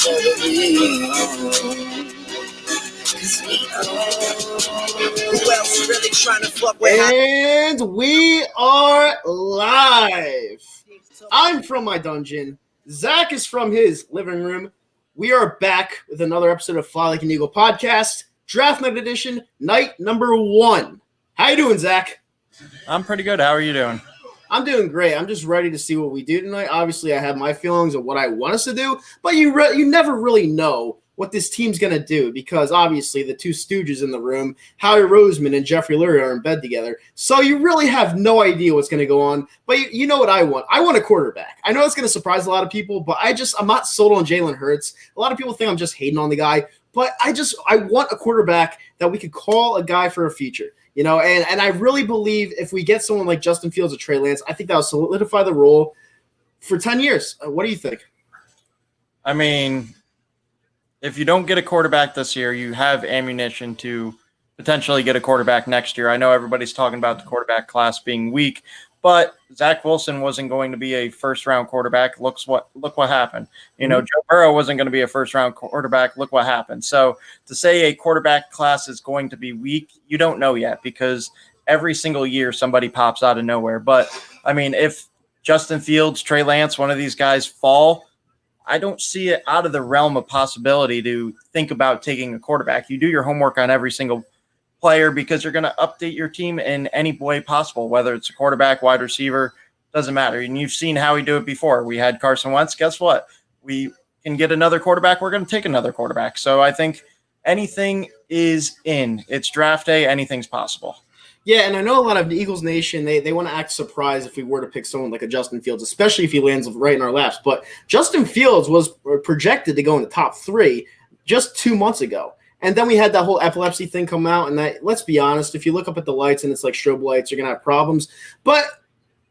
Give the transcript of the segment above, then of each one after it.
Who else really trying to fuck with? And we are live. I'm from my dungeon. Zach is from his living room. We are back with another episode of Fly Like an Eagle podcast, Draft Night Edition, night number 1. How you doing, Zach? I'm pretty good. How are you doing? I'm doing great. I'm just ready to see what we do tonight. Obviously, I have my feelings of what I want us to do, but you never really know what this team's going to do because obviously the two stooges in the room, Howie Roseman and Jeffrey Lurie, are in bed together. So you really have no idea what's going to go on. But you know what I want? I want a quarterback. I know it's going to surprise a lot of people, but I'm not sold on Jalen Hurts. A lot of people think I'm just hating on the guy, but I want a quarterback that we could call a guy for a future. You know, and I really believe if we get someone like Justin Fields or Trey Lance, I think that will solidify the role for 10 years. What do you think? I mean, if you don't get a quarterback this year, you have ammunition to potentially get a quarterback next year. I know everybody's talking about the quarterback class being weak, but Zach Wilson wasn't going to be a first-round quarterback. Look what happened. You know, Joe Burrow wasn't going to be a first-round quarterback. Look what happened. So to say a quarterback class is going to be weak, you don't know yet because every single year somebody pops out of nowhere. But, I mean, if Justin Fields, Trey Lance, one of these guys fall, I don't see it out of the realm of possibility to think about taking a quarterback. You do your homework on every single player because you're going to update your team in any way possible, whether it's a quarterback, wide receiver, doesn't matter. And you've seen how we do it before. We had Carson Wentz. Guess what? We can get another quarterback. We're going to take another quarterback. So I think anything is in. It's draft day. Anything's possible. Yeah, and I know a lot of the Eagles Nation, they want to act surprised if we were to pick someone like a Justin Fields, especially if he lands right in our laps. But Justin Fields was projected to go in the top 3 just 2 months ago. And then we had that whole epilepsy thing come out. And that, let's be honest, if you look up at the lights and it's like strobe lights, you're going to have problems. But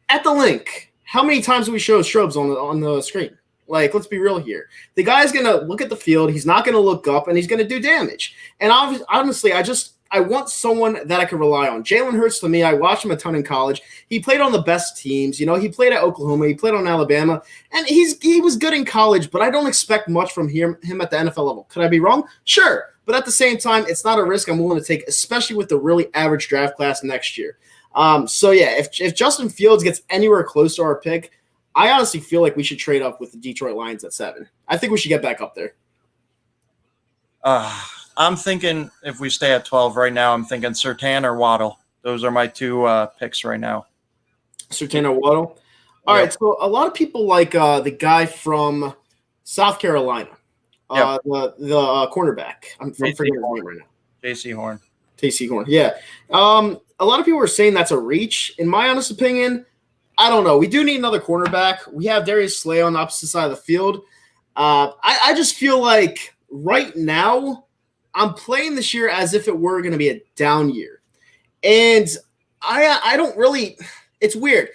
at the link, how many times do we show strobes on the screen? Like, let's be real here. The guy's going to look at the field. He's not going to look up, and he's going to do damage. And honestly, I want someone that I can rely on. Jalen Hurts, to me, I watched him a ton in college. He played on the best teams. You know, he played at Oklahoma. He played on Alabama. And he was good in college, but I don't expect much from him at the NFL level. Could I be wrong? Sure. But at the same time, it's not a risk I'm willing to take, especially with the really average draft class next year. So, yeah, if Justin Fields gets anywhere close to our pick, I honestly feel like we should trade up with the Detroit Lions at 7. I think we should get back up there. I'm thinking if we stay at 12 right now, I'm thinking Surtain or Waddle. Those are my 2 picks right now. Surtain or Waddle? All right, so a lot of people like the guy from South Carolina. The cornerback. I'm forgetting his name right now. J.C. Horn. J.C. Horn, yeah. A lot of people are saying that's a reach. In my honest opinion, I don't know. We do need another cornerback. We have Darius Slay on the opposite side of the field. I just feel like right now I'm playing this year as if it were going to be a down year. And I don't really – it's weird.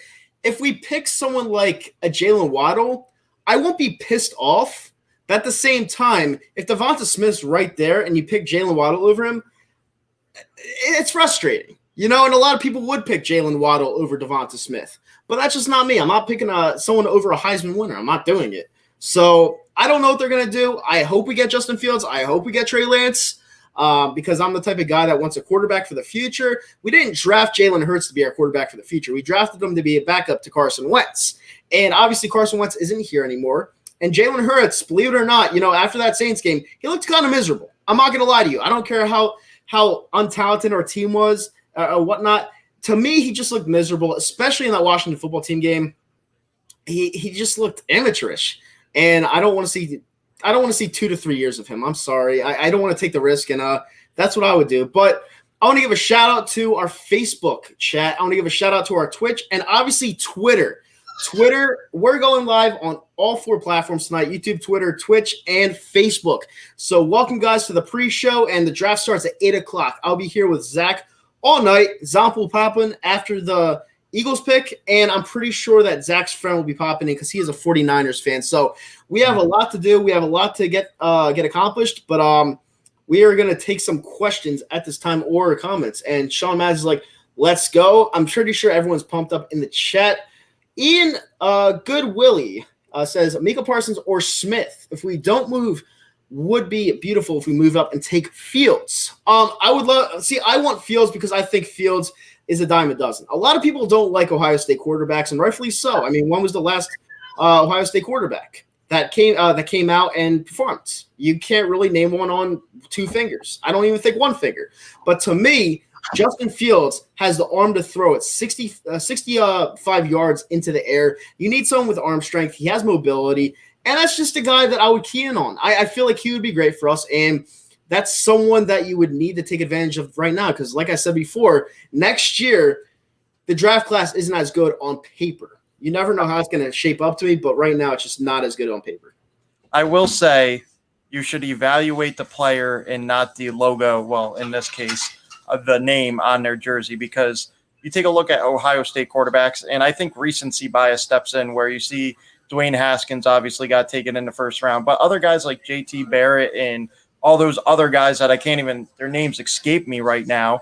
If we pick someone like a Jalen Waddle, I won't be pissed off. But at the same time, if Devonta Smith's right there and you pick Jalen Waddle over him, it's frustrating. You know, and a lot of people would pick Jalen Waddle over Devonta Smith. But that's just not me. I'm not picking someone over a Heisman winner. I'm not doing it. So I don't know what they're going to do. I hope we get Justin Fields. I hope we get Trey Lance because I'm the type of guy that wants a quarterback for the future. We didn't draft Jalen Hurts to be our quarterback for the future. We drafted him to be a backup to Carson Wentz. And obviously Carson Wentz isn't here anymore. And Jalen Hurts, believe it or not, you know, after that Saints game, he looked kind of miserable. I'm not going to lie to you. I don't care how untalented our team was or whatnot. To me, he just looked miserable, especially in that Washington football team game. He just looked amateurish, and I don't want to see 2 to 3 years of him. I'm sorry, I don't want to take the risk, and that's what I would do. But I want to give a shout out to our Facebook chat. I want to give a shout out to our Twitch and obviously Twitter. We're going live on all 4 platforms tonight: YouTube, Twitter, Twitch, and Facebook. So welcome, guys, to the pre-show, and the draft starts at 8 o'clock. I'll be here with Zach all night. Zomp will pop in after the Eagles pick, and I'm pretty sure that Zach's friend will be popping in because he is a 49ers fan. So we have a lot to do. We have a lot to get accomplished, but we are going to take some questions at this time or comments. And Sean Madds is like, let's go. I'm pretty sure everyone's pumped up in the chat. Ian Good Willie says Mika Parsons or Smith. If we don't move, would be beautiful if we move up and take Fields. I want Fields because I think Fields is a dime a dozen. A lot of people don't like Ohio State quarterbacks, and rightfully so. I mean, when was the last Ohio State quarterback that came out and performed? You can't really name one on 2 fingers. I don't even think 1 finger. But to me, Justin Fields has the arm to throw it 65 yards into the air. You need someone with arm strength. He has mobility, and that's just a guy that I would key in on. I feel like he would be great for us, and that's someone that you would need to take advantage of right now because, like I said before, next year the draft class isn't as good on paper. You never know how it's going to shape up to me, but right now it's just not as good on paper. I will say you should evaluate the player and not the logo, well, in this case, the name on their jersey, because you take a look at Ohio State quarterbacks, and I think recency bias steps in where you see Dwayne Haskins obviously got taken in the first round, but other guys like JT Barrett and all those other guys that I can't even – their names escape me right now,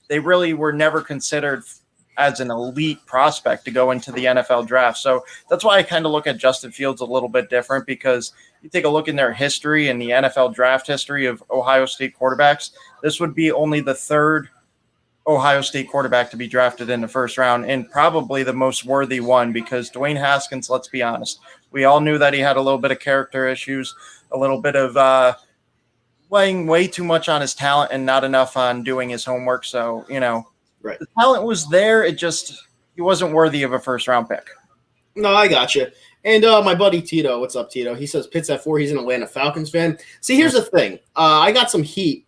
they really were never considered as an elite prospect to go into the NFL draft. So that's why I kind of look at Justin Fields a little bit different, because you take a look in their history and the NFL draft history of Ohio State quarterbacks, this would be only the 3rd Ohio State quarterback to be drafted in the first round, and probably the most worthy one, because Dwayne Haskins, let's be honest, we all knew that he had a little bit of character issues, a little bit of playing way too much on his talent and not enough on doing his homework. So, right. The talent was there. He wasn't worthy of a first-round pick. No, I got you. And my buddy Tito, what's up, Tito? He says Pitt's at 4. He's an Atlanta Falcons fan. See, here's the thing. I got some heat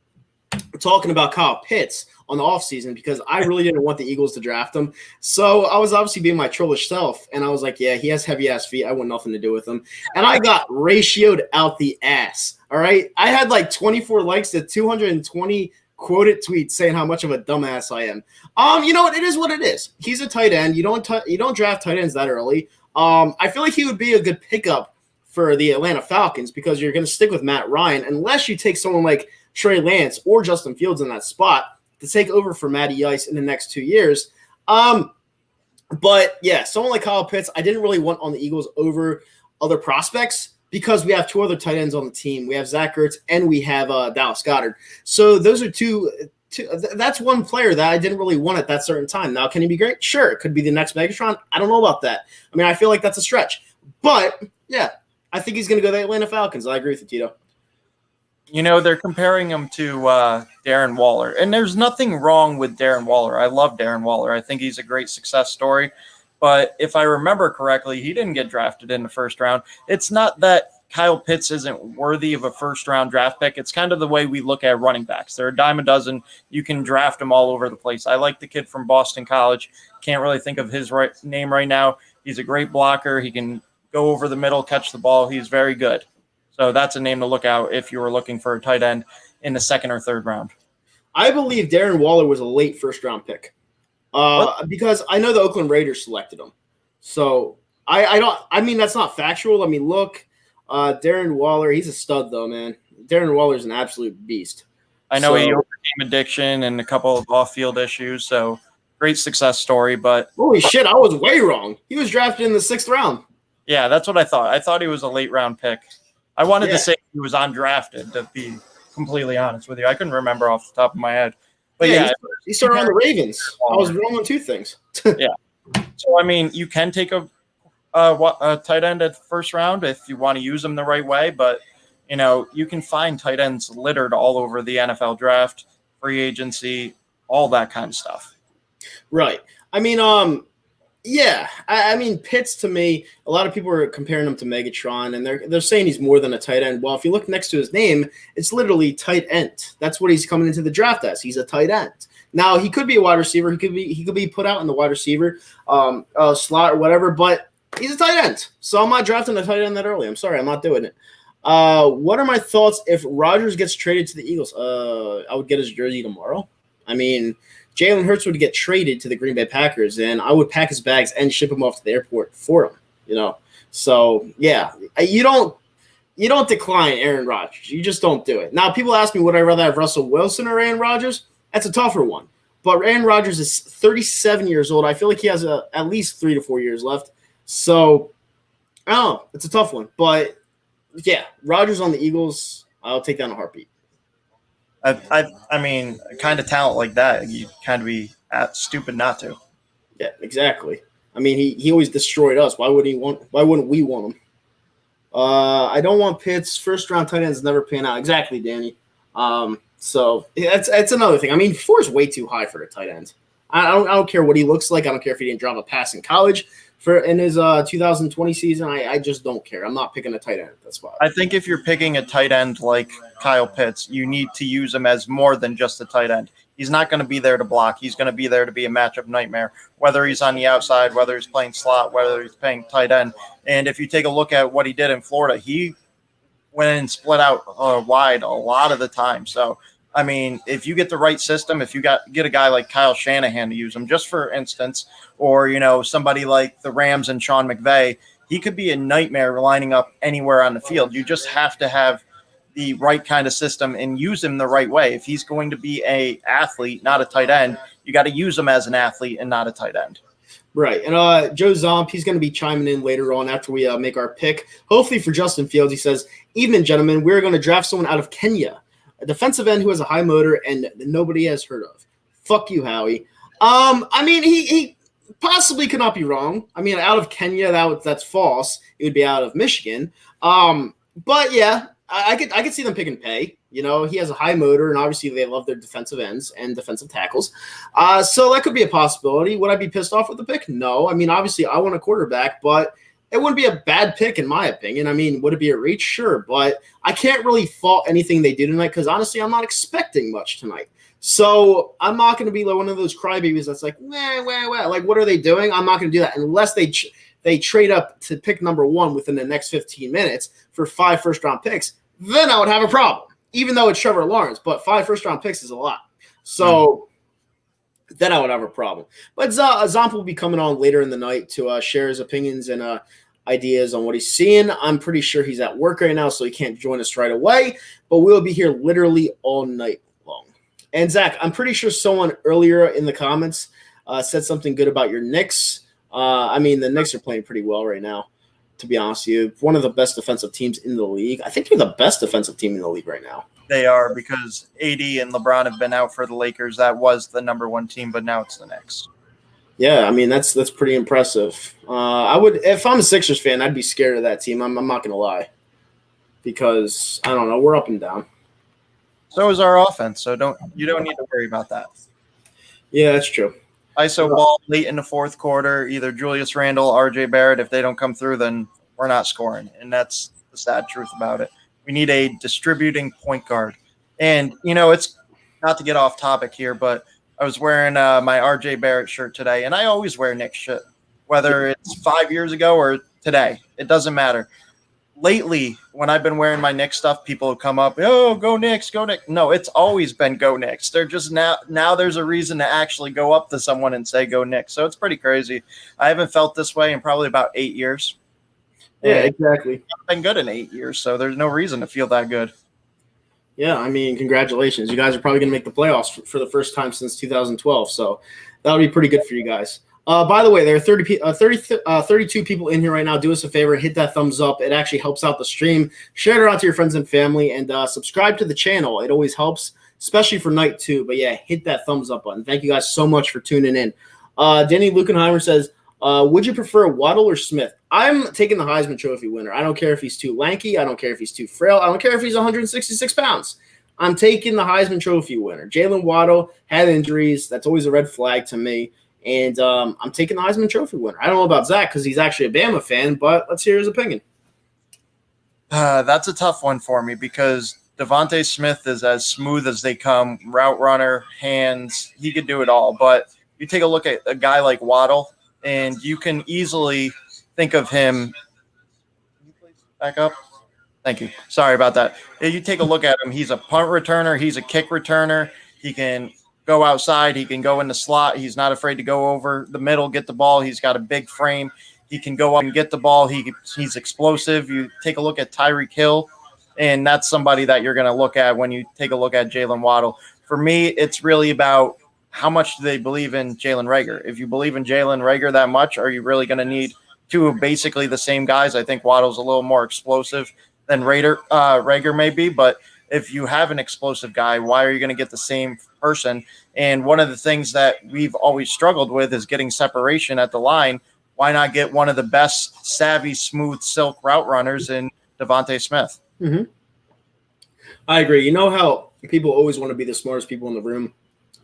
talking about Kyle Pitts on the offseason because I really didn't want the Eagles to draft him. So I was obviously being my trollish self, and I was like, yeah, he has heavy-ass feet. I want nothing to do with him. And I got ratioed out the ass, all right? I had like 24 likes to 220 quoted tweets saying how much of a dumbass I am. You know what? It is what it is. He's a tight end. You don't draft tight ends that early. I feel like he would be a good pickup for the Atlanta Falcons because you're going to stick with Matt Ryan unless you take someone like Trey Lance or Justin Fields in that spot to take over for Matty Ice in the next 2 years. But, yeah, someone like Kyle Pitts, I didn't really want on the Eagles over other prospects because we have 2 other tight ends on the team. We have Zach Ertz and we have Dallas Goedert. So those are two. That's one player that I didn't really want at that certain time. Now, can he be great? Sure. It could be the next Megatron. I don't know about that. I mean, I feel like that's a stretch. But, yeah, I think he's going to go to the Atlanta Falcons. I agree with you, Tito. They're comparing him to Darren Waller. And there's nothing wrong with Darren Waller. I love Darren Waller. I think he's a great success story. But if I remember correctly, he didn't get drafted in the first round. It's not that Kyle Pitts isn't worthy of a first-round draft pick. It's kind of the way we look at running backs. They're a dime a dozen. You can draft them all over the place. I like the kid from Boston College. Can't really think of his name right now. He's a great blocker. He can go over the middle, catch the ball. He's very good. So that's a name to look out if you were looking for a tight end in the 2nd or 3rd round. I believe Darren Waller was a late first-round pick because I know the Oakland Raiders selected him. So I mean, that's not factual. I mean, look, Darren Waller, he's a stud, though, man. Darren Waller's an absolute beast. I know he overcame addiction and a couple of off-field issues, so great success story. But holy shit, I was way wrong. He was drafted in the 6th round. Yeah, that's what I thought. I thought he was a late-round pick. I wanted to say he was undrafted, to be completely honest with you. I couldn't remember off the top of my head. But yeah, he started on the Ravens. I was wrong on 2 things. Yeah. So, I mean, you can take a tight end at first round if you want to use them the right way. But, you can find tight ends littered all over the NFL draft, free agency, all that kind of stuff. Right. I mean, yeah, I mean, Pitts to me, a lot of people are comparing him to Megatron, and they're saying he's more than a tight end. Well, if you look next to his name, it's literally tight end. That's what he's coming into the draft as. He's a tight end. Now, he could be a wide receiver. He could be put out in the wide receiver slot or whatever, but he's a tight end. So I'm not drafting a tight end that early. I'm sorry, I'm not doing it. What are my thoughts if Rodgers gets traded to the Eagles? I would get his jersey tomorrow. I mean, Jalen Hurts would get traded to the Green Bay Packers, and I would pack his bags and ship him off to the airport for him, So, yeah, you don't decline Aaron Rodgers. You just don't do it. Now, people ask me, would I rather have Russell Wilson or Aaron Rodgers? That's a tougher one. But Aaron Rodgers is 37 years old. I feel like he has at least 3 to 4 years left. So, I don't know. It's a tough one. But, yeah, Rodgers on the Eagles, I'll take that in a heartbeat. I mean, a kind of talent like that, you kind of be stupid not to. Yeah, exactly. I mean, he always destroyed us. Why wouldn't we want him? I don't want Pitts. First round tight ends never pan out. Exactly, Danny. So that's another thing. I mean, 4 is way too high for the tight end. I don't care what he looks like. I don't care if he didn't drop a pass in college in his 2020 season. I just don't care. I'm not picking a tight end at that spot. I think if you're picking a tight end like Kyle Pitts, you need to use him as more than just a tight end. He's not going to be there to block. He's going to be there to be a matchup nightmare, whether he's on the outside, whether he's playing slot, whether he's playing tight end. And if you take a look at what he did in Florida, he went and split out wide a lot of the time. So, I mean, if you get the right system, if you get a guy like Kyle Shanahan to use him, just for instance, or, somebody like the Rams and Sean McVay, he could be a nightmare lining up anywhere on the field. You just have to have the right kind of system and use him the right way. If he's going to be a athlete, not a tight end, you got to use him as an athlete and not a tight end. Right. And Joe Zomp, he's going to be chiming in later on after we make our pick. Hopefully for Justin Fields, he says, "Evening, gentlemen, we're going to draft someone out of Kenya, a defensive end who has a high motor and nobody has heard of." Fuck you, Howie. I mean, he possibly could not be wrong. I mean, out of Kenya, that's false. It would be out of Michigan. But yeah, I could see them picking Pay. He has a high motor, and obviously they love their defensive ends and defensive tackles. So that could be a possibility. Would I be pissed off with the pick? No. I mean, obviously I want a quarterback, but it wouldn't be a bad pick in my opinion. I mean, would it be a reach? Sure, but I can't really fault anything they do tonight because honestly, I'm not expecting much tonight. So I'm not going to be like one of those crybabies that's like, like, what are they doing? I'm not going to do that unless they trade up to pick number 1 within the next 15 minutes for 5 first-round picks. Then I would have a problem, even though it's Trevor Lawrence. But 5 first-round picks is a lot. So then I would have a problem. But Zomp will be coming on later in the night to share his opinions and ideas on what he's seeing. I'm pretty sure he's at work right now, so he can't join us right away. But we'll be here literally all night long. And Zach, I'm pretty sure someone earlier in the comments said something good about your Knicks. I mean, the Knicks are playing pretty well right now, to be honest with you. One of the best defensive teams in the league. I think you're the best defensive team in the league right now. They are, because AD and LeBron have been out for the Lakers. That was the number 1 team, but now it's the Knicks. Yeah, I mean, that's pretty impressive. I would, if I'm a Sixers fan, I'd be scared of that team. I'm not going to lie, because I don't know, we're up and down. So is our offense. So you don't need to worry about that. Yeah, that's true. ISO ball late in the fourth quarter, either Julius Randle, RJ Barrett. If they don't come through, then we're not scoring. And that's the sad truth about it. We need a distributing point guard. And, it's not to get off topic here, but I was wearing my RJ Barrett shirt today, and I always wear Knicks shit, whether it's 5 years ago or today. It doesn't matter. Lately, when I've been wearing my Knicks stuff, people have come up, "Oh, go Knicks, go Knicks." No, it's always been go Knicks. They're just now there's a reason to actually go up to someone and say go Knicks. So it's pretty crazy. I haven't felt this way in probably about 8 years. Yeah, exactly. I've been good in 8 years, so there's no reason to feel that good. Yeah, I mean, congratulations. You guys are probably going to make the playoffs for the first time since 2012, so that would be pretty good for you guys. By the way, there are 32 people in here right now. Do us a favor, hit that thumbs up. It actually helps out the stream. Share it around to your friends and family, and subscribe to the channel. It always helps, especially for night 2. But yeah, hit that thumbs up button. Thank you guys so much for tuning in. Denny Lukenheimer says, would you prefer Waddle or Smith? I'm taking the Heisman Trophy winner. I don't care if he's too lanky. I don't care if he's too frail. I don't care if he's 166 pounds. I'm taking the Heisman Trophy winner. Jalen Waddle had injuries. That's always a red flag to me. And I'm taking the Heisman Trophy winner. I don't know about Zach because he's actually a Bama fan, but let's hear his opinion. That's a tough one for me because Devontae Smith is as smooth as they come, route runner, hands. He could do it all. But you take a look at a guy like Waddle, and you can easily think of him. Back up. Thank you. Sorry about that. If you take a look at him, he's a punt returner. He's a kick returner. He can go outside. He can go in the slot. He's not afraid to go over the middle, get the ball. He's got a big frame. He can go up and get the ball. He's explosive. You take a look at Tyreek Hill, and that's somebody that you're going to look at when you take a look at Jalen Waddle. For me, it's really about how much do they believe in Jalen Reagor. If you believe in Jalen Reagor that much, are you really going to need two of basically the same guys. I think Waddle's a little more explosive than Rager may be, but if you have an explosive guy, why are you going to get the same person? And one of the things that we've always struggled with is getting separation at the line. Why not get one of the best savvy, smooth, silk route runners in Devontae Smith? Mm-hmm. I agree. You know how people always want to be the smartest people in the room?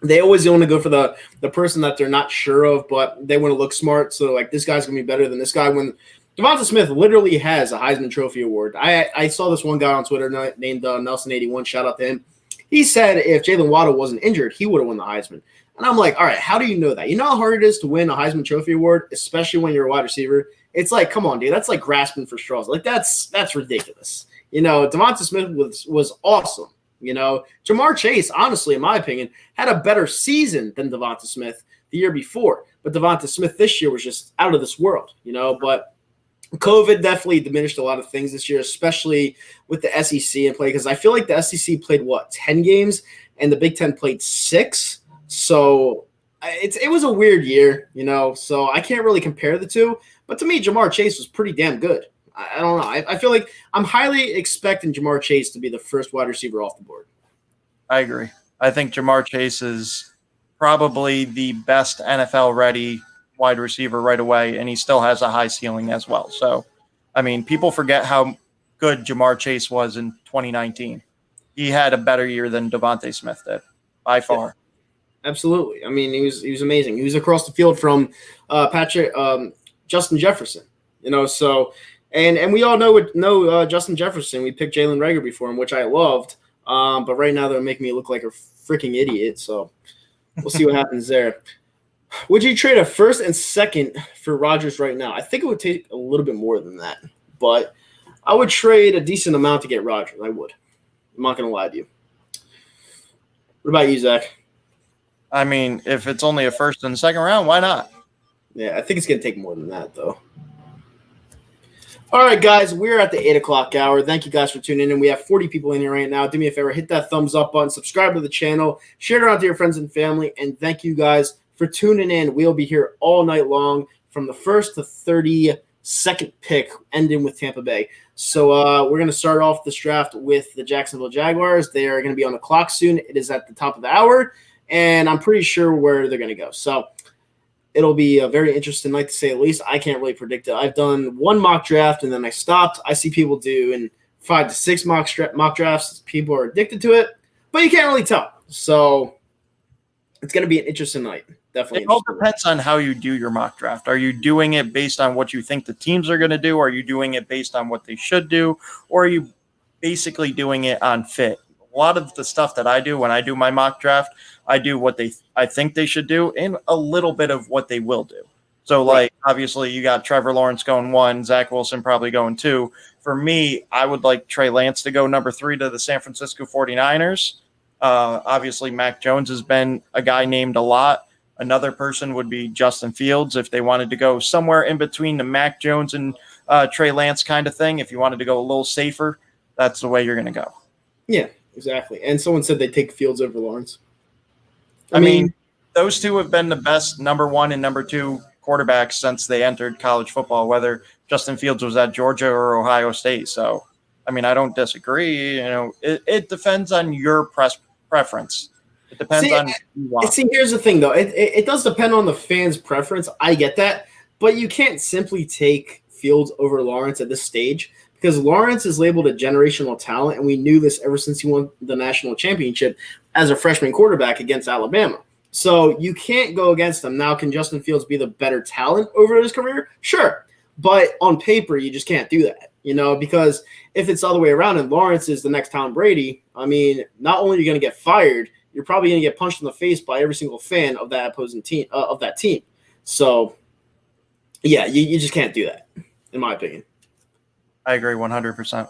They always want to go for the person that they're not sure of, but they want to look smart. So, like, this guy's going to be better than this guy. When Devonta Smith literally has a Heisman Trophy award. I saw this one guy on Twitter named Nelson81. Shout out to him. He said if Jalen Waddle wasn't injured, he would have won the Heisman. And I'm like, all right, how do you know that? You know how hard it is to win a Heisman Trophy award, especially when you're a wide receiver? It's like, come on, dude. That's like grasping for straws. Like, that's ridiculous. You know, Devonta Smith was awesome. You know, Jamar Chase, honestly, in my opinion, had a better season than Devonta Smith the year before. But Devonta Smith this year was just out of this world, you know. But COVID definitely diminished a lot of things this year, especially with the SEC in play, because I feel like the SEC played, 10 games, and the Big Ten played 6. So it was a weird year, you know, so I can't really compare the two. But to me, Jamar Chase was pretty damn good. I don't know. I feel like I'm highly expecting Jamar Chase to be the first wide receiver off the board. I agree. I think Jamar Chase is probably the best NFL-ready wide receiver right away, and he still has a high ceiling as well. So, I mean, people forget how good Jamar Chase was in 2019. He had a better year than Devontae Smith did, by far. Yeah, absolutely. I mean, he was amazing. He was across the field from Justin Jefferson, you know, so – And we all know Justin Jefferson. We picked Jalen Reagor before him, which I loved. But right now they're making me look like a freaking idiot. So we'll see what happens there. Would you trade a first and second for Rodgers right now? I think it would take a little bit more than that. But I would trade a decent amount to get Rodgers. I would. I'm not going to lie to you. What about you, Zach? I mean, if it's only a first and second round, why not? Yeah, I think it's going to take more than that, though. All right, guys, we're at the 8 o'clock hour. Thank you guys for tuning in. We have 40 people in here right now. Do me a favor, hit that thumbs up button, subscribe to the channel, share it around to your friends and family, and thank you guys for tuning in. We'll be here all night long from the 1st to 32nd pick, ending with Tampa Bay. So we're going to start off this draft with the Jacksonville Jaguars. They are going to be on the clock soon. It is at the top of the hour, and I'm pretty sure where they're going to go. So it'll be a very interesting night, to say the least. I can't really predict it. I've done one mock draft, and then I stopped. I see people doing 5 to 6 mock drafts. People are addicted to it, but you can't really tell. So it's going to be an interesting night. Definitely. It all depends on how you do your mock draft. Are you doing it based on what you think the teams are going to do? Are you doing it based on what they should do? Or are you basically doing it on fit? A lot of the stuff that I do when I do my mock draft, I do what I think they should do and a little bit of what they will do. So, like, obviously you got Trevor Lawrence going 1, Zach Wilson probably going 2. For me, I would like Trey Lance to go number 3 to the San Francisco 49ers. Obviously, Mac Jones has been a guy named a lot. Another person would be Justin Fields if they wanted to go somewhere in between the Mac Jones and Trey Lance kind of thing. If you wanted to go a little safer, that's the way you're going to go. Yeah, exactly. And someone said they'd take Fields over Lawrence. I mean, those two have been the best number 1 and number 2 quarterbacks since they entered college football, whether Justin Fields was at Georgia or Ohio State. So, I mean, I don't disagree. You know, it depends on your preference. It depends on who you want. See, here's the thing, though. It does depend on the fan's preference. I get that. But you can't simply take Fields over Lawrence at this stage because Lawrence is labeled a generational talent, and we knew this ever since he won the national championship as a freshman quarterback against Alabama. So you can't go against him. Now, can Justin Fields be the better talent over his career? Sure. But on paper, you just can't do that, you know, because if it's the other way around and Lawrence is the next Tom Brady, I mean, not only are you going to get fired, you're probably going to get punched in the face by every single fan of that opposing team, of that team. So, yeah, you just can't do that, in my opinion. I agree 100%.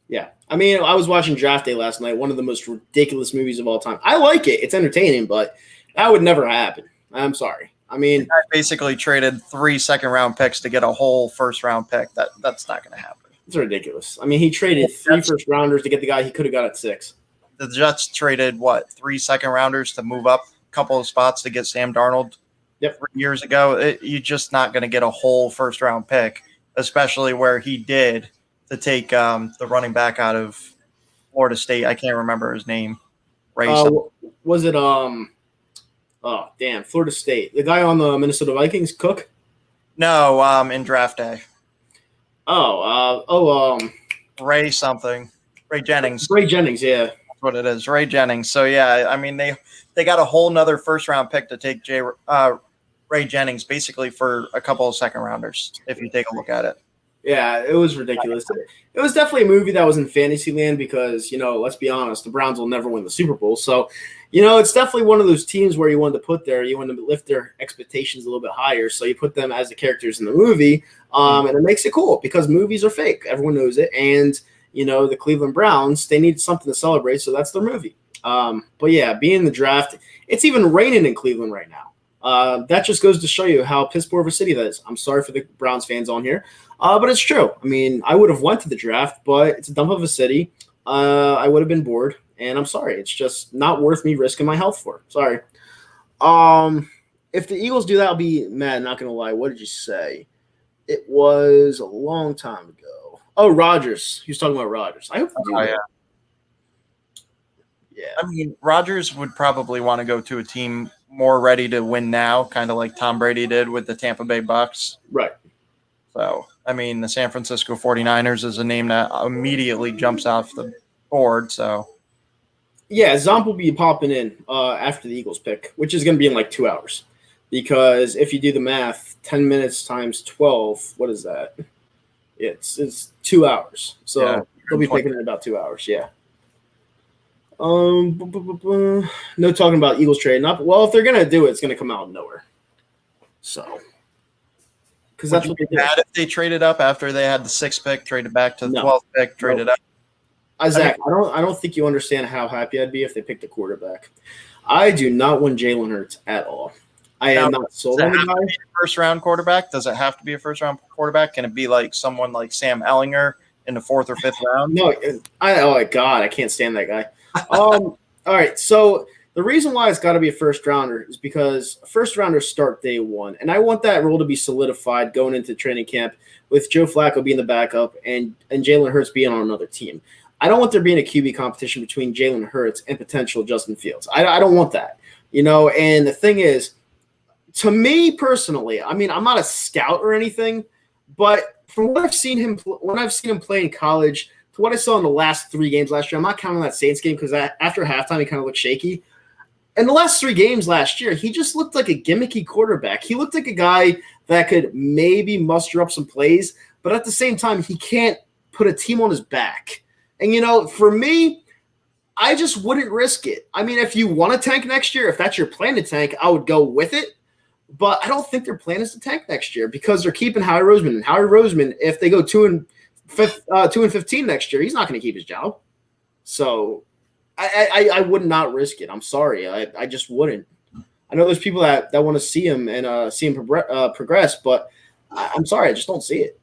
Yeah. I mean, I was watching Draft Day last night, one of the most ridiculous movies of all time. I like it. It's entertaining, but that would never happen. I'm sorry. I mean, I basically traded 3 second-round picks to get a whole first-round pick. That's not going to happen. It's ridiculous. I mean, he traded 3 first-rounders to get the guy he could have got at 6. The Jets traded, 3 second-rounders to move up a couple of spots to get Sam Darnold Yep. 3 years ago, you're just not going to get a whole first round pick, especially where he did to take the running back out of Florida State. I can't remember his name. Was it oh damn, Florida State, the guy on the Minnesota Vikings, Cook? No, in draft day. Ray something. Ray Jennings. Ray Jennings, yeah. That's what it is. Ray Jennings. So yeah, I mean they got a whole nother first round pick to take Ray Jennings basically for a couple of second rounders, if you take a look at it. Yeah, it was ridiculous. It was definitely a movie that was in fantasy land because, let's be honest, the Browns will never win the Super Bowl. So, it's definitely one of those teams where you wanted to put you want to lift their expectations a little bit higher. So you put them as the characters in the movie, and it makes it cool because movies are fake. Everyone knows it. And, the Cleveland Browns, they need something to celebrate, so that's their movie. But yeah, being in the draft, it's even raining in Cleveland right now. That just goes to show you how piss poor of a city that is. I'm sorry for the Browns fans on here. But it's true. I mean, I would have went to the draft, but it's a dump of a city. I would have been bored, and I'm sorry. It's just not worth me risking my health for. Sorry. If the Eagles do that, I'll be mad. Not going to lie. What did you say? It was a long time ago. Oh, Rodgers. He was talking about Rodgers. I hope they do that. Yeah. I mean, Rodgers would probably want to go to a team more ready to win now, kind of like Tom Brady did with the Tampa Bay Bucks. Right. So, I mean, the San Francisco 49ers is a name that immediately jumps off the board. So, yeah, Zomp will be popping in after the Eagles pick, which is going to be in like 2 hours. Because if you do the math, 10 minutes times 12, what is that? It's 2 hours. So yeah, they'll be picking in about 2 hours. Yeah. No talking about Eagles trading up. Well, if they're going to do it, it's going to come out of nowhere. So. Because that's what they did. If they traded up after they had the 6th pick, traded back to the 12th pick, traded up. Isaac, I don't think you understand how happy I'd be if they picked a quarterback. I do not want Jalen Hurts at all. I am not sold on the guy. First round quarterback? Does it have to be a first round quarterback? Can it be like someone like Sam Ellinger in the 4th or 5th round? No, oh my God, I can't stand that guy. All right, so the reason why it's got to be a first rounder is because first rounders start day one, and I want that role to be solidified going into training camp with Joe Flacco being the backup and Jalen Hurts being on another team. I don't want there being a QB competition between Jalen Hurts and potential Justin Fields. I don't want that, And the thing is, to me personally, I mean, I'm not a scout or anything, but from what I've seen him play in college, to what I saw in the last 3 games last year, I'm not counting that Saints game because after halftime he kind of looked shaky. In the last 3 games last year, he just looked like a gimmicky quarterback. He looked like a guy that could maybe muster up some plays, but at the same time, he can't put a team on his back. And, for me, I just wouldn't risk it. I mean, if you want to tank next year, if that's your plan to tank, I would go with it. But I don't think their plan is to tank next year because they're keeping Howie Roseman. And Howie Roseman, if they go 2-15 next year, he's not going to keep his job. So I would not risk it. I'm sorry. I just wouldn't. I know there's people that want to see him and see him progress, but I'm sorry. I just don't see it.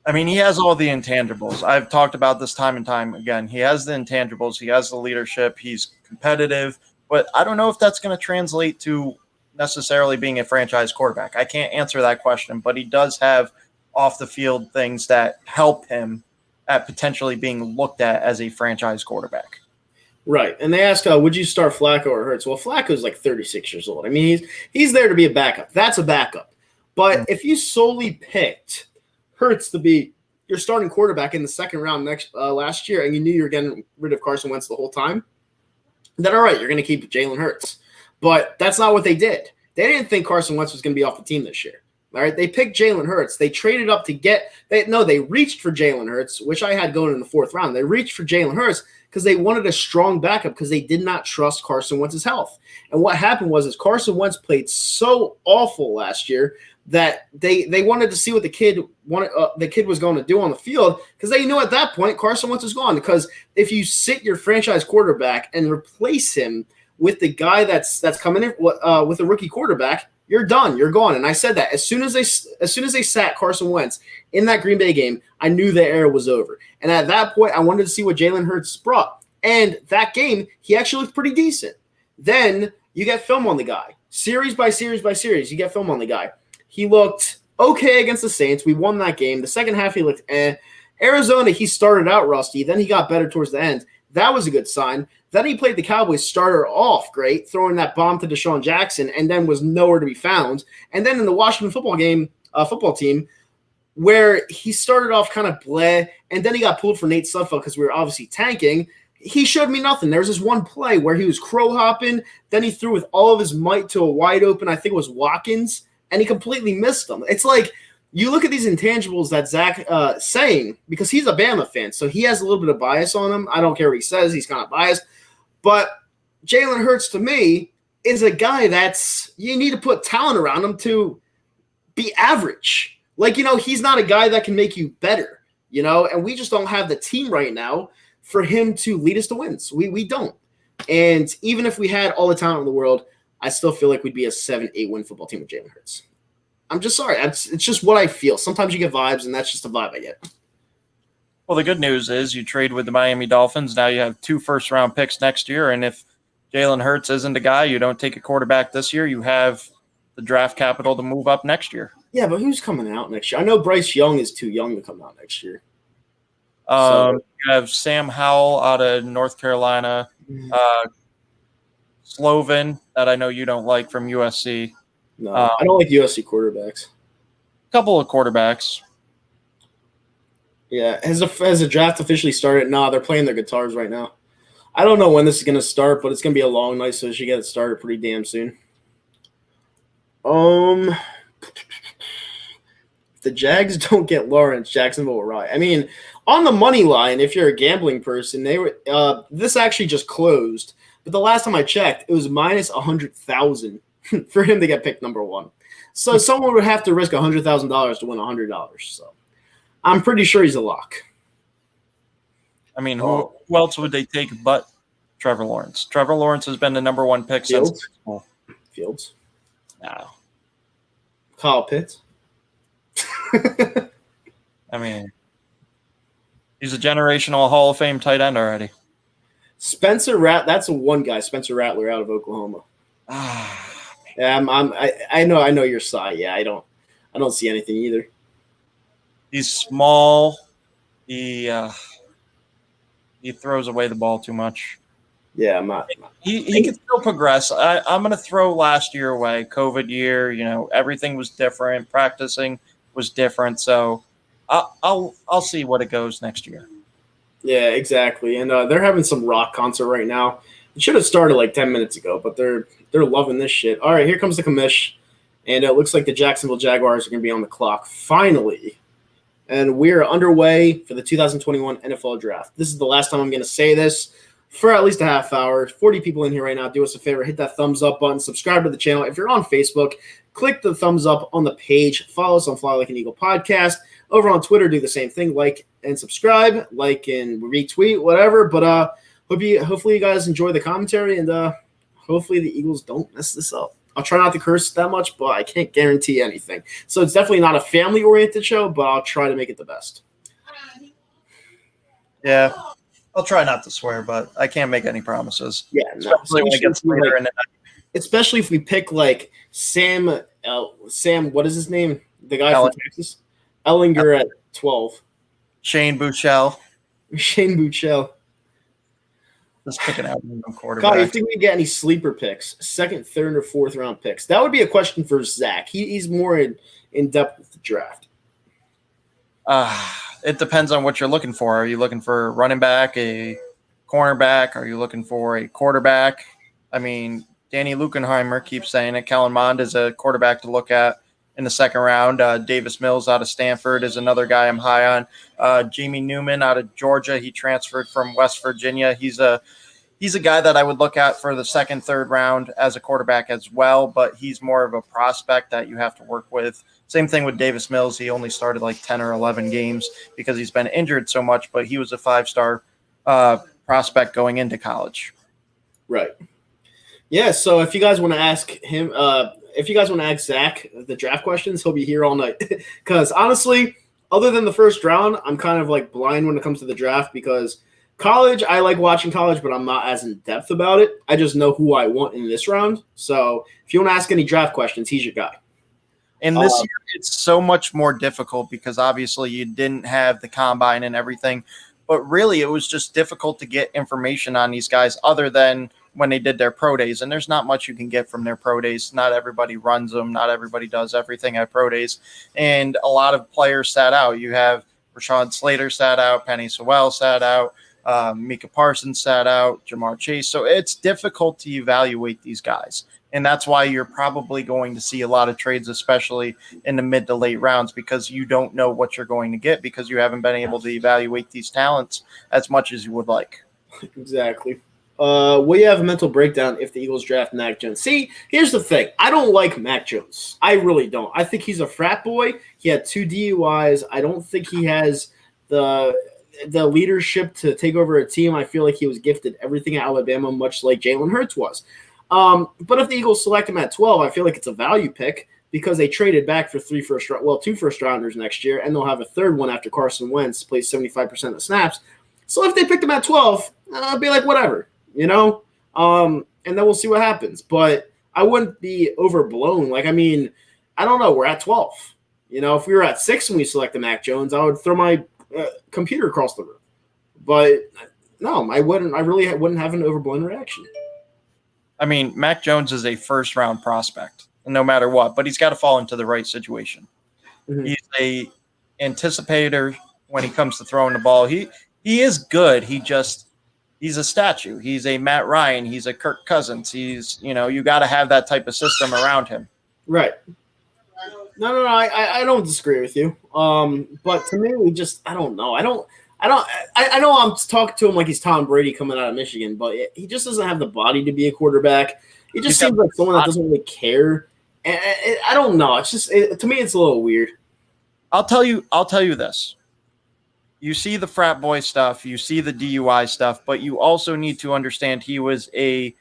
I mean, he has all the intangibles. I've talked about this time and time again. He has the intangibles. He has the leadership. He's competitive. But I don't know if that's going to translate to necessarily being a franchise quarterback. I can't answer that question, but he does have off-the-field things that help him at potentially being looked at as a franchise quarterback. Right. And they ask, would you start Flacco or Hurts? Well, Flacco's like 36 years old. I mean, he's there to be a backup. That's a backup. But if you solely picked Hurts to be your starting quarterback in the 2nd round last year and you knew you were getting rid of Carson Wentz the whole time, then all right, you're going to keep Jalen Hurts. But that's not what they did. They didn't think Carson Wentz was going to be off the team this year. All right, they picked Jalen Hurts. They traded up to they reached for Jalen Hurts, which I had going in the 4th round. They reached for Jalen Hurts because they wanted a strong backup because they did not trust Carson Wentz's health. And what happened was Carson Wentz played so awful last year that they wanted to see what the kid was going to do on the field because they knew at that point Carson Wentz was gone. Because if you sit your franchise quarterback and replace him with the guy that's coming in with a rookie quarterback, you're done. You're gone. And I said that as soon as they sat Carson Wentz in that Green Bay game, I knew the era was over. And at that point, I wanted to see what Jalen Hurts brought. And that game, he actually looked pretty decent. Then you get film on the guy. series by series by series. You get film on the guy. He looked okay against the Saints. We won that game. The second half, he looked eh. Arizona, he started out rusty. Then he got better towards the end. That was a good sign. Then he played the Cowboys, starter off great, throwing that bomb to Deshaun Jackson, and then was nowhere to be found. And then in the Washington football team, where he started off kind of bleh, and then he got pulled for Nate Sudfeld because we were obviously tanking. He showed me nothing. There was this one play where he was crow hopping, then he threw with all of his might to a wide open, I think it was Watkins, and he completely missed him. It's like you look at these intangibles that Zach saying, because he's a Bama fan, so he has a little bit of bias on him. I don't care what he says. He's kind of biased. But Jalen Hurts, to me, is a guy that's – you need to put talent around him to be average. Like, he's not a guy that can make you better, and we just don't have the team right now for him to lead us to wins. We don't. And even if we had all the talent in the world, I still feel like we'd be a 7-8 win football team with Jalen Hurts. I'm just sorry. It's just what I feel. Sometimes you get vibes, and that's just a vibe I get. Well, the good news is you trade with the Miami Dolphins. Now you have 2 first-round picks next year, and if Jalen Hurts isn't a guy, you don't take a quarterback this year, you have the draft capital to move up next year. Yeah, but who's coming out next year? I know Bryce Young is too young to come out next year. You have Sam Howell out of North Carolina, Sloven, that I know you don't like, from USC. No, I don't like USC quarterbacks. A couple of quarterbacks. Yeah, has the draft officially started? No, they're playing their guitars right now. I don't know when this is going to start, but it's going to be a long night, so it should get it started pretty damn soon. If the Jags don't get Lawrence, Jacksonville will ride. I mean, on the money line, if you're a gambling person, they were this actually just closed. But the last time I checked, it was minus 100,000 for him to get picked number 1. So someone would have to risk $100,000 to win $100. So I'm pretty sure he's a lock. I mean, who else would they take but Trevor Lawrence? Trevor Lawrence has been the number 1 pick since Fields. No. Kyle Pitts. I mean, he's a generational Hall of Fame tight end already. Spencer that's the one guy, Spencer Rattler out of Oklahoma. Yeah, I know your side. Yeah, I don't see anything either. He's small. He throws away the ball too much. Yeah, I'm not. He can still progress. I'm going to throw last year away, COVID year. Everything was different. Practicing was different. So I'll see what it goes next year. Yeah, exactly. And they're having some rock concert right now. It should have started like 10 minutes ago, but they're loving this shit. All right, here comes the commish, and it looks like the Jacksonville Jaguars are going to be on the clock finally. And we're underway for the 2021 NFL Draft. This is the last time I'm going to say this for at least a half hour. 40 people in here right now. Do us a favor, hit that thumbs up button, subscribe to the channel. If you're on Facebook, click the thumbs up on the page. Follow us on Fly Like an Eagle Podcast. Over on Twitter, do the same thing. Like and subscribe, like and retweet, whatever. But hopefully you guys enjoy the commentary, and hopefully the Eagles don't mess this up. I'll try not to curse that much, but I can't guarantee anything. So it's definitely not a family-oriented show, but I'll try to make it the best. Yeah, I'll try not to swear, but I can't make any promises. Yeah, no. Especially if we pick like Sam, what is his name? The guy from Texas? Ellinger at 12. Shane Buechele. Just picking out quarterback. God, you think we get any sleeper picks? 2nd, 3rd, or 4th round picks? That would be a question for Zach. He's more in depth with the draft. It depends on what you're looking for. Are you looking for a running back, a cornerback? Are you looking for a quarterback? I mean, Danny Lukenheimer keeps saying it. Kellen Mond is a quarterback to look at in the 2nd round. Davis Mills out of Stanford is another guy I'm high on. Jamie Newman out of Georgia. He transferred from West Virginia. He's a guy that I would look at for the 2nd, 3rd round as a quarterback as well, but he's more of a prospect that you have to work with. Same thing with Davis Mills. He only started like 10 or 11 games because he's been injured so much, but he was a 5-star prospect going into college. Right. Yeah, so if you guys want to ask him if you guys want to ask Zach the draft questions, he'll be here all night. Because honestly, other than the 1st round, I'm kind of like blind when it comes to the draft because College, I like watching college, but I'm not as in depth about it. I just know who I want in this round. So if you want to ask any draft questions, he's your guy. And this year, it's so much more difficult because obviously you didn't have the combine and everything. But really, it was just difficult to get information on these guys other than when they did their pro days. And there's not much you can get from their pro days. Not everybody runs them. Not everybody does everything at pro days. And a lot of players sat out. You have Rashawn Slater sat out. Penny Sewell sat out. Micah Parsons sat out. Jamar Chase. So it's difficult to evaluate these guys. And that's why you're probably going to see a lot of trades, especially in the mid to late rounds, because you don't know what you're going to get because you haven't been able to evaluate these talents as much as you would like. Exactly. Will you have a mental breakdown if the Eagles draft Mac Jones? See, here's the thing. I don't like Mac Jones. I really don't. I think he's a frat boy. He had 2 DUIs. I don't think he has the leadership to take over a team. I feel like he was gifted everything at Alabama, much like Jalen Hurts was. But if the Eagles select him at 12, I feel like it's a value pick because they traded back for 2 first rounders next year, and they'll have a third one after Carson Wentz plays 75% of the snaps. So if they picked him at 12, I'd be like, whatever, and then we'll see what happens. But I wouldn't be overblown. Like, I mean, I don't know. We're at 12. If we were at 6 and we selected Mac Jones, I would throw my computer across the room. But no, I wouldn't. I really wouldn't have an overblown reaction. I mean, Mac Jones is a first-round prospect, no matter what, but he's got to fall into the right situation. Mm-hmm. He's a anticipator when he comes to throwing the ball. He is good. He's a statue. He's a Matt Ryan. He's a Kirk Cousins. He's, you got to have that type of system around him. Right. No, I don't disagree with you. But to me, I don't know. I know I'm talking to him like he's Tom Brady coming out of Michigan, but he just doesn't have the body to be a quarterback. He just seems like someone that doesn't really care. And I don't know. It's just to me, it's a little weird. I'll tell you this. You see the frat boy stuff, you see the DUI stuff, but you also need to understand he was a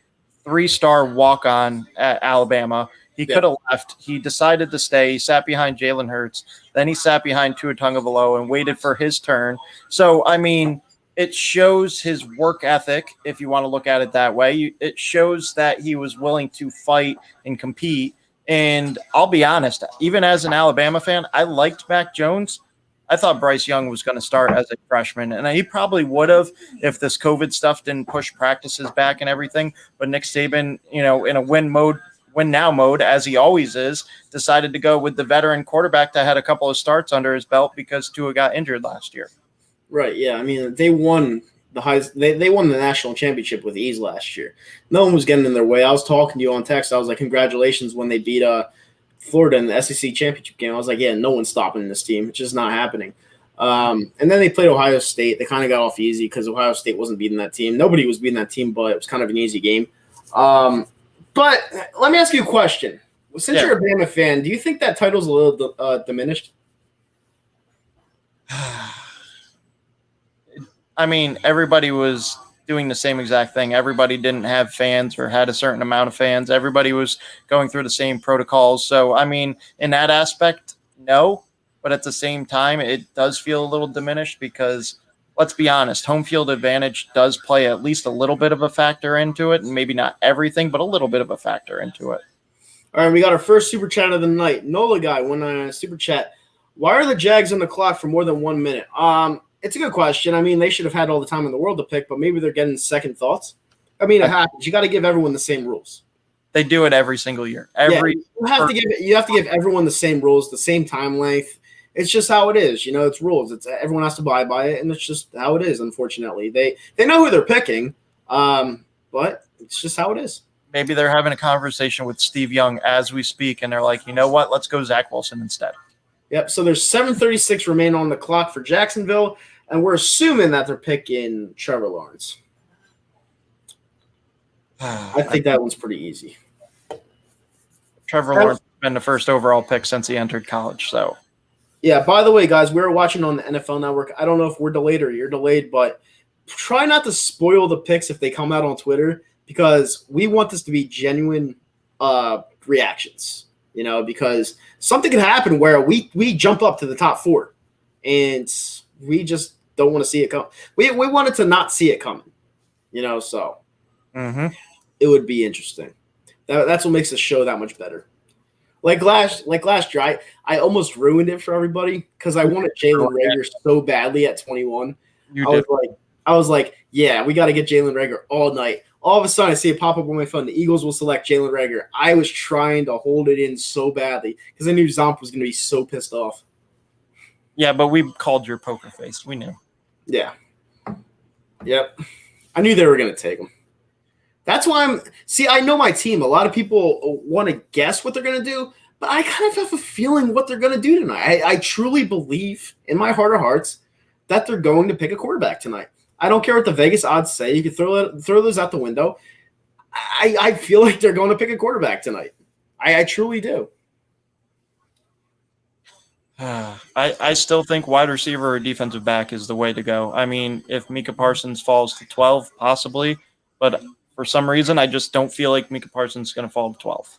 3-star walk-on at Alabama. He could have left. He decided to stay. He sat behind Jalen Hurts. Then he sat behind Tua Tagovailoa and waited for his turn. So, I mean, it shows his work ethic, if you want to look at it that way. It shows that he was willing to fight and compete. And I'll be honest, even as an Alabama fan, I liked Mac Jones. I thought Bryce Young was going to start as a freshman, and he probably would have if this COVID stuff didn't push practices back and everything. But Nick Saban, in a win now mode, as he always is, decided to go with the veteran quarterback that had a couple of starts under his belt because Tua got injured last year. Right. Yeah. I mean, they won they won the national championship with ease last year. No one was getting in their way. I was talking to you on text. I was like, congratulations when they beat Florida in the SEC championship game. I was like, yeah, no one's stopping this team. It's just not happening. And then they played Ohio State. They kind of got off easy because Ohio State wasn't beating that team. Nobody was beating that team, but it was kind of an easy game. But let me ask you a question. Since you're a Bama fan, do you think that title's a little diminished? I mean, everybody was doing the same exact thing. Everybody didn't have fans or had a certain amount of fans. Everybody was going through the same protocols. So, I mean, in that aspect, no. But at the same time, it does feel a little diminished because, let's be honest, home field advantage does play at least a little bit of a factor into it. And maybe not everything, but a little bit of a factor into it. All right, we got our first super chat of the night. Nola guy went on a super chat. Why are the Jags on the clock for more than 1 minute? It's a good question. I mean, they should have had all the time in the world to pick, but maybe they're getting second thoughts. I mean, it happens. You got to give everyone the same rules. They do it every single year. You have to give everyone the same rules, the same time length. It's just how it is. It's rules. It's everyone has to abide by it, and it's just how it is. Unfortunately, they know who they're picking, but it's just how it is. Maybe they're having a conversation with Steve Young as we speak, and they're like, you know what? Let's go Zach Wilson instead. Yep. So there's 7:36 remaining on the clock for Jacksonville, and we're assuming that they're picking Trevor Lawrence. I think that one's pretty easy. Trevor Lawrence has been the first overall pick since he entered college. So, yeah. By the way, guys, we're watching on the NFL Network. I don't know if we're delayed or you're delayed, but try not to spoil the picks if they come out on Twitter because we want this to be genuine reactions. Because something can happen where we jump up to the top 4, and we just don't want to see it come. We wanted to not see it coming, so it would be interesting. That's what makes the show that much better. Like last year, I almost ruined it for everybody because I wanted Jalen Reagor so badly at 21. I was like, yeah, we got to get Jalen Reagor all night. All of a sudden, I see it pop up on my phone. The Eagles will select Jalen Reagor. I was trying to hold it in so badly because I knew Zomp was going to be so pissed off. Yeah, but we called your poker face. We knew. Yeah. Yep. I knew they were going to take him. That's why I know my team. A lot of people want to guess what they're going to do, but I kind of have a feeling what they're going to do tonight. I truly believe in my heart of hearts that they're going to pick a quarterback tonight. I don't care what the Vegas odds say. You can throw those out the window. I feel like they're going to pick a quarterback tonight. I truly do. I still think wide receiver or defensive back is the way to go. I mean, if Micah Parsons falls to 12, possibly, but for some reason, I just don't feel like Micah Parsons is going to fall to 12.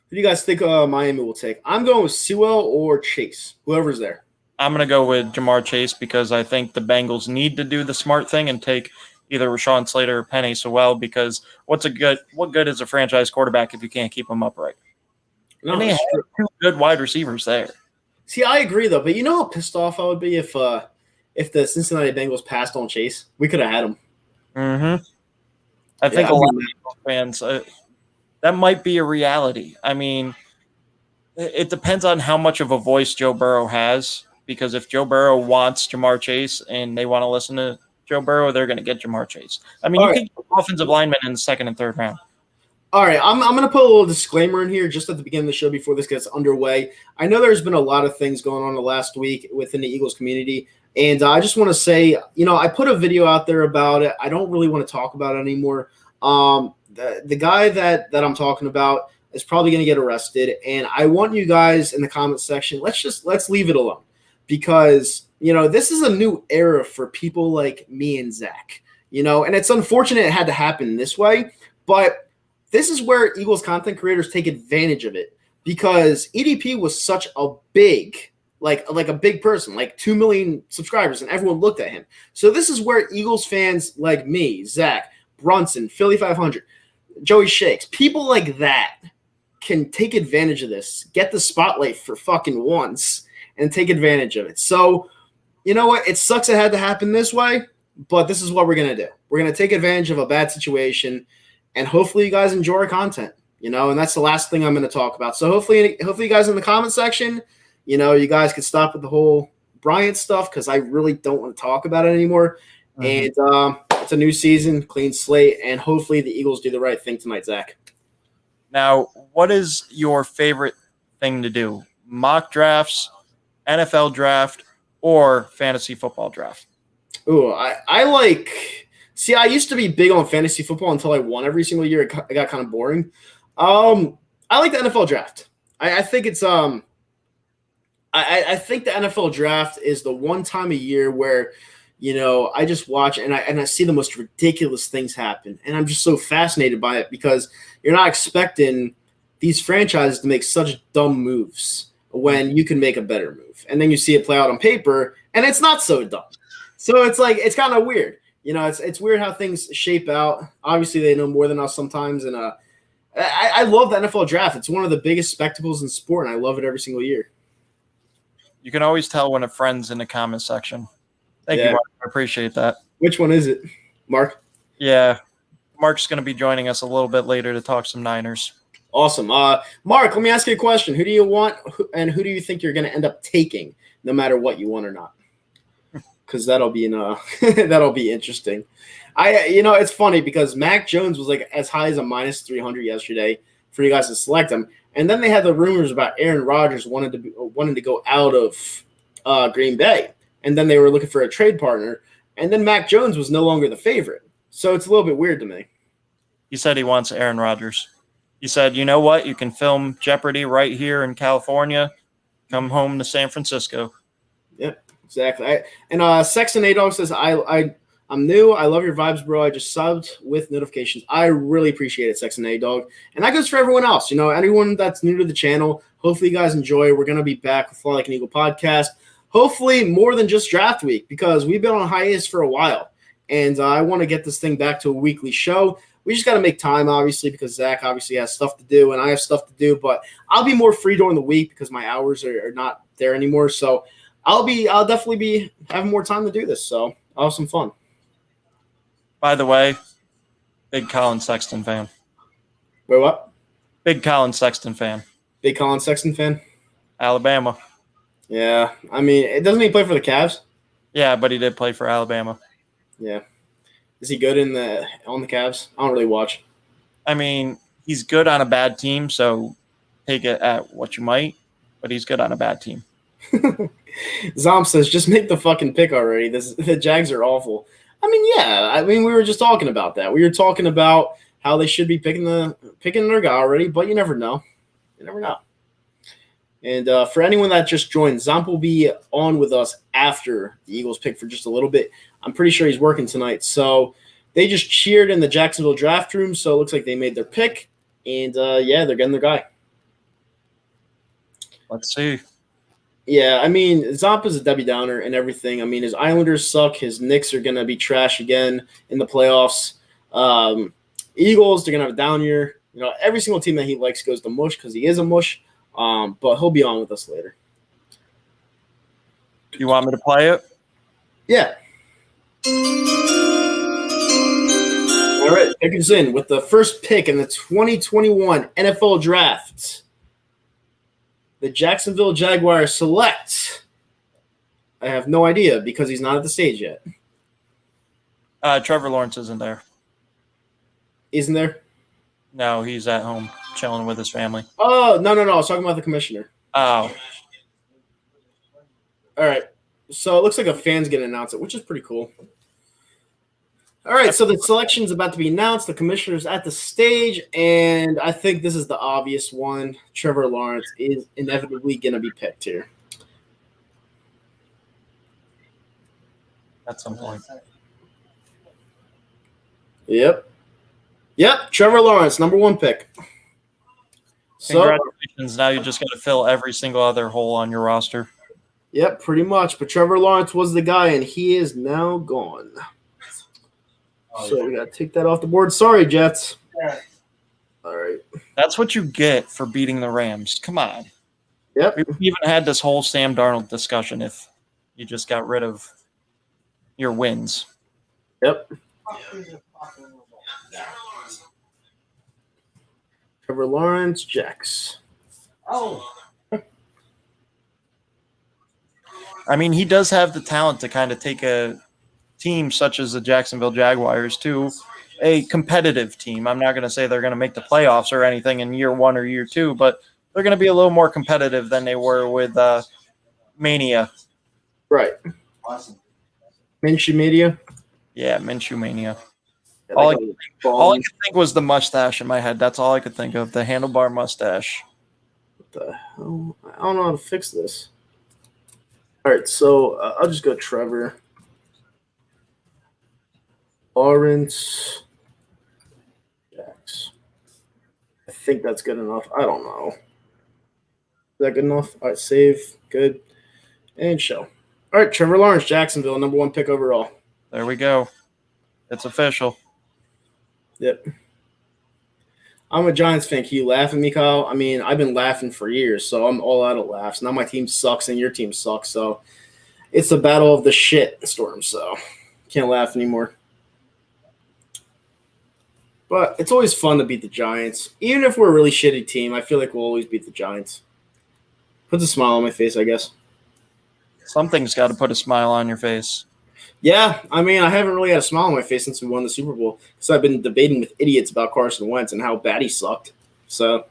Who do you guys think Miami will take? I'm going with Sewell or Chase, whoever's there. I'm going to go with Jamar Chase because I think the Bengals need to do the smart thing and take either Rashawn Slater or Penei Sewell because what good is a franchise quarterback if you can't keep them upright? No, and they have two good wide receivers there. See, I agree, though. But you know how pissed off I would be if the Cincinnati Bengals passed on Chase? We could have had him. Mm-hmm. I think a lot of fans, that might be a reality. I mean, it depends on how much of a voice Joe Burrow has. Because if Joe Burrow wants Jamar Chase and they want to listen to Joe Burrow, they're going to get Jamar Chase. I mean, you can get offensive linemen in the second and third round. All right, I'm going to put a little disclaimer in here just at the beginning of the show before this gets underway. I know there's been a lot of things going on the last week within the Eagles community, and I just want to say, I put a video out there about it. I don't really want to talk about it anymore. The guy that I'm talking about is probably going to get arrested, and I want you guys in the comment section, let's leave it alone. Because, this is a new era for people like me and Zach, and it's unfortunate it had to happen this way, but this is where Eagles content creators take advantage of it because EDP was such a big, like a big person, like 2 million subscribers, and everyone looked at him. So this is where Eagles fans like me, Zach, Brunson, Philly 500, Joey Shakes, people like that can take advantage of this, get the spotlight for fucking once, and take advantage of it. So, you know what? It sucks it had to happen this way, but this is what we're going to do. We're going to take advantage of a bad situation, and hopefully you guys enjoy our content, and that's the last thing I'm going to talk about. So hopefully you guys in the comment section, you guys can stop with the whole Bryant stuff because I really don't want to talk about it anymore. Mm-hmm. And it's a new season, clean slate, and hopefully the Eagles do the right thing tonight, Zach. Now, what is your favorite thing to do? Mock drafts, NFL draft, or fantasy football draft? Ooh, I like – see, I used to be big on fantasy football until I won every single year. It got kind of boring. I like the NFL draft. I think it's I think the NFL draft is the one time a year where, I just watch and I see the most ridiculous things happen. And I'm just so fascinated by it because you're not expecting these franchises to make such dumb moves when you can make a better move. And then you see it play out on paper, and it's not so dumb. So it's like it's kind of weird. It's weird how things shape out. Obviously, they know more than us sometimes. And I love the NFL draft. It's one of the biggest spectacles in sport, and I love it every single year. You can always tell when a friend's in the comment section. Thank you, Mark. I appreciate that. Which one is it, Mark? Yeah. Mark's going to be joining us a little bit later to talk some Niners. Awesome. Mark, let me ask you a question. Who do you want and who do you think you're going to end up taking no matter what you want or not? Because that'll be that'll be interesting. It's funny because Mac Jones was like as high as a minus 300 yesterday for you guys to select him. And then they had the rumors about Aaron Rodgers wanting to go out of Green Bay. And then they were looking for a trade partner. And then Mac Jones was no longer the favorite. So it's a little bit weird to me. He said he wants Aaron Rodgers. He said, you know what? You can film Jeopardy right here in California. Come home to San Francisco. Yep, exactly. And Sexton A-Dog says, I'm new. I love your vibes, bro. I just subbed with notifications. I really appreciate it, Sexton A-Dog. And that goes for everyone else. Anyone that's new to the channel, hopefully you guys enjoy. We're going to be back with Fly Like an Eagle podcast. hopefully more than just draft week because we've been on hiatus for a while. And I want to get this thing back to a weekly show. We just got to make time, obviously, because Zach obviously has stuff to do and I have stuff to do. But I'll be more free during the week because my hours are not there anymore. So I'll definitely be having more time to do this. So I'll have some fun. By the way, big Colin Sexton fan. Wait, what? Big Colin Sexton fan. Big Colin Sexton fan? Alabama. Yeah. I mean, doesn't he play for the Cavs? Yeah, but he did play for Alabama. Yeah. Is he good on the Cavs? I don't really watch. I mean, he's good on a bad team, so take it at what you might, but he's good on a bad team. Zom says, just make the fucking pick already. The Jags are awful. I mean, yeah. I mean, we were just talking about that. We were talking about how they should be picking their guy already, but you never know. You never know. And for anyone that just joined, Zomp will be on with us after the Eagles pick for just a little bit. I'm pretty sure he's working tonight. So they just cheered in the Jacksonville draft room, so it looks like they made their pick. And, yeah, they're getting their guy. Let's see. Yeah, I mean, Zomp is a Debbie Downer and everything. I mean, his Islanders suck. His Knicks are going to be trash again in the playoffs. Eagles, they're going to have a down year. You know, every single team that he likes goes to mush because he is a mush. But he'll be on with us later. You want me to play it? Yeah. All right, pick us in with the first pick in the 2021 NFL Draft. The Jacksonville Jaguars select. I have no idea because he's not at the stage yet. Trevor Lawrence isn't there. Isn't there? No, he's at home chilling with his family. Oh, no. I was talking about the commissioner. Oh. All right. So it looks like a fan's going to announce it, which is pretty cool. All right. So the selection's about to be announced. The commissioner's at the stage, and I think this is the obvious one. Trevor Lawrence is inevitably going to be picked here. At some point. Yep. Trevor Lawrence, number 1 pick. So, congratulations. Now you just got to fill every single other hole on your roster. Yep, pretty much. But Trevor Lawrence was the guy, and he is now gone. So we got to take that off the board. Sorry, Jets. All right. That's what you get for beating the Rams. Come on. Yep. We even had this whole Sam Darnold discussion if you just got rid of your wins. Yep. Trevor Lawrence, Jax. I mean, he does have the talent to kind of take a team such as the Jacksonville Jaguars to a competitive team. I'm not going to say they're going to make the playoffs or anything in year 1 or year 2, but they're going to be a little more competitive than they were with Mania. Right. Awesome. Minshew Media. Yeah, Minshew Mania. Yeah, All I could think was the mustache in my head. That's all I could think of, the handlebar mustache. What the hell? I don't know how to fix this. All right, so I'll just go Trevor. Lawrence. Jax. I think that's good enough. I don't know. Is that good enough? All right, save. Good. And show. All right, Trevor Lawrence, Jacksonville, number 1 pick overall. There we go. It's official. Yep. I'm a Giants fan. Can you laugh at me, Kyle? I mean, I've been laughing for years, so I'm all out of laughs. Now my team sucks and your team sucks, so it's the battle of the shit storm, so can't laugh anymore. But it's always fun to beat the Giants. Even if we're a really shitty team, I feel like we'll always beat the Giants. Puts a smile on my face, I guess. Something's got to put a smile on your face. Yeah, I mean, I haven't really had a smile on my face since we won the Super Bowl because I've been debating with idiots about Carson Wentz and how bad he sucked. So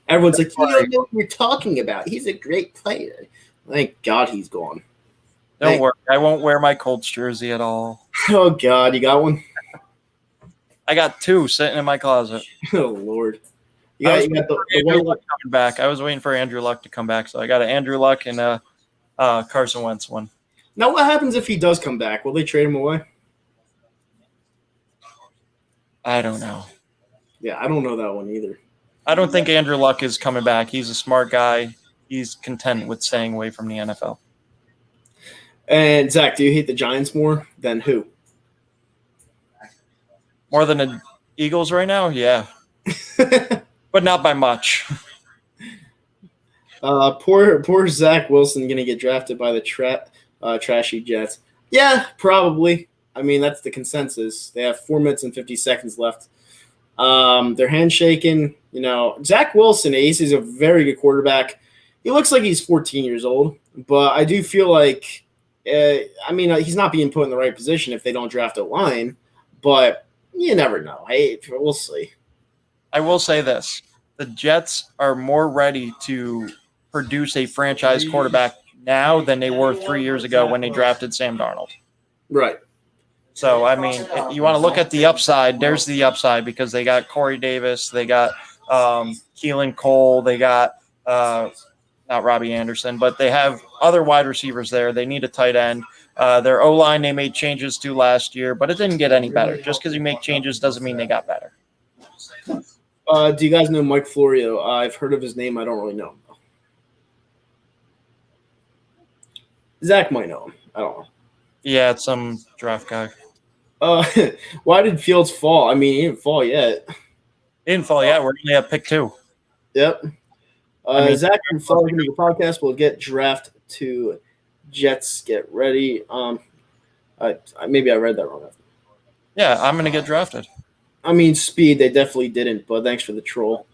everyone's like, you don't know what you're talking about. He's a great player. Thank God he's gone. Don't worry. I won't wear my Colts jersey at all. Oh, God. You got one? I got 2 sitting in my closet. Oh, Lord. I You got the Andrew white Luck coming back. I was waiting for Andrew Luck to come back, so I got an Andrew Luck and a Carson Wentz one. Now, what happens if he does come back? Will they trade him away? I don't know. Yeah, I don't know that one either. I don't think Andrew Luck is coming back. He's a smart guy. he's content with staying away from the NFL. And Zach, do you hate the Giants more than who? More than the Eagles right now? Yeah. But not by much. Poor Zach Wilson going to get drafted by the trashy Jets. Yeah, probably. I mean, that's the consensus. They have 4 minutes and 50 seconds left. They're handshaking. You know, Zach Wilson, he's a very good quarterback. He looks like he's 14 years old, but I do feel like, he's not being put in the right position if they don't draft a line, but you never know. We'll see. I will say this. The Jets are more ready to produce a franchise quarterback now than they were 3 years ago when they drafted Sam Darnold. Right. So, I mean, you want to look at the upside. There's the upside because they got Corey Davis. They got Keelan Cole. They got not Robbie Anderson, but they have other wide receivers there. They need a tight end. Their O-line they made changes to last year, but it didn't get any better. Just because you make changes doesn't mean they got better. Do you guys know Mike Florio? I've heard of his name. I don't really know him. Zach might know him. I don't know. Yeah, it's some draft guy. Why did Fields fall? I mean, he didn't fall yet. He didn't fall yet. We're only at pick 2. Yep. Zach and following the podcast will get draft to Jets. Get ready. Maybe I read that wrong. Yeah, I'm going to get drafted. I mean, speed, they definitely didn't, but thanks for the troll.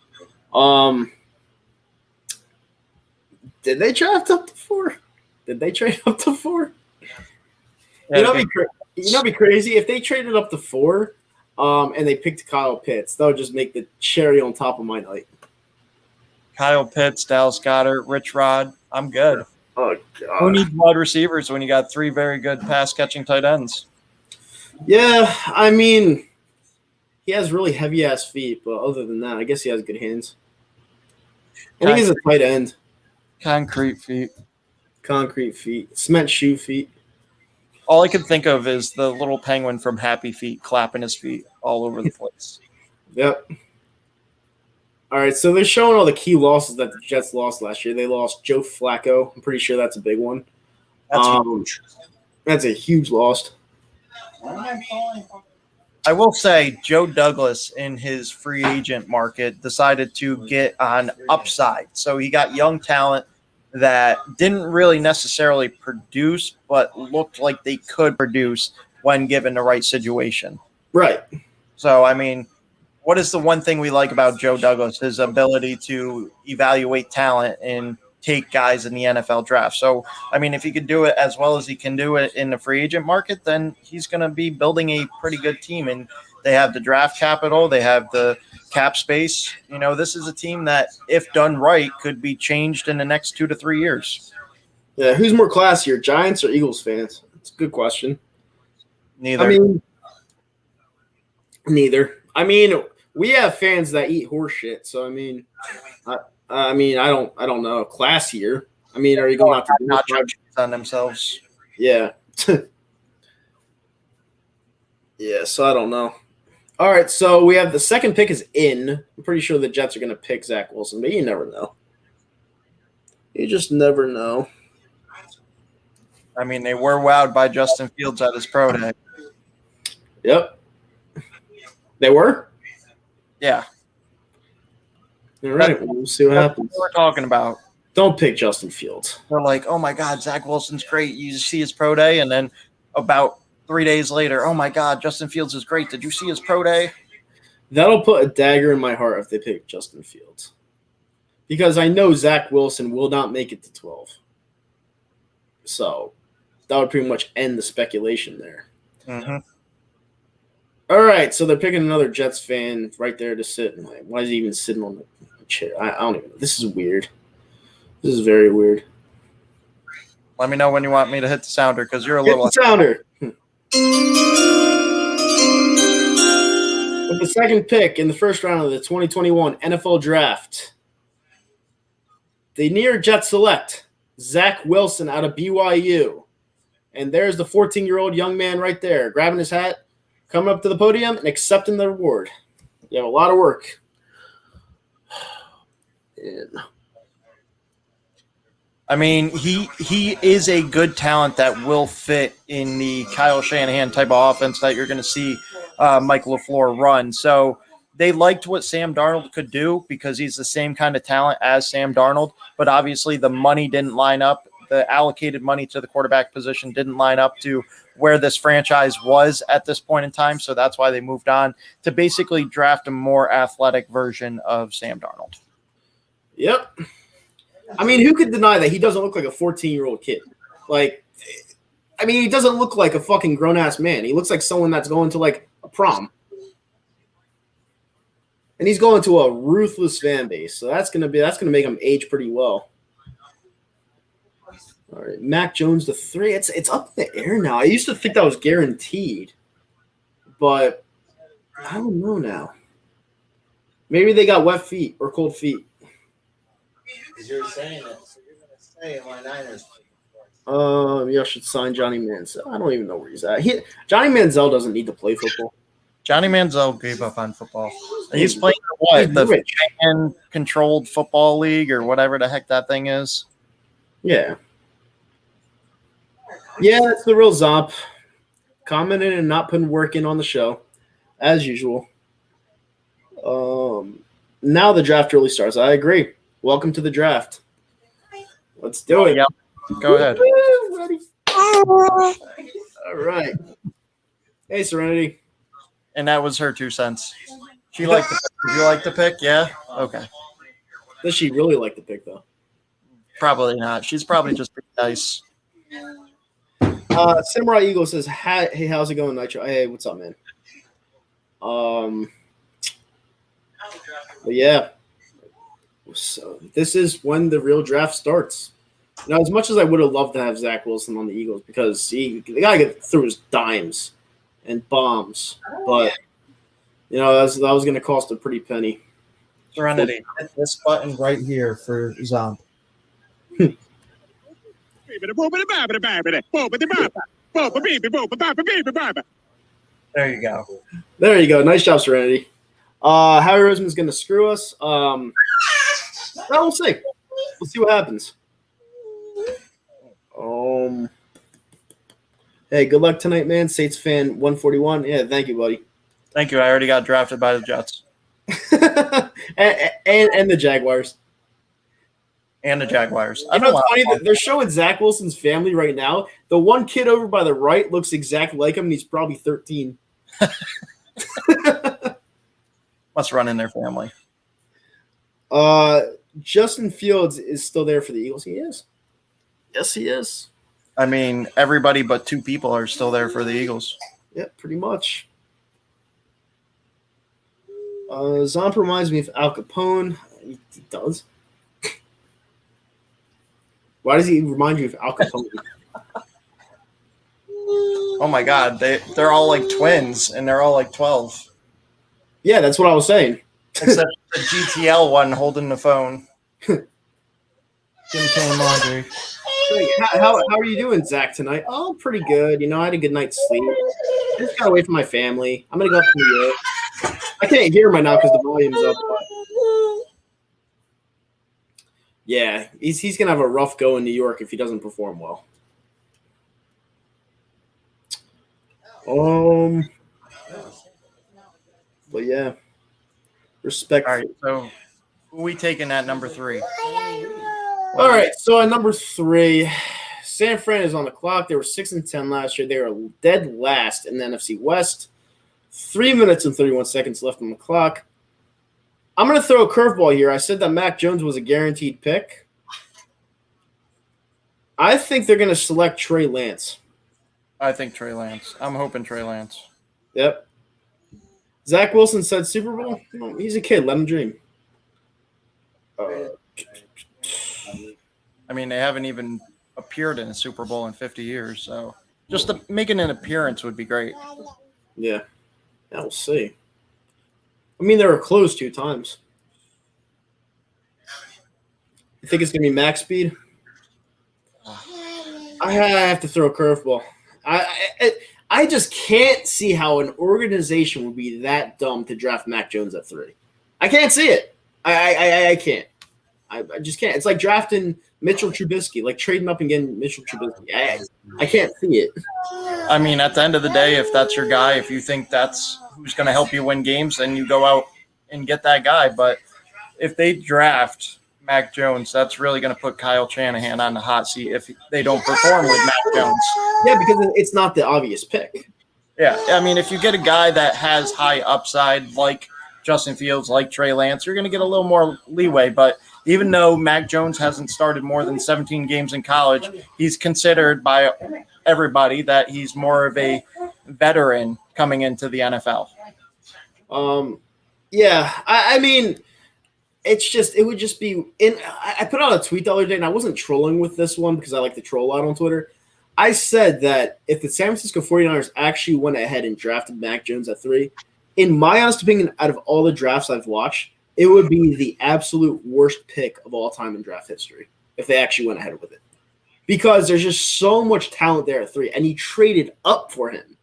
Did they draft up to 4? Did they trade up to 4? Yeah, It'd be crazy if they traded up to 4 and they picked Kyle Pitts. That would just make the cherry on top of my night. Kyle Pitts, Dallas Goedert, Rich Rod. I'm good. Oh, God. Who needs wide receivers when you got 3 very good pass-catching tight ends? Yeah, I mean, he has really heavy-ass feet, but other than that, I guess he has good hands. I think he's a tight end. Concrete feet. Cement shoe feet. All I could think of is the little penguin from Happy Feet clapping his feet all over the place. Yep. All right, so they're showing all the key losses that the Jets lost last year. They lost Joe Flacco. I'm pretty sure that's a big one. That's huge. That's a huge loss. I will say Joe Douglas in his free agent market decided to get on upside. So he got young talent that didn't really necessarily produce, but looked like they could produce when given the right situation. Right. So, I mean, what is the one thing we like about Joe Douglas? His ability to evaluate talent and take guys in the NFL draft. So, I mean, if he could do it as well as he can do it in the free agent market, then he's going to be building a pretty good team. And they have the draft capital. They have the cap space. You know, this is a team that, if done right, could be changed in the next 2 to 3 years. Yeah, who's more classier, Giants or Eagles fans? It's a good question. Neither. Neither. I mean, we have fans that eat horse shit. So, I don't know. Classier. I mean, are you going out to not on themselves? Yeah. Yeah, so I don't know. All right, so we have the second pick is in. I'm pretty sure the Jets are going to pick Zach Wilson, but you never know. You just never know. I mean, they were wowed by Justin Fields at his pro day. Yep. They were? Yeah. All right, we'll see what happens. That's what we're talking about. Don't pick Justin Fields. They're like, oh, my God, Zach Wilson's great. You see his pro day, and then about 3 days later, oh, my God, Justin Fields is great. Did you see his pro day? That'll put a dagger in my heart if they pick Justin Fields. Because I know Zach Wilson will not make it to 12. So that would pretty much end the speculation there. Mm-hmm. All right, so they're picking another Jets fan right there to sit. Why is he even sitting on the chair? I don't even know. This is weird. This is very weird. Let me know when you want me to hit the sounder because you're a Hit little the sounder. With the second pick in the first round of the 2021 NFL Draft, the New York Jets select Zach Wilson out of BYU. And there's the 14-year-old young man right there, grabbing his hat, coming up to the podium, and accepting the reward. You have a lot of work. And I mean, he is a good talent that will fit in the Kyle Shanahan type of offense that you're going to see Mike LaFleur run. So they liked what Sam Darnold could do because he's the same kind of talent as Sam Darnold, but obviously the money didn't line up. The allocated money to the quarterback position didn't line up to where this franchise was at this point in time. So that's why they moved on to basically draft a more athletic version of Sam Darnold. Yep. I mean, who could deny that he doesn't look like a 14-year-old kid? Like, I mean, he doesn't look like a fucking grown-ass man. He looks like someone that's going to, like, a prom. And he's going to a ruthless fan base. So that's gonna make him age pretty well. All right, Mac Jones to 3. It's up in the air now. I used to think that was guaranteed, but I don't know now. Maybe they got wet feet or cold feet. You're saying it, so you're going to say my Niners. You should sign Johnny Manziel. I don't even know where he's at. Johnny Manziel doesn't need to play football. Johnny Manziel gave up on football. He's playing what? The fan-controlled football league or whatever the heck that thing is. Yeah. Yeah, it's the real Zomp. Commenting and not putting work in on the show, as usual. Now the draft really starts. I agree. Welcome to the draft. Let's do it. Yeah. Go ahead. Ready. All right. Hey, Serenity. And that was her 2 cents. She liked the pick. Did you like the pick? Yeah? Okay. Does she really like the pick, though? Probably not. She's probably just pretty nice. Samurai Eagle says, hey, how's it going, Nitro? Hey, what's up, man? But yeah. So this is when the real draft starts. Now, as much as I would have loved to have Zach Wilson on the Eagles because the guy get through his dimes and bombs, but that was going to cost a pretty penny. Serenity. Hit this button right here for Zomp. There you go. There you go. Nice job, Serenity. Howie Roseman's going to screw us. We'll see. We'll see what happens. Hey, good luck tonight, man. Saints fan 141. Yeah, thank you, buddy. Thank you. I already got drafted by the Jets. and the Jaguars. And the Jaguars. I know it's funny that they're showing Zach Wilson's family right now. The one kid over by the right looks exactly like him, and he's probably 13. Must run in their family. Justin Fields is still there for the Eagles. He is. Yes, he is. I mean, everybody but 2 people are still there for the Eagles. Yeah, pretty much. Zomp reminds me of Al Capone. He does. Why does he remind you of Al Capone? Oh my God, they're all like twins, and they're all like 12. Yeah, that's what I was saying. Except the GTL one holding the phone. Jim Cam Laundry. How are you doing, Zach, tonight? Oh, pretty good. I had a good night's sleep. I just got away from my family. I'm going to go up to New York. I can't hear him right now because the volume's up. But yeah, he's going to have a rough go in New York if he doesn't perform well. But yeah, respect. All right, so who are we taking at number 3? All right, so at number 3, San Fran is on the clock. They were 6-10 last year. They are dead last in the NFC West. 3 minutes and 31 seconds left on the clock. I'm going to throw a curveball here. I said that Mac Jones was a guaranteed pick. I think they're going to select Trey Lance. I think Trey Lance. I'm hoping Trey Lance. Yep. Zach Wilson said Super Bowl. No, he's a kid. Let him dream. I mean, they haven't even appeared in a Super Bowl in 50 years, so just making an appearance would be great. Yeah, we'll see. I mean, they were close 2 times. You think it's going to be max speed? I have to throw a curveball. I just can't see how an organization would be that dumb to draft Mac Jones at 3. I can't see it. I can't. I just can't. It's like drafting Mitchell Trubisky, like trading up and getting Mitchell Trubisky. I can't see it. I mean, at the end of the day, if that's your guy, if you think that's who's going to help you win games, then you go out and get that guy. But if they draft Mac Jones, that's really going to put Kyle Shanahan on the hot seat if they don't perform with Mac Jones. Yeah, because it's not the obvious pick. Yeah, I mean, if you get a guy that has high upside like Justin Fields, like Trey Lance, you're going to get a little more leeway. But even though Mac Jones hasn't started more than 17 games in college, he's considered by everybody that he's more of a veteran coming into the NFL. Yeah, I mean, it would just be I put out a tweet the other day, and I wasn't trolling with this one because I like to troll out on Twitter. I said that if the San Francisco 49ers actually went ahead and drafted Mac Jones at 3, in my honest opinion, out of all the drafts I've watched, it would be the absolute worst pick of all time in draft history if they actually went ahead with it. Because there's just so much talent there at 3, and he traded up for him.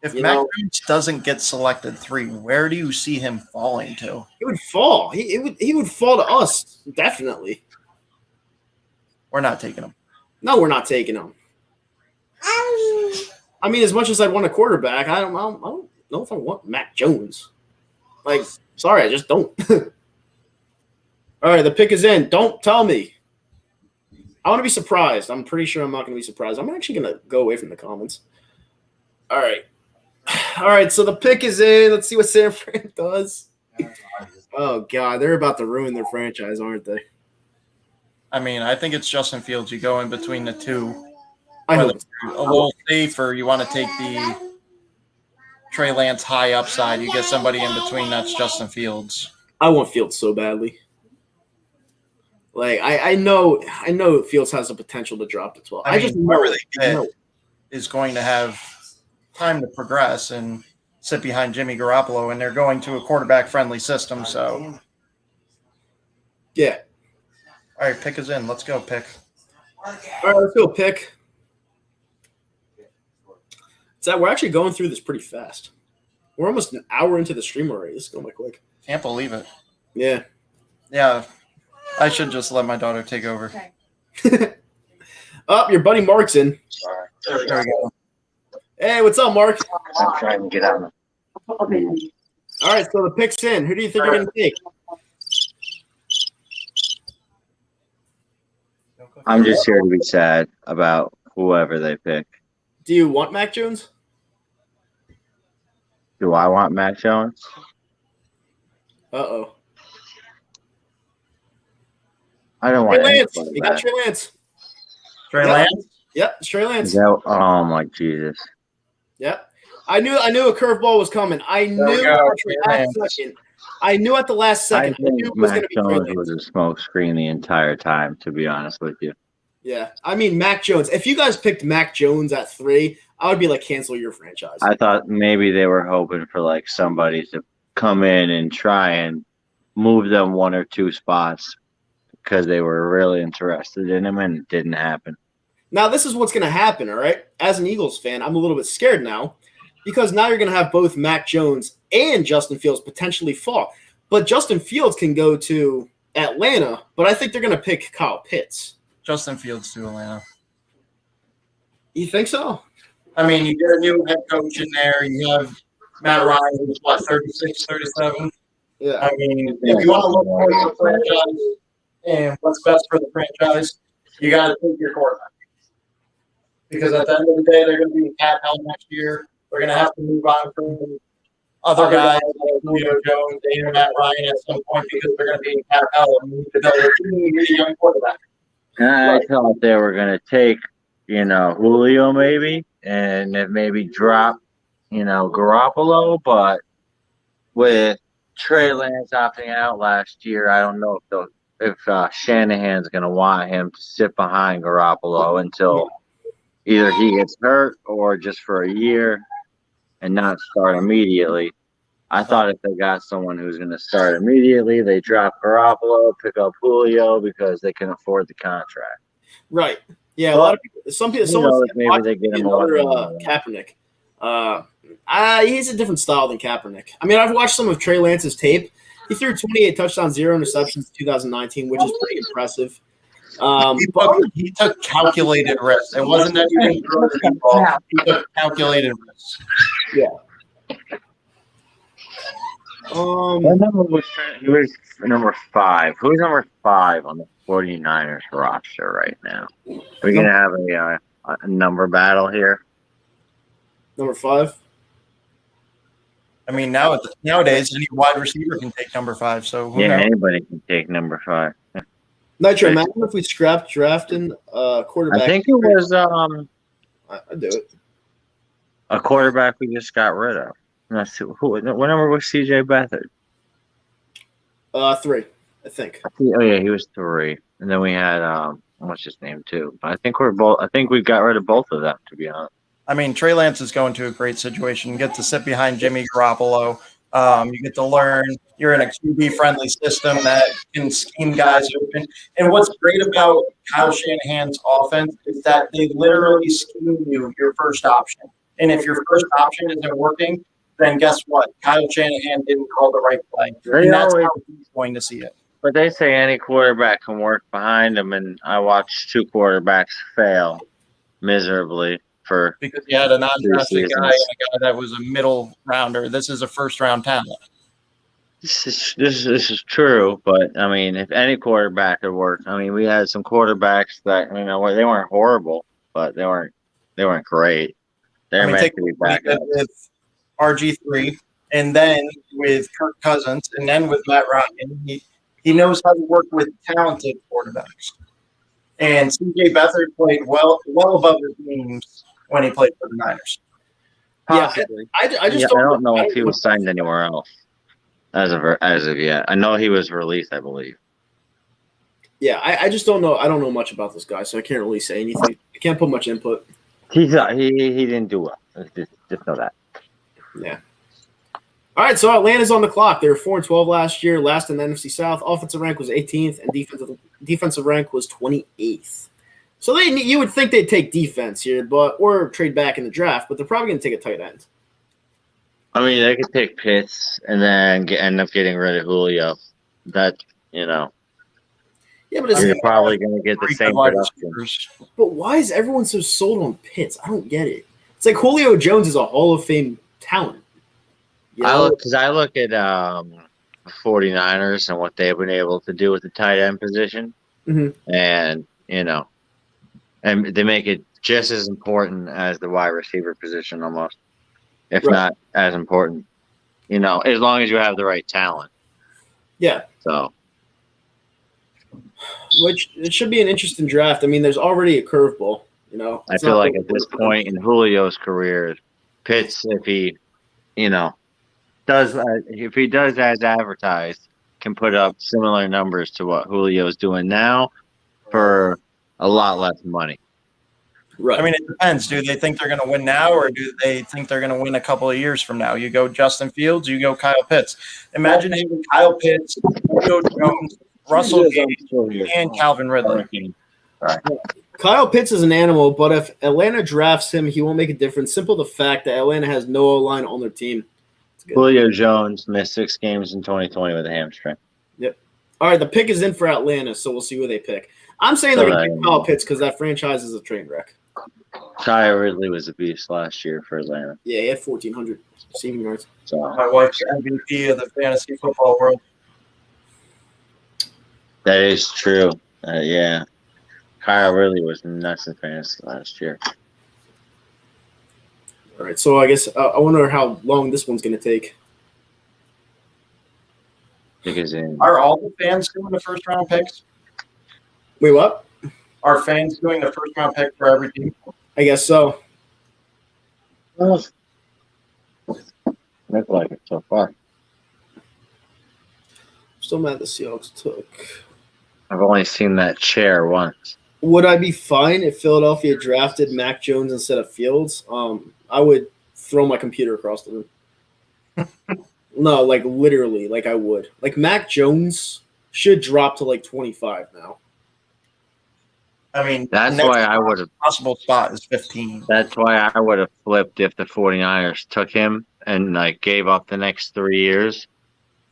If Mac Jones doesn't get selected 3, where do you see him falling to? He would fall. He would fall to us, definitely. We're not taking him. No, we're not taking him. I mean, as much as I want a quarterback, I don't know if I want Mac Jones. Like, sorry, I just don't. All right, the pick is in. Don't tell me. I want to be surprised. I'm pretty sure I'm not going to be surprised. I'm actually going to go away from the comments. All right. All right, so the pick is in. Let's see what San Fran does. Oh, God, they're about to ruin their franchise, aren't they? I mean, I think it's Justin Fields. You go in between the two. I hope A little safer. You want to take the Trey Lance high upside. You get somebody in between. That's Justin Fields. I want Fields so badly. Like, I know Fields has the potential to drop to 12. I just know is going to have time to progress and sit behind Jimmy Garoppolo, and they're going to a quarterback-friendly system. So, yeah. All right, pick is in. Let's go, pick. All right, let's go, pick. So we're actually going through this pretty fast. We're almost an hour into the stream already. This is going by quick. Can't believe it. Yeah. Yeah. I should just let my daughter take over. Okay. Your buddy Mark's in. Sorry. There we go. Hey, what's up, Mark? I'm trying to get out. All right, so the pick's in. Who do you think you're going to take? I'm just here to be sad about whoever they pick. Do you want Mac Jones? Do I want Mac Jones? Uh-oh. I don't Trey want Lance. anybody You got back. Trey Lance. Trey Lance? Yep, it's Trey Lance. Oh, I'm like, Jesus. Yep. I knew a curveball was coming. I knew we go, at the last second. I knew at the last second. I knew think it was going Mac to be Trey Jones Lance. was a smoke screen the entire time, to be honest with you. Yeah. I mean, Mac Jones. If you guys picked Mac Jones at 3, I would be like, cancel your franchise. I thought maybe they were hoping for like somebody to come in and try and move them 1 or 2 spots because they were really interested in him, and it didn't happen. Now, this is what's going to happen, all right? As an Eagles fan, I'm a little bit scared now because now you're going to have both Mac Jones and Justin Fields potentially fall. But Justin Fields can go to Atlanta, but I think they're going to pick Kyle Pitts. Justin Fields to Atlanta. You think so? I mean, you get a new head coach in there. You have Matt Ryan, who's what, 36, 37? Yeah. I mean, if you want to look for the franchise and what's best for the franchise, you got to take your quarterback. Because at the end of the day, they're going to be in cap hell next year. They're going to have to move on from other guys like Julio Jones and Matt Ryan at some point because they're going to be in cap hell and need to build a young quarterback. I thought they were going to take, Julio maybe, and then maybe drop, Garoppolo. But with Trey Lance opting out last year, I don't know if Shanahan's going to want him to sit behind Garoppolo until either he gets hurt or just for a year and not start immediately. I thought if they got someone who's going to start immediately, they drop Garoppolo, pick up Julio because they can afford the contract. Right. Yeah, a lot of people. Some people. Someone said, maybe they get him another Kaepernick. He's a different style than Kaepernick. I mean, I've watched some of Trey Lance's tape, He threw 28 touchdowns, 0 interceptions in 2019, which is pretty impressive. He took calculated risks. It wasn't that he didn't throw the deep ball. He took calculated risks. What number was he was number 5? Who's number 5 on the 49ers roster right now? We're gonna have a number battle here. Number 5. I mean, nowadays any wide receiver can take number 5. So who Yeah, knows? anybody can take number 5. Nitro, imagine if we scrapped drafting quarterback. I think it was I'd do it. a quarterback we just got rid of. Let's see, what number was CJ Beathard? 3, I think. Oh yeah, he was 3, and then we had what's his name too. But I think we got rid of both of them, to be honest. I mean, Trey Lance is going to a great situation. You get to sit behind Jimmy Garoppolo. You get to learn. You're in a QB-friendly system that can scheme guys open. And what's great about Kyle Shanahan's offense is that they literally scheme you your first option. And if your first option isn't working, then guess what? Kyle Shanahan didn't call the right play. And that's how he's going to see it. But they say any quarterback can work behind him, and I watched 2 quarterbacks fail miserably for Because you had a non-drafted seasons. guy and a guy that was a middle rounder. This is a first-round talent. This is true, but I mean, if any quarterback could work, I mean, we had some quarterbacks that they weren't horrible, but they weren't great. They're meant take to be what he did backups. with RG3, and then with Kirk Cousins, and then with Matt Ryan. He knows how to work with talented quarterbacks. And CJ Beathard played well above his teams when he played for the Niners. Possibly. I just Yeah, don't, I don't know if he was signed anywhere else as of yet. I know he was released, I believe. Yeah, I just don't know. I don't know much about this guy, so I can't really say anything. I can't put much input. He didn't do well. Just know that. Yeah. All right, so Atlanta's on the clock. They were 4-12 last year, last in the NFC South. Offensive rank was 18th, and defensive rank was 28th. So you would think they'd take defense here, or trade back in the draft, but they're probably going to take a tight end. I mean, they could take Pitts and then end up getting rid of Julio. That, Yeah, but you're probably going to get the same wide production. receivers. but why is everyone so sold on Pitts? I don't get it. It's like Julio Jones is a Hall of Fame talent. You know? I look at the 49ers and what they've been able to do with the tight end position, Mhm. and and they make it just as important as the wide receiver position, almost, if Right. not as important. As long as you have the right talent. Yeah, So which it should be an interesting draft. I mean, there's already a curveball. I feel like at this point in Julio's career, Pitts, if he does as advertised, can put up similar numbers to what Julio's doing now for a lot less money. right. I mean, it depends. Do they think they're going to win now, or do they think they're going to win a couple of years from now? You go Justin Fields, you go Kyle Pitts. Imagine having Kyle Pitts, Julio Jones, Russell Gage, and Calvin Ridley. Kyle Pitts is an animal, but if Atlanta drafts him, he won't make a difference. Simple the fact that Atlanta has no O-line on their team. Julio Jones missed 6 games in 2020 with a hamstring. All right, the pick is in for Atlanta, so we'll see who they pick. I'm saying they're going to pick Kyle Pitts because that franchise is a train wreck. Kyle Ridley was a beast last year for Atlanta. Yeah, he had 1,400 receiving yards. So My wife's MVP of the fantasy football world. that is true. Yeah. Kyle Ridley was nuts in fantasy last year. All right, so I guess I wonder how long this one's going to take. Because Are all the fans doing the first round picks? Wait, what? Are fans doing the first round pick for every team? I guess so. looks like it so far. Still mad the Seahawks took. I've only seen that chair once. Would I be fine if Philadelphia drafted Mac Jones instead of Fields? I would throw my computer across the room. No, like literally, like I would. Like Mac Jones should drop to like 25 now. I mean, That's next why I would have. possible spot is 15. That's why I would have flipped if the 49ers took him and gave up the next 3 years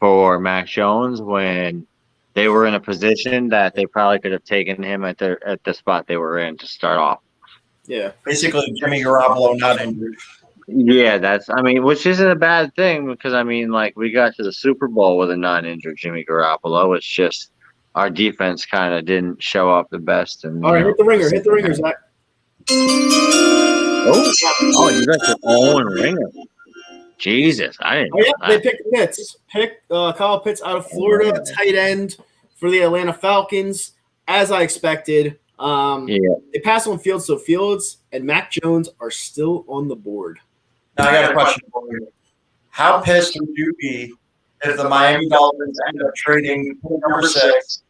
for Mac Jones when they were in a position that they probably could have taken him at the spot they were in to start off. Yeah. Basically, Jimmy Garoppolo not injured. Yeah, which isn't a bad thing because like we got to the Super Bowl with a non-injured Jimmy Garoppolo. It's just our defense kind of didn't show up the best. And All right, hit the ringer. Hit the ringer, Zach. Oh, you got your own ringer. Jesus, I didn't know Oh, yeah, that. they picked Pitts. Kyle Pitts out of Florida, tight end for the Atlanta Falcons, as I expected. They passed on Fields, so Fields and Mac Jones are still on the board. Now I got a question for you. How pissed would you be if the Miami Dolphins end up trading number 6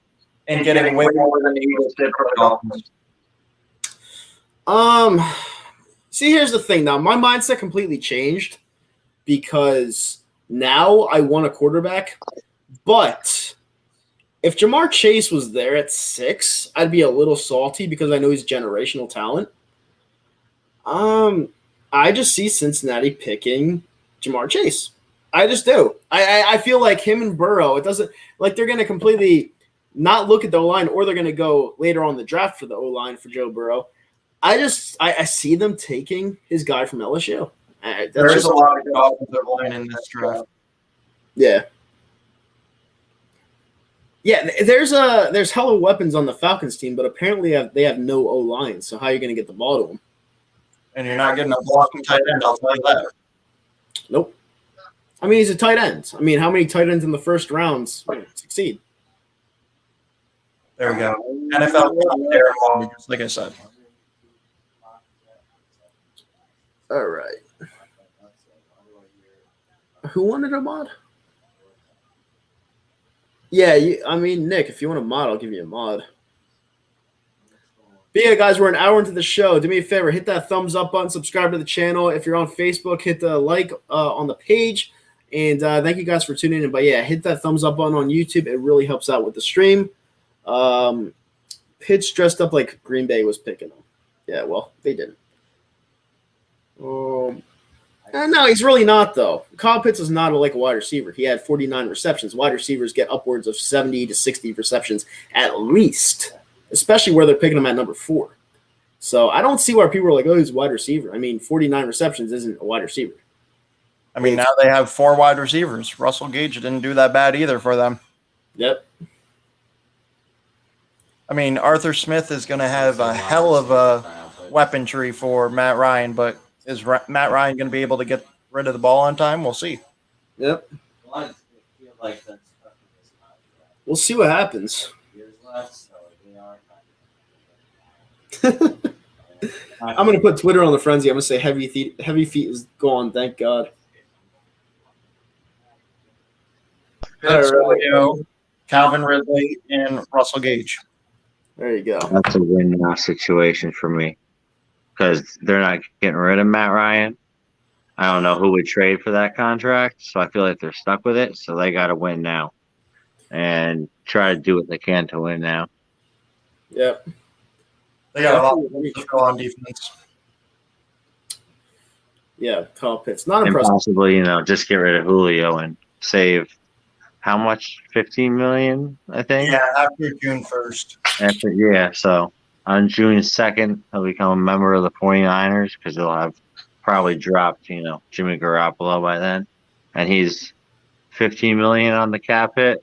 and getting way more than the Eagles did for the Dolphins? See, here's the thing. Now, my mindset completely changed because now I want a quarterback. But if Jamar Chase was there at 6, I'd be a little salty because I know he's generational talent. I just see Cincinnati picking Jamar Chase. I just do. I feel like him and Burrow, it doesn't like they're going to completely not look at the O-line or they're going to go later on the draft for the O-line for Joe Burrow. I see them taking his guy from LSU. There's a lot of good offensive line in this draft. Yeah. Yeah, there's hella weapons on the Falcons team, but apparently they have no O-line, so how are you going to get the ball to them? And you're not getting a blocking tight end, I'll tell you that. Nope. I mean, he's a tight end. I mean, how many tight ends in the first rounds succeed? There we go. NFL, Darren Waller, just like I said. All right. Who wanted a mod? Yeah, Nick, if you want a mod, I'll give you a mod. But yeah, guys, we're an hour into the show. Do me a favor, hit that thumbs up button, subscribe to the channel. If you're on Facebook, hit the like on the page. And thank you guys for tuning in. But yeah, hit that thumbs up button on YouTube. It really helps out with the stream. Pitts dressed up like Green Bay was picking them. Yeah, well, they didn't. No, he's really not, though. Kyle Pitts is not like a wide receiver. He had 49 receptions. Wide receivers get upwards of 70 to 60 receptions at least, especially where they're picking him at number 4. So I don't see why people are like, oh, he's a wide receiver. I mean, 49 receptions isn't a wide receiver. I mean, now they have 4 wide receivers. Russell Gage didn't do that bad either for them. Yep. I mean, Arthur Smith is going to have a hell of a weaponry for Matt Ryan, but is Matt Ryan going to be able to get rid of the ball on time? We'll see. Yep. We'll see what happens. I'm going to put Twitter on the frenzy. I'm going to say heavy feet is gone. Thank God. Julio, Calvin Ridley, and Russell Gage. There you go. That's a win-now situation for me because they're not getting rid of Matt Ryan. I don't know who would trade for that contract, so I feel like they're stuck with it. So they got to win now and try to do what they can to win now. Yep. They got a lot to go on defense. Yeah, Kyle Pitts. Not And impressive. possibly, just get rid of Julio and save how much? $15 million, I think. Yeah, after June 1st. So on June 2nd, he'll become a member of the 49ers because he'll have probably dropped, Jimmy Garoppolo by then. And he's $15 million on the cap hit,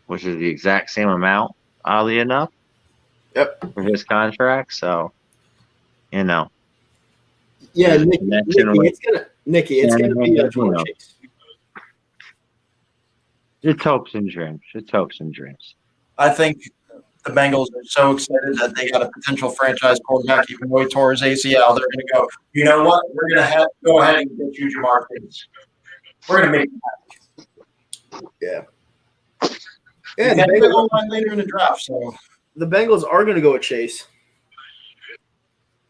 which is the exact same amount, oddly enough. Yep. For his contract. So, Yeah, Nicky, it's gonna be a Jamar Chase. It's hopes and dreams. It's hopes and dreams. I think the Bengals are so excited that they got a potential franchise quarterback, even though he tore his ACL. They're going to go, you know what? We're going to go ahead and get you Jamar Chase. We're going to make it happen. Yeah. Yeah, the Bengals won later in the draft, so The Bengals are going to go with Chase.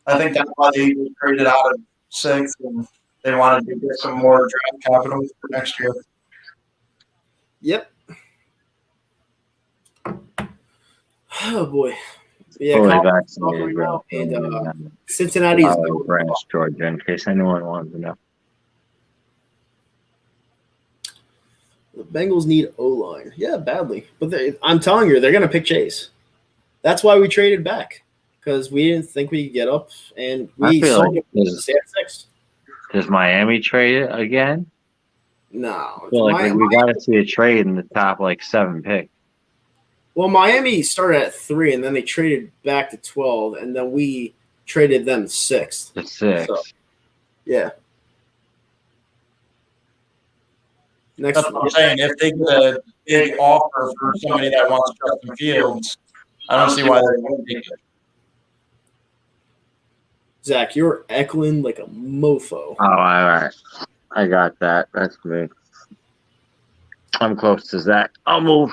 I think that's why the Eagles traded out of 6th, and they wanted to get some more draft capital for next year. Yep. Oh boy. Yeah, Fully Kyle Pitts vaccinated, right bro. now, and Cincinnati's Branch, Georgia, in case anyone wanted to know. The Bengals need O-line. Yeah, badly. But I'm telling you, they're going to pick Chase. That's why we traded back, because we didn't think we could get up, and I we feel saw like it stay at 6. Does Miami trade it again? No. I feel like we got to see a trade in the top like 7 pick. Well, Miami started at 3, and then they traded back to 12, and then we traded them 6th. The 6. So, yeah. Next, That's what I'm saying. If they get a big offer for somebody that wants Justin Fields, I don't see why they won't take it. Zach, you're echoing like a mofo. Oh, all right. I got that. That's me. I'm close to Zach. I'll move.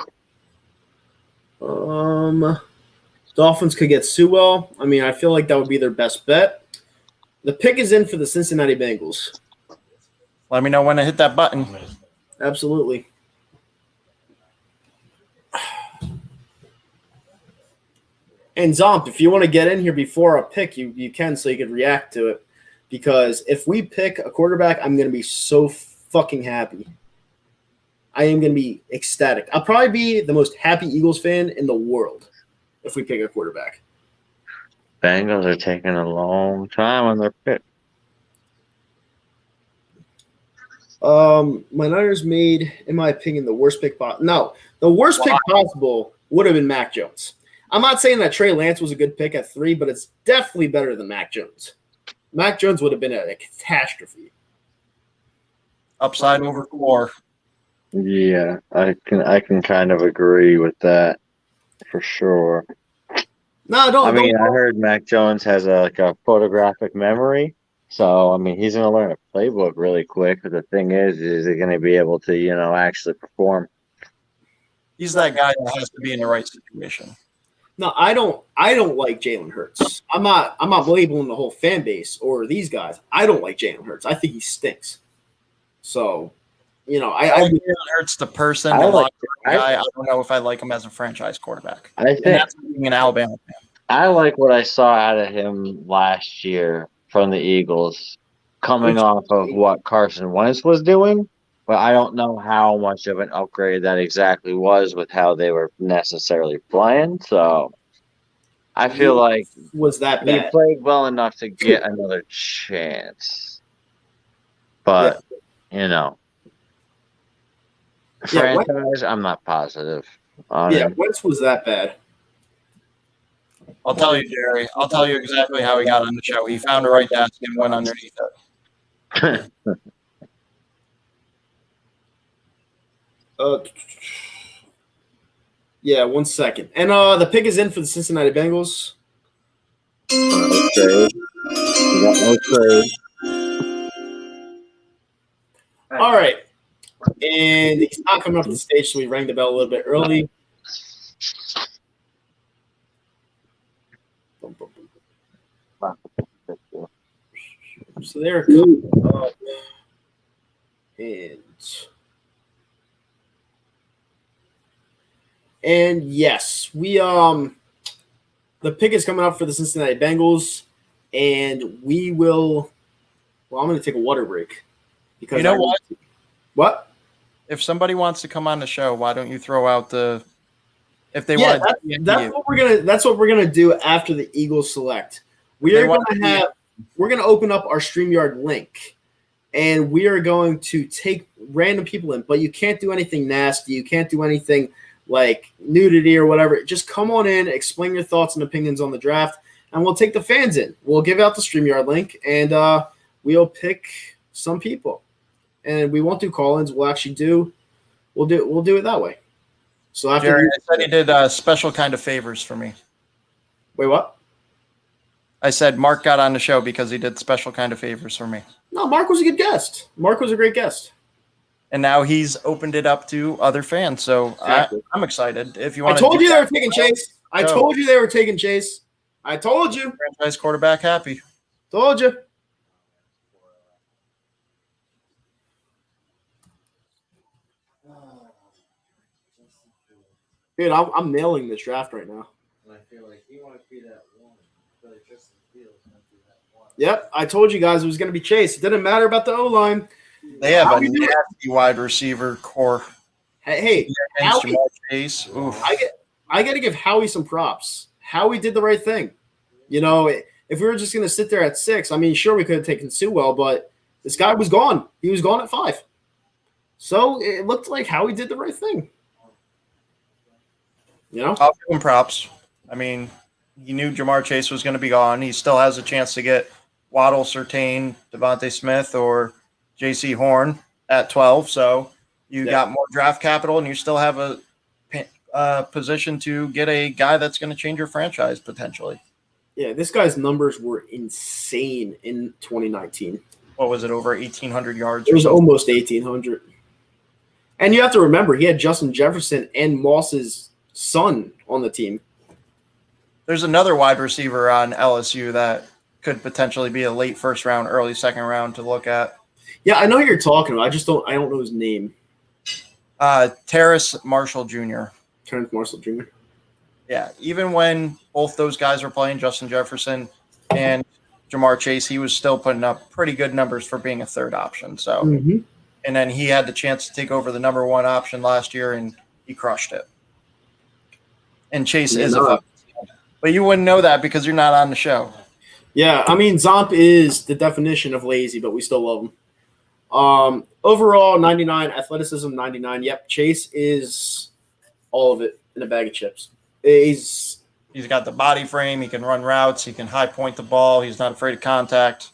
Dolphins could get Sewell. I mean, I feel like that would be their best bet. The pick is in for the Cincinnati Bengals. Let me know when to hit that button. Absolutely. And Zomp, if you want to get in here before a pick, you can, so you could react to it. Because if we pick a quarterback, I'm going to be so fucking happy. I am going to be ecstatic. I'll probably be the most happy Eagles fan in the world if we pick a quarterback. Bengals are taking a long time on their pick. My Niners made, in my opinion, the worst pick possible. No, the worst pick possible would have been Mac Jones. I'm not saying that Trey Lance was a good pick at 3, but it's definitely better than Mac Jones. Mac Jones would have been a catastrophe. Upside over floor. Yeah, I can kind of agree with that for sure. No, don't. I mean, I heard Mac Jones has a photographic memory, so I mean he's gonna learn a playbook really quick. But the thing is he gonna be able to actually perform? He's that guy that has to be in the right situation. No, I don't like Jalen Hurts. I'm not labeling the whole fan base or these guys. I don't like Jalen Hurts. I think he stinks. So, Jalen Hurts the person. I don't know if I like him as a franchise quarterback. I think And that's being an Alabama fan. I like what I saw out of him last year from the Eagles, coming off of what Carson Wentz was doing. But I don't know how much of an upgrade that exactly was with how they were necessarily playing. So I feel like was that he bad? played well enough to get another chance. But, franchise, I'm not positive on Yeah, him. Wentz was that bad. I'll tell you, Jerry. I'll tell you exactly how he got on the show. He found a right desk and went underneath it. Yeah, 1 second. And the pick is in for the Cincinnati Bengals. Okay. We got no trade. All right. And he's not coming up to the stage, so we rang the bell a little bit early. So they're coming up. And yes, we the pick is coming up for the Cincinnati Bengals, and we will. Well, I'm going to take a water break because What? What? If somebody wants to come on the show, why don't you throw out if they Yeah, want? that's what we're gonna do after the Eagles select. We're gonna open up our StreamYard link, and we are going to take random people in. But you can't do anything nasty. You can't do anything like nudity or whatever. Just come on in, explain your thoughts and opinions on the draft, and we'll take the fans in. We'll give out the StreamYard link, and we'll pick some people. And we won't do call-ins. We'll do it that way. So after Jerry, I said he did special kind of favors for me. Wait, what? I said Mark got on the show because he did special kind of favors for me. No, Mark was a good guest. Mark was a great guest. And now he's opened it up to other fans. So Exactly. I'm excited. If you I want told you they were taking Chase. I Go. told you they were taking Chase. I told you. franchise quarterback happy. Told you. Dude, I'm nailing this draft right now. And I feel like he wants to be that one. I feel like Justin Fields might be that one. Yep, I told you guys it was going to be Chase. It didn't matter about the O-line. They have How a we doing? nasty wide receiver core. Hey, Against Howie, Jamar Chase. Oof. I got to give Howie some props. Howie did the right thing. You know, if we were just going to sit there at 6, I mean, sure, we could have taken Sewell, but this guy was gone. He was gone at 5. So it looked like Howie did the right thing. You know? I'll give him props. I mean, he knew Jamar Chase was going to be gone. He still has a chance to get Waddle, Surtain, Devontae Smith, or J.C. Horn at 12. So you got more draft capital, and you still have a position to get a guy that's going to change your franchise potentially. Yeah, this guy's numbers were insane in 2019. What was it, over 1,800 yards? It was almost 1,800. And you have to remember, he had Justin Jefferson and Moss's son on the team. There's another wide receiver on LSU that could potentially be a late first round, early second round to look at. Yeah, I know who you're talking about. I don't know his name. Terrace Marshall Jr. Terrence Marshall Jr. Yeah, even when both those guys were playing, Justin Jefferson and Jamar Chase, he was still putting up pretty good numbers for being a third option. So, and then he had the chance to take over the number 1 option last year, and he crushed it. And Chase is a but you wouldn't know that because you're not on the show. Yeah, I mean, Zomp is the definition of lazy, but we still love him. Overall, 99. Athleticism, 99. Yep, Chase is all of it in a bag of chips. He's got the body frame. He can run routes. He can high point the ball. He's not afraid of contact.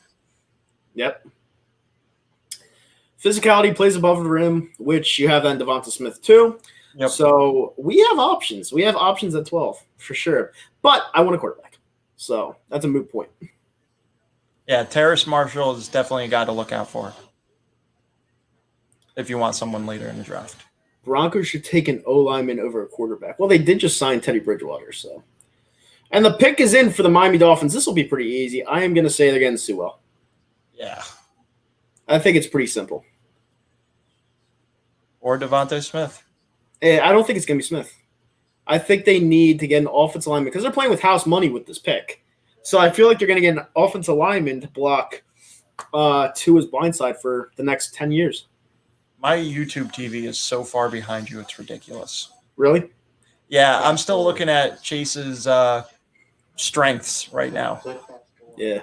Yep. Physicality, plays above the rim, which you have on Devonta Smith too. Yep. So we have options. We have options at 12 for sure. But I want a quarterback. So that's a moot point. Yeah, Terrace Marshall is definitely a guy to look out for if you want someone later in the draft. Broncos should take an O-lineman over a quarterback. Well, they did just sign Teddy Bridgewater, so. And the pick is in for the Miami Dolphins. This will be pretty easy. I am going to say it again, Sewell. Yeah. I think it's pretty simple. Or Devontae Smith. I don't think it's going to be Smith. I think they need to get an offensive lineman because they're playing with house money with this pick. So I feel like they're going to get an offensive lineman to block Tua's blindside for the next 10 years. My YouTube TV is so far behind you, it's ridiculous. Really? Yeah, I'm still looking at Chase's strengths right now. Yeah.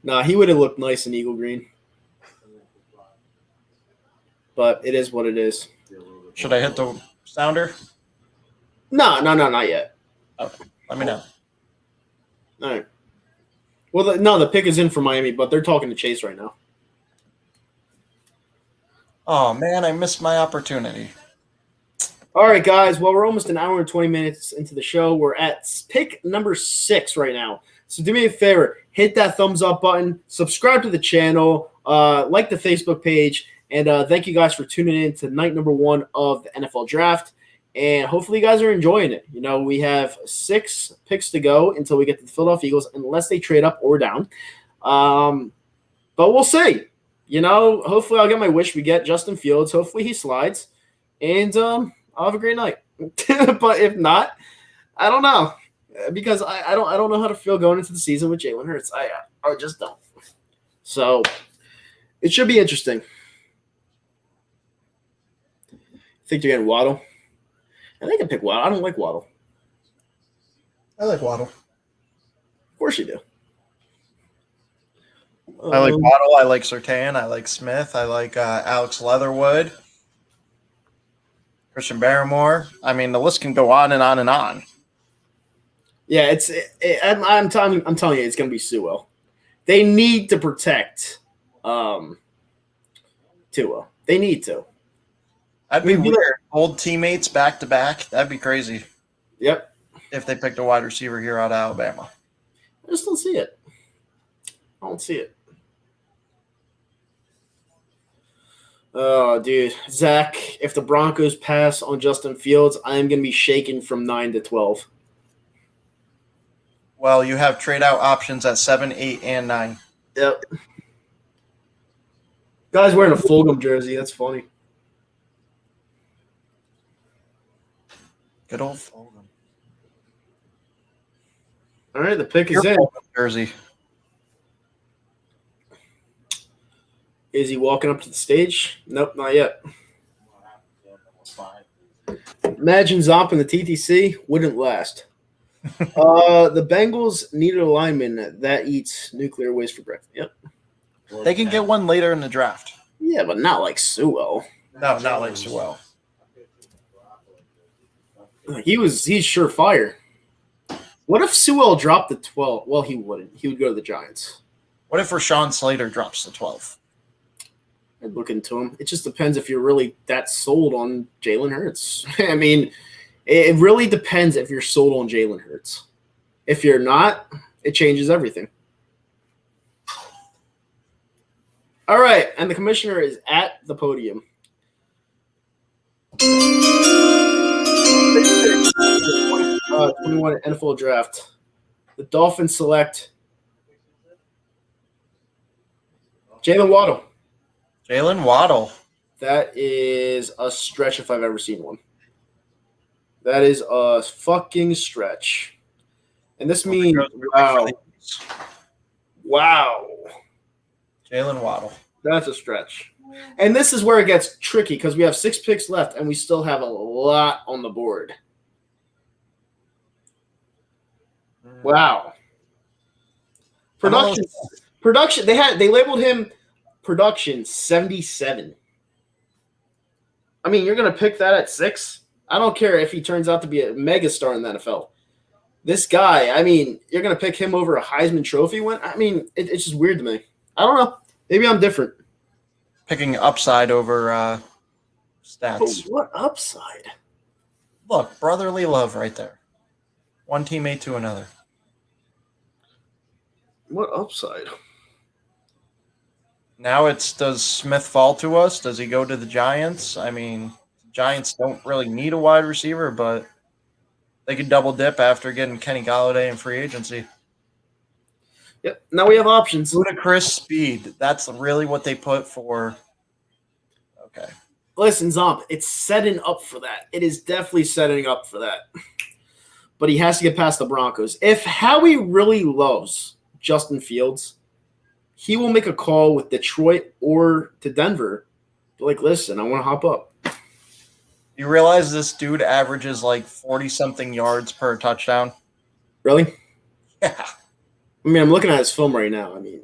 Nah, he would have looked nice in Eagle Green. But it is what it is. Should I hit the sounder? No, not yet. Okay, let me know. All right. Well, the pick is in for Miami, but they're talking to Chase right now. Oh, man, I missed my opportunity. All right, guys. Well, we're almost an hour and 20 minutes into the show. We're at pick number 6 right now. So do me a favor. Hit that thumbs up button. Subscribe to the channel. Like the Facebook page. And thank you guys for tuning in to night number 1 of the NFL Draft. And hopefully you guys are enjoying it. You know, we have 6 picks to go until we get to the Philadelphia Eagles, unless they trade up or down. But we'll see. You know, hopefully I'll get my wish. We get Justin Fields. Hopefully he slides. And I'll have a great night. But if not, I don't know. Because I don't know how to feel going into the season with Jalen Hurts. I just don't. So it should be interesting. I think they're getting Waddle. And they can pick Waddle. I don't like Waddle. I like Waddle. Of course you do. I like Waddle. I like Surtain. I like Smith. I like Alex Leatherwood. Christian Barrymore. I mean, the list can go on and on and on. Yeah, I'm telling you, it's going to be Sewell. They need to protect Tua. They need to. I'd be weird. Old teammates back to back. That'd be crazy. Yep. If they picked a wide receiver here out of Alabama. I just don't see it. I don't see it. Oh, dude. Zach, if the Broncos pass on Justin Fields, I'm going to be shaking from 9 to 12. Well, you have trade out options at 7, 8, and 9. Yep. Guy's wearing a Fulgham jersey. That's funny. Good old Fulgham. All right, the pick is Your in. Fulgham jersey. Is he walking up to the stage? Nope, not yet. Imagine Zomp in the TTC wouldn't last. The Bengals needed a lineman that eats nuclear waste for breakfast. Yep. They can get one later in the draft. Yeah, but not like Sewell. No, not like Sewell. He's surefire. What if Sewell dropped the 12? Well, he wouldn't. He would go to the Giants. What if Rashawn Slater drops the 12? I'd look into him. It just depends if you're really that sold on Jalen Hurts. I mean, it really depends if you're sold on Jalen Hurts. If you're not, it changes everything. All right, and the commissioner is at the podium. 21 NFL draft. The Dolphins select Jalen Waddle. Jalen Waddle. That is a stretch if I've ever seen one. That is a fucking stretch. And this means, wow. Jalen Waddle. That's a stretch. And this is where it gets tricky because we have 6 picks left and we still have a lot on the board. Wow. Production. They labeled him production 77. I mean, you're gonna pick that at 6? I don't care if he turns out to be a megastar in the NFL. This guy, I mean, you're gonna pick him over a Heisman Trophy win? I mean, it's just weird to me. I don't know. Maybe I'm different. Picking upside over stats. But what upside? Look, brotherly love right there. One teammate to another. What upside? Now it's, does Smith fall to us? Does he go to the Giants? I mean, the Giants don't really need a wide receiver, but they could double dip after getting Kenny Golladay in free agency. Yep. Now we have options. Ludicrous speed. That's really what they put for. Okay. Listen, Zomp, it's setting up for that. It is definitely setting up for that. But he has to get past the Broncos. If Howie really loves Justin Fields, he will make a call with Detroit or to Denver. Like, listen, I want to hop up. You realize this dude averages like 40-something yards per touchdown? Really? Yeah. I mean, I'm looking at his film right now. I mean,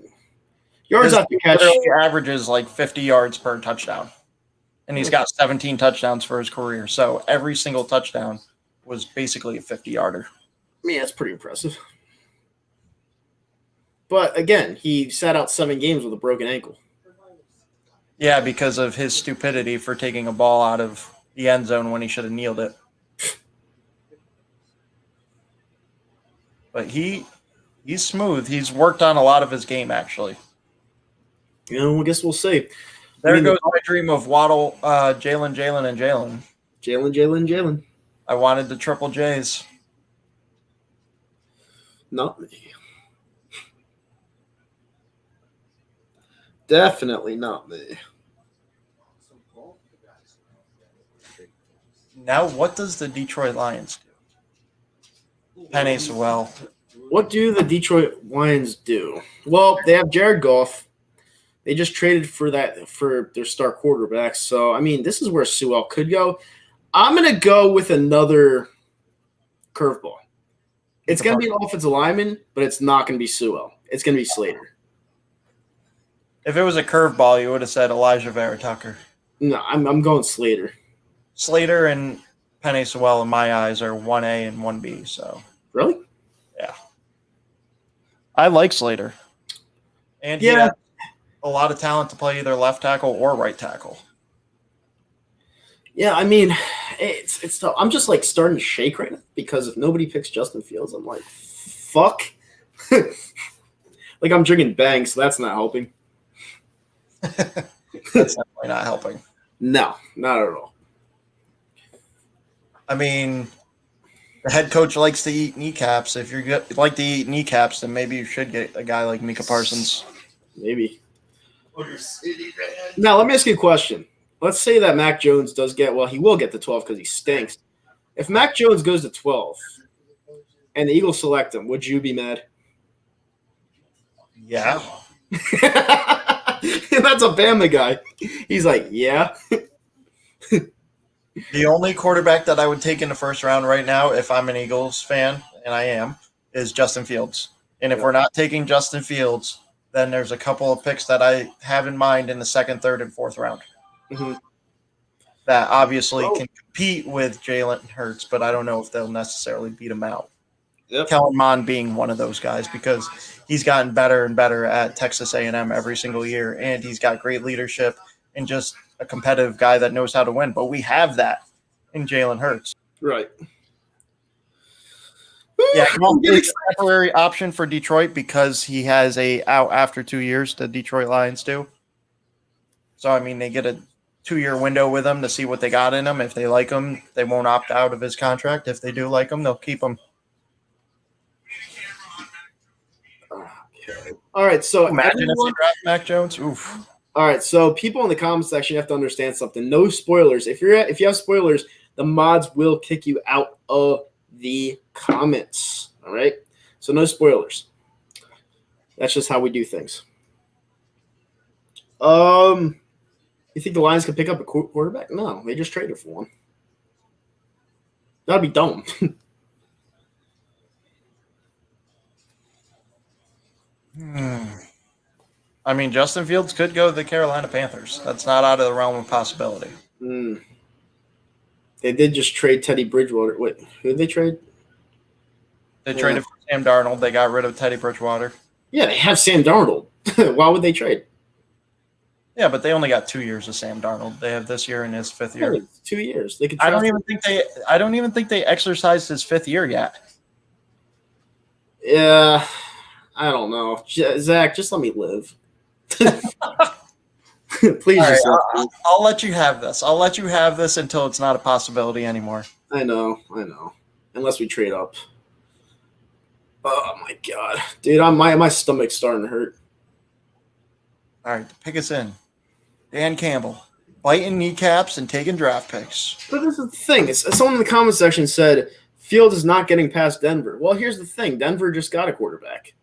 yards This after catch. literally averages like 50 yards per touchdown. And he's got 17 touchdowns for his career. So every single touchdown was basically a 50-yarder. I mean, that's pretty impressive. But again, he sat out 7 games with a broken ankle. Yeah, because of his stupidity for taking a ball out of the end zone when he should have kneeled it. But he's smooth. He's worked on a lot of his game, actually. You know, I guess we'll see. There goes my dream of Waddle, Jalen. Jalen. I wanted the triple J's. Not me. Definitely not me. Now, what does the Detroit Lions do? Penny Sewell. What do the Detroit Lions do? Well, they have Jared Goff. They just traded for their star quarterback. So, I mean, this is where Sewell could go. I'm going to go with another curveball. It's going to be an offensive lineman, but it's not going to be Sewell. It's going to be Slater. If it was a curveball, you would have said Elijah Vera Tucker. No, I'm going Slater. Slater and Penny Sewell, in my eyes, are 1A and 1B. So Really? yeah. I like Slater. And he has a lot of talent to play either left tackle or right tackle. Yeah, I mean, it's tough. I'm just like starting to shake right now because if nobody picks Justin Fields, I'm like, fuck. Like I'm drinking Bang, so that's not helping. That's definitely not helping. No, not at all. I mean, the head coach likes to eat kneecaps. If you like to eat kneecaps, then maybe you should get a guy like Micah Parsons. Maybe. Now, let me ask you a question. Let's say that Mac Jones does get, well, he will get to 12 because he stinks. If Mac Jones goes to 12 and the Eagles select him, would you be mad? Yeah. That's a Bama guy. He's like, yeah. The only quarterback that I would take in the first round right now, if I'm an Eagles fan, and I am, is Justin Fields. And if we're not taking Justin Fields, then there's a couple of picks that I have in mind in the second, third, and fourth round Mhm. that obviously can compete with Jalen Hurts, but I don't know if they'll necessarily beat him out. Yep. Kellen Mond being one of those guys because he's gotten better and better at Texas A&M every single year, and he's got great leadership and just a competitive guy that knows how to win. But we have that in Jalen Hurts. Right. Yeah, I'm getting it's a temporary option for Detroit because he has a out after 2 years. The Detroit Lions do. So I mean, they get a 2-year window with him to see what they got in him. If they like him, they won't opt out of his contract. If they do like him, they'll keep him. All right, so Imagine if everyone- they draft Mac Jones. Oof. all right, so people in the comment section have to understand something. No spoilers. If you have spoilers, the mods will kick you out of the comments. All right, so no spoilers. That's just how we do things. You think the Lions can pick up a quarterback? No, they just traded for one. That'd be dumb. I mean, Justin Fields could go to the Carolina Panthers. That's not out of the realm of possibility. They did just trade Teddy Bridgewater. Wait, who did they trade? They traded for Sam Darnold. They got rid of Teddy Bridgewater. Yeah, they have Sam Darnold. Why would they trade? Yeah, but they only got 2 years of Sam Darnold. They have this year and his fifth year. Yeah, 2 years. They could. I don't even think they exercised his fifth year yet. Yeah, I don't know. Zach, just let me live. Please, All right, just let me. I'll let you have this. I'll let you have this until it's not a possibility anymore. I know. Unless we trade up. Oh my god, dude! My stomach's starting to hurt. All right, pick us in. Dan Campbell, biting kneecaps and taking draft picks. But this is the thing. Someone in the comment section said Fields is not getting past Denver. Well, here's the thing. Denver just got a quarterback.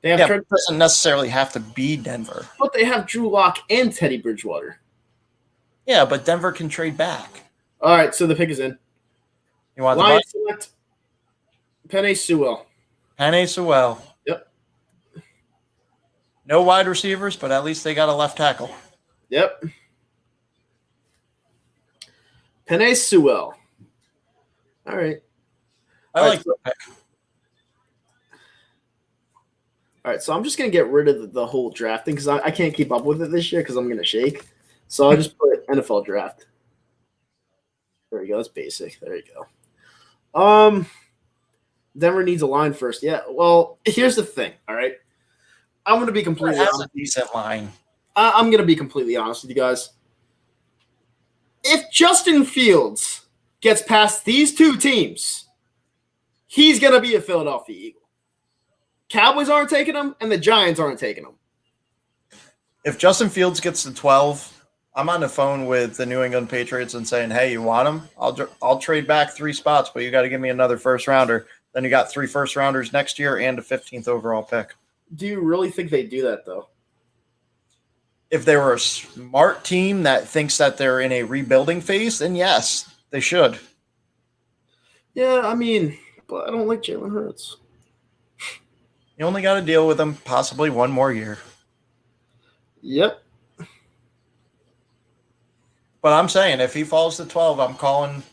They have, But it doesn't necessarily have to be Denver. but they have Drew Lock and Teddy Bridgewater. Yeah, but Denver can trade back. All right, so the pick is in. You want the Lions select Penei Sewell. Penei Sewell. Yep. No wide receivers, but at least they got a left tackle. Yep. Penei Sewell. All right. I like the pick. All right, so I'm just going to get rid of the whole drafting because I can't keep up with it this year because I'm going to shake. So I'll just put NFL draft. There we go. That's basic. There you go. Denver needs a line first. Yeah, well, here's the thing, all right? I'm going to be completely That's honest. a decent line. I'm going to be completely honest with you guys. If Justin Fields gets past these two teams, he's going to be a Philadelphia Eagle. Cowboys aren't taking him, and the Giants aren't taking him. If Justin Fields gets to 12, I'm on the phone with the New England Patriots and saying, "Hey, you want him? I'll trade back 3 spots, but you got to give me another first rounder." Then you got 3 first rounders next year and a 15th overall pick. Do you really think they do that, though? If they were a smart team that thinks that they're in a rebuilding phase, then yes, they should. Yeah, I mean, but I don't like Jalen Hurts. You only got to deal with him possibly 1 more year. Yep. But I'm saying if he falls to 12, I'm calling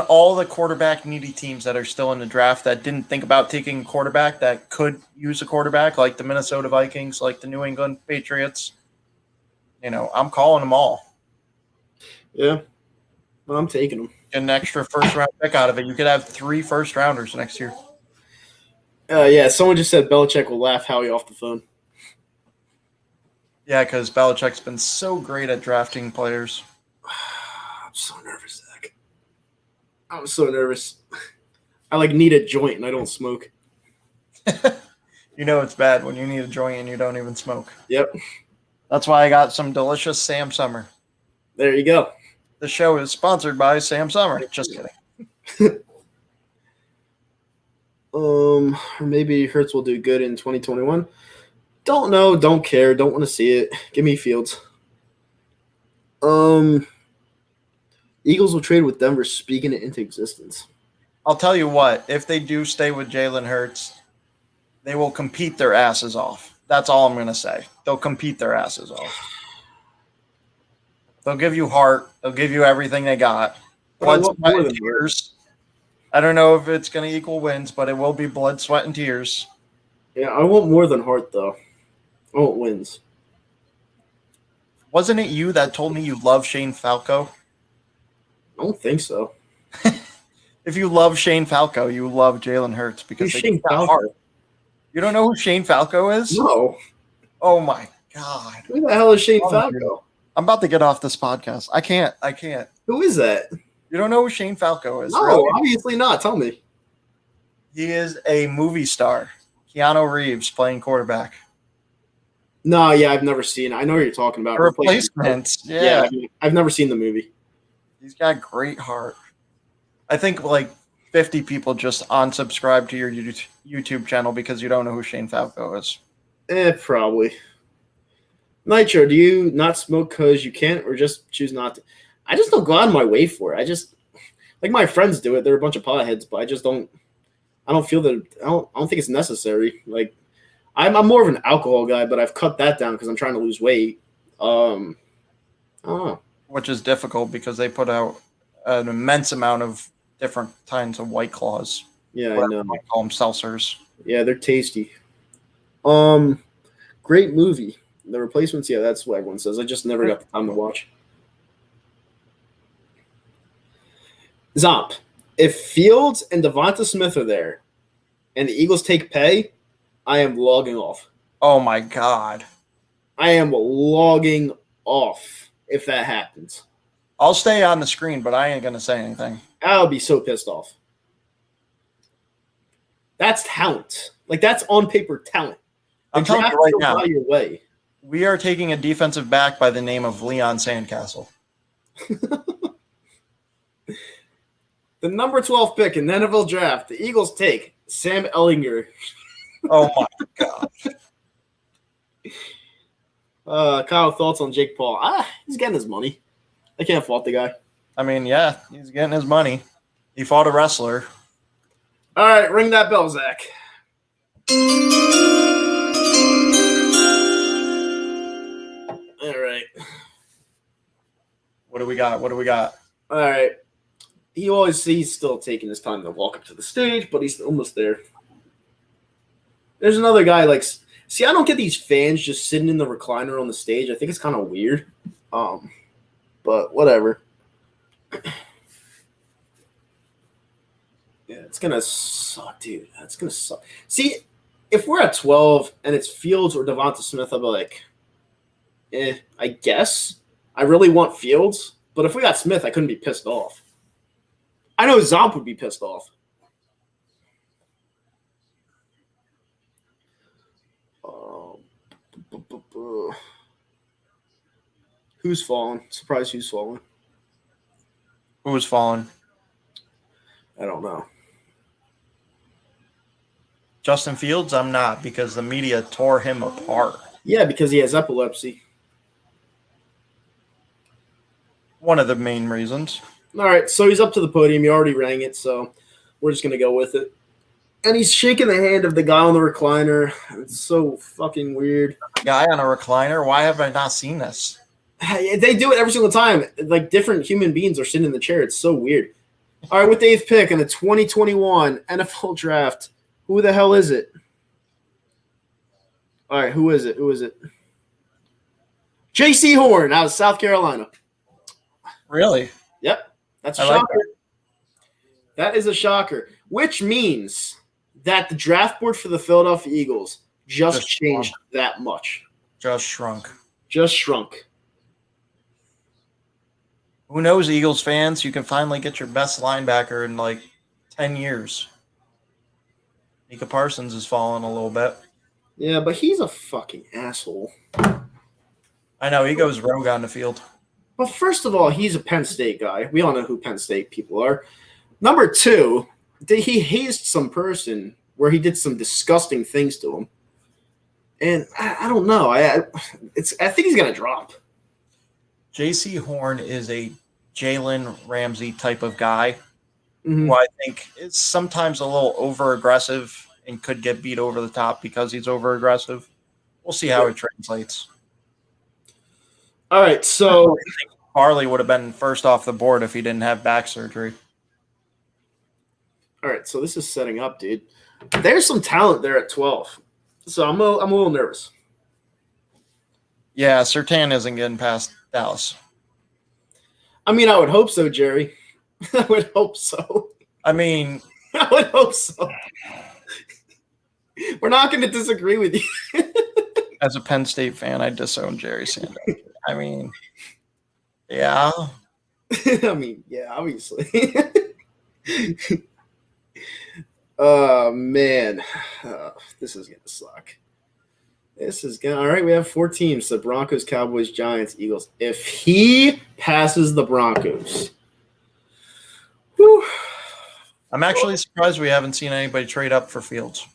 all the quarterback needy teams that are still in the draft that didn't think about taking a quarterback that could use a quarterback, like the Minnesota Vikings, like the New England Patriots. You know, I'm calling them all. Yeah. Well, I'm taking them. Get an extra first round pick out of it. You could have 3 first rounders next year. Yeah, someone just said Belichick will laugh Howie off the phone. Yeah, because Belichick's been so great at drafting players. I'm so nervous, Zach. I'm so nervous. I need a joint and I don't smoke. You know it's bad when you need a joint and you don't even smoke. Yep. That's why I got some delicious Sam Summer. There you go. The show is sponsored by Sam Summer. Just kidding. Or maybe Hurts will do good in 2021. Don't know, don't care, don't want to see it. Give me Fields. Yeah, Eagles will trade with Denver, speaking it into existence. I'll tell you what, if they do stay with Jalen Hurts, they will compete their asses off. That's all I'm going to say. They'll compete their asses off. They'll give you heart. They'll give you everything they got. But I Blood, want sweat, more and than tears. I don't know if it's going to equal wins, but it will be blood, sweat, and tears. Yeah, I want more than heart, though. I want wins. Wasn't it you that told me you love Shane Falco? I don't think so. If you love Shane Falco, you love Jalen Hurts because Who's they Shane got Falco? heart. You don't know who Shane Falco is? No. Oh my God. Who the hell is Shane Oh, Falco? I'm about to get off this podcast. I can't. Who is that? You don't know who Shane Falco is? No, really? obviously not. Tell me. He is a movie star. Keanu Reeves playing quarterback. No, yeah, I've never seen it. I know what you're talking about. Replacements. Yeah, Yeah. I've never seen the movie. He's got great heart. I think like 50 people just unsubscribe to your YouTube channel because you don't know who Shane Falco is. Probably. Nitro, do you not smoke because you can't or just choose not to? I just don't go out of my way for it. I just, like my friends do it. They're a bunch of potheads, but I don't feel that, I don't think it's necessary. Like, I'm more of an alcohol guy, but I've cut that down because I'm trying to lose weight. I don't know. Which is difficult because they put out an immense amount of different kinds of White Claws. Yeah, I know. I call them seltzers. Yeah, they're tasty. Great movie. The Replacements, yeah, that's what everyone says. I just never got the time to watch. Zomp, if Fields and Devonta Smith are there and the Eagles take pay, I am logging off. Oh my God. I am logging off if that happens. I'll stay on the screen, but I ain't going to say anything. I'll be so pissed off. That's talent. Like, that's on paper talent. I'm telling you draft right will now, buy your way. we are taking a defensive back by the name of Leon Sandcastle. The number 12 pick in the NFL draft, the Eagles take Sam Ellinger. Oh my God. Kyle, thoughts on Jake Paul? He's getting his money. I can't fault the guy. I mean, yeah, he's getting his money. He fought a wrestler. All right, ring that bell, Zach. All right. What do we got? All right. He's still taking his time to walk up to the stage, but he's almost there. There's another guy I don't get these fans just sitting in the recliner on the stage. I think it's kind of weird. But whatever. Yeah, it's gonna suck, dude. That's gonna suck. See, if we're at 12 and it's Fields or Devonta Smith, I'll be like, I guess. I really want Fields, but if we got Smith, I couldn't be pissed off. I know Zomp would be pissed off. Who's fallen? Surprised who's fallen? Who was falling? I don't know. Justin Fields? I'm not, because the media tore him apart. Yeah, because he has epilepsy. One of the main reasons. All right, so he's up to the podium. He already rang it, so we're just going to go with it. And he's shaking the hand of the guy on the recliner. It's so fucking weird. Guy on a recliner? Why have I not seen this? They do it every single time. Like, different human beings are sitting in the chair. It's so weird. All right, with the 8th pick in the 2021 NFL Draft, who the hell is it? All right, who is it? J.C. Horn out of South Carolina. Really? Yep, that's a I shocker. like That is a shocker, which means that the draft board for the Philadelphia Eagles just changed that much. Just shrunk. Just shrunk. Who knows, Eagles fans? You can finally get your best linebacker in like 10 years. Micah Parsons has fallen a little bit. Yeah, but he's a fucking asshole. I know, he goes rogue on the field. But first of all, he's a Penn State guy. We all know who Penn State people are. Number two, he hazed some person where he did some disgusting things to him. And I don't know. I think he's going to drop. J.C. Horn is a Jalen Ramsey type of guy, Mhm. who I think is sometimes a little over aggressive and could get beat over the top because he's over aggressive. We'll see how it translates. All right, so Farley would have been first off the board if he didn't have back surgery. all right, so this is setting up, dude. There's some talent there at 12, so I'm a little nervous. Yeah, Surtain isn't getting past Dallas. I mean, I would hope so, Jerry. I would hope so. I mean, I would hope so. We're not going to disagree with you. as a Penn State fan, I disown Jerry Sanders. I mean, yeah. I mean, yeah, obviously. Oh, man. This is going to suck. This is going to – all right, we have 4 teams, the Broncos, Cowboys, Giants, Eagles. If he passes the Broncos, whew, I'm actually surprised we haven't seen anybody trade up for Fields.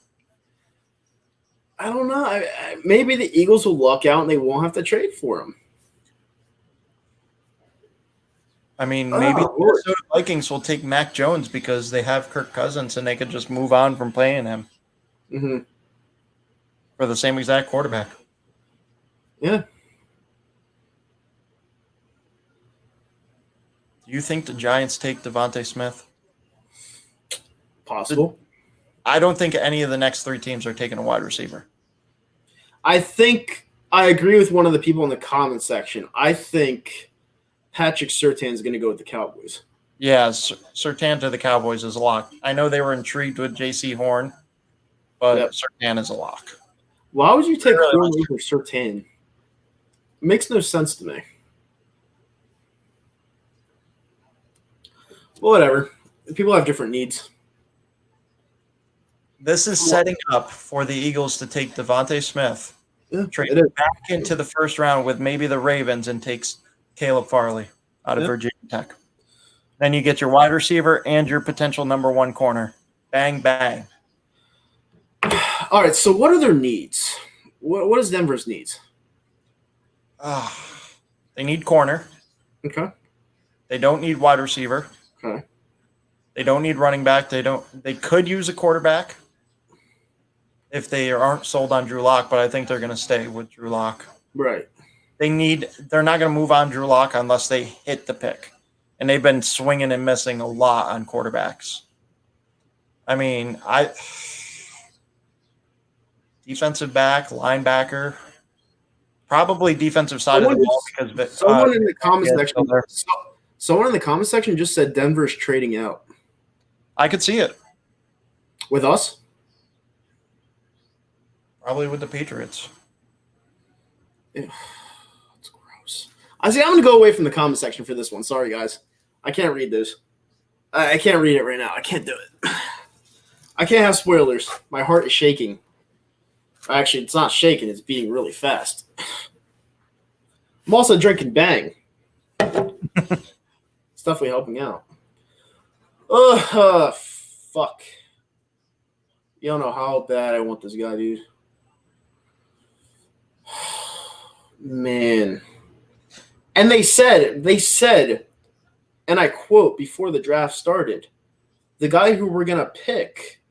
I don't know. Maybe the Eagles will luck out and they won't have to trade for him. I mean, maybe the Oh, Lord. Minnesota Vikings will take Mac Jones because they have Kirk Cousins and they could just move on from playing him Mm-hmm. for the same exact quarterback. Yeah. Do you think the Giants take Devontae Smith? Possible. I don't think any of the next 3 teams are taking a wide receiver. I think I agree with one of the people in the comment section. I think Patrick Surtain is going to go with the Cowboys. Yeah, Surtain to the Cowboys is a lock. I know they were intrigued with J.C. Horn, but Yep. Surtain is a lock. Why would you take Really Horn over Surtain? It makes no sense to me. Well, whatever. People have different needs. This is setting up for the Eagles to take Devontae Smith, Yeah, trade it is. back into the first round with maybe the Ravens, and takes Caleb Farley out of Yeah. Virginia Tech. Then you get your wide receiver and your potential number 1 corner. Bang, bang. All right, so what are their needs? What is Denver's needs? They need corner. Okay. They don't need wide receiver. Okay. They don't need running back. They could use a quarterback if they aren't sold on Drew Lock, but I think they're going to stay with Drew Lock. Right. They're not going to move on Drew Lock unless they hit the pick. And they've been swinging and missing a lot on quarterbacks. I mean, defensive back, linebacker, probably defensive side of the ball because someone in the comment yeah, section. Someone in the comment section just said Denver's trading out I could see it. with us. Probably with the Patriots. It's gross. I see. I'm gonna go away from the comment section for this one. Sorry, guys. I can't read this. I can't read it right now. I can't do it. I can't have spoilers. My heart is shaking. Actually, it's not shaking. It's beating really fast. I'm also drinking Bang. It's definitely helping out. Fuck. You don't know how bad I want this guy, dude. Man. And they said, and I quote, before the draft started, the guy who we're going to pick,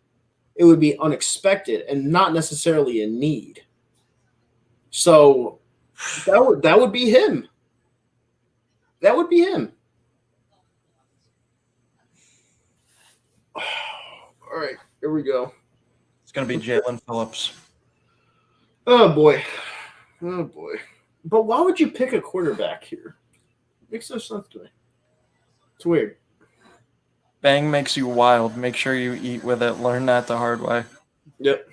it would be unexpected and not necessarily a need. So that would be him. That would be him. All right, here we go. It's going to be Jalen Phillips. Oh, boy. Oh, boy. But why would you pick a quarterback here? Makes no sense to me. It's weird. Bang makes you wild. Make sure you eat with it. Learn that the hard way. Yep,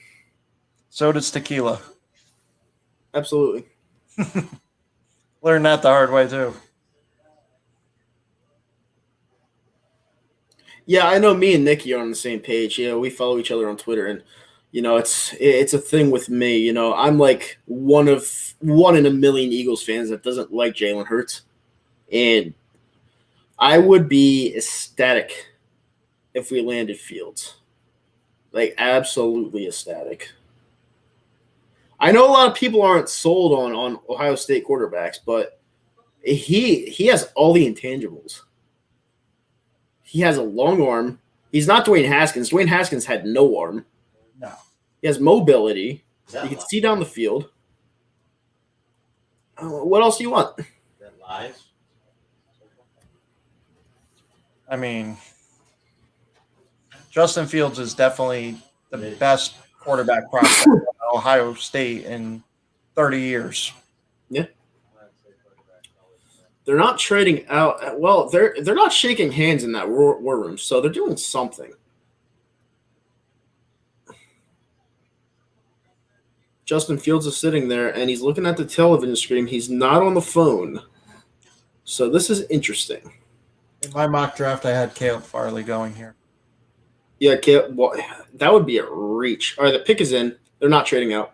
So does tequila. absolutely. Learn that the hard way too. Yeah, I know me and Nikki are on the same page. You know, we follow each other on Twitter, and you know, it's a thing with me. You know, I'm like one in a million Eagles fans that doesn't like Jalen Hurts, and I would be ecstatic if we landed Fields, like absolutely ecstatic. I know a lot of people aren't sold on Ohio State quarterbacks, but he has all the intangibles. He has a long arm. He's not Dwayne Haskins. Dwayne Haskins had no arm. No. He has mobility. Is that You can live? see down the field. What else do you want? Is that live? I mean, Justin Fields is definitely the best quarterback prospect at Ohio State in 30 years. They're not trading out. Well, they're not shaking hands in that war room, so they're doing something. Justin Fields is sitting there, and he's looking at the television screen. He's not on the phone. So this is interesting. In my mock draft, I had Caleb Farley going here. Yeah, well, that would be a reach. All right, the pick is in. They're not trading out.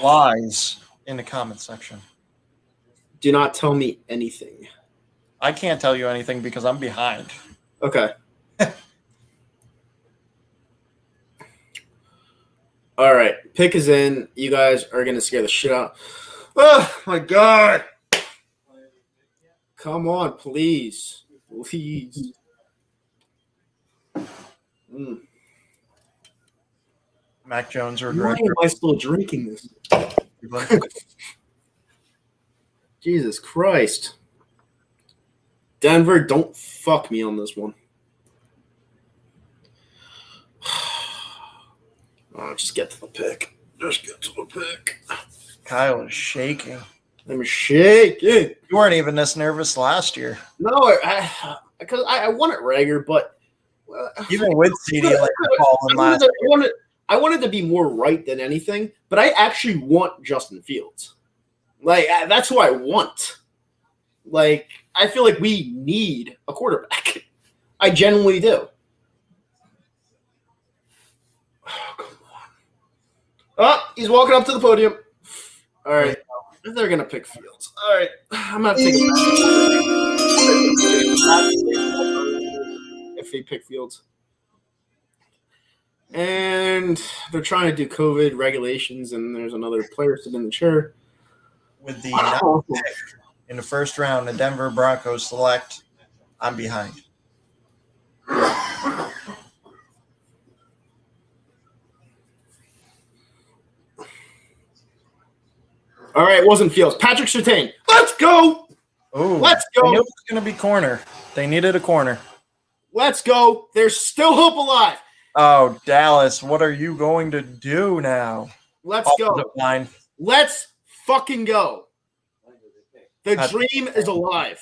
Lies in the comment section. Do not tell me anything. I can't tell you anything because I'm behind. Okay. All right, pick is in. You guys are going to scare the shit out. Oh, my God. Come on, please. Please. Mac Jones or Why Greg. am I still drinking this? Jesus Christ. Denver, don't fuck me on this one. Oh, just get to the pick. Just get to the pick. Kyle is shaking. I'm shaking. You weren't even this nervous last year. No, because I won it regular, but Even with CD like falling last I wanted to be more right than anything, but I actually want Justin Fields. Like, that's who I want. Like, I feel like we need a quarterback. I genuinely do. Oh, come on. Oh, he's walking up to the podium. All right. They're going to pick Fields. All right. I'm going to take it. If they pick Fields. And they're trying to do COVID regulations, and there's another player sitting in the chair. with the ninth pick in the first round, the Denver Broncos select. I'm behind. All right, it wasn't Fields. Patrick Surtain. Let's go. Ooh, Let's I go. knew it was going to be corner. They needed a corner. Let's go. There's still hope alive. Oh, Dallas, what are you going to do now? Let's go. Offensive line. Let's fucking go. The That's- dream is alive.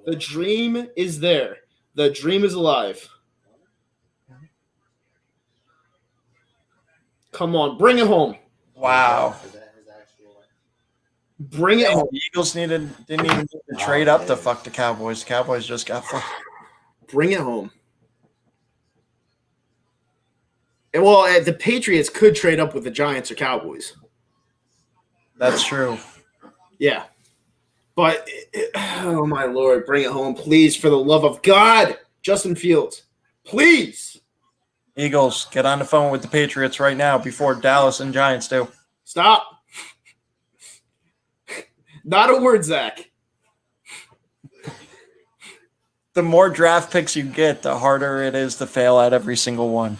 The dream is there. The dream is alive. Come on, bring it home. Wow. Is that his actual? Bring it home. The Eagles didn't even need to trade up to fuck the Cowboys. The Cowboys just got fucked. Bring it home. And, well, the Patriots could trade up with the Giants or Cowboys. That's true. Yeah. But, oh my Lord, bring it home, please, for the love of God. Justin Fields, please. Eagles, get on the phone with the Patriots right now before Dallas and Giants do. Stop. Not a word, Zach. The more draft picks you get, the harder it is to fail at every single one.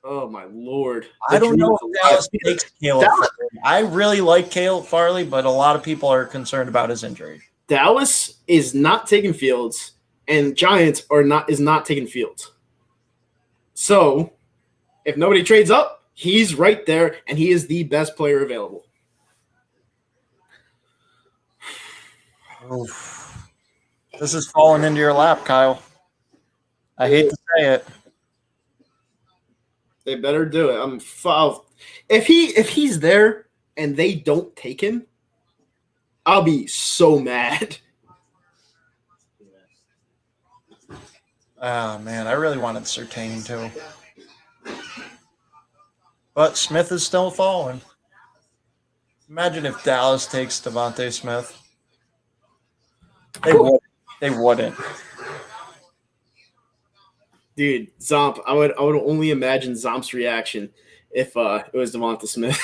Oh my Lord. I don't know The if dream Dallas is alive. takes Caleb Dallas- Farley. I really like Caleb Farley, but a lot of people are concerned about his injury. Dallas is not taking Fields, and Giants is not taking Fields. So, if nobody trades up, he's right there, and he is the best player available. Oof. This is falling into your lap, Kyle. I hate to say it. They better do it. If he's there and they don't take him, I'll be so mad. Oh, man, I really wanted Surtain, too. But Smith is still falling. Imagine if Dallas takes Devontae Smith. They wouldn't. Dude, Zomp, I would only imagine Zomp's reaction if it was Devonta Smith.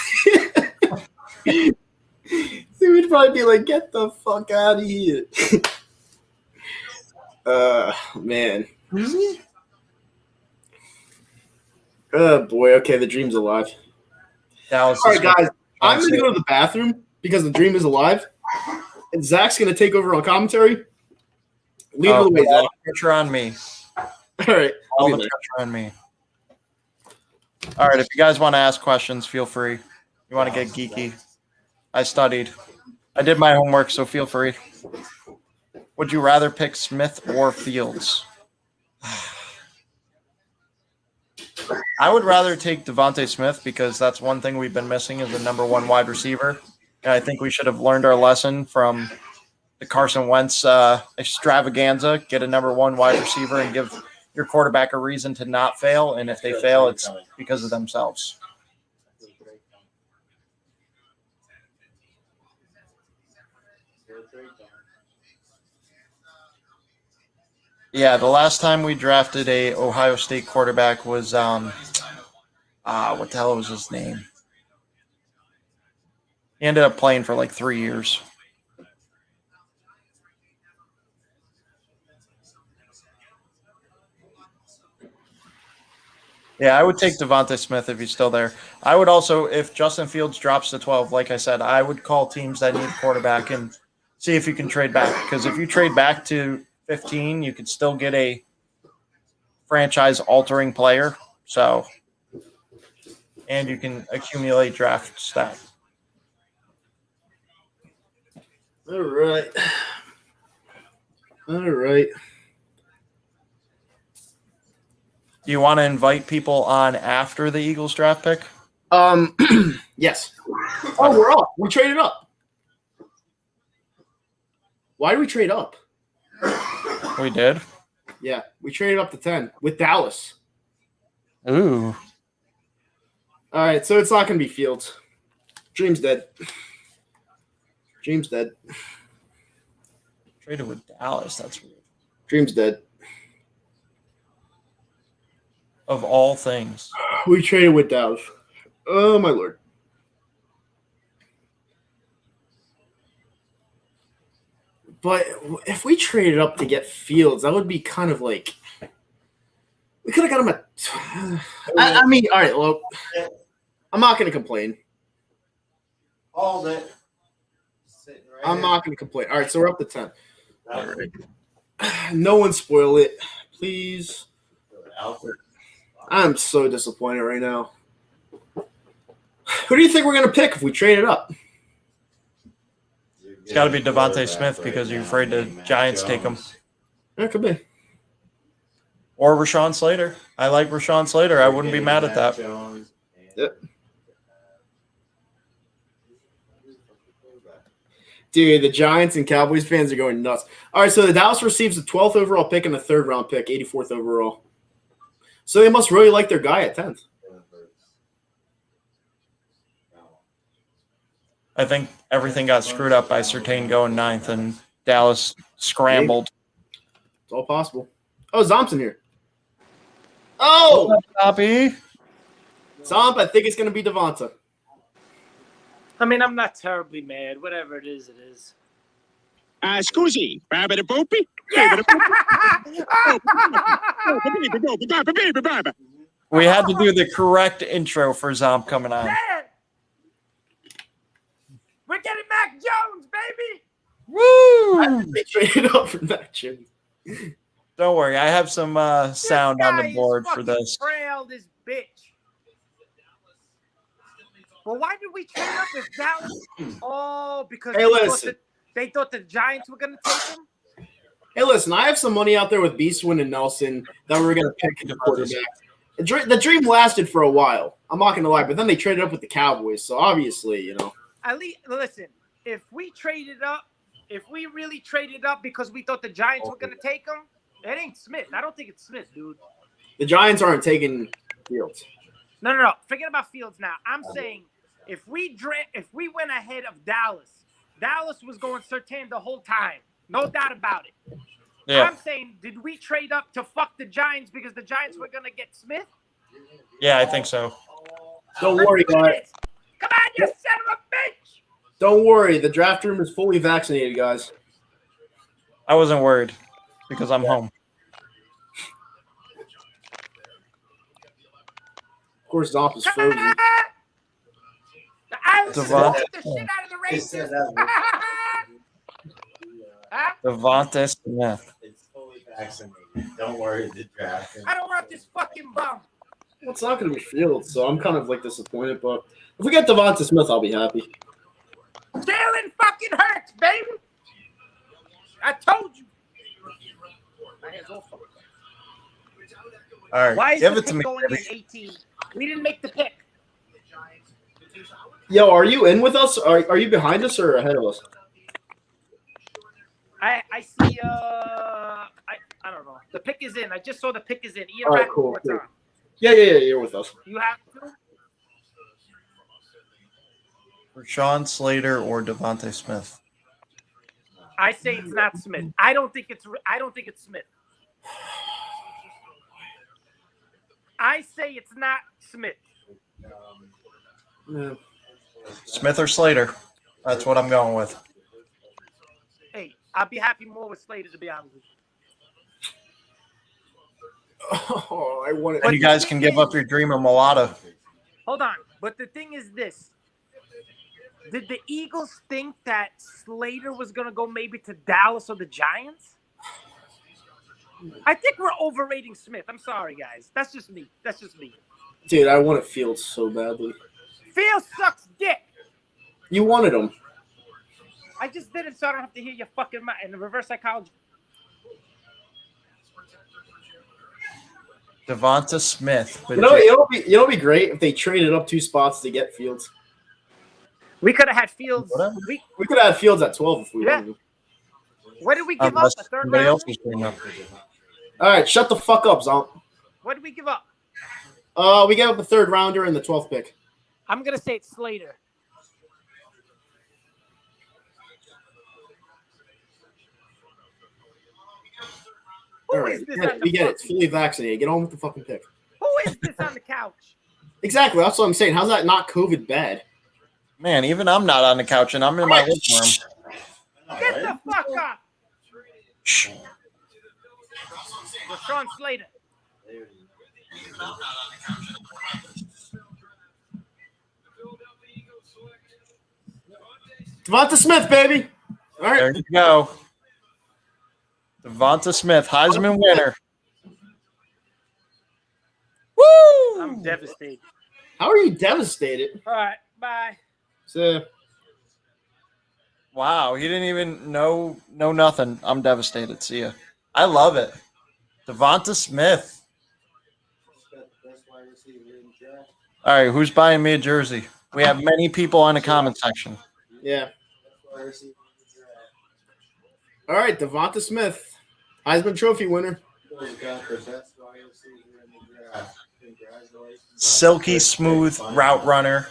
Dude, would probably be like, "Get the fuck out of here." Man. Oh boy. Okay, the dream's alive. Dallas. All is right, guys. I'm Honestly. gonna go to the bathroom because the dream is alive, and Zach's gonna take over on commentary. Lead Oh, the way, all Zach. the pressure on me. All right. I'll All be the there. pressure on me. All right, if you guys want to ask questions, feel free. You want to get geeky? I studied. I did my homework, so feel free. Would you rather pick Smith or Fields? I would rather take Devontae Smith because that's one thing we've been missing is the number one wide receiver. And I think we should have learned our lesson from the Carson Wentz extravaganza. Get a number one wide receiver and give your quarterback a reason to not fail. And if they fail, it's because of themselves. Yeah, the last time we drafted a Ohio State quarterback was what the hell was his name? He ended up playing for like 3 years. Yeah, I would take Devontae Smith if he's still there. I would also, if Justin Fields drops to 12, like I said, I would call teams that need a quarterback and see if you can trade back. Because if you trade back to 15, you could still get a franchise-altering player. So, and you can accumulate draft stack. All right. All right. Do you want to invite people on after the Eagles draft pick? Yes. Oh, we're up. We traded up. Why did we trade up? We did. Yeah, we traded up to 10 with Dallas. Ooh. All right, so it's not going to be Fields. Dream's dead. Dream's dead. Traded with Dallas. That's weird. Dream's dead. Of all things. We traded with Dallas. Oh, my Lord. But if we traded up to get Fields, that would be kind of like we could have got him at. I mean, all right. Well, I'm not going to complain. Hold it. Sitting right I'm here. not going to complain. All right, so we're up to 10. All right. No one spoil it, please. Alfred. I'm so disappointed right now. Who do you think we're going to pick if we trade it up? It's got to be Devontae Smith because you're afraid the Giants take him. That could be. Or Rashawn Slater. I like Rashawn Slater. I wouldn't be mad at that. Yep. Dude, the Giants and Cowboys fans are going nuts. All right, so the Dallas receives the 12th overall pick and a third-round pick, 84th overall. So they must really like their guy at 10th. I think everything got screwed up by Surtain going 9th, and Dallas scrambled. It's all possible. Oh, Zomp's in here. Oh! Copy. Zomp, I think it's going to be Devonta. I mean, I'm not terribly mad. Whatever it is, it is. Scusi, Barbara Boopy? We had to do the correct intro for Zomp coming on. Dad! We're getting Mac Jones, baby! Woo! They traded up from that Jim. Don't worry, I have some sound on the board for this. this. Frail, this bitch. Well, why did we trade up if Dallas? Oh, because Hey, listen. they thought the Giants were going to take him? Hey, listen, I have some money out there with Beastwin and Nelson that we're going to pick the quarterback. The dream lasted for a while. I'm not going to lie, but then they traded up with the Cowboys, so obviously, you know. At least, listen, if we really traded up because we thought the Giants were going to take him, it ain't Smith. I don't think it's Smith, dude. The Giants aren't taking Fields. No. Forget about Fields now. I'm saying if we went ahead of Dallas was going Surtain the whole time. No doubt about it. Yeah, I'm saying, did we trade up to fuck the Giants because the Giants were going to get Smith? yeah, I think so. Don't worry, guys. Come on, you son of a bitch! Don't worry, the draft room is fully vaccinated, guys. I wasn't worried because I'm home. Of course, Zomp is frozen. The Islanders Devontae. took the shit out of the They Rangers. said that Huh? Devontae Smith. it's fully vaccinated. Don't worry, the draft. I don't want this fucking bum. Well, it's not going to be Fields, so I'm kind of like disappointed. But if we get Devonta Smith, I'll be happy. Jalen fucking Hurts, baby. I told you. My hands all fucked. All right, Why is give the it to pick me. going baby. in 18? We didn't make the pick. Yo, are you in with us? Are you behind us or ahead of us? I see. I don't know. The pick is in. I just saw the pick is in. Ian All right, Rappaport, cool, what's cool. on? Yeah, you're with us. You have to. Rashawn Slater or Devontae Smith. I say it's not Smith. I don't think it's Smith. I say it's not Smith. Yeah. Smith or Slater. That's what I'm going with. Hey, I'd be happy more with Slater, to be honest with you. Oh, I want it. And you guys can give up your dream of Mulata. Hold on. But the thing is this. Did the Eagles think that Slater was going to go maybe to Dallas or the Giants? I think we're overrating Smith. I'm sorry, guys. That's just me. Dude, I wanted Fields so badly. Fields sucks dick. You wanted him. I just did it so I don't have to hear your fucking mouth. And the reverse psychology. Devonta Smith. You know, it'll be great if they traded up 2 spots to get Fields. We could have had Fields. Whatever. We could have had Fields at 12 if we Yeah. wanted. What did we give up? Unless A third somebody round? else was doing up. All right, shut the fuck up, Zomp. What did we give up? We gave up a 3rd rounder and the 12th pick. I'm going to say it's Slater. All Who right, is this we get on it. the We get it. It's fucking- fully vaccinated. Get on with the fucking pick. Who is this on the couch? Exactly. That's what I'm saying. How's that not COVID bad? Man, even I'm not on the couch and I'm in my living room. Get the fuck up. Shh. Rashawn Slater. Devonta Smith, baby. All right. There you go. Devonta Smith, Heisman winner. Woo! I'm devastated. How are you devastated? All right, bye. So, Wow, he didn't even know nothing. I'm devastated. See ya. I love it. Devonta Smith. That's why receiver in the draft. All right, who's buying me a jersey? We have many people in the comment section. yeah. That's why receiver in the draft. All right, Devonta Smith, Heisman Trophy winner. Those Gunkers, that's why receiver in the draft. Congratulations. Silky smooth route runner,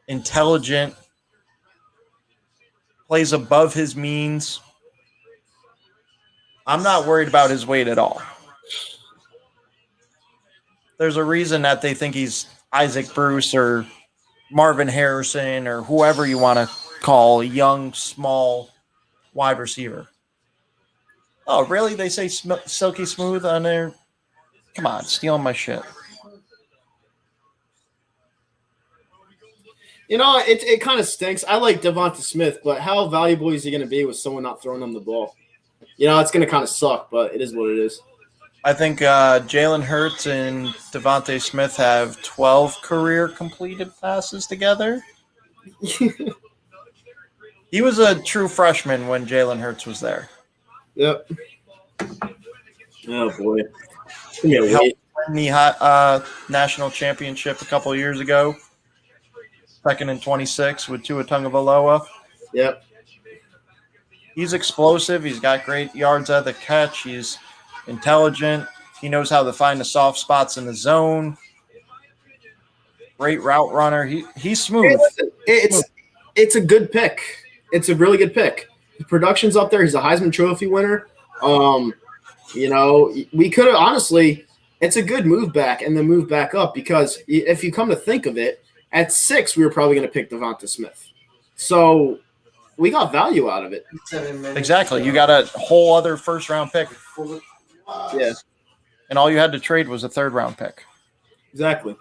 intelligent, plays above his means. I'm not worried about his weight at all. There's a reason that they think he's Isaac Bruce or Marvin Harrison or whoever you want to call a young, small wide receiver. Oh, really? They say silky smooth on there? Come on, stealing my shit. You know, it kind of stinks. I like Devonta Smith, but how valuable is he going to be with someone not throwing him the ball? You know, it's going to kind of suck, but it is what it is. I think Jalen Hurts and Devontae Smith have 12 career completed passes together. He was a true freshman when Jalen Hurts was there. Yep. Oh, boy. Give me a Helped wait. win the national championship a couple of years ago. Second and 26 with Tua Tagovailoa. Yep. He's explosive. He's got great yards at the catch. He's intelligent. He knows how to find the soft spots in the zone. Great route runner. He's smooth. It's a good pick. It's a really good pick. The production's up there. He's a Heisman Trophy winner. You know, we could have honestly. It's a good move back and then move back up because if you come to think of it, at 6 we were probably going to pick Devonta Smith. So we got value out of it. 7 minutes. Exactly. You got a whole other first round pick, Yeah, and all you had to trade was a third round pick. exactly.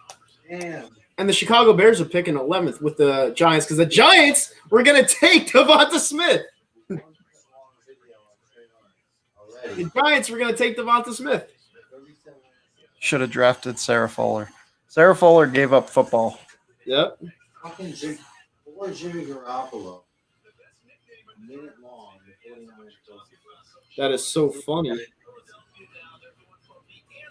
Damn. And the Chicago Bears are picking 11th with the Giants because the Giants were going to take Devonta Smith. Already. The Giants were going to take Devonta Smith. Should have drafted Sarah Fuller. Sarah Fuller gave up football. Yep. Fucking poor Jimmy Garoppolo. A minute long. The 49ers close. That is so funny.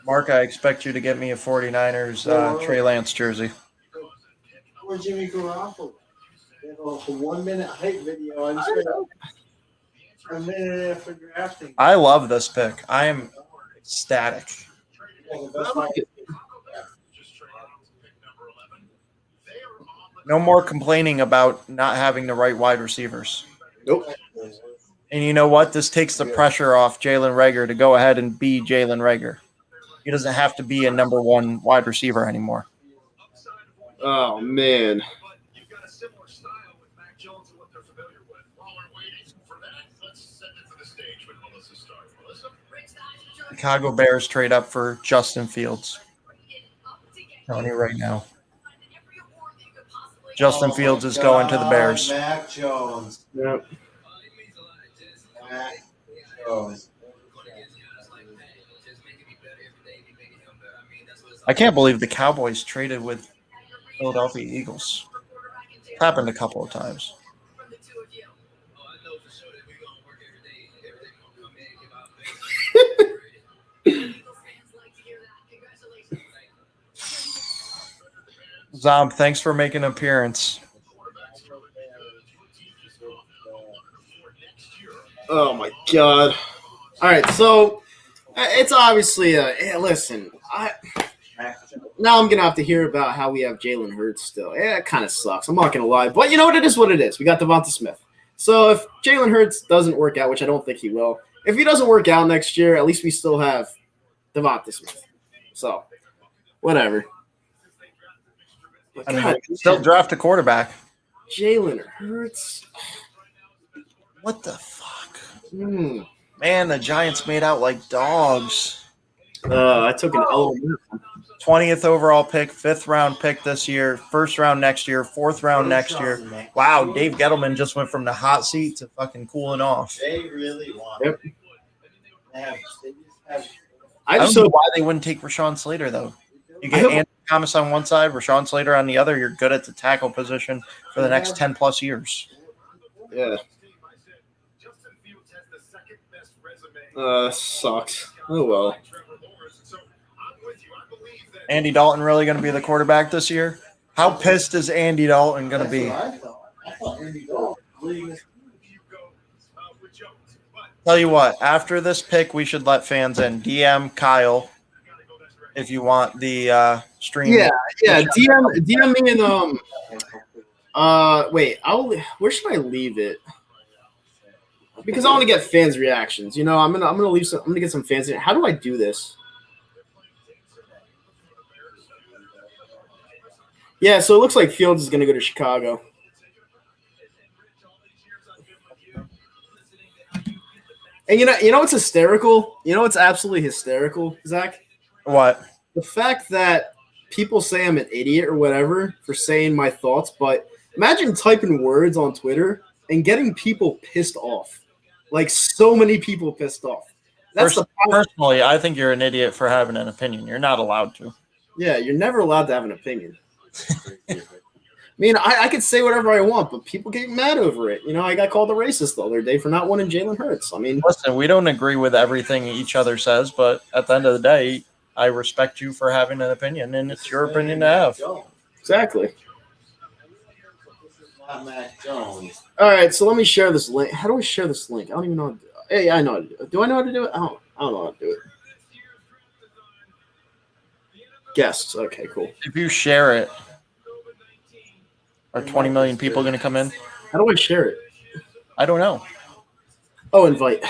Mark, I expect you to get me a 49ers Trey Lance jersey. Poor Jimmy Garoppolo. They have a 1 minute hype video on Twitter. A minute after drafting. I love this pick. I am ecstatic. That's why No more complaining about not having the right wide receivers. Nope. And you know what? This takes the pressure off Jalen Reagor to go ahead and be Jalen Reagor. He doesn't have to be a number one wide receiver anymore. Oh, man. Chicago Bears trade up for Justin Fields. Telling you right now. Justin Fields is going to the Bears. Mac Jones. Yep. Mac Jones. I can't believe the Cowboys traded with Philadelphia Eagles. Happened a couple of times. Zomb, thanks for making an appearance. Oh, my God. All right, so it's obviously listen, now I'm going to have to hear about how we have Jalen Hurts still. Yeah, it kind of sucks. I'm not going to lie. But you know what? It is what it is. We got Devonta Smith. So if Jalen Hurts doesn't work out, which I don't think he will, if he doesn't work out next year, at least we still have Devonta Smith. So, whatever. But I mean, God, still draft a quarterback. Jalen Hurts. What the fuck? Hmm. Man, the Giants made out like dogs. I took an L. 20th overall pick, 5th round pick this year, 1st round next year, 4th round next year. Wow, Dave Gettleman just went from the hot seat to fucking cooling off. They really want Yep. it. They just have I I don't just know hope why they wouldn't take Rashawn Slater, though. You I get hope- Andy Thomas on one side, Rashawn Slater on the other. You're good at the tackle position for the next 10 plus years. yeah. Sucks. Oh well. Andy Dalton really going to be the quarterback this year? How pissed is Andy Dalton going to That's be? what I thought. I thought Andy Dalton was leading this. Tell you what, after this pick, we should let fans in. DM Kyle if you want the stream. Yeah. DM me and wait, where should I leave it? Because I want to get fans' reactions. You know, I'm gonna get some fans in. How do I do this? Yeah, so it looks like Fields is gonna go to Chicago. And you know what's hysterical? You know what's absolutely hysterical, Zach? What? The fact that people say I'm an idiot or whatever for saying my thoughts, but imagine typing words on Twitter and getting people pissed off. Like so many people pissed off. That's the problem. Personally, I think you're an idiot for having an opinion. You're not allowed to. Yeah, you're never allowed to have an opinion. I mean, I could say whatever I want, but people get mad over it. You know, I got called a racist the other day for not wanting Jalen Hurts. I mean, Listen, we don't agree with everything each other says, but at the end of the day, I respect you for having an opinion, and it's your opinion to have. exactly. This is not Mac Jones. All right, so let me share this link. How do I share this link? I don't even know. Hey, I know how to do it. Do I know how to do it? I don't know how to do it. Guests. Okay, cool. If you share it, are 20 million people going to come in? How do I share it? I don't know. Oh, invite.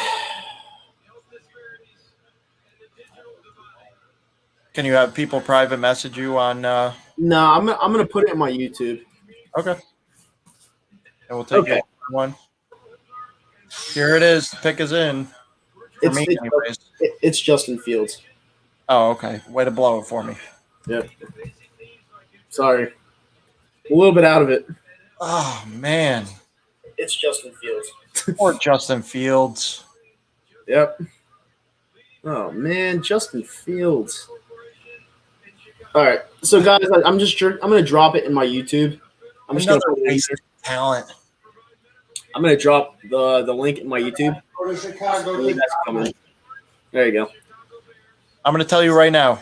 Can you have people private message you on? No, I'm gonna put it in my YouTube. Okay. And we'll take Okay. one. Here it is. The pick is in. For me, anyways. It's Justin Fields. Oh, okay. Way to blow it for me. Yep. Sorry. A little bit out of it. Oh, man. It's Justin Fields. Poor Justin Fields. Yep. Oh man, Justin Fields. All right, so guys, I'm gonna drop it in my YouTube. I'm just Another gonna waste of talent. I'm gonna drop the link in my YouTube. Go to Chicago. So you guys can come in. There you go. I'm going to tell you right now,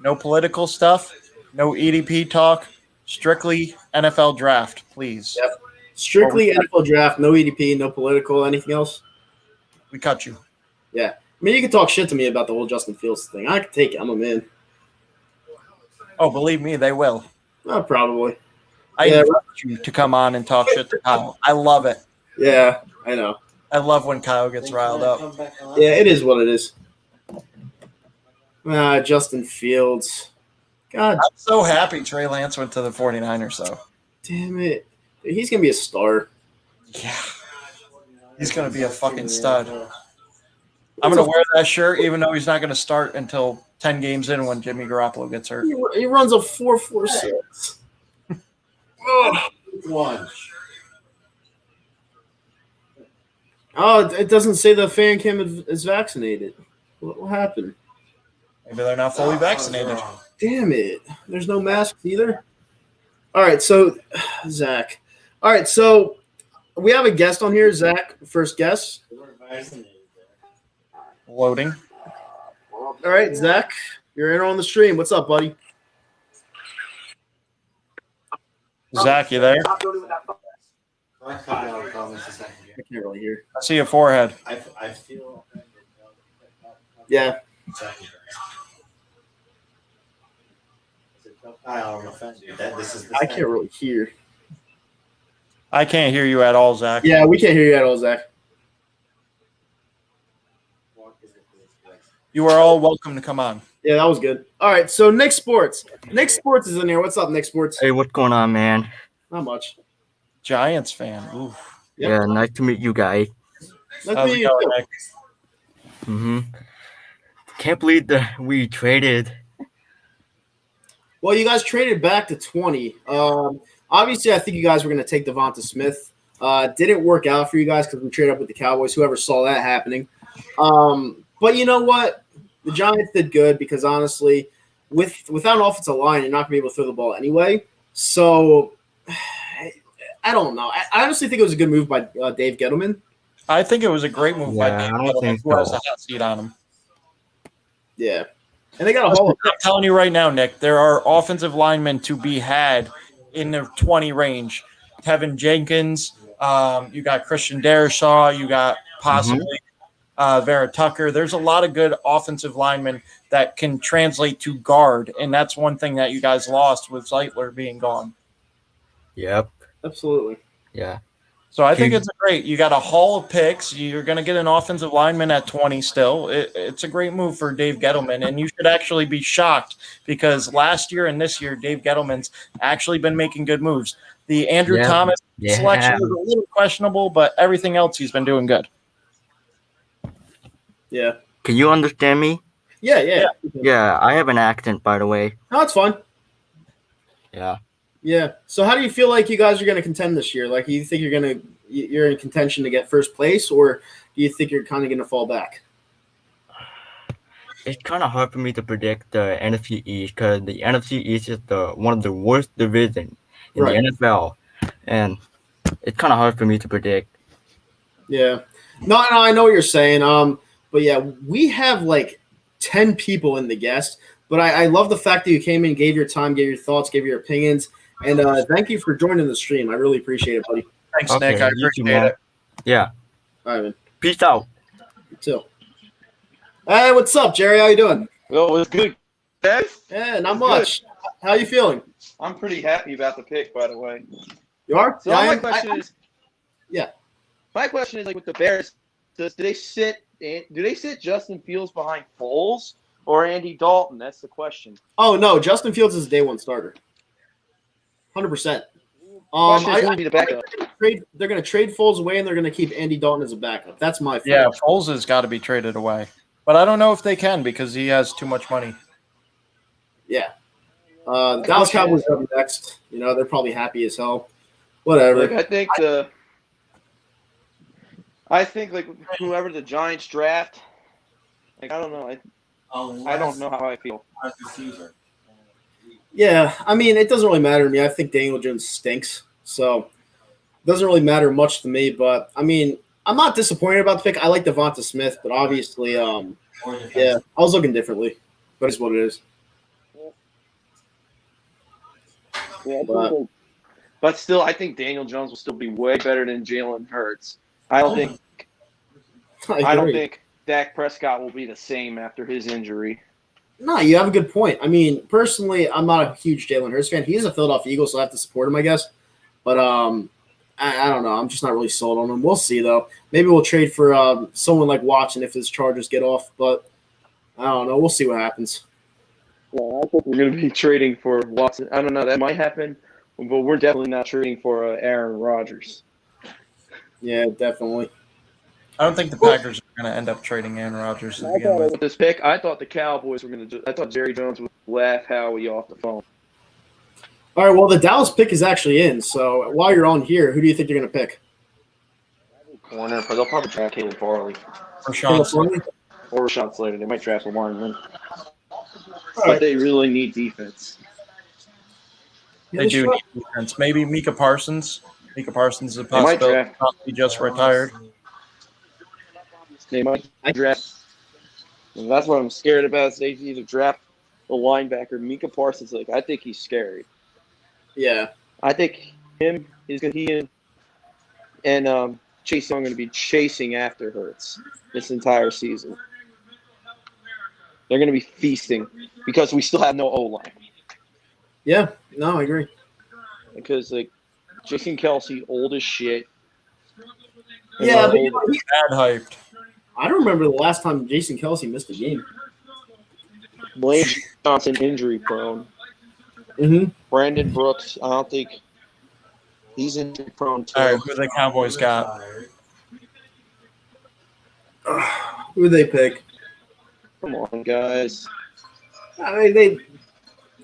no political stuff, no EDP talk, strictly NFL draft, please. Yep. Strictly NFL draft, no EDP, no political, anything else. We cut you. Yeah, I mean you can talk shit to me about the whole Justin Fields thing. I can take it. I'm a man. Oh, believe me, they will. Probably. I Yeah. need you to come on and talk shit to Kyle. I love it. Yeah, I know. I love when Kyle gets riled up. Yeah, it is what it is. Justin Fields. God I'm so happy Trey Lance went to the 49ers, though. damn it. He's going to be a star. Yeah. He's going to be a fucking stud. I'm going to wear that shirt even though he's not going to start until 10 games in when Jimmy Garoppolo gets hurt. He runs a 4.46. One. Oh, it doesn't say the fan cam is vaccinated. What happened? Maybe they're not fully vaccinated. Damn it. There's no masks either. All right, so Zach. All right, so we have a guest on here, Zach. First guest. Loading. All right, Zach, you're in on the stream. What's up, buddy? Zach, you there? I can't really hear. I see your forehead. I feel. Yeah. I can't really hear. I can't hear you at all, Zach. Yeah, we can't hear you at all, Zach. You are all welcome to come on. Yeah, that was good. All right, so Nick Sports. Nick Sports is in here. What's up, Nick Sports? Hey, what's going on, man? Not much. Giants fan. Ooh. Yep. Yeah, nice to meet you guys. Nice How's to it meet you, going, too. Nick? Can't believe that we traded. Well, you guys traded back to 20. Obviously, I think you guys were going to take Devonta Smith. Didn't work out for you guys because we traded up with the Cowboys. Whoever saw that happening. But you know what? The Giants did good because honestly, without an offensive line, you're not going to be able to throw the ball anyway. So I don't know. I honestly think it was a good move by Dave Gettleman. I think it was a great move by Yeah, Dave I Gettleman, think who has so. a hot seat on him. Yeah. And they got a Hall of I'm telling you right now, Nick, there are offensive linemen to be had in the 20 range. Tevin Jenkins, you got Christian Darrisaw, you got possibly Vera Tucker. There's a lot of good offensive linemen that can translate to guard, and that's one thing that you guys lost with Zeitler being gone. Yep. Absolutely. Yeah. So I think it's great. You got a haul of picks. You're going to get an offensive lineman at 20 still. It's a great move for Dave Gettleman, and you should actually be shocked because last year and this year, Dave Gettleman's actually been making good moves. The Andrew Yeah. Thomas Yeah. selection was a little questionable, but everything else he's been doing good. Yeah. Can you understand me? Yeah. Yeah, I have an accent, by the way. No, it's fun. Yeah. Yeah. So how do you feel like you guys are going to contend this year? Like, you think you're in contention to get first place, or do you think you're kind of going to fall back? It's kind of hard for me to predict the NFC East because the NFC East is one of the worst divisions in Right. the NFL, and it's kind of hard for me to predict. Yeah. No, I know what you're saying. But yeah, we have like 10 people in the guest, but I love the fact that you came in, gave your time, gave your thoughts, gave your opinions, and thank you for joining the stream. I really appreciate it, buddy. Thanks, Okay, Nick. I you too, appreciate man. it. Yeah. All right, man. Peace out. You too. Hey, what's up, Jerry? How you doing? Well, it's good, guys. Yeah, not It's much. How you feeling? I'm pretty happy about the pick, by the way. You are? So Yeah, I my am. question is, yeah. My question is like with the Bears, do they sit Justin Fields behind Foles or Andy Dalton? That's the question. Oh no, Justin Fields is a day one starter. 100%. Question is, who would be the backup? They're going to trade Foles away, and they're going to keep Andy Dalton as a backup. That's my feeling. Yeah, Foles has got to be traded away. But I don't know if they can because he has too much money. Yeah. The Dallas Cowboys are up next. You know, they're probably happy as hell. Whatever. Like, I think like whoever the Giants draft, like I don't know. I don't know how I feel. Yeah, I mean, it doesn't really matter to me. I think Daniel Jones stinks, so it doesn't really matter much to me. But I mean, I'm not disappointed about the pick. I like Devonta Smith, but obviously, yeah, I was looking differently. But it's what it is. Yeah, but still, I think Daniel Jones will still be way better than Jalen Hurts. I don't think Dak Prescott will be the same after his injury. No, you have a good point. I mean, personally, I'm not a huge Jalen Hurts fan. He is a Philadelphia Eagle, so I have to support him, I guess. But I don't know. I'm just not really sold on him. We'll see, though. Maybe we'll trade for someone like Watson if his Chargers get off. But I don't know. We'll see what happens. Well, I think we're going to be trading for Watson. I don't know. That might happen, but we're definitely not trading for Aaron Rodgers. Yeah, definitely. I don't think the Packers are going to end up trading Aaron Rodgers to begin with. With this pick, I thought the Cowboys were going to. I thought Jerry Jones would laugh Howie off the phone. All right, well, the Dallas pick is actually in. So while you're on here, who do you think you're going to pick? Corner, but they'll probably draft Caleb Farley. Rashawn Slater. Or Rashawn Slater. They might draft Lamar Miller. But they really need defense. They do need defense. Maybe Micah Parsons. Micah Parsons is a possibility. He just retired. They might draft. And that's what I'm scared about. Is they either draft a linebacker, Micah Parsons. Like I think he's scary. Yeah, I think he and Chase Young are going to be chasing after Hurts this entire season. They're going to be feasting because we still have no O-line. Yeah, no, I agree. Because like Jason Kelsey, old as shit. Yeah, but he's bad hyped. I don't remember the last time Jason Kelsey missed a game. Blaine Johnson injury prone. Mm-hmm. Brandon Brooks, I don't think he's injury prone too. All right, who the Cowboys got? Who they pick? Come on, guys. I mean,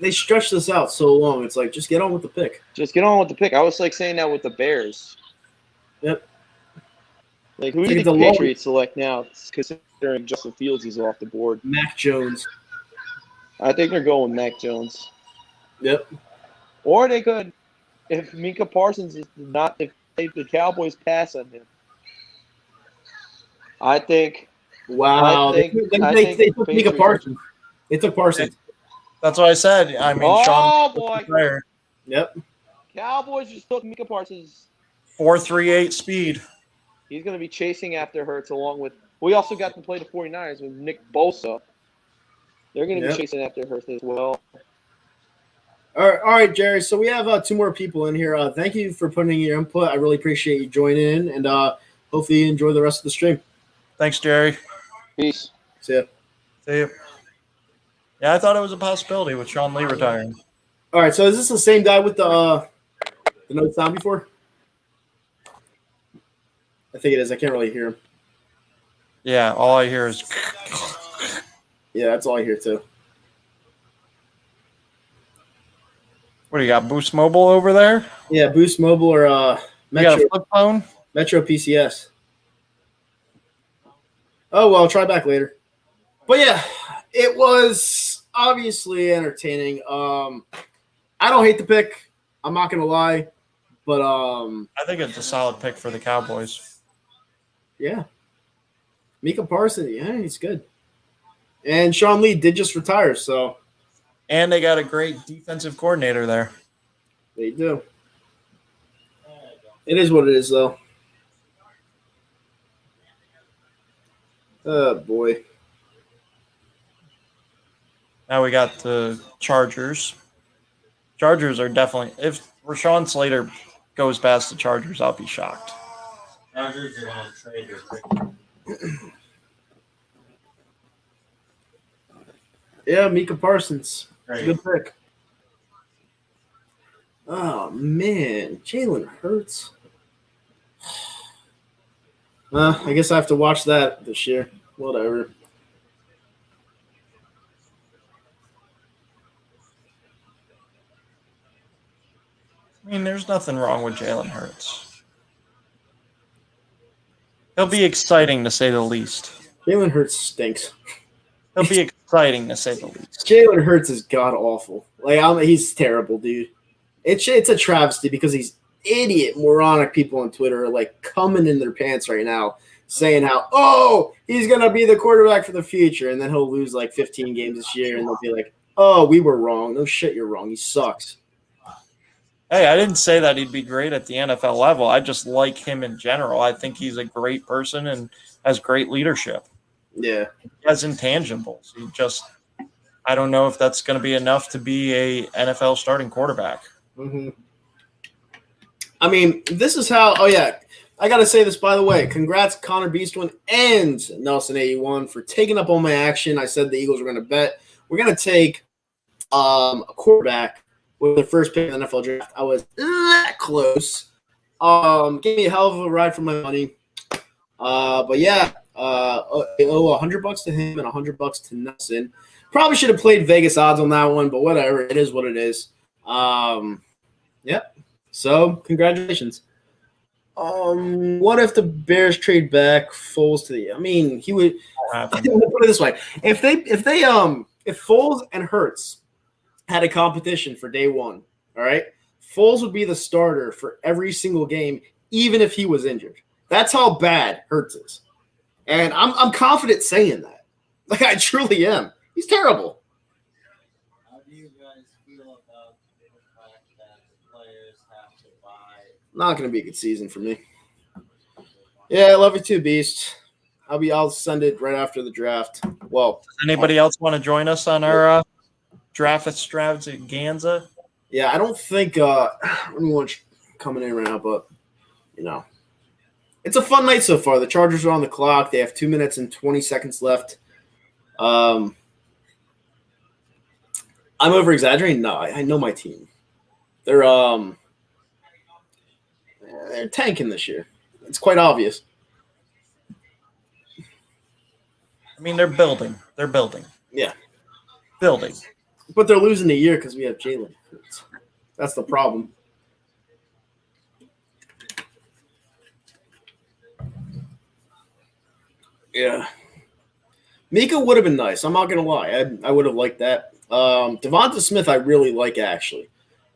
they stretched this out so long. It's like, just get on with the pick. Just get on with the pick. I was like saying that with the Bears. Yep. Like, who do you think the Patriots select now, considering Justin Fields is off the board? Mac Jones. I think they're going Mac Jones. Yep. Or they could, if Micah Parsons is not, if the Cowboys pass on him. I think. Wow. They took Micah Parsons. They took Parsons. That's what I said. I mean, Sean. Boy. Yep. Cowboys just took Micah Parsons. 4.38 speed. He's going to be chasing after Hurts along with. We also got to play the 49ers with Nick Bosa. They're going to be chasing after Hurts as well. All right, Jerry. So we have 2 more people in here. Thank you for putting in your input. I really appreciate you joining in, and hopefully you enjoy the rest of the stream. Thanks, Jerry. Peace. See ya. See ya. Yeah, I thought it was a possibility with Sean Lee retiring. All right, so is this the same guy with the notes down before? I think it is. I can't really hear him. Yeah, all I hear is. Yeah, that's all I hear too. What do you got? Boost Mobile over there? Yeah, Boost Mobile or Metro. You got a flip phone? Metro PCS. Oh well, try back later. But yeah, it was obviously entertaining. I don't hate the pick. I'm not gonna lie, but I think it's a solid pick for the Cowboys. Yeah, Micah Parsons. Yeah, he's good. And Sean Lee did just retire, so. And they got a great defensive coordinator there. They do. It is what it is, though. Oh, boy. Now we got the Chargers. Chargers are definitely – if Rashawn Slater goes past the Chargers, I'll be shocked. Chargers are going to trade their pick. Yeah, Micah Parsons. Good pick. Oh man, Jalen Hurts. I guess I have to watch that this year. Whatever. I mean, there's nothing wrong with Jalen Hurts. He'll be exciting to say the least. Jalen Hurts stinks. He'll be exciting to say the least. Jalen Hurts is god awful. He's terrible, dude. It's a travesty because these idiot moronic people on Twitter are like coming in their pants right now, saying how he's gonna be the quarterback for the future, and then he'll lose like 15 games this year, and they'll be like, oh, we were wrong. No shit, you're wrong. He sucks. Hey, I didn't say that he'd be great at the NFL level. I just like him in general. I think he's a great person and has great leadership. Yeah. He has intangibles. I don't know if that's going to be enough to be a NFL starting quarterback. Mm-hmm. I mean, this is how. Oh yeah, I gotta say this by the way. Congrats, Connor Beastwin and Nelson81 for taking up all my action. I said the Eagles were gonna bet. We're gonna take a quarterback with the first pick in the NFL draft. I was that close. Gave me a hell of a ride for my money. But yeah, I owe $100 to him and $100 to Nelson. Probably should have played Vegas odds on that one, but whatever. It is what it is. Yep. So congratulations. What if the Bears trade back Foles to the? I mean, he would. Put it this way: if Foles and Hurts had a competition for day one, all right, Foles would be the starter for every single game, even if he was injured. That's how bad Hurts is, and I'm confident saying that. Like I truly am. He's terrible. How do you guys feel about the fact that the players have to buy? Not going to be a good season for me. Yeah, I love you too, Beast. I'll send it right after the draft. Well, does anybody else want to join us on our draft extravaganza? Yeah, I don't think anyone's coming in right now, but it's a fun night so far. The Chargers are on the clock. They have 2 minutes and 20 seconds left. I'm over exaggerating. No, I know my team. They're tanking this year. It's quite obvious. I mean, they're building. Yeah. Building. But they're losing the year because we have Jalen Hurts. That's the problem. Yeah. Mika would have been nice. I'm not going to lie. I would have liked that. Devonta Smith I really like, actually.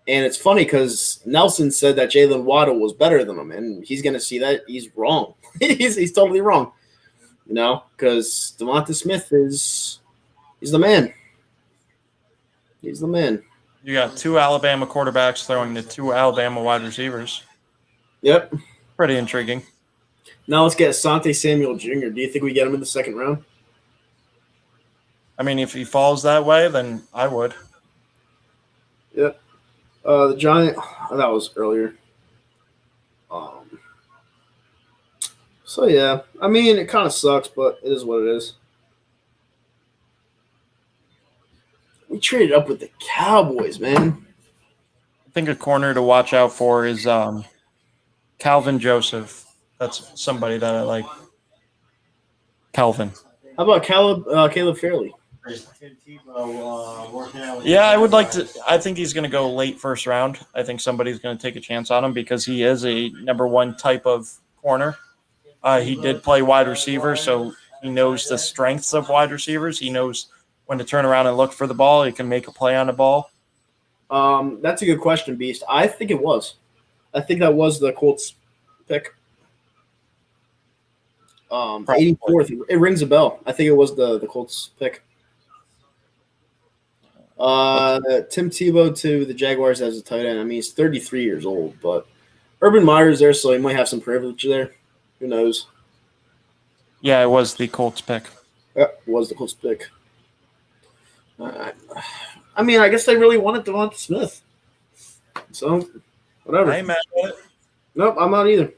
And it's funny because Nelson said that Jalen Waddle was better than him, and he's going to see that he's wrong. he's totally wrong, because Devonta Smith he's the man. He's the man. You got two Alabama quarterbacks throwing to two Alabama wide receivers. Yep. Pretty intriguing. Now let's get Asante Samuel Jr. Do you think we get him in the second round? I mean, if he falls that way, then I would. Yep. The Giant, that was earlier. So, yeah. I mean, it kind of sucks, but it is what it is. We traded up with the Cowboys, man. I think a corner to watch out for is Calvin Joseph. That's somebody that I like. Calvin. How about Caleb Fairley? Tim Tebow working out. Yeah, I would like to. I think he's going to go late first round. I think somebody's going to take a chance on him because he is a number one type of corner. He did play wide receiver, so he knows the strengths of wide receivers. He knows when to turn around and look for the ball. He can make a play on the ball. That's a good question, Beast. I think it was. I think that was the Colts pick. 84th. It rings a bell. I think it was the Colts pick. Tim Tebow to the Jaguars as a tight end. I mean, he's 33 years old, but Urban Meyer's there, so he might have some privilege there. Who knows? Yeah, it was the Colts pick. Yeah, it was the Colts pick. I mean, I guess they really wanted Devonta Smith. So, whatever. I ain't mad at it. Nope, I'm not either.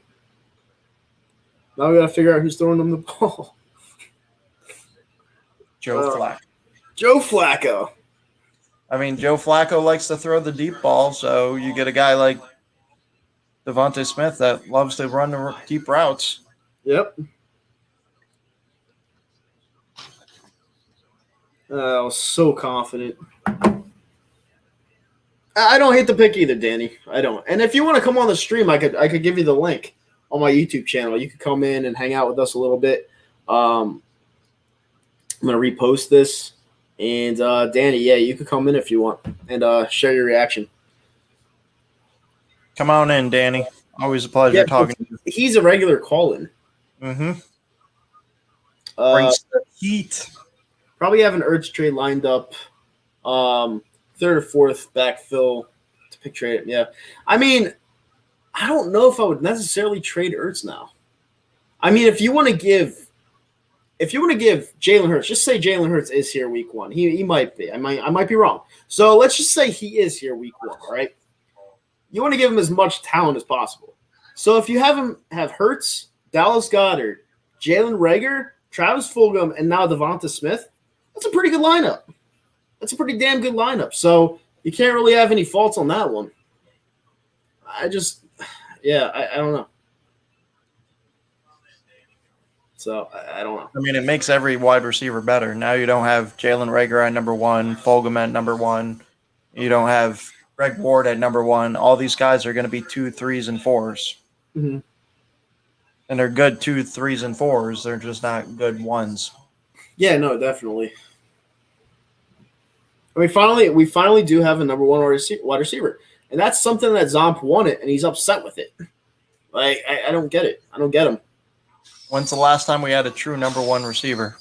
Now we got to figure out who's throwing them the ball. Joe Flacco. Joe Flacco. I mean, Joe Flacco likes to throw the deep ball, so you get a guy like Devontae Smith that loves to run the deep routes. Yep. I was so confident. I don't hate the pick either, Danny. I don't. And if you want to come on the stream, I could give you the link on my YouTube channel. You could come in and hang out with us a little bit. I'm gonna repost this, and Danny, yeah, you could come in if you want and share your reaction. Come on in, Danny. Always a pleasure talking to you. He's a regular call-in. Mm-hmm. Brings the heat. Probably have an Ertz trade lined up. Third or fourth backfill to pick trade. Yeah. I mean, I don't know if I would necessarily trade Ertz now. I mean, if you want to give Jalen Hurts, just say Jalen Hurts is here week 1. He might be. I might be wrong. So let's just say he is here week 1, all right? You want to give him as much talent as possible. So if you have Hurts, Dallas Goedert, Jalen Reagor, Travis Fulgham, and now Devonta Smith, that's a pretty good lineup. That's a pretty damn good lineup. So you can't really have any faults on that one. I don't know. So I don't know. I mean, it makes every wide receiver better. Now you don't have Jalen Reagor at number 1, Fulgham at number 1. You don't have Greg Ward at number 1. All these guys are going to be 2, 3s, and 4s. Mm-hmm. And they're good 2, 3s, and 4s. They're just not good 1s. Yeah, no, definitely. I mean, we finally do have a number 1 wide receiver. And that's something that Zomp wanted, and he's upset with it. Like, I don't get it. I don't get him. When's the last time we had a true number 1 receiver?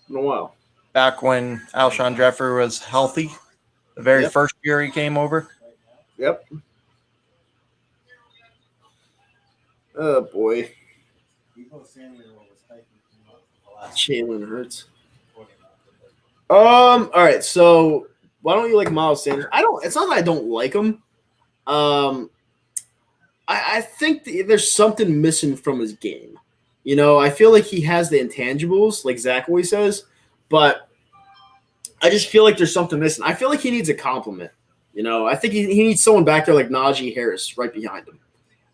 In a while. Back when Alshon Jeffrey was healthy, the very first year he came over. Yep. Oh, boy. Jalen Hurts. All right, so why don't you like Miles Sanders? It's not that I don't like him. I think there's something missing from his game. You know, I feel like he has the intangibles, like Zach always says, but I just feel like there's something missing. I feel like he needs a compliment. You know, I think he needs someone back there like Najee Harris right behind him.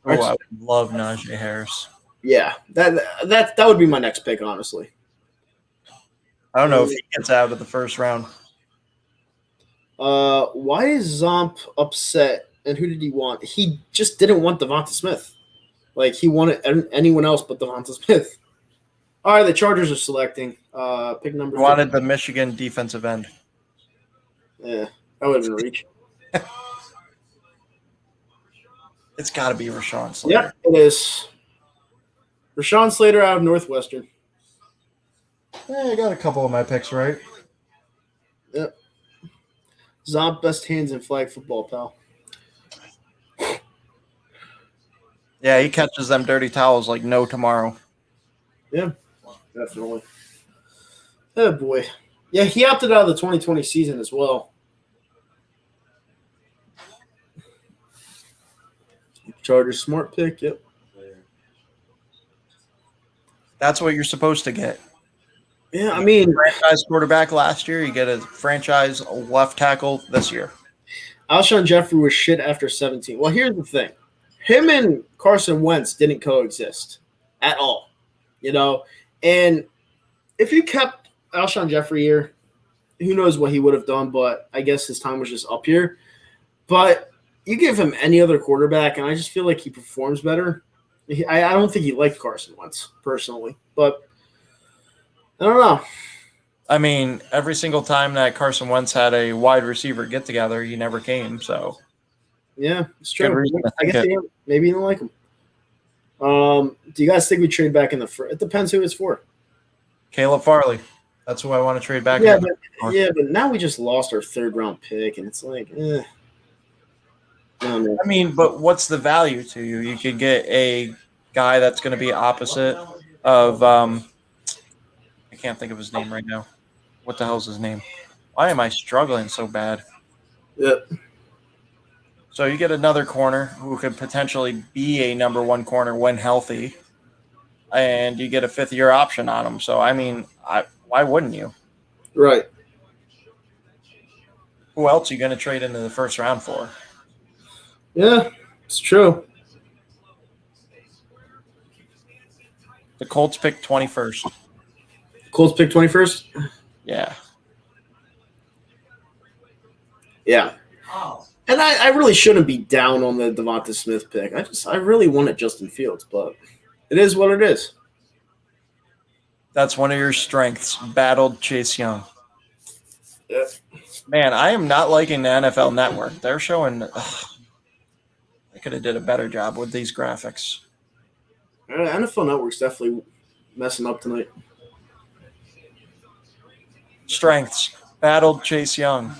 Oh, I would love Najee Harris. Yeah, that would be my next pick, honestly. I don't know if he gets out of the first round. Why is Zomp upset? And who did he want? He just didn't want Devonta Smith. Like, he wanted anyone else but Devonta Smith. All right, the Chargers are selecting. Pick number. He wanted the Michigan defensive end. Yeah, that would have been reach. It's got to be Rashawn Slater. Yep, it is. Rashawn Slater out of Northwestern. I got a couple of my picks right. Yep. Zomp best hands in flag football, pal. Yeah, he catches them dirty towels like no tomorrow. Yeah, definitely. Oh, boy. Yeah, he opted out of the 2020 season as well. Chargers smart pick, yep. That's what you're supposed to get. Yeah, I mean, franchise quarterback last year, you get a franchise left tackle this year. Alshon Jeffrey was shit after 17. Well, here's the thing. Him and Carson Wentz didn't coexist at all, you know? And if you kept Alshon Jeffrey here, who knows what he would have done, but I guess his time was just up here. But you give him any other quarterback, and I just feel like he performs better. I don't think he liked Carson Wentz, personally. But I don't know. I mean, every single time that Carson Wentz had a wide receiver get-together, he never came, so. Yeah, it's true. I guess maybe you don't like him. Do you guys think we trade back in the first? It depends who it's for. Caleb Farley. That's who I want to trade back. But now we just lost our third-round pick, and it's like, I mean, but what's the value to you? You could get a guy that's going to be opposite of I can't think of his name right now. What the hell's his name? Why am I struggling so bad? Yep. So you get another corner who could potentially be a number 1 corner when healthy, and you get a 5th-year option on him. So, I mean, why wouldn't you? Right. Who else are you going to trade into the first round for? Yeah, it's true. The Colts pick 21st. Colts pick 21st? Yeah. Yeah. And I really shouldn't be down on the Devonta Smith pick. I really wanted Justin Fields, but it is what it is. That's one of your strengths. Battled Chase Young. Yeah. Man, I am not liking the NFL Network. They're showing. They could have did a better job with these graphics. NFL Network's definitely messing up tonight. Strengths. Battled Chase Young.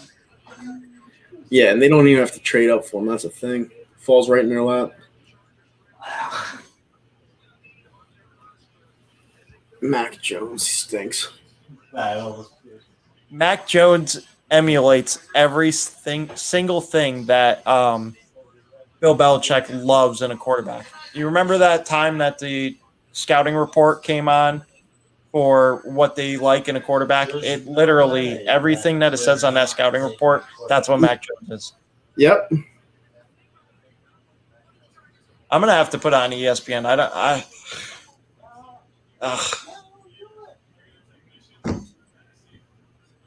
Yeah, and they don't even have to trade up for him. That's a thing. Falls right in their lap. Mac Jones, he stinks. Mac Jones emulates every single thing that Bill Belichick loves in a quarterback. You remember that time that the scouting report came on for what they like in a quarterback? It literally, everything that it says on that scouting report, that's what Mac Jones is. Yep. I'm going to have to put on ESPN.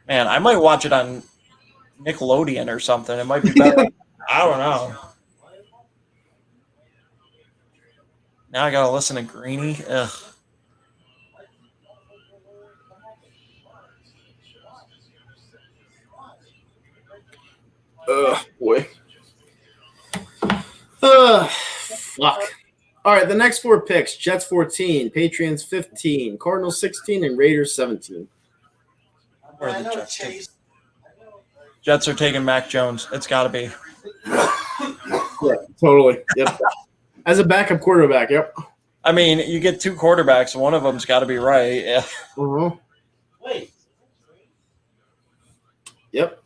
Man, I might watch it on Nickelodeon or something. It might be better. I don't know. Now I got to listen to Greeny. Ugh. Boy. Fuck. All right, the next four picks: Jets 14, Patriots 15, Cardinals 16, and Raiders 17. Where are the Jets taking? Jets are taking Mac Jones. It's got to be. Yeah, totally. Yep. As a backup quarterback, yep. I mean, you get two quarterbacks. One of them's got to be right. Yeah. Wait. Yep.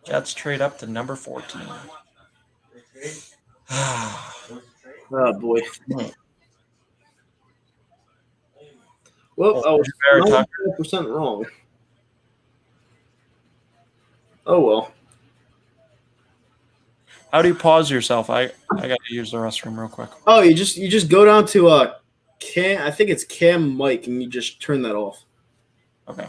Jets trade up to number 14. Oh, boy. Well, I was 95% wrong. Oh, well. How do you pause yourself? I got to use the restroom real quick. Oh, you just go down to Cam. I think it's Cam Mike, and you just turn that off. Okay.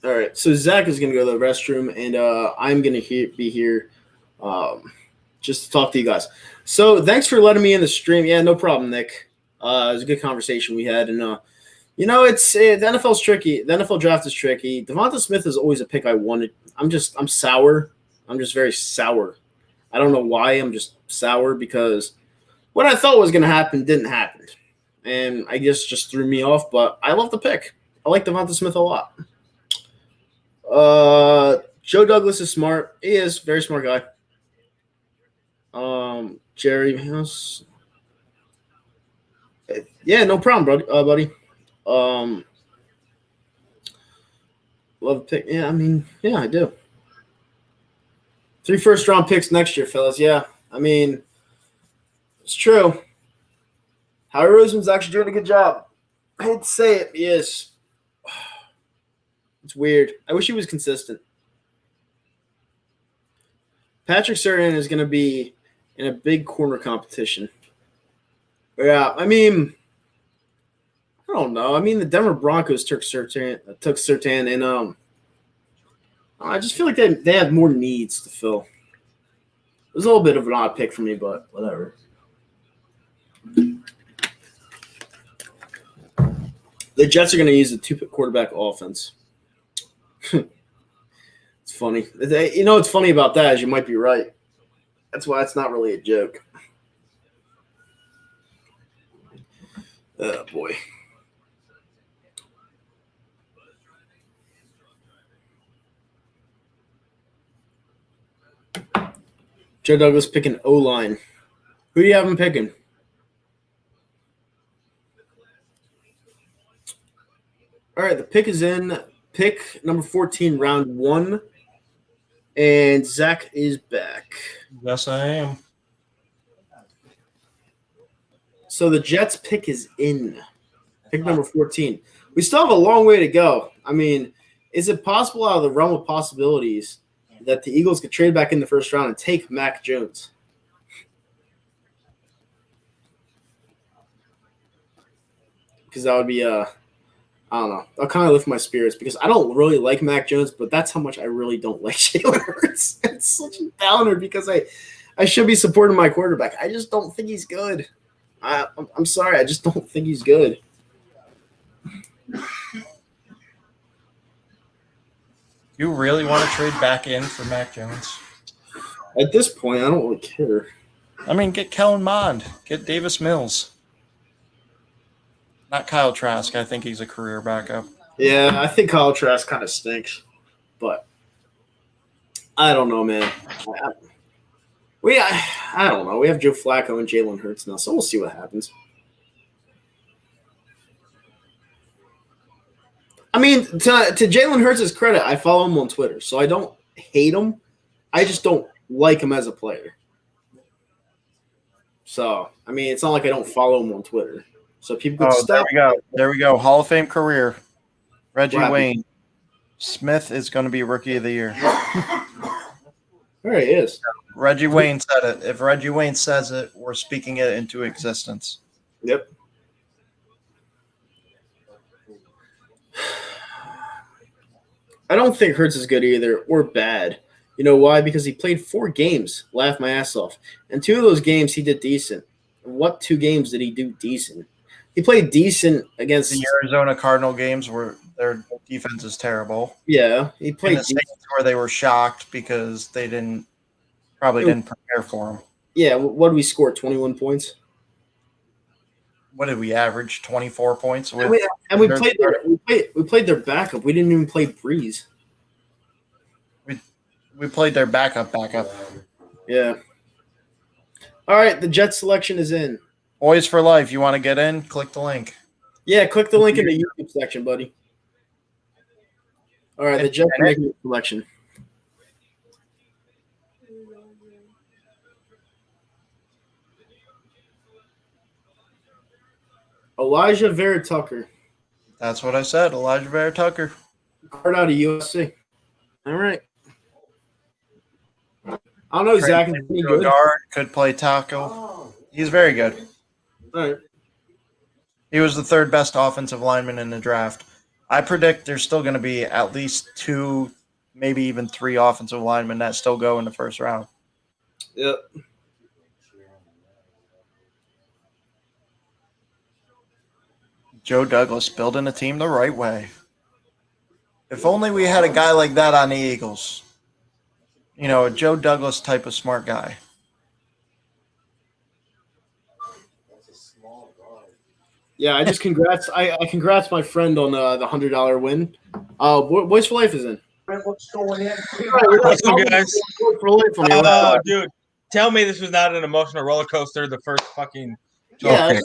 All right. So Zach is going to go to the restroom, and I'm going to be here just to talk to you guys. So thanks for letting me in the stream. Yeah, no problem, Nick. It was a good conversation we had, and it's the NFL's tricky. The NFL draft is tricky. Devonta Smith is always a pick I wanted. I'm sour. I'm just very sour. I don't know why. I'm just sour because what I thought was going to happen didn't happen. And I guess just threw me off, but I love the pick. I like Devonta Smith a lot. Joe Douglas is smart. He is very smart guy. Jerry House. Yeah, no problem, buddy. Love the pick. Yeah, I do. 3 first-round picks next year, fellas. Yeah, it's true. Howie Roseman's actually doing a good job. I hate to say it, he is. It's weird. I wish he was consistent. Patrick Surtain is going to be in a big corner competition. Yeah, I don't know. The Denver Broncos took Surtain, and I just feel like they have more needs to fill. It was a little bit of an odd pick for me, but whatever. The Jets are going to use a 2-quarterback offense. It's funny. What's funny about that is you might be right. That's why it's not really a joke. Oh, boy. Joe Douglas picking O-line. Who do you have him picking? All right, the pick is in. Pick number 14, round 1. And Zach is back. Yes, I am. So the Jets pick is in. Pick number 14. we still have a long way to go. I mean, is it possible out of the realm of possibilities that the Eagles could trade back in the first round and take Mac Jones? Because that would be I don't know. I'll kind of lift my spirits because I don't really like Mac Jones, but that's how much I really don't like Jalen Hurts. It's such a downer because I should be supporting my quarterback. I just don't think he's good. I'm sorry. I just don't think he's good. You really want to trade back in for Mac Jones? At this point, I don't really care. I mean, get Kellen Mond. Get Davis Mills. Not Kyle Trask. I think he's a career backup. Yeah, I think Kyle Trask kind of stinks. But I don't know, man. I don't know. We have Joe Flacco and Jalen Hurts now, so we'll see what happens. I mean, to Jalen Hurts' credit, I follow him on Twitter, so I don't hate him. I just don't like him as a player. So, I mean, it's not like I don't follow him on Twitter. So people can stop. There we go. Hall of Fame career. Reggie Wayne. Smith is going to be Rookie of the Year. There he is. Reggie Wayne said it. If Reggie Wayne says it, we're speaking it into existence. Yep. I don't think Hurts is good either or bad. You know why? Because he played 4 games, laughed my ass off. And 2 of those games he did decent. What 2 games did he do decent? He played decent against the Arizona Cardinal games where their defense is terrible. Yeah, he played decent. Where they were shocked because they didn't prepare for him. Yeah, what did we score? 21 points. What did we average? 24 points. And we played their backup. We didn't even play Breeze. We played their backup. Yeah. All right, the Jets selection is in. Boys for life. You want to get in? Click the link. Yeah, click the link in the YouTube section, buddy. All right, the Jets are making the selection. Elijah Vera Tucker. That's what I said. Elijah Vera Tucker. Card out of USC. All right. I don't know exactly. Guard could play tackle. He's very good. All right. He was the 3rd best offensive lineman in the draft. I predict there's still going to be at least 2, maybe even 3 offensive linemen that still go in the first round. Yep. Joe Douglas building a team the right way. If only we had a guy like that on the Eagles. You know, a Joe Douglas type of smart guy. Yeah, I just congrats. I congrats my friend on the $100 win. Boys for Life is in. What's going on, guys? Oh, dude, tell me this was not an emotional roller coaster. The first fucking. Yeah. Okay.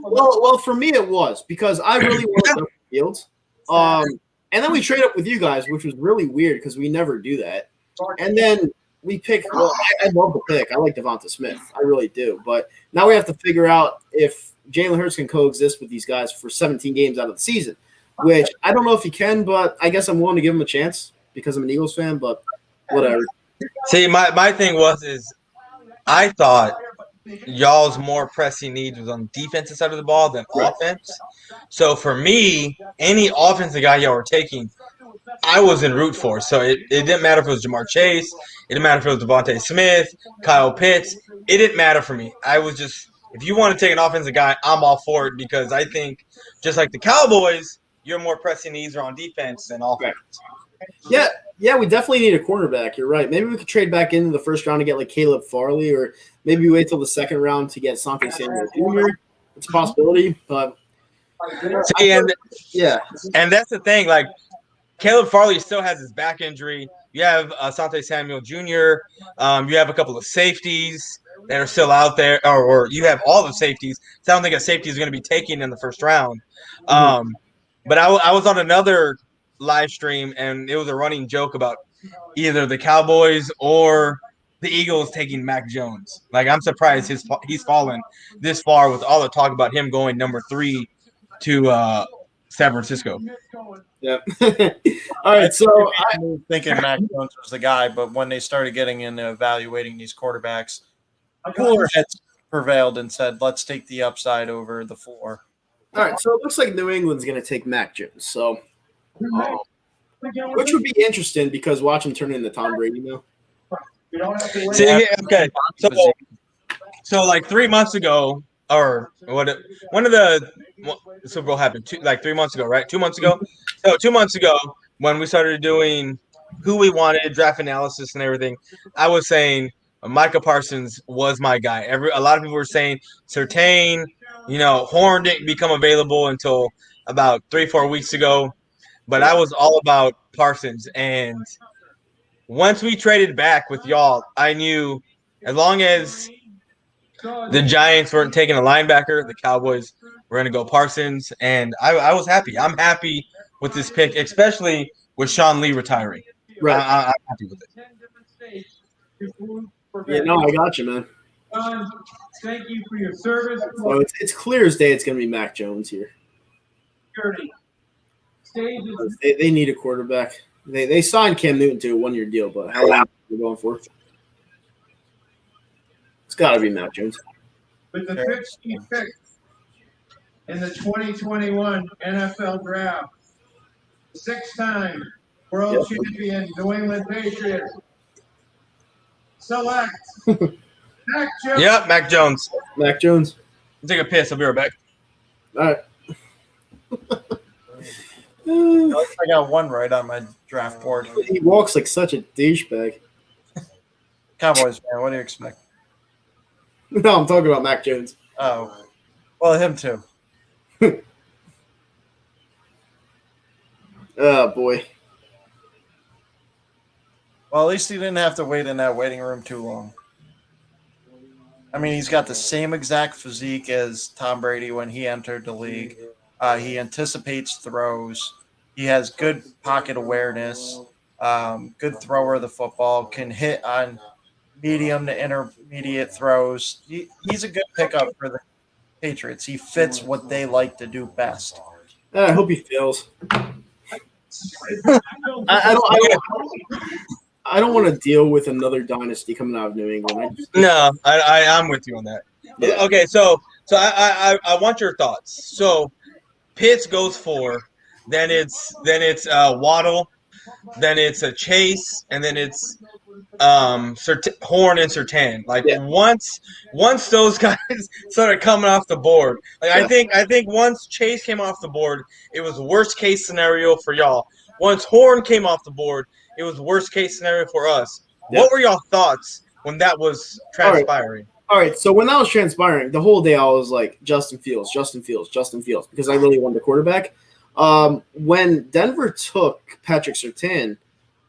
Well, for me it was because I really wanted Fields. And then we traded up with you guys, which was really weird because we never do that. And then we pick. Well, I love the pick. I like Devonta Smith. I really do. But now we have to figure out if Jalen Hurts can coexist with these guys for 17 games out of the season, which I don't know if he can, but I guess I'm willing to give him a chance because I'm an Eagles fan, but whatever. See, my thing is I thought y'all's more pressing needs was on the defensive side of the ball than offense. So for me, any offensive guy y'all were taking, I was in root for. So it didn't matter if it was Jamar Chase. It didn't matter if it was Devontae Smith, Kyle Pitts. It didn't matter for me. I was just – if you want to take an offensive guy, I'm all for it because I think just like the Cowboys, your more pressing needs are on defense than offense. Yeah, we definitely need a cornerback. You're right. Maybe we could trade back into the first round to get like Caleb Farley, or maybe wait till the second round to get Santi Samuel Jr. It's a possibility, but see, and that's the thing. Like Caleb Farley still has his back injury. You have Asante Samuel Jr. You have a couple of safeties that are still out there, or you have all the safeties. So I don't think a safety is going to be taken in the first round. But I was on another live stream, and it was a running joke about either the Cowboys or the Eagles taking Mac Jones. Like, I'm surprised he's fallen this far with all the talk about him going number 3 to San Francisco. Yeah. All right. So I was thinking Mac Jones was the guy, but when they started getting into evaluating these quarterbacks, cooler heads prevailed and said, let's take the upside over the floor. all right. So it looks like New England's going to take Mac Jones. So, which would be interesting because watch him turn into Tom Brady now. See, okay. So like 3 months ago, or what? When did the Super Bowl happen? 3 months ago, right? 2 months ago. So 2 months ago, when we started doing who we wanted, draft analysis, and everything, I was saying Micah Parsons was my guy. A lot of people were saying Surtain. Horn didn't become available until about 3-4 weeks ago, but I was all about Parsons. And once we traded back with y'all, I knew as long as the Giants weren't taking a linebacker, the Cowboys were going to go Parsons, and I was happy. I'm happy with this pick, especially with Sean Lee retiring. Right. I'm happy with it. Yeah, no, I got you, man. Thank you for your service. So it's clear as day it's going to be Mac Jones here. They need a quarterback. They signed Cam Newton to a 1-year deal, but how long are they going for? It's got to be Mac Jones. With the 15th pick in the 2021 NFL Draft, 6-time world champion New England Patriots select Mac Jones. Yep, Mac Jones. Mac Jones. Take a piss. I'll be right back. All right. I got one right on my draft board. He walks like such a douchebag. Cowboys fan, what do you expect? No, I'm talking about Mac Jones. Oh, well, him too. Oh, boy. Well, at least he didn't have to wait in that waiting room too long. I mean, he's got the same exact physique as Tom Brady when he entered the league. He anticipates throws. He has good pocket awareness, good thrower of the football, can hit on medium to intermediate throws. He's a good pickup for the Patriots. He fits what they like to do best. I hope he fails. I don't want to deal with another dynasty coming out of New England. I'm with you on that. Yeah. Okay, so I want your thoughts. So Pitts goes 4, then it's Waddle, then it's a Chase, and then it's Horn and Surtain. Once those guys started coming off the board, I think once Chase came off the board, it was worst case scenario for y'all. Once Horn came off the board, it was worst case scenario for us. Yeah. What were y'all thoughts when that was transpiring? All right, so when that was transpiring, the whole day I was like, Justin Fields, because I really wanted a quarterback. When Denver took Patrick Surtain,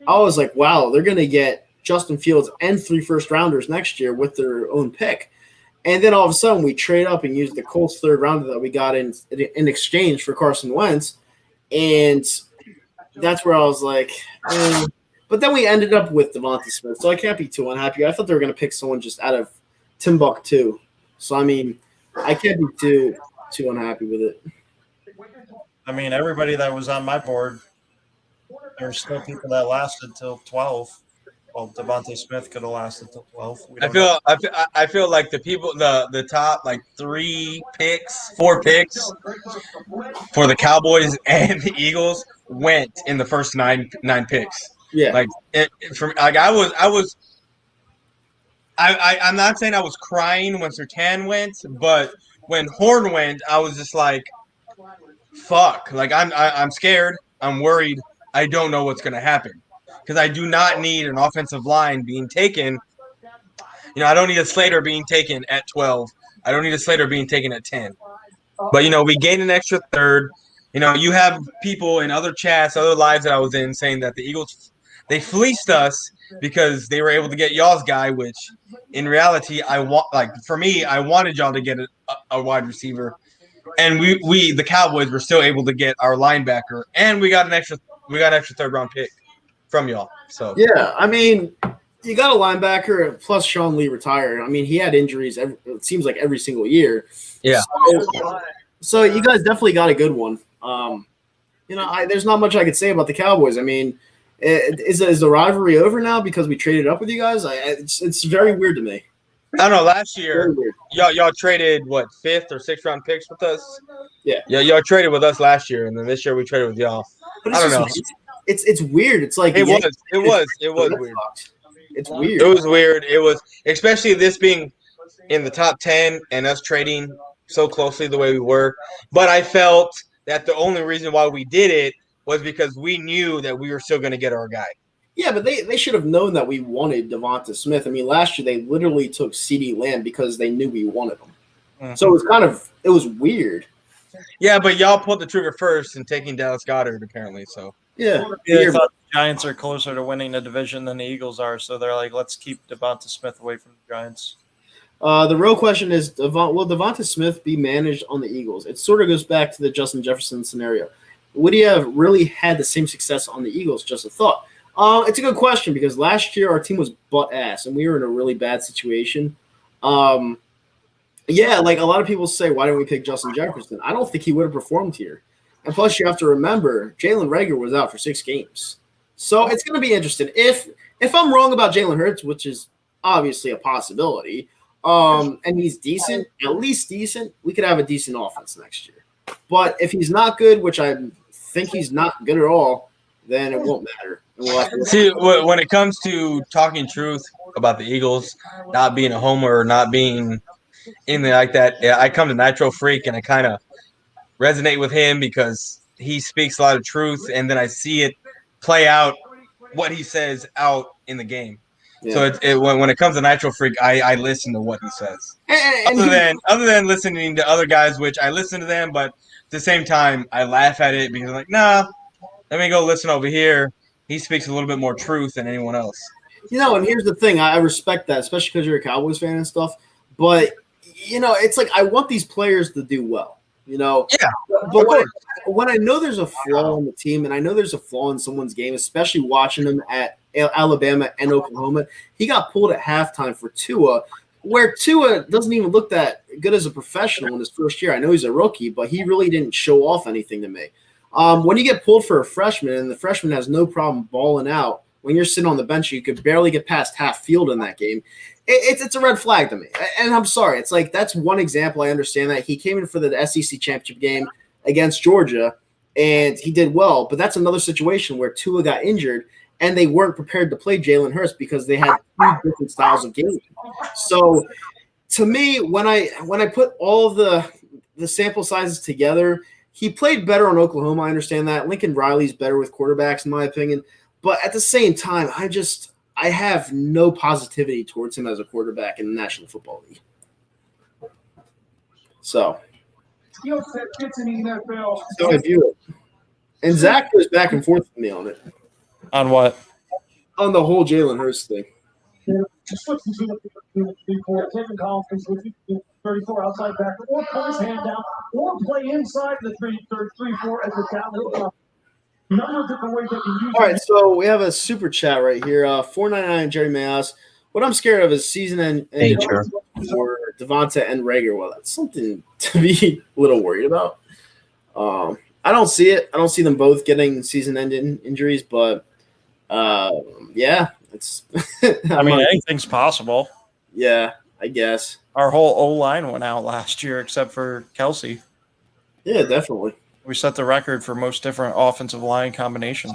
I was like, wow, they're going to get Justin Fields and 3 first-rounders next year with their own pick. And then all of a sudden we trade up and use the Colts 3rd rounder that we got in exchange for Carson Wentz. And that's where I was like, But then we ended up with Devontae Smith, so I can't be too unhappy. I thought they were going to pick someone just out of Timbuktu. So, I mean, I can't be too unhappy with it. I mean, everybody that was on my board, there were still people that lasted till 12. Well, Devontae Smith could have lasted till 12. I feel like the people, the top 4 picks for the Cowboys and the Eagles went in the first nine picks. Yeah, I'm not saying I was crying when Surtain went, but when Horn went, I was just like, fuck. I'm scared. I'm worried. I don't know what's going to happen because I do not need an offensive line being taken. I don't need a Slater being taken at 12. I don't need a Slater being taken at 10. But, we gained an extra 3rd. You have people in other chats, other lives that I was in saying that the Eagles, they fleeced us because they were able to get y'all's guy, which in reality, I wanted y'all to get a wide receiver. And we the Cowboys were still able to get our linebacker, and we got an extra 3rd round pick from y'all. So yeah, I mean, you got a linebacker plus Sean Lee retired. I mean, he had injuries. It seems like every single year. Yeah. So you guys definitely got a good one. there's not much I could say about the Cowboys. I mean, is the rivalry over now because we traded up with you guys? It's very weird to me. I don't know. Last year, y'all traded what 5th or 6th round picks with us. Yeah, y'all traded with us last year, and then this year we traded with y'all. I don't know. It's weird. It's like it was weird. It's weird. It was weird. It was, especially this being in the top 10 and us trading so closely the way we were. But I felt that the only reason why we did it was because we knew that we were still going to get our guy. Yeah, but they should have known that we wanted Devonta Smith. I mean, last year they literally took CeeDee Lamb because they knew we wanted him. Mm-hmm. So it was weird. Yeah, but y'all pulled the trigger first in taking Dallas Goedert, apparently. So yeah, I thought the Giants are closer to winning the division than the Eagles are, so they're like, let's keep Devonta Smith away from the Giants. The real question is, will Devonta Smith be managed on the Eagles? It sort of goes back to the Justin Jefferson scenario. Would he have really had the same success on the Eagles? Just a thought. It's a good question because last year our team was butt ass and we were in a really bad situation. Yeah, like a lot of people say, why didn't we pick Justin Jefferson? I don't think he would have performed here. And plus, you have to remember, Jalen Reagor was out for 6 games. So it's going to be interesting. If I'm wrong about Jalen Hurts, which is obviously a possibility, and he's decent, at least decent, we could have a decent offense next year. But if he's not good, which I think he's not good at all, then it won't matter. See, when it comes to talking truth about the Eagles, not being a homer or not being anything like that, I come to Nitro Freak and I kind of resonate with him because he speaks a lot of truth, and then I see it play out what he says out in the game. Yeah. So when it comes to Nitro Freak, I listen to what he says. Other than listening to other guys, which I listen to them, but at the same time I laugh at it because I'm like, nah, let me go listen over here. He speaks a little bit more truth than anyone else. And here's the thing. I respect that, especially because you're a Cowboys fan and stuff. But, it's like I want these players to do well, Yeah. But when I know there's a flaw on the team and I know there's a flaw in someone's game, especially watching them at Alabama and Oklahoma, he got pulled at halftime for Tua, where Tua doesn't even look that good as a professional in his first year. I know he's a rookie, but he really didn't show off anything to me. When you get pulled for a freshman and the freshman has no problem balling out, when you're sitting on the bench, you could barely get past half field in that game. It's a red flag to me. And I'm sorry. It's like that's one example. I understand that. He came in for the SEC championship game against Georgia, and he did well. But that's another situation where Tua got injured, and they weren't prepared to play Jalen Hurts because they had 2 different styles of game. So to me, when I put all of the sample sizes together, he played better on Oklahoma. I understand that. Lincoln Riley's better with quarterbacks, in my opinion. But at the same time, I have no positivity towards him as a quarterback in the National Football League. So I view it. And Zach goes back and forth with me on it. On what? On the whole Jalen Hurts thing. Kevin Collins with 34 outside back, or pull his hand down, or play inside the 3-4 as the down. Number of different ways that you use. All right, so we have a super chat right here. 499 Jerry Mayos. What I'm scared of is season end for Devonta and Reagor. Well, that's something to be a little worried about. I don't see it. I don't see them both getting season-ending injuries, but yeah, it's. I mean, anything's possible. Yeah, I guess. Our whole O-line went out last year except for Kelsey. Yeah, definitely. We set the record for most different offensive line combinations.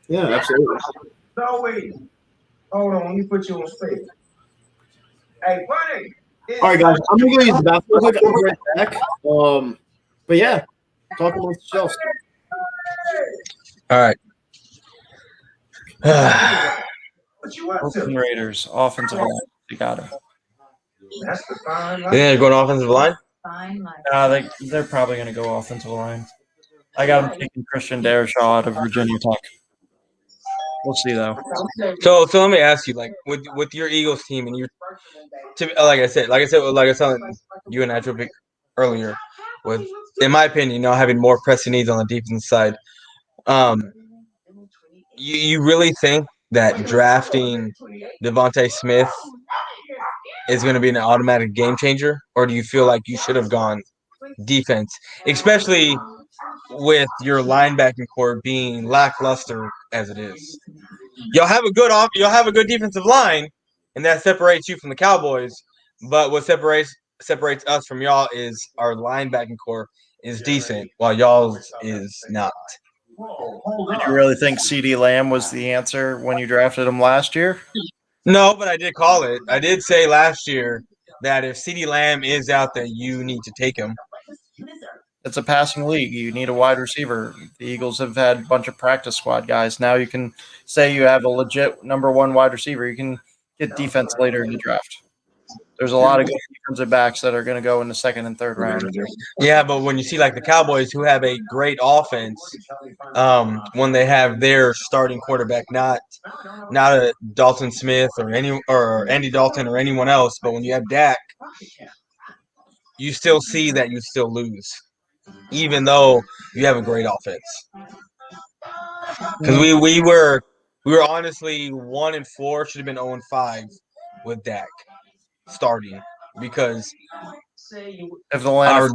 Yeah, absolutely. No, wait. Hold on, let me put you on space. Hey, buddy. All right, guys, I'm gonna go use the bathroom quick. I'll be right back. But yeah, talk amongst yourselves. All right. Oakland Raiders, offensive line. You got it. You think they're going offensive line? They're probably going to go offensive line. I got them taking Christian Darrisaw out of Virginia Tech. We'll see though. So let me ask you, like with your Eagles team, and like I said, I was telling you and Natural Big earlier, with in my opinion, having more pressing needs on the defensive side. You really think that drafting Devonta Smith is going to be an automatic game changer, or do you feel like you should have gone defense, especially with your linebacking core being lackluster as it is. You'll have a good defensive line, and that separates you from the Cowboys. But what separates us from y'all is our linebacking core is decent, while y'all's is not. Did you really think CD Lamb was the answer when you drafted him last year? No, but I did call it. I did say last year that if CeeDee Lamb is out there, you need to take him. It's a passing league. You need a wide receiver. The Eagles have had a bunch of practice squad guys. Now you can say you have a legit number one wide receiver. You can get defense later in the draft. There's a lot of good defensive backs that are going to go in the second and third round. Yeah, but when you see like the Cowboys who have a great offense, when they have their starting quarterback, not a Dalton Smith or Andy Dalton or anyone else, but when you have Dak, you still see that you still lose, even though you have a great offense. Because we were honestly 1-4, should have been 0-5 with Dak starting, because if the our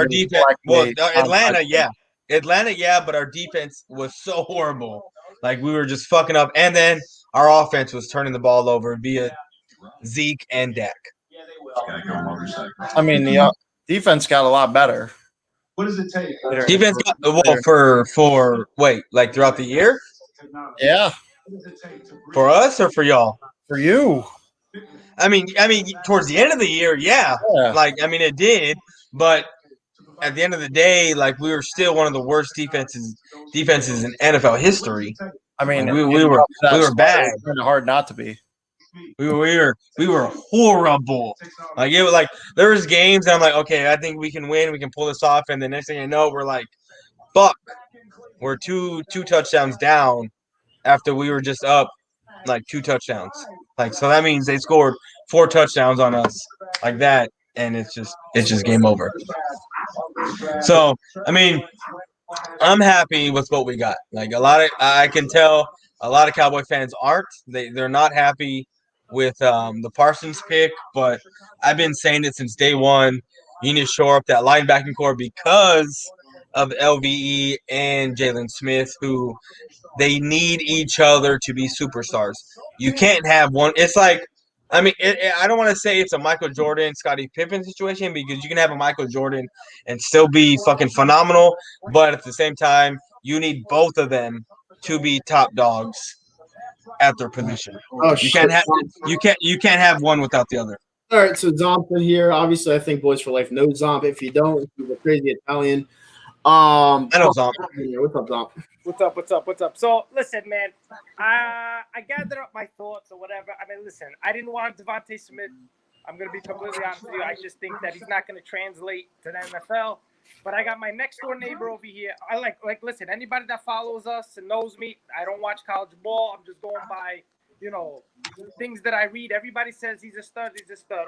defense, well, Atlanta, but our defense was so horrible. Like, we were just fucking up, and then our offense was turning the ball over via Zeke and Dak. I mean, the defense got a lot better. What does it take? Defense got for like throughout the year? Yeah. For us or for y'all? For you. I mean, towards the end of the year, yeah. Like, I mean, it did, but at the end of the day, like, we were still one of the worst defenses in NFL history. I mean, like, we were bad. It's kind of hard not to be. We were horrible. Like, it was like there was games and I'm like, okay, I think we can win, we can pull this off, and the next thing you know, we're like, fuck, we're two touchdowns down after we were just up like 2 touchdowns. Like, so that means they scored 4 touchdowns on us like that, and it's just game over. So, I mean, I'm happy with what we got. Like, I can tell a lot of Cowboy fans aren't. They're not happy with the Parsons pick, but I've been saying it since day one. You need to shore up that linebacking core because of LVE and Jalen Smith, who they need each other to be superstars. You can't have one. It's like, I mean, I don't want to say it's a Michael Jordan, Scottie Pippen situation, because you can have a Michael Jordan and still be fucking phenomenal, but at the same time, you need both of them to be top dogs at their position. You can't have one without the other. All right, so Zomp's in here. Obviously, I think Boys for Life knows Zomp. If you don't, he's a crazy Italian. I know Zomp. What's up, Zomp? What's up? So, listen, man, I gathered up my thoughts or whatever. I mean, listen, I didn't want Devontae Smith. I'm going to be completely honest with you. I just think that he's not going to translate to the NFL. But I got my next door neighbor over here. I like, listen, anybody that follows us and knows me, I don't watch college ball. I'm just going by, things that I read. Everybody says he's a stud.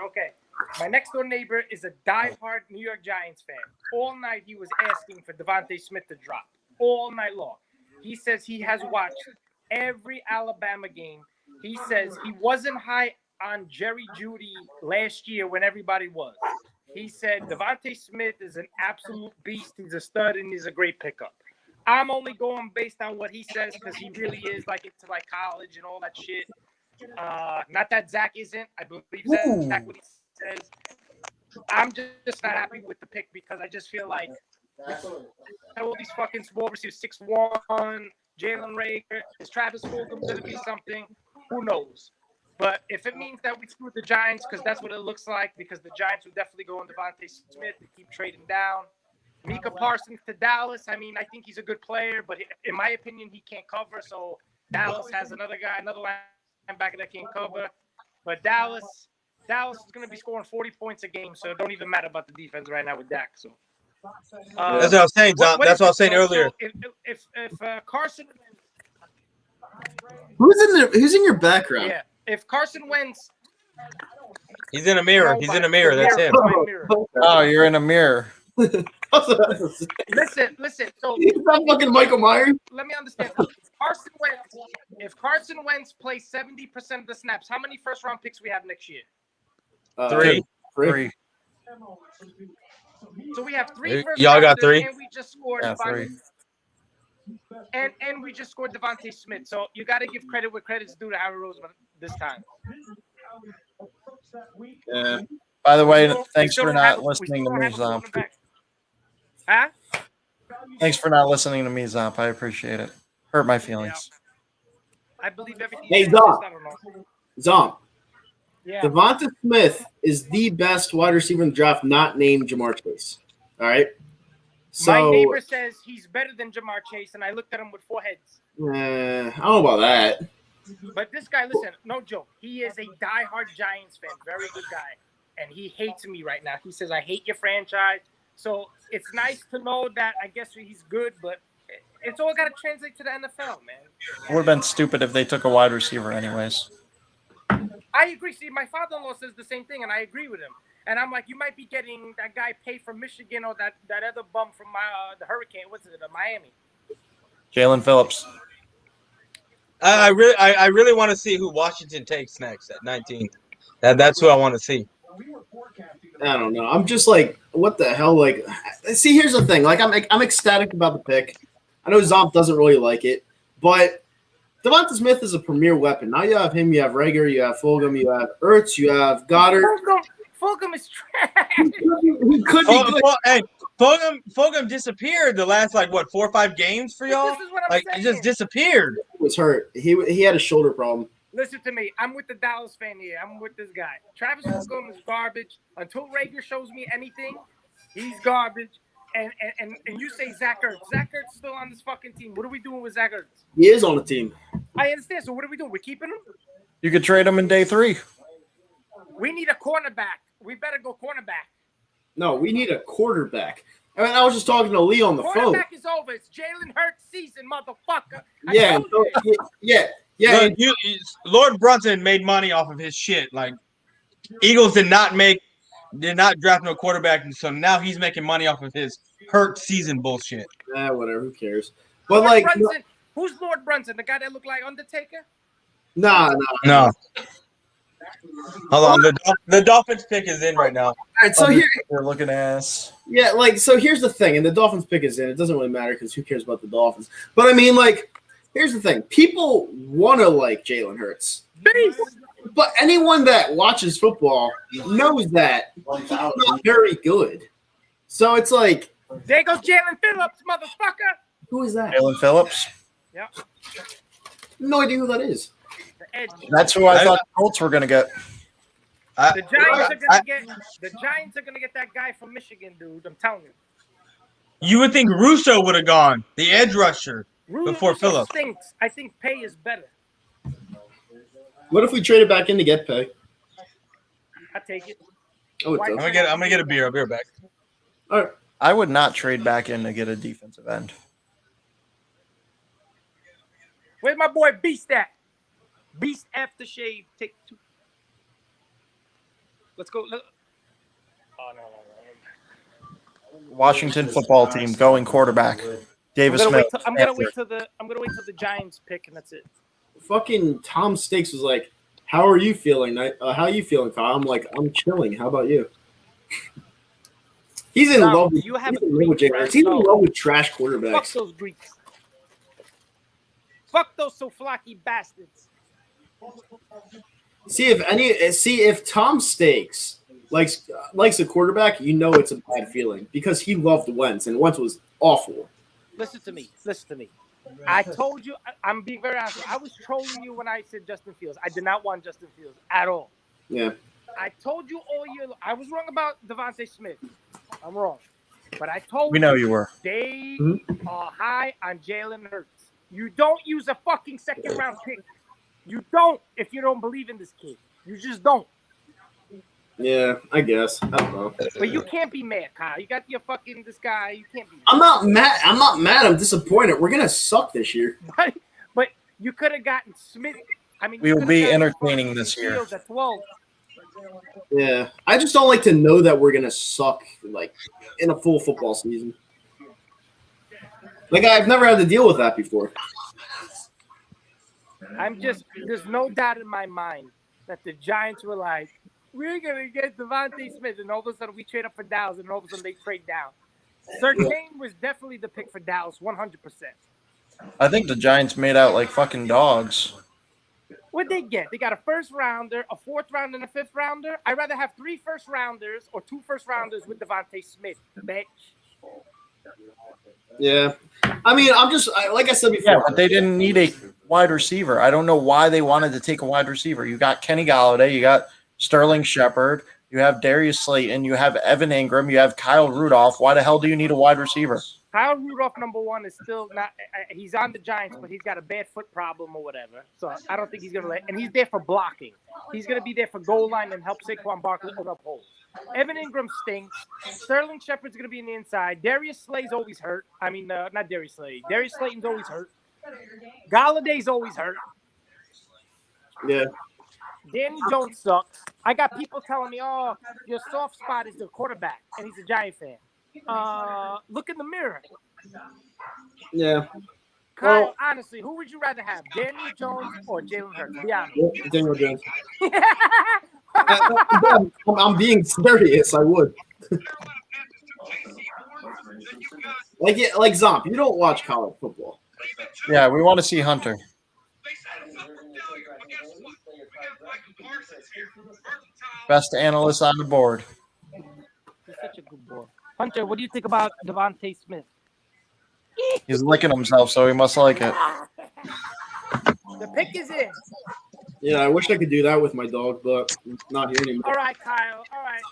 Okay. My next door neighbor is a diehard New York Giants fan. All night he was asking for Devontae Smith to drop. All night long. He says he has watched every Alabama game. He says he wasn't high on Jerry Jeudy last year when everybody was. He said Devontae Smith is an absolute beast. He's a stud and he's a great pickup. I'm only going based on what he says because he really is like into like college and all that shit. Not that Zach isn't. I believe Zach what he says. I'm just not happy with the pick because I just feel like all these fucking small receivers, 6'1", Jalen Reagor, is Travis Fulgham going to be something? Who knows? But if it means that we screwed the Giants, because that's what it looks like, because the Giants would definitely go on Devontae Smith to keep trading down. Micah Parsons to Dallas. I mean, I think he's a good player, but in my opinion, he can't cover. So Dallas has another linebacker that can't cover. But Dallas is going to be scoring 40 points a game, so it don't even matter about the defense right now with Dak. So that's what I was saying, Tom. That's what I was saying earlier. If Carson, who's in your background? Yeah. If Carson Wentz, he's in a mirror. He's in a mirror. That's him. Oh, you're in a mirror. Listen. So he's not fucking Michael Myers. Let me understand. If Carson Wentz plays 70% of the snaps, how many first-round picks we have next year? 3. So we have three first Y'all got rounders, three? and we just scored Yeah, Devontae, three. and we just scored Devontae Smith. So you got to give credit where credit's due to Harry Roseman this time. Yeah. By the way, thanks still for don't have not a- we listening still to don't me, have a Zomp. quarterback. Huh? Thanks for not listening to me, Zomp. I appreciate it. Hurt my feelings. I believe everything. Hey, you said, Zomp. I don't know. Zomp. Yeah. Devonta Smith is the best wide receiver in the draft, not named Jamar Chase. All right. So My neighbor says he's better than Jamar Chase, and I looked at him with 4 heads. I don't know about that. But this guy, listen, no joke. He is a diehard Giants fan, very good guy, and he hates me right now. He says, "I hate your franchise." So it's nice to know that I guess he's good, but it's all got to translate to the NFL, man. It would have been stupid if they took a wide receiver anyways. I agree. See, my father-in-law says the same thing, and I agree with him. And I'm like, you might be getting that guy paid from Michigan or that other bum from the Hurricane. What's it? Miami. Jalen Phillips. I really want to see who Washington takes next at 19. That's who I want to see. I don't know. I'm just like, what the hell? Like, see, here's the thing. Like, I'm ecstatic about the pick. I know Zomp doesn't really like it, but Devonta Smith is a premier weapon. Now you have him, you have Rager, you have Fulgham, you have Ertz, you have Goddard. Fulgham is trash. He could be good. Hey, Fulgham disappeared the last 4 or 5 games for y'all. This is what I'm Like saying. he just disappeared. He was hurt. He had a shoulder problem. Listen to me. I'm with the Dallas fan here. I'm with this guy. Travis Fulgham is garbage. Until Rager shows me anything, he's garbage. And you say Zach Ertz. Zach Ertz is still on this fucking team. What are we doing with Zach Ertz? He is on the team. I understand. So what are we doing? We're keeping him? You could trade him in day 3. We need a cornerback. We better go cornerback. No, we need a quarterback. I mean, I was just talking to Lee on the phone. Quarterback is over. It's Jalen Hurts season, motherfucker. Yeah, yeah. Look, Lord Brunson made money off of his shit. Like Eagles did not draft no quarterback, and so now he's making money off of his hurt season bullshit. Whatever. Who cares? But Lord like, Brunson, who's Lord Brunson? The guy that looked like Undertaker? nah. No. Hold on, the Dolphins pick is in right now. All right, so here, They're looking ass. yeah, like, so here's the thing, and the Dolphins pick is in. It doesn't really matter because who cares about the Dolphins? But I mean, like, here's the thing: people want to like Jalen Hurts, but anyone that watches football knows that he's not very good. So it's like, There goes Jalen Phillips, motherfucker. who is that? Jalen Phillips. Yep. No idea who that is. The edge. That's who I thought the Colts were going to get. The Giants are gonna get that guy from Michigan, dude. I'm telling you. You would think Russo would have gone, the edge rusher, before Russo Phillips. stinks. I think Pay is better. What if we traded back in to get pay? I take it. Oh, it I'm does. gonna get a beer. I'll be right back. All right. I would not trade back in to get a defensive end. Where's my boy Beast at? Beast aftershave. Take 2. Let's go. Oh no. Washington football team going quarterback. Davis Smith. I'm gonna wait till the Giants pick, and that's it. Fucking Tom Stakes was like, "How are you feeling? How are you feeling, Kyle?" I'm like, "I'm chilling. How about you?" He's in love with. You have He's a in love with Greek Jalen. friend? He's in No. love with trash Fuck quarterbacks. those Greeks. Fuck those Souflaki bastards. See if Tom Stakes likes a quarterback, you know it's a bad feeling because he loved Wentz and Wentz was awful. Listen to me. I told you. I'm being very honest. I was trolling you when I said Justin Fields. I did not want Justin Fields at all. Yeah. I told you all year. I was wrong about Devontae Smith. I'm wrong. But I told We know you were. They are high on Jalen Hurts. You don't use a fucking second-round pick. You don't if you don't believe in this kid. You just don't. Yeah, I guess. I don't know. But you can't be mad, Kyle. You got your fucking this guy. You can't be mad. I'm not mad. I'm disappointed. We're gonna suck this year. But you could have gotten Smith. I mean, We will be entertaining this year. Fields at 12. Yeah, I just don't like to know that we're gonna suck like in a full football season. Like I've never had to deal with that before. There's no doubt in my mind that the Giants were like, we're gonna get Devontae Smith, and all of a sudden we trade up for Dallas, and all of a sudden they trade down. Surtain was definitely the pick for Dallas, 100%. I think the Giants made out like fucking dogs. What'd they get? They got a first rounder, a fourth rounder, and a fifth rounder. I'd rather have 3 first rounders or 2 first rounders with Devontae Smith, bitch. Yeah. I mean, like I said before. Yeah, but they didn't need a wide receiver. I don't know why they wanted to take a wide receiver. You got Kenny Galladay, you got Sterling Shepard, you have Darius Slayton, you have Evan Ingram, you have Kyle Rudolph. Why the hell do you need a wide receiver? Kyle Rudolph, number 1, is still not. He's on the Giants, but he's got a bad foot problem or whatever. So I don't think he's gonna let. And he's there for blocking. He's gonna be there for goal line and help Saquon Barkley open up holes. Evan Ingram stinks. Sterling Shepard's gonna be on the inside. Darius Slay's always hurt. I mean, not Darius Slay. Darius Slayton's always hurt. Galladay's always hurt. Yeah. Danny Jones sucks. I got people telling me, "Oh, your soft spot is the quarterback," and he's a Giant fan. Look in the mirror. Yeah. Kyle, honestly, who would you rather have, Daniel Jones or Jalen Hurts? Be honest. Daniel Jones. I'm being serious. I would. like Zomp, you don't watch college football. Yeah, we want to see Hunter. Best analyst on the board. He's such a good boy. Hunter, what do you think about Devontae Smith? He's licking himself, so he must like it. The pick is in. Yeah, I wish I could do that with my dog, but it's not here anymore. All right, Kyle. All right.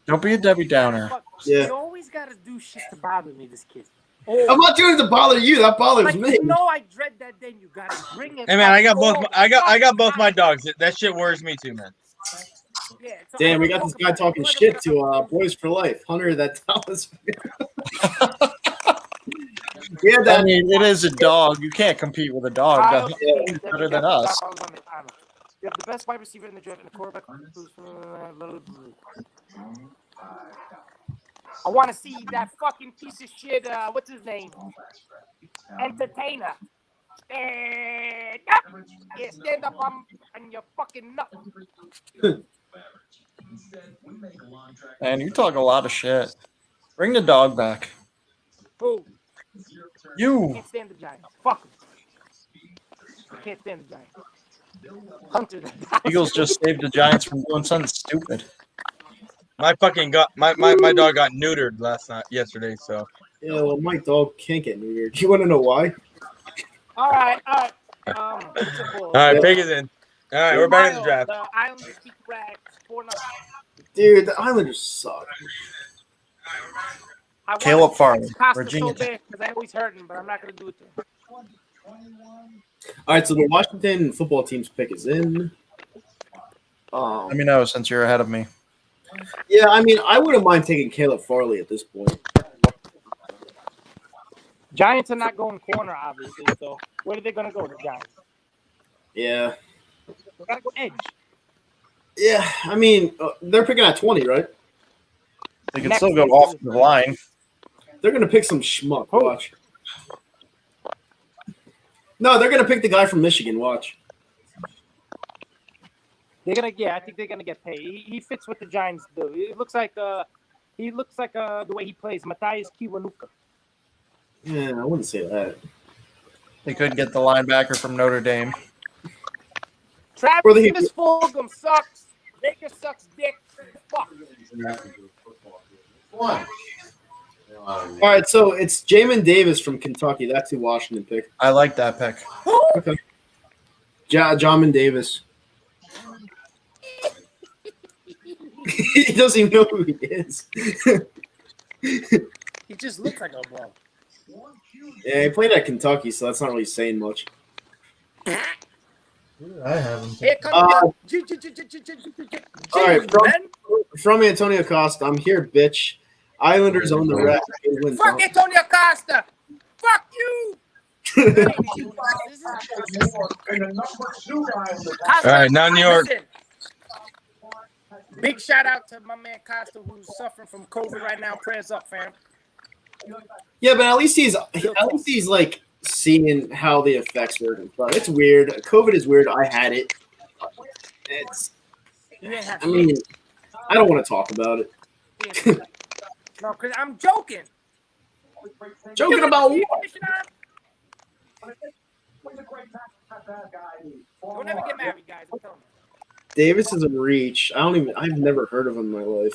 Don't be a Debbie Downer. Fuck, Yeah. You always got to do shit to bother me, this kid. I'm not doing it to bother you. That bothers Like, me. you know I dread that day. You got to bring it. Hey man, I got both. up. I got both my dogs. That shit worries me too, man. Yeah, so Damn, I'm we gonna got this talk guy about it. talking shit to Boys for Life. Hunter, that Dallas. Yeah, I that. mean, it is a dog. You can't compete with a dog. Kyle, He's better than us. You have the best wide receiver in the draft and the quarterback. I want to see that fucking piece of shit. What's his name? Entertainer. Stand up. Yeah, stand up on your fucking nut. Man, you talk a lot of shit. Bring the dog back. Who? You. Can't stand the Giants. Fuck them. Can't stand the Giants. Hunter. Eagles just saved the Giants from doing something stupid. My dog got neutered yesterday. So Yeah, well, my dog can't get neutered. Do you want to know why? All right. all right, pick is in. All right, we're back in the draft. The Islanders beat Rags 4-0. Dude, the Islanders suck. Caleb Farley, Costa Virginia so bad because I always hurt him, but I'm not going to do it to him. All right, so the Washington football team's pick is in. Let me know since you're ahead of me. Yeah, I mean, I wouldn't mind taking Caleb Farley at this point. Giants are not going corner, obviously. So where are they going to go? The Giants. Yeah. They got to go edge. Yeah, I mean, they're picking at 20, right? They can still go off the line. They're going to pick some schmuck. Watch. No, they're going to pick the guy from Michigan. Watch. They're gonna, I think they're gonna get paid. He fits what the Giants do. It looks like the way he plays, Matthias Kiwanuka. Yeah, I wouldn't say that. They couldn't get the linebacker from Notre Dame. Travis Fulgham sucks. Baker sucks dick. Fuck. All right, so it's Jamin Davis from Kentucky. That's who Washington picked. I like that pick. Okay. Jamin Davis. He doesn't even know who he is. He just looks like a bro. Yeah, he played at Kentucky, so that's not really saying much. I haven't. Here comes All right, from Antonio Costa, I'm here, bitch. Islanders own the rest. Fuck Antonio Costa. Fuck you. All right, now New York. Listen, big shout out to my man Costa, who's suffering from COVID right now. Prayers up, fam. Yeah, but at least he's like seeing how the effects work. But it's weird. COVID is weird. I had it. You ain't have I mean, I don't want to talk about it. shit. No, because I'm joking. Joking about what? Don't ever get married, guys. I'm telling you. Davis is a reach. I've never heard of him in my life.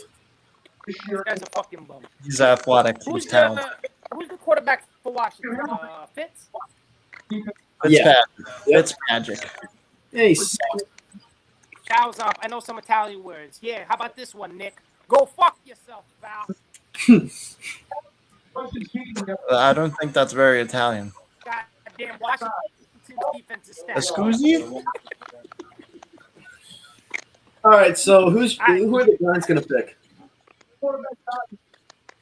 This guy's a fucking bum. He's athletic. He's Who's talented. who's the quarterback for Washington? Fitz? Yeah. It's magic. Yeah, he sucks. Showers off. I know some Italian words. Yeah, how about this one, Nick? Go fuck yourself, pal. I don't think that's very Italian. Goddamn Washington's defense is stacked. Excuse All right, so who are the Giants going to pick?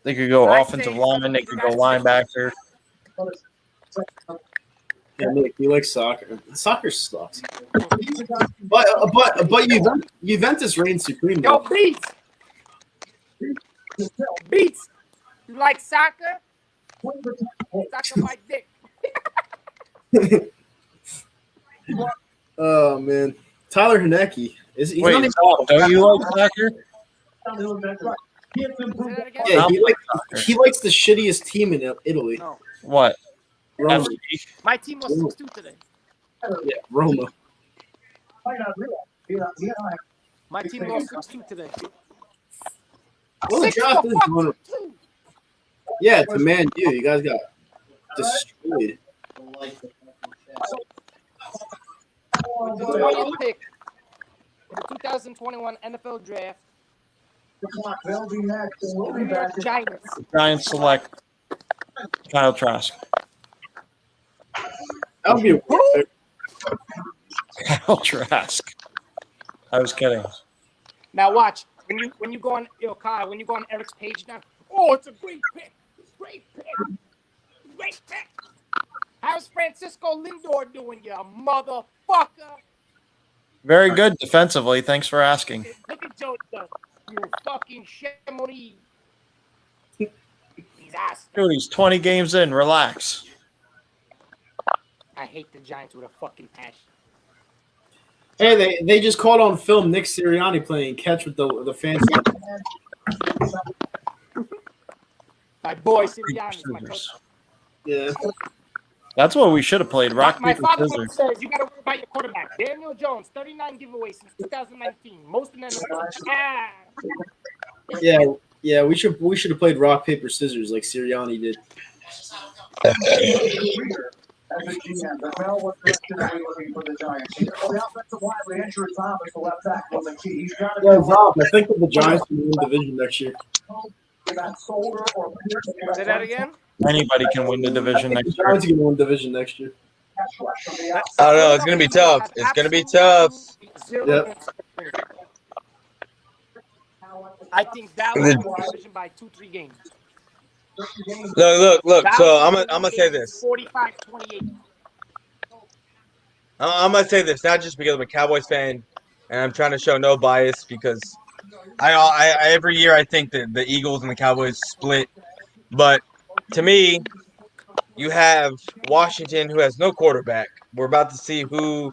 They could go offensive lineman. They could go linebacker. Yeah, Nick, you like soccer. Soccer sucks. But Juventus reigns supreme. Yo, Beats! Beats! You like soccer? Soccer my dick. Oh man, Tyler Heineke he's Wait, not even, don't you like soccer? Yeah, he likes the shittiest team in Italy. No. What? Roma. My team was 6-2 today. Yeah, Roma. My team lost 6-2 today. Well, the draft is going. Yeah, it's a Man U. You guys got destroyed. With the 20th pick in the 2021 NFL Draft, the New York Giants. Giants select Kyle Trask. That would be a Kyle Trask. I was kidding. Now watch when you go on Kyle, when you go on Eric's page now. Oh, it's a great pick. Great pick. Great pick. How's Francisco Lindor doing, you motherfucker? Very good defensively. Thanks for asking. Look at Joe, you fucking Chamonix. He's ass. Dude, he's 20 games in. Relax. I hate the Giants with a fucking passion. Hey, they just caught on film Nick Sirianni playing catch with the fancy. My boy Sirianni is my coach. Yeah. That's what we should have played. Rock, My paper, father scissors. says you got to worry about your quarterback. Daniel Jones, 39 giveaways since 2019. Most in the NFL. Yeah. We should have played rock paper scissors like Sirianni did. Yeah, Rob, I think that the Giants will win the division next year. Say that again? Anybody can win the division The next year. Giants are going to win the division next year. I don't know. It's gonna be tough. It's gonna be tough. Yep. I think Dallas will win the division by 2-3 games. Look. So I'm gonna say this. 45-28. I'm gonna say this not just because I'm a Cowboys fan and I'm trying to show no bias because I every year I think that the Eagles and the Cowboys split, but to me, you have Washington who has no quarterback. We're about to see who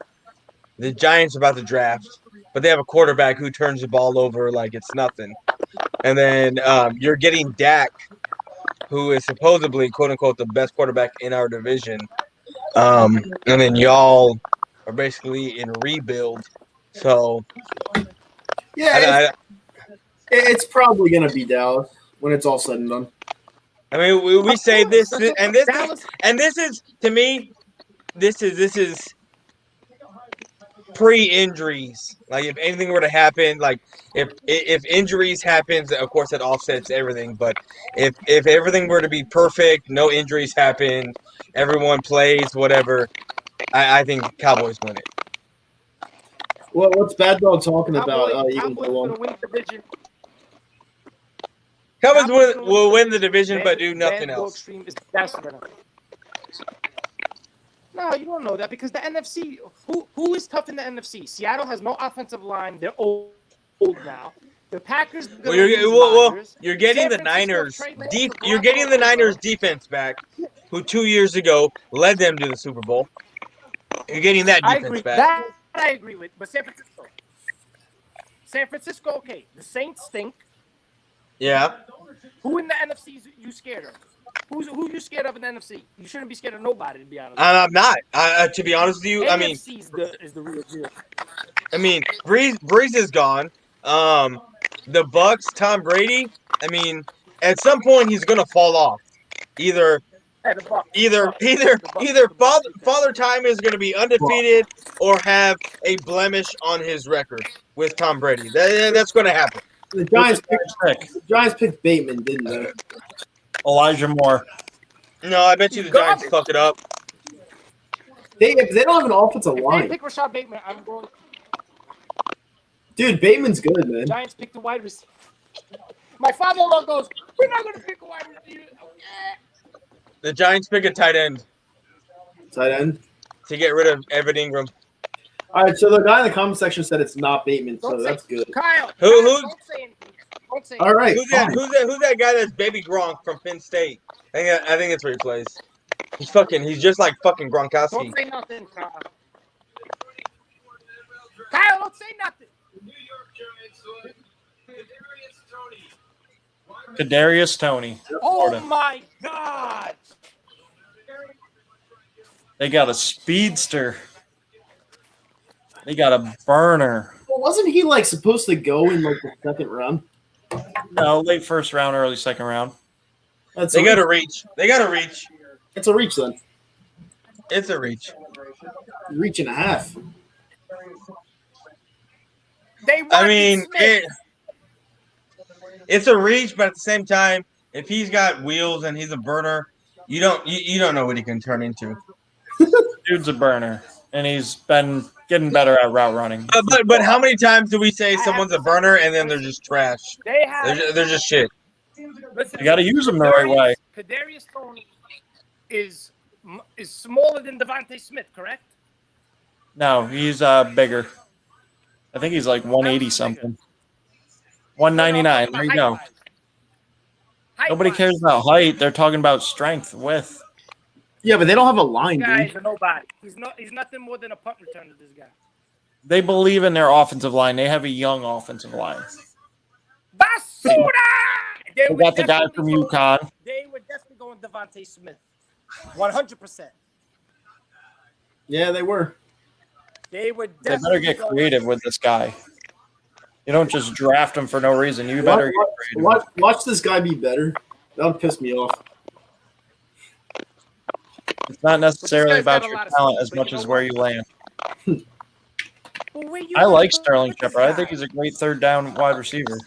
the Giants are about to draft, but they have a quarterback who turns the ball over like it's nothing. And then you're getting Dak, who is supposedly, quote unquote, the best quarterback in our division. And then y'all are basically in rebuild. So, Yeah, it's probably going to be Dallas when it's all said and done. I mean, we say this, and this is to me, this is pre-injuries. Like if anything were to happen, like if injuries happens, of course that offsets everything. But if everything were to be perfect, no injuries happen, everyone plays, whatever, I think Cowboys win it. Well, what's Bad Dog talking about? Cowboys going to win the division. Cowboys will win the division, but do nothing else. No, you don't know that because the NFC, who is tough in the NFC? Seattle has no offensive line. They're old now. The Packers. You're getting the Niners deep. You're getting the Niners defense back, who 2 years ago led them to the Super Bowl. You're getting that defense back. That I agree with, but San Francisco. San Francisco, okay. The Saints stink. Yeah. Who in the NFC is you scared of? Who you scared of in the NFC? You shouldn't be scared of nobody, to be honest. I'm not. To be honest with you, I mean, AFC is the real deal. I mean, Breeze is gone. The Bucks, Tom Brady. I mean, at some point he's gonna fall off. Either Father Time is gonna be undefeated or have a blemish on his record with Tom Brady. That's gonna happen. The Giants picked Bateman, didn't they? Elijah Moore. No, I bet you the Giants fuck it up. If they don't have an offensive They line. pick Rashad Bateman. I'm going. Dude, Bateman's good, man. Giants picked the wide receiver. My father-in-law goes, "We're not going to pick a wide receiver." Okay. The Giants pick a tight end. Tight end? To get rid of Evan Ingram. All right, so the guy in the comment section said it's not Bateman, so that's good. Kyle, Who? don't say anything. Don't say All right. Who's that guy that's Baby Gronk from Penn State? I think that's where he plays. He's just like fucking Gronkowski. Don't say nothing, Kyle. Kyle, don't say nothing. Kadarius Toney. Oh Florida. my God! They got a speedster. They got a burner. Well, wasn't he like supposed to go in like the second round? No, late first round, early second round. They got to reach. They got to reach. It's a reach then. It's a reach. Reach and a half. I mean, it's a reach, but at the same time, if he's got wheels and he's a burner, you don't know what he can turn into. Dude's a burner, and he's been getting better at route running. But how many times do we say someone's a burner and then they're just trash? They're just shit. Listen, You got to use them the right way. Kadarius Toney is smaller than Devontae Smith, correct? No, he's bigger. I think he's like 180 something. 199. There you go. Nobody cares about height. They're talking about strength, width. Yeah, but they don't have a line, This guy dude. is a nobody. He's nothing more than a punt returner, this guy. They believe in their offensive line. They have a young offensive line. Basura! They got the guy from UConn. They were definitely going Devontae Smith. 100%. Yeah, they were. They were They better definitely get going. creative with this guy. You don't just draft him for no reason. You better get creative. Watch this guy be better. That'll piss me off. It's not necessarily But this guy's about got a your lot of talent speed, as but much you as know where what? you land. But where you I like gonna Sterling put this Shepard. I guy? think he's a great third down wide receiver.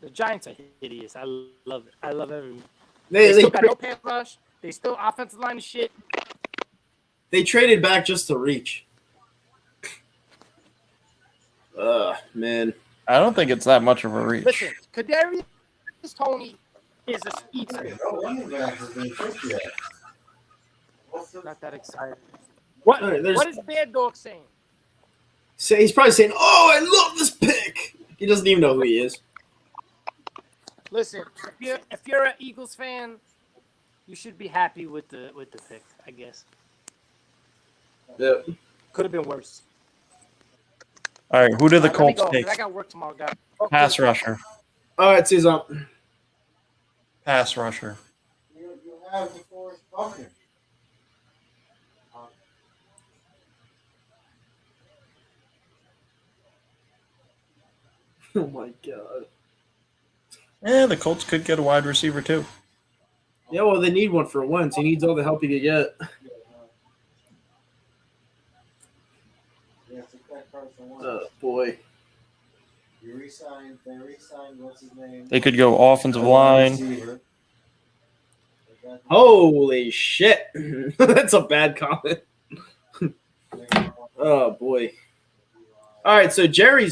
The Giants are hideous. I love it. I love everyone. They They still got no pass rush. They still offensive line is shit. traded back just to reach. Man. I don't think it's that much of a reach. Listen, Kadarius Toney is a speedster. Not that excited. What? All right, there's- What is Bad Dog saying? So he's probably saying, "Oh, I love this pick." He doesn't even know who he is. Listen, if you're an Eagles fan, you should be happy with the pick. I guess Yeah. could have been worse. All right, who do the Let me Colts go, 'cause take? I got work tomorrow, guys. Pass rusher. All right, Cesar. Pass rusher. You have the Forrest Buckner. Oh my god. Yeah, the Colts could get a wide receiver too. Yeah, well, they need one for Wentz. He needs all the help he can get. Oh boy. They re-signed, what's his name? They could go offensive line. Receiver. Holy shit. That's a bad comment. Oh boy. All right, so Jerry,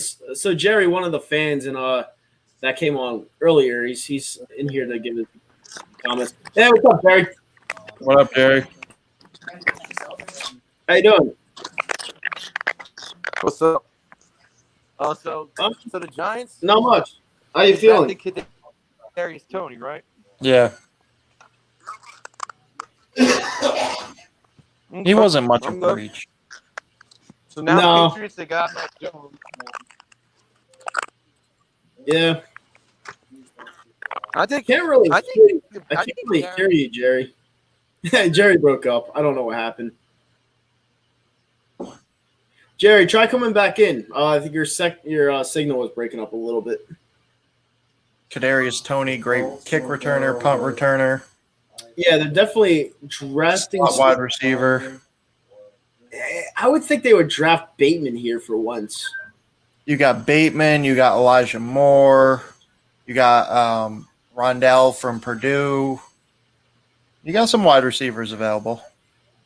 one of the fans in that came on earlier, he's in here to give his comments. Hey, what's up, Jerry? What up, Jerry? How you doing? What's up? So the Giants. Not much. How you feeling? Kadarius Toney, right? Yeah. He wasn't much of I'm a good. reach. So now No. the Patriots, they got Mac Jones. Yeah. I think Can't really. I think I can't really hear you, Jerry. Jerry broke up. I don't know what happened. Jerry, try coming back in. I think your signal was breaking up a little bit. Kadarius Toney, great kick returner, punt returner. Yeah, they're definitely drafting Slot wide receiver. I would think they would draft Bateman here for once. You got Bateman, you got Elijah Moore, you got Rondell from Purdue. You got some wide receivers available.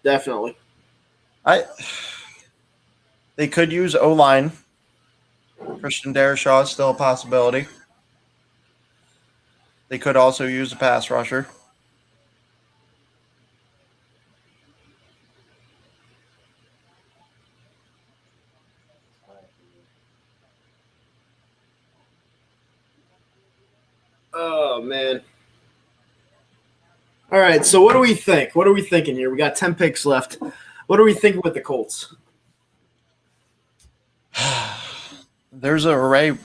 Definitely. They could use O-line. Christian Darrisaw is still a possibility. They could also use a pass rusher. Oh, man. All right, so what do we think? What are we thinking here? We got 10 picks left. What are we thinking with the Colts? There's an array.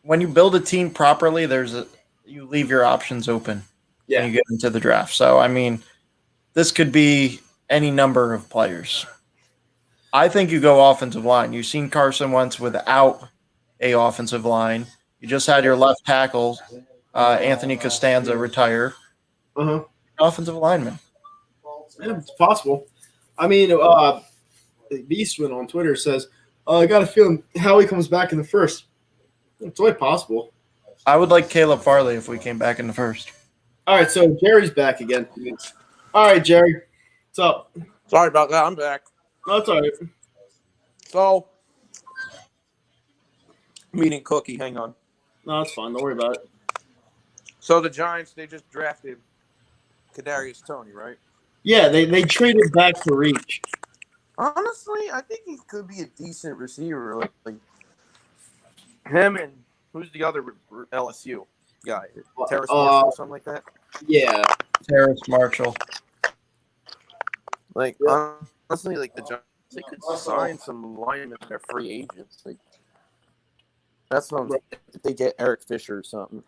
When you build a team properly, you leave your options open when you get into the draft. So, I mean, this could be any number of players. I think you go offensive line. You've seen Carson Wentz without a offensive line. You just had your left tackle, Anthony Costanza, retire. Offensive lineman. Yeah, it's possible. I mean, Beastman on Twitter says, I got a feeling Howie comes back in the first. It's only possible. I would like Caleb Farley if we came back in the first. All right, so Jerry's back again. All right, Jerry. What's up? Sorry about that. I'm back. No, it's all right. So, I'm eating cookie. Hang on. No, it's fine. Don't worry about it. So the Giants, they just drafted Kadarius Toney, right? Yeah, they traded back to reach. Honestly, I think he could be a decent receiver. Like him and who's the other LSU guy? Terrace Marshall or something like that? Yeah. Terrace Marshall. Like, honestly, like the Giants, they could sign some linemen that are free agents. Like, that's what I'm saying. If they get Eric Fisher or something.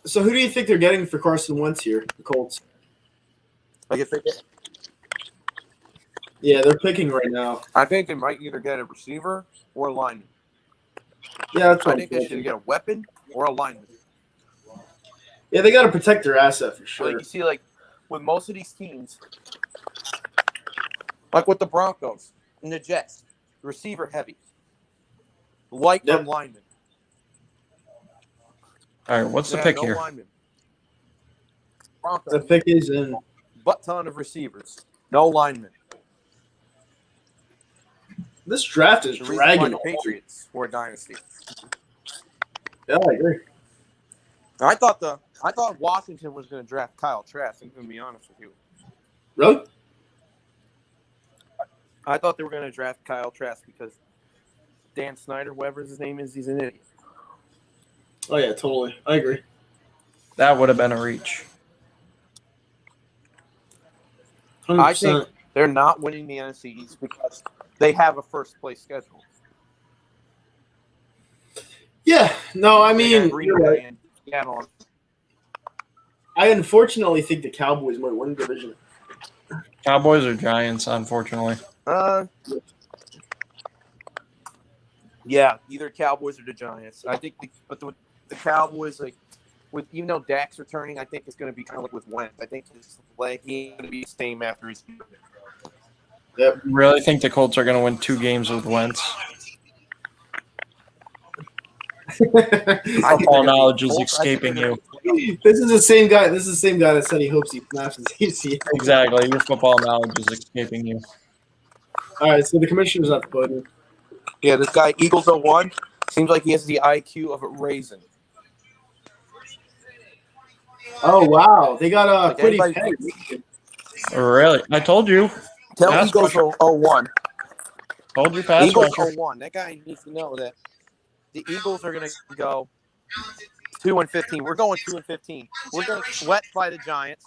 So who do you think they're getting for Carson Wentz here, the Colts? Like, if they get, Yeah, they're picking right now. I think they might either get a receiver or a lineman. Yeah, that's what I I'm think they should thinking. get a weapon or a lineman. Yeah, they got to protect their asset for sure. Like, you see, like, with most of these teams, like with the Broncos and the Jets, receiver heavy. Like Yep. from linemen. All right, what's the They pick have no here? linemen. Broncos, The pick is in. butt ton of receivers. No linemen. This draft is The reason why dragging. the Patriots were a dynasty. Yeah, I agree. I thought Washington was going to draft Kyle Trask. I'm going to be honest with you. Really? I thought they were going to draft Kyle Trask because Dan Snyder, whatever his name is, he's an idiot. Oh yeah, totally. I agree. That would have been a reach. 100%. I think they're not winning the NFC East because they have a first place schedule. Yeah. No, I They got mean, Green you're Bay right. and Seattle. I unfortunately think the Cowboys might win the division. Cowboys or Giants, unfortunately. Yeah, either Cowboys or the Giants. I think, the Cowboys, like, with even though Dak's returning, I think it's going to be kind of like with Wentz. I think his leg he's going to be the same after his. Yep. Really think the Colts are going to win 2 games with Wentz? Football knowledge is escaping you. This is the same guy. This is the same guy that said he hopes he snaps his ACL. Exactly. Your football knowledge is escaping you. All right, so the commissioner's at the podium. Yeah, this guy Eagles 01 seems like he has the IQ of a raisin. Oh wow, they got a Like pretty. anybody- Really? I told you. Tell Pass Eagles rusher. 01. Told you pass Eagles rusher. 01. That guy needs to know that the Eagles are going to go 2-15. We're going 2-15. We're going to sweat by the Giants.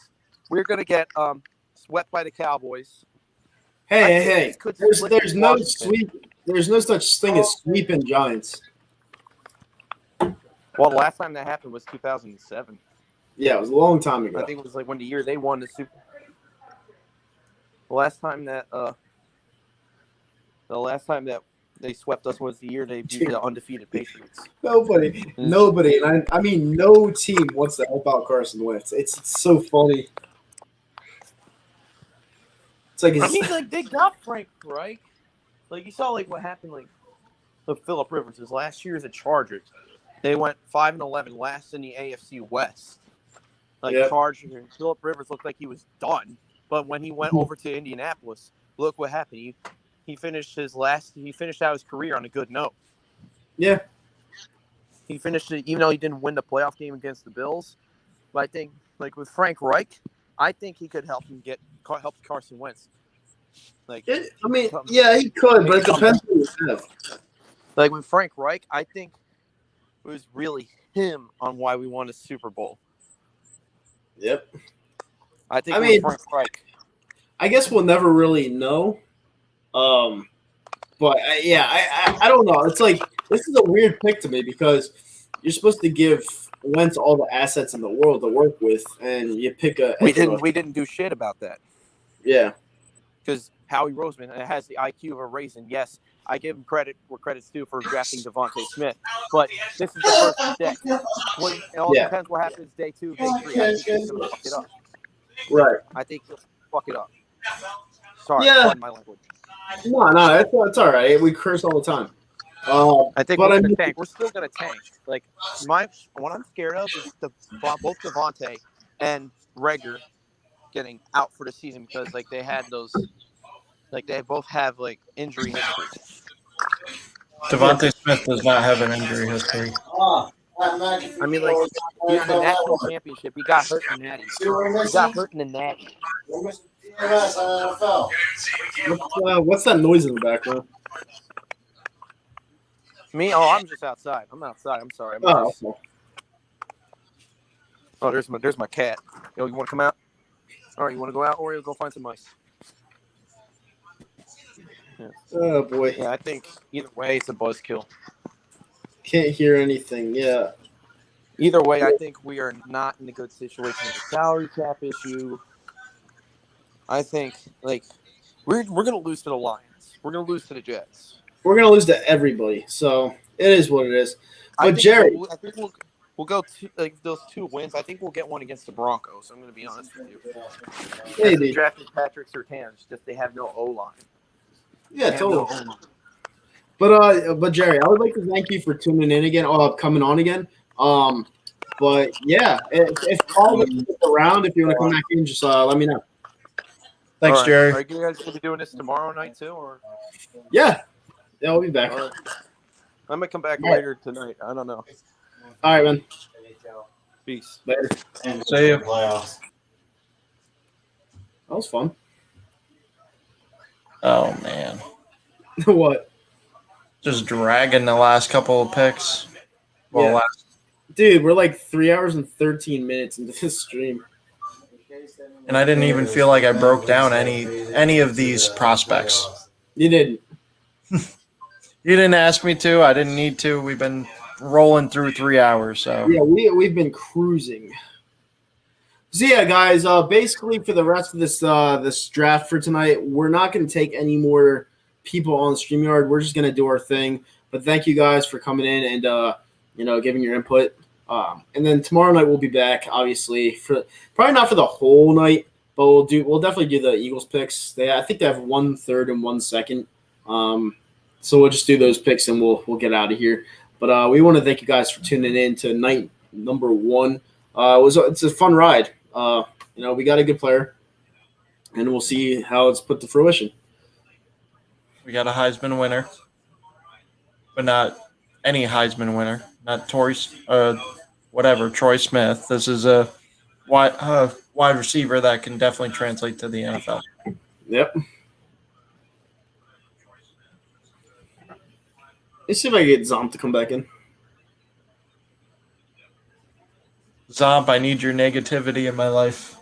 We're going to get swept by the Cowboys. Hey, I hey, think hey! this could There's split there's no Washington. there's no such thing as sweeping Giants. Well, the last time that happened was 2007. Yeah, it was a long time ago. I think it was like when the year they won the Super. The last time that they swept us was the year they beat the undefeated Patriots. Nobody, and I mean no team wants to help out Carson Wentz. It's so funny. It's like I mean, like they got Frank Reich. Like you saw, like what happened, like with Phillip Rivers. His last year as a Chargers, they went 5-11, last in the AFC West. Like Chargers and Phillip Rivers looked like he was done, but when he went over to Indianapolis, look what happened. He finished out his career on a good note. Yeah. He finished it, even though he didn't win the playoff game against the Bills. But I think, like with Frank Reich, I think he could help Carson Wentz. Like, I mean, yeah, he could, but it depends who you have. Like with Frank Reich, I think it was really him on why we won a Super Bowl. Yep. I think I mean, Frank Reich. I guess we'll never really know. But I don't know. It's like this is a weird pick to me because you're supposed to give Wentz all the assets in the world to work with, and you pick a. We didn't do shit about that. Yeah. Because Howie Roseman has the IQ of a raisin. Yes, I give him credit where credit's due for drafting Devontae Smith, but this is the first day. It all depends what happens day 2, day 3. I think he's gonna fuck it up. Right. I think he'll fuck it up. Sorry, Yeah. pardon my language. No, it's all right. We curse all the time. I think we're gonna tank. We're still gonna tank. Like what I'm scared of is both Devontae and Reagor getting out for the season because like they had those, like they both have like injury history. Devontae Smith does not have an injury history. I mean, like in the national championship, he got hurt in Natty. He got hurt in the Natty. What's that noise in the background? Me? Oh, I'm just outside. I'm outside. I'm sorry. Oh, there's my cat. Yo, you want to come out? All right, you want to go out, or you go find some mice? Yeah. Oh boy. Yeah, I think either way, it's a buzzkill. Can't hear anything. Yeah. Either way, I think we are not in a good situation with the salary cap issue. I think like we're gonna lose to the Lions. We're gonna lose to the Jets. We're gonna lose to everybody, so it is what it is. But Jerry, I think we'll go like those 2 wins. I think we'll get one against the Broncos. I'm going to be honest with you. Maybe they drafted Patrick Surtain, just they have no O line. Yeah, totally. But Jerry, I would like to thank you for tuning in again, coming on again. But yeah, if Paul is around, if you want to come back in, just let me know. Thanks, right. Jerry. Are you guys going to be doing this tomorrow night too, or? Yeah, I'll be back. Right. I might come back later tonight. I don't know. All right, man. Peace. Later. See you. That was fun. Oh man. What? Just dragging the last couple of picks. Well, Yeah. Dude, we're like 3 hours and 13 minutes into this stream. and I didn't even feel like I broke down any of these prospects. You didn't. You didn't ask me to. I didn't need to. We've been rolling through 3 hours, so Yeah, we've been cruising. So yeah, guys. Basically, for the rest of this draft for tonight, we're not going to take any more people on StreamYard. We're just going to do our thing. But thank you guys for coming in and giving your input. And then tomorrow night we'll be back. Obviously, for probably not for the whole night, but we'll definitely do the Eagles picks. I think they have 1/3 and 1 second. So we'll just do those picks and we'll get out of here. But we want to thank you guys for tuning in to night number 1. It's a fun ride. We got a good player, and we'll see how it's put to fruition. we got a Heisman winner, but not any Heisman winner. Not Troy Smith. This is a wide receiver that can definitely translate to the NFL. Yep. Let's see if I can get Zomp to come back in. Zomp, I need your negativity in my life.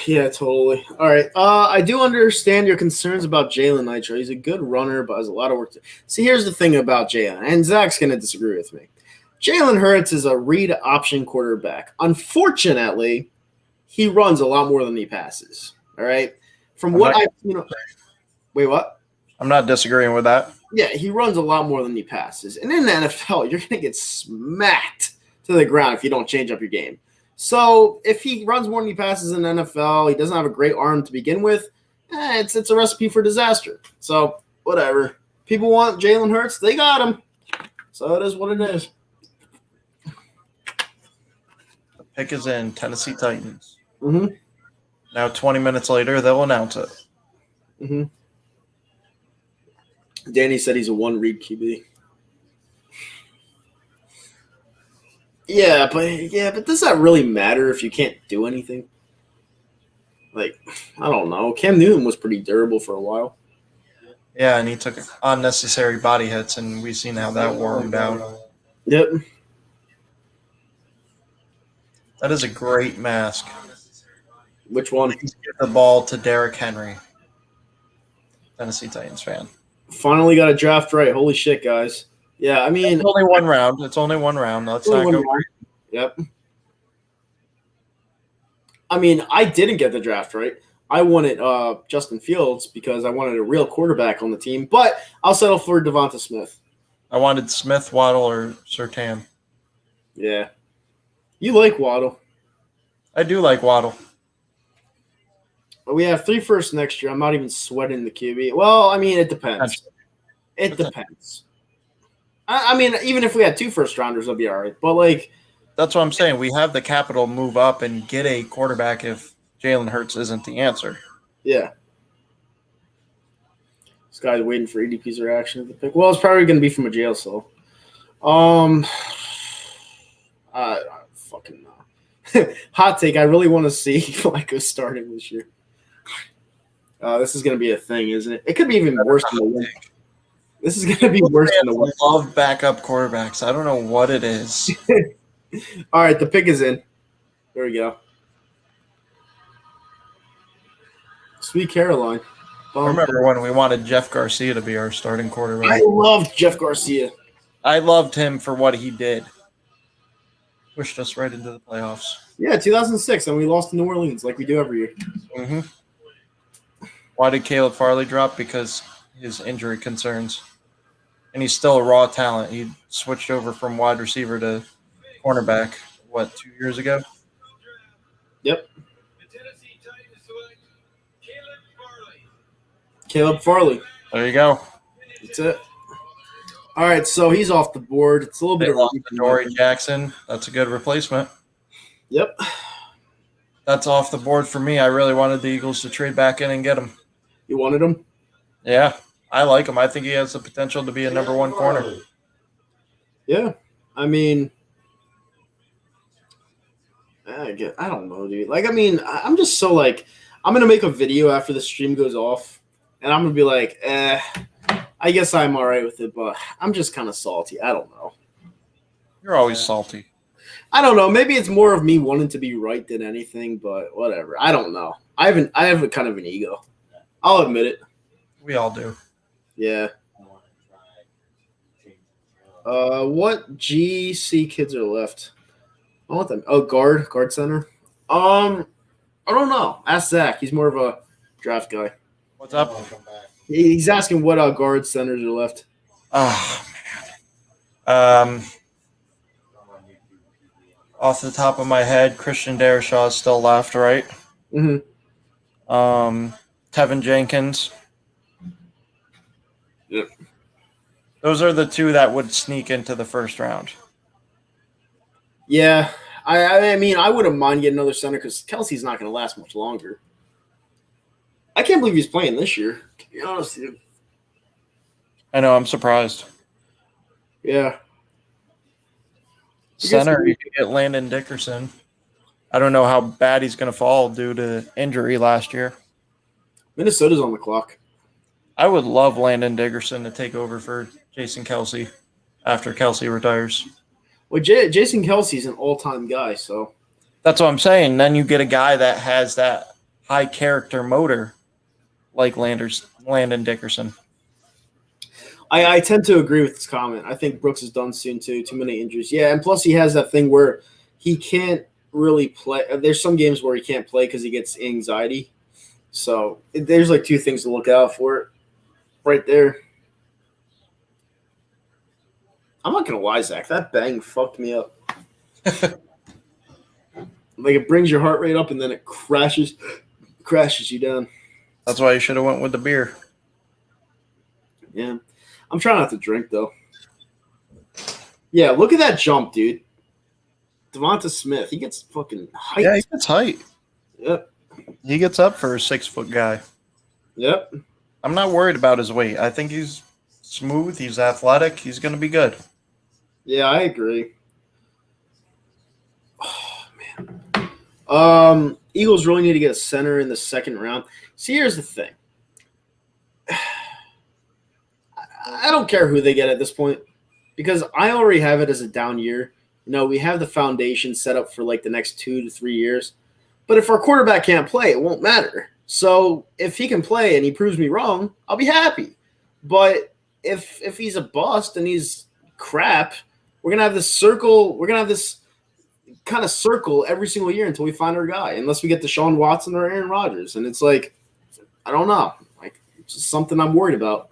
Yeah, totally. All right. I do understand your concerns about Jalen Nitro. He's a good runner, but has a lot of work to. See, here's the thing about Jalen, and Zach's going to disagree with me. Jalen Hurts is a read option quarterback. Unfortunately, he runs a lot more than he passes. All right. From what I, wait, what? I'm not disagreeing with that. Yeah, he runs a lot more than he passes. And in the NFL, you're going to get smacked to the ground if you don't change up your game. So if he runs more than he passes in the NFL, he doesn't have a great arm to begin with, it's a recipe for disaster. So whatever. People want Jalen Hurts, they got him. So it is what it is. The pick is in, Tennessee Titans. Mm-hmm. Now 20 minutes later, they'll announce it. Mm-hmm. Danny said he's a one-read QB. Yeah, but does that really matter if you can't do anything? Like, I don't know. Cam Newton was pretty durable for a while. Yeah, and he took unnecessary body hits, and we've seen how that wore him down. Yep. That is a great mask. Which one? Please give the ball to Derrick Henry. Tennessee Titans fan. Finally got a draft right. Holy shit, guys. Yeah, I mean, it's only one round. It's only one round. Let's not go. Yep. I mean, I didn't get the draft right. I wanted Justin Fields because I wanted a real quarterback on the team, but I'll settle for Devonta Smith. I wanted Smith, Waddle, or Surtain. Yeah. You like Waddle. I do like Waddle. We have 3 firsts next year. I'm not even sweating the QB. Well, I mean, it depends. It depends. I mean, even if we had 2 first-rounders, it'll be all right. But, like, that's what I'm saying. We have the capital to move up and get a quarterback if Jalen Hurts isn't the answer. Yeah. This guy's waiting for ADP's reaction to the pick. Well, it's probably going to be from a jail cell. I fucking know. Hot take. I really want to see Flacco starting this year. This is going to be a thing, isn't it? It could be even worse than the win. This is going to be worse than the win. I love backup quarterbacks. I don't know what it is. All right, the pick is in. There we go. Sweet Caroline. I remember when we wanted Jeff Garcia to be our starting quarterback. I loved Jeff Garcia. I loved him for what he did. Pushed us right into the playoffs. Yeah, 2006, and we lost to New Orleans like we do every year. Mm-hmm. Why did Caleb Farley drop? Because his injury concerns. And he's still a raw talent. He switched over from wide receiver to cornerback, 2 years ago? Yep. Caleb Farley. There you go. That's it. All right, so he's off the board. It's a little bit of Dory Jackson. That's a good replacement. Yep. That's off the board for me. I really wanted the Eagles to trade back in and get him. You wanted him? Yeah, I like him. I think he has the potential to be a number 1 corner. Yeah. I mean, I don't know, dude. Like, I mean, I'm just so, like, I'm going to make a video after the stream goes off, and I'm going to be like, I guess I'm all right with it, but I'm just kind of salty. I don't know. You're always salty. I don't know. Maybe it's more of me wanting to be right than anything, but whatever. I don't know. I have a kind of an ego. I'll admit it. We all do. Yeah. What GC kids are left? I want them. Oh, guard center. I don't know. Ask Zach. He's more of a draft guy. What's up? He's asking what guard centers are left. Oh man. Off the top of my head, Christian Darrisaw is still left, right? Mm-hmm. Tevin Jenkins. Yep. Those are the 2 that would sneak into the first round. Yeah. I mean, I wouldn't mind getting another center because Kelsey's not going to last much longer. I can't believe he's playing this year, to be honest with you. I know, I'm surprised. Yeah. Center, you could get Landon Dickerson. I don't know how bad he's going to fall due to injury last year. Minnesota's on the clock. I would love Landon Dickerson to take over for Jason Kelsey after Kelsey retires. Well, Jason Kelsey's an all-time guy, so. That's what I'm saying. Then you get a guy that has that high character motor like Landon Dickerson. I tend to agree with this comment. I think Brooks is done soon too. Too many injuries. Yeah, and plus he has that thing where he can't really play. There's some games where he can't play because he gets anxiety. So there's like two things to look out for right there. I'm not gonna lie, Zach. That bang fucked me up. Like it brings your heart rate up and then it crashes you down. That's why you should have went with the beer. Yeah. I'm trying not to drink, though. Yeah, look at that jump, dude. Devonta Smith, he gets fucking height. Yeah, he gets height. Yep. He gets up for a 6-foot guy. Yep. I'm not worried about his weight. I think he's smooth. He's athletic. He's going to be good. Yeah, I agree. Oh, man. Eagles really need to get a center in the second round. See, here's the thing. I don't care who they get at this point because I already have it as a down year. You know, we have the foundation set up for like the next 2 to 3 years. But if our quarterback can't play, it won't matter. So if he can play and he proves me wrong, I'll be happy. But if he's a bust and he's crap, we're gonna have this circle. We're gonna have this kind of circle every single year until we find our guy, unless we get Deshaun Watson or Aaron Rodgers. And it's like, I don't know. Like, it's just something I'm worried about.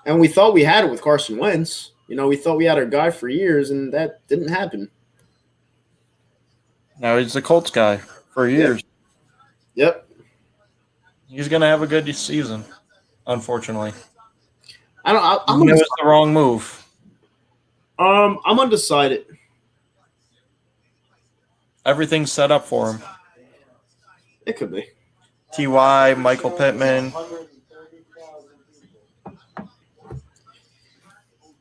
And we thought we had it with Carson Wentz. You know, we thought we had our guy for years, and that didn't happen. Now he's the Colts guy for years. Yep. He's going to have a good season, unfortunately. I'm it was the wrong move. I'm undecided. Everything's set up for him. It could be. T.Y., Michael Pittman.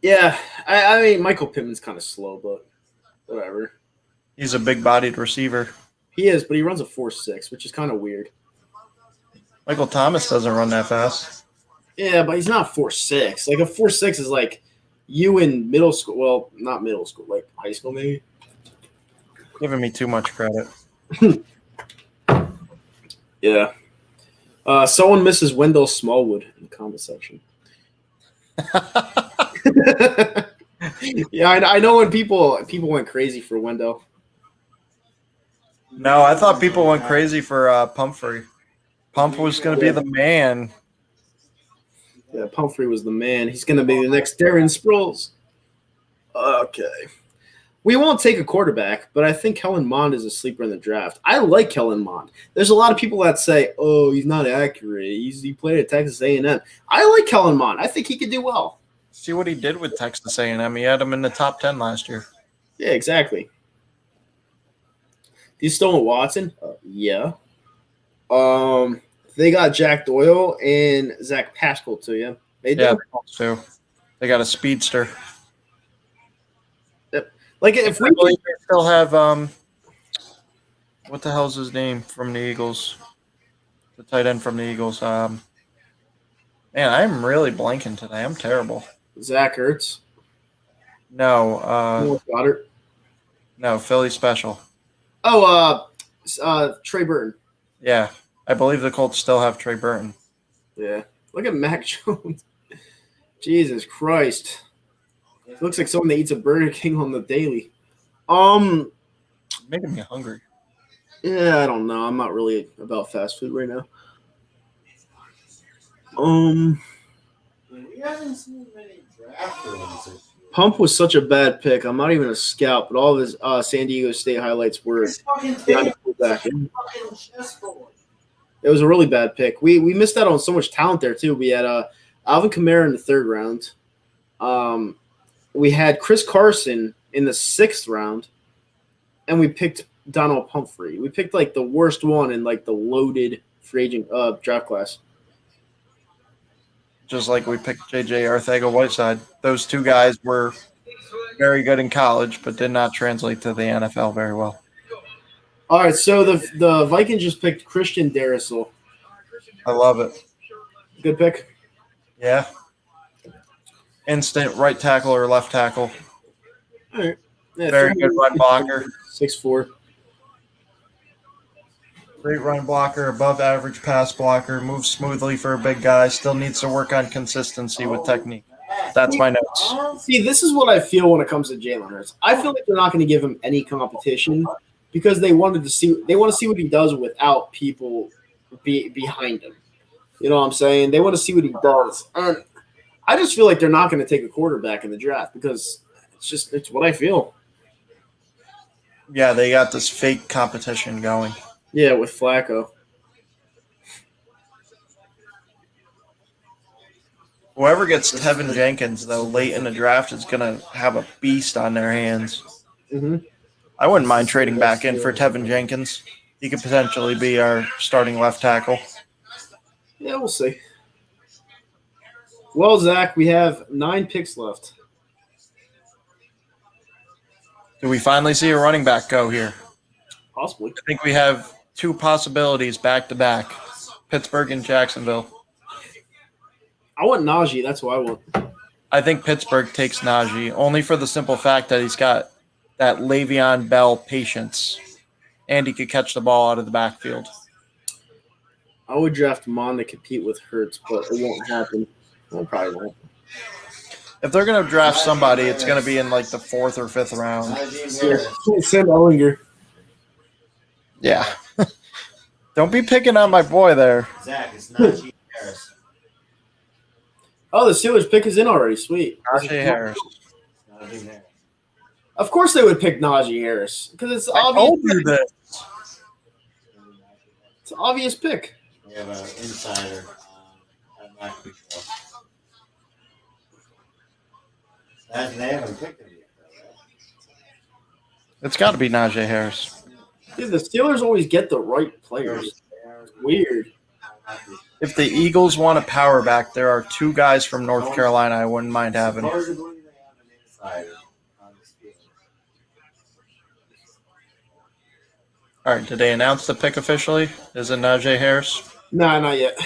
Yeah, I mean, Michael Pittman's kind of slow, but whatever. He's a big-bodied receiver. He is, but he runs a 4.6, which is kind of weird. Michael Thomas doesn't run that fast. Yeah, but he's not 4.6. Like, a 4.6 is like you in middle school. Well, not middle school, like high school maybe. Giving me too much credit. Yeah. Someone misses Wendell Smallwood in the comment section. Yeah, I know when people went crazy for Wendell. No, I thought people went crazy for Pumphrey. Pump was going to be the man. Yeah, Pumphrey was the man. He's going to be the next Darren Sproles. Okay. We won't take a quarterback, but I think Kellen Mond is a sleeper in the draft. I like Kellen Mond. There's a lot of people that say, oh, he's not accurate. He played at Texas A&M. I like Kellen Mond. I think he could do well. See what he did with Texas A&M. He had him in the top 10 last year. Yeah, exactly. He's still in Watson? Yeah. They got Jack Doyle and Zach Pascal too, yeah? They do? Yeah, too. They got a speedster. Yep. Like, if we believe they still have what the hell's his name from the Eagles? The tight end from the Eagles. Man, I'm really blanking today. I'm terrible. Zach Ertz. No. Goddard. No, Philly special. Oh, Trey Burton. Yeah. I believe the Colts still have Trey Burton. Yeah. Look at Mac Jones. Jesus Christ. Looks like someone that eats a Burger King on the daily. Making me hungry. Yeah, I don't know. I'm not really about fast food right now. We haven't seen many draft rooms. Pump was such a bad pick. I'm not even a scout, but all of his San Diego State highlights were back. It was a really bad pick. We missed out on so much talent there too. We had Alvin Kamara in the 3rd round. We had Chris Carson in the 6th round, and we picked Donald Pumphrey. We picked like the worst one in like the loaded free agent draft class. Just like we picked J.J. Arcega-Whiteside. Those two guys were very good in college, but did not translate to the NFL very well. All right, so the Vikings just picked Christian Darrisaw. I love it. Good pick. Yeah. Instant right tackle or left tackle. All right. Yeah, very good run blocker. 6'4". Great run blocker, above average pass blocker, moves smoothly for a big guy, still needs to work on consistency with technique. That's my notes. See, this is what I feel when it comes to Jalen Hurts. I feel like they're not going to give him any competition because they want to see what he does without people behind him. You know what I'm saying? They want to see what he does. And I just feel like they're not going to take a quarterback in the draft because it's what I feel. Yeah, they got this fake competition going. Yeah, with Flacco. Whoever gets Tevin Jenkins, though, late in the draft is going to have a beast on their hands. Mm-hmm. I wouldn't mind trading back in for Tevin Jenkins. He could potentially be our starting left tackle. Yeah, we'll see. Well, Zach, we have 9 picks left. Do we finally see a running back go here? Possibly. I think we have 2 possibilities back to back: Pittsburgh and Jacksonville. I want Najee. That's what I want. I think Pittsburgh takes Najee only for the simple fact that he's got that Le'Veon Bell patience, and he could catch the ball out of the backfield. I would draft Mon to compete with Hurts, but it won't happen. Well, probably won't. If they're going to draft somebody, it's going to be in like the 4th or 5th round. Yeah. Sam Ellinger. Yeah. Don't be picking on my boy there. Zach, it's Najee Harris. Oh, the Steelers pick is in already. Sweet. Najee Harris. Najee Harris. Of course they would pick Najee Harris because it's I obvious. told you this. It's an obvious pick. We have an insider at McAfee Show. They haven't picked him yet, though, right? It's got to be Najee Harris. Dude, the Steelers always get the right players. Weird. If the Eagles want a power back, there are 2 guys from North Carolina I wouldn't mind having. Supposedly they have an insider on the Steelers. All right, did they announce the pick officially? Is it Najee Harris? Nah, not yet.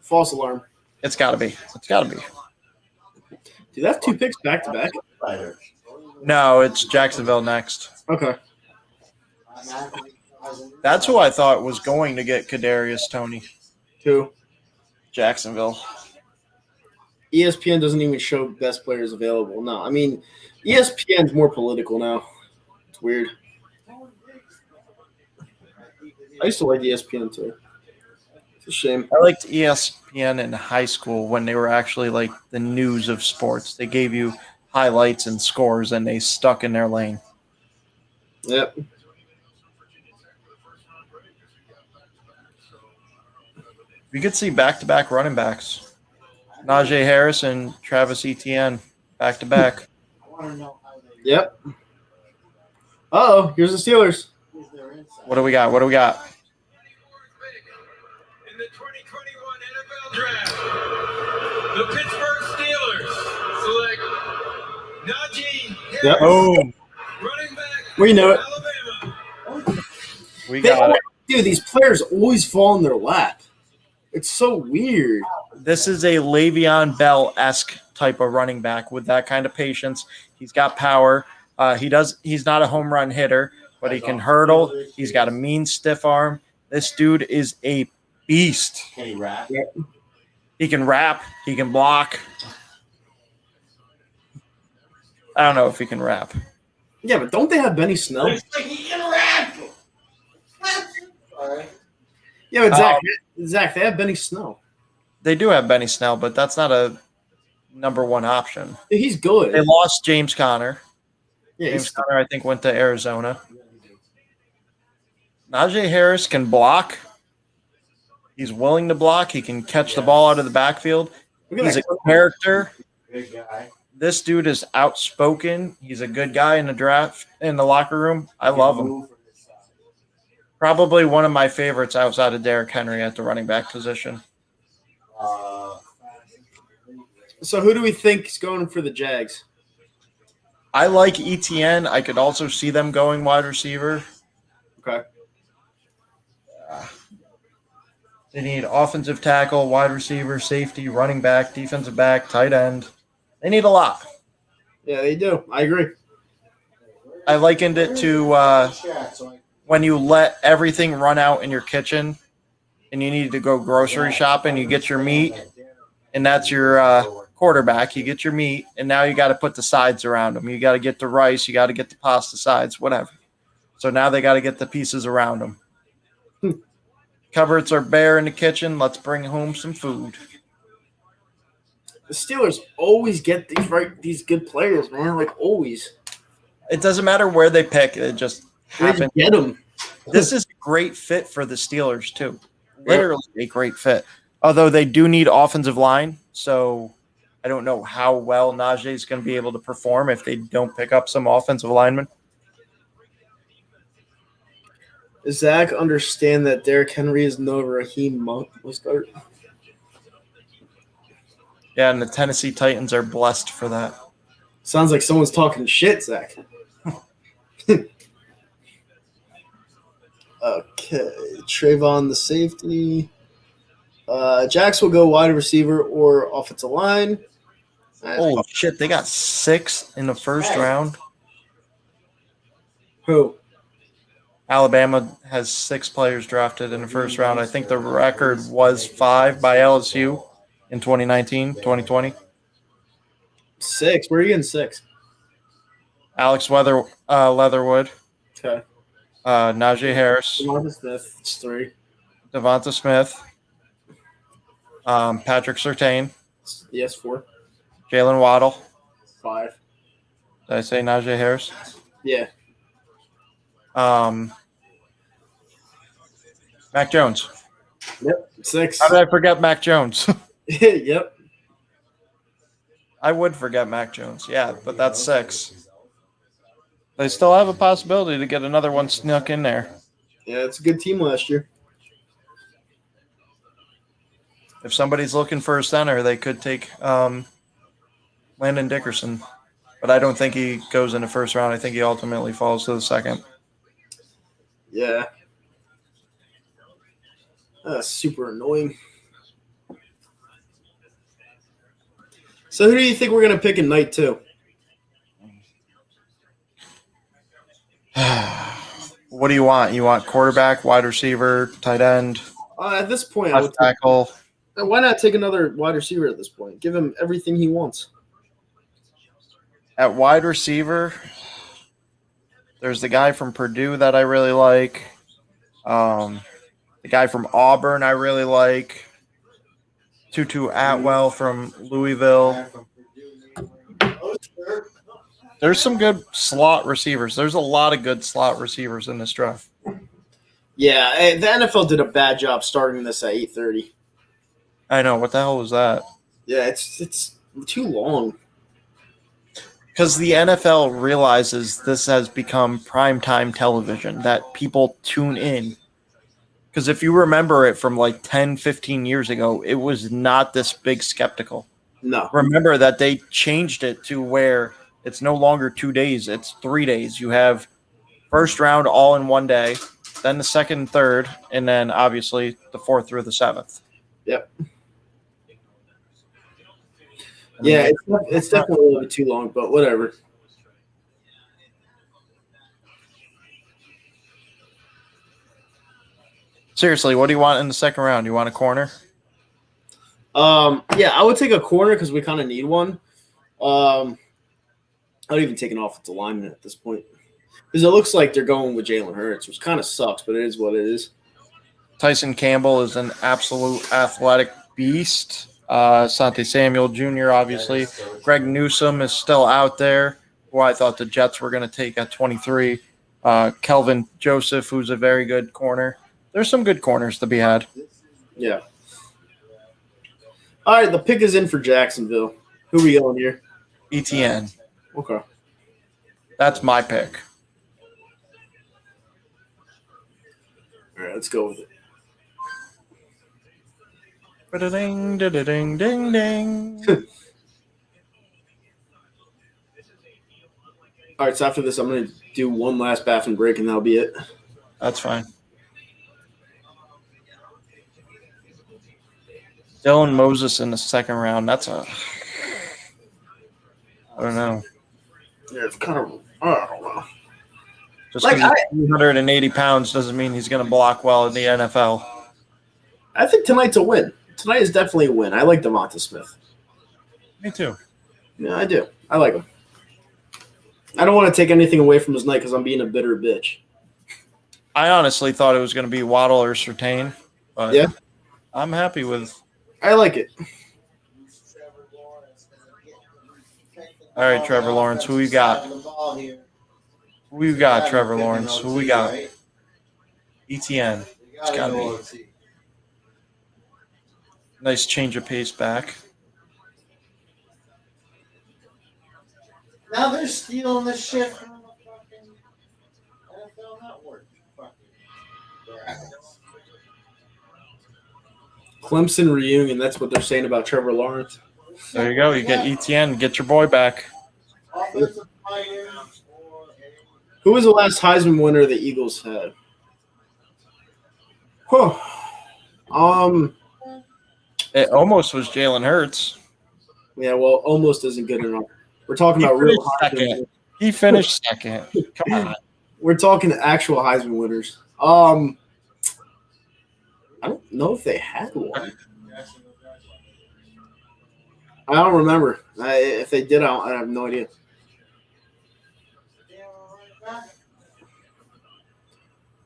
False alarm. It's got to be. It's got to be. Dude, that's 2 picks back to back. No, it's Jacksonville next. Okay. That's who I thought was going to get Kadarius Toney. Who? Jacksonville. ESPN doesn't even show best players available. No, I mean, ESPN's more political now. It's weird. I used to like ESPN too. It's a shame. I liked ESPN in high school when they were actually like the news of sports. They gave you highlights and scores, and they stuck in their lane. Yep. We could see back-to-back running backs. Najee Harris and Travis Etienne back-to-back. Yep. Uh-oh, here's the Steelers. What do we got? What do we got? In the 2021 NFL Draft, the Pittsburgh Steelers select Najee Harris, Yep. Boom. running back, We know it. Alabama. We got it. Dude, these players always fall in their lap. It's so weird. This is a Le'Veon Bell-esque type of running back with that kind of patience. He's got power. He's not a home run hitter, but he can hurdle. He's got a mean stiff arm. This dude is a beast. Can he rap? He can rap. He can block. I don't know if he can rap. Yeah, but don't they have Benny Snell? He can rap. All right. Yeah, but Zach, they have Benny Snell. They do have Benny Snell, but that's not a number 1 option. Dude, he's good. They lost James Conner. Yeah, James Conner, I think, went to Arizona. Najee Harris can block. He's willing to block. He can catch the ball out of the backfield. He's a character. Good guy. This dude is outspoken. He's a good guy in the draft, in the locker room. I love him. Probably one of my favorites outside of Derrick Henry at the running back position. So who do we think is going for the Jags? I like ETN. I could also see them going wide receiver. Okay. They need offensive tackle, wide receiver, safety, running back, defensive back, tight end. They need a lot. Yeah, they do. I agree. I likened it to when you let everything run out in your kitchen and you need to go grocery shopping, you get your meat, and that's your quarterback. You get your meat, and now you got to put the sides around them. You got to get the rice, you got to get the pasta sides, whatever. So now they got to get the pieces around them. Cupboards are bare in the kitchen. Let's bring home some food. The Steelers always get these good players, man. Like always. It doesn't matter where they pick. It just happens. Get them. This is a great fit for the Steelers too. Literally a great fit. Although they do need offensive line, so I don't know how well Najee is going to be able to perform if they don't pick up some offensive linemen. Does Zach understand that Derrick Henry is no Raheem Mostert? Yeah, and the Tennessee Titans are blessed for that. Sounds like someone's talking shit, Zach. Okay, Trayvon the safety. Jax will go wide receiver or offensive line. Holy shit, they got 6 in the first round. Who? Alabama has 6 players drafted in the first round. I think the record was 5 by LSU in 2019, 2020. 6. Where are you in 6? Alex Leatherwood. Okay. Najee Harris. Devonta Smith. It's 3. Devonta Smith. Patrick Surtain. Yes, 4. Jalen Waddle. 5. Did I say Najee Harris? Yeah. Mac Jones. Yep. 6. How did I forget Mac Jones? Yep. I would forget Mac Jones. Yeah, but that's 6. They still have a possibility to get another one snuck in there. Yeah, it's a good team last year. If somebody's looking for a center, they could take Landon Dickerson. But I don't think he goes in the first round. I think he ultimately falls to the second. Yeah. That's super annoying. So who do you think we're going to pick in night 2? What do you want? You want quarterback, wide receiver, tight end, At this point, I would tackle? Why not take another wide receiver at this point? Give him everything he wants. At wide receiver, there's the guy from Purdue that I really like. The guy from Auburn I really like. Tutu Atwell from Louisville. There's some good slot receivers. There's a lot of good slot receivers in this draft. Yeah, the NFL did a bad job starting this at 8:30. I know. What the hell was that? Yeah, it's too long. Because the NFL realizes this has become primetime television, that people tune in. Because if you remember it from like 10, 15 years ago, it was not this big skeptical. No. Remember that they changed it to where it's no longer 2 days, it's 3 days. You have first round all in one day, then the second and third, and then obviously the 4th through the 7th. Yep. Yeah, it's definitely a little bit too long, but whatever. Seriously, what do you want in the second round? You want a corner? Yeah, I would take a corner because we kind of need one. I would even take an offensive lineman at this point because it looks like they're going with Jalen Hurts, which kind of sucks, but it is what it is. Tyson Campbell is an absolute athletic beast. Asante Samuel Jr., obviously. Greg Newsome is still out there, who I thought the Jets were going to take at 23. Kelvin Joseph, who's a very good corner. There's some good corners to be had. Yeah. All right, the pick is in for Jacksonville. Who are we going here? ETN. Okay. That's my pick. All right, let's go with it. Ding, ding, ding, ding, ding. All right, so after this, I'm going to do one last bathroom break, and that'll be it. That's fine. Dylan Moses in the second round. That's a... I don't know. Yeah, it's kind of... I don't know. Just Like, because he's 380 pounds doesn't mean he's going to block well in the NFL. I think tonight's a win. Tonight is definitely a win. I like Devonta Smith. Me too. Yeah, I do. I like him. I don't want to take anything away from his night because I'm being a bitter bitch. I honestly thought it was going to be Waddle or Surtain, but Yeah. I'm happy with. I like it. All right, Trevor Lawrence, who you got? Who you got, Trevor Lawrence? Who we got? ETN. It's got to be. Nice change of pace back. Now they're stealing the shit from the fucking NFL Network. Clemson reunion. That's what they're saying about Trevor Lawrence. There you go. You get ETN. Get your boy back. Who was the last Heisman winner the Eagles had? Huh. It almost was Jalen Hurts. Yeah, well, almost isn't good enough. We're talking He about real finished Heisman. second. He finished second. Come on. We're talking actual Heisman winners. I don't know if they had one. I don't remember. If they did, I have no idea.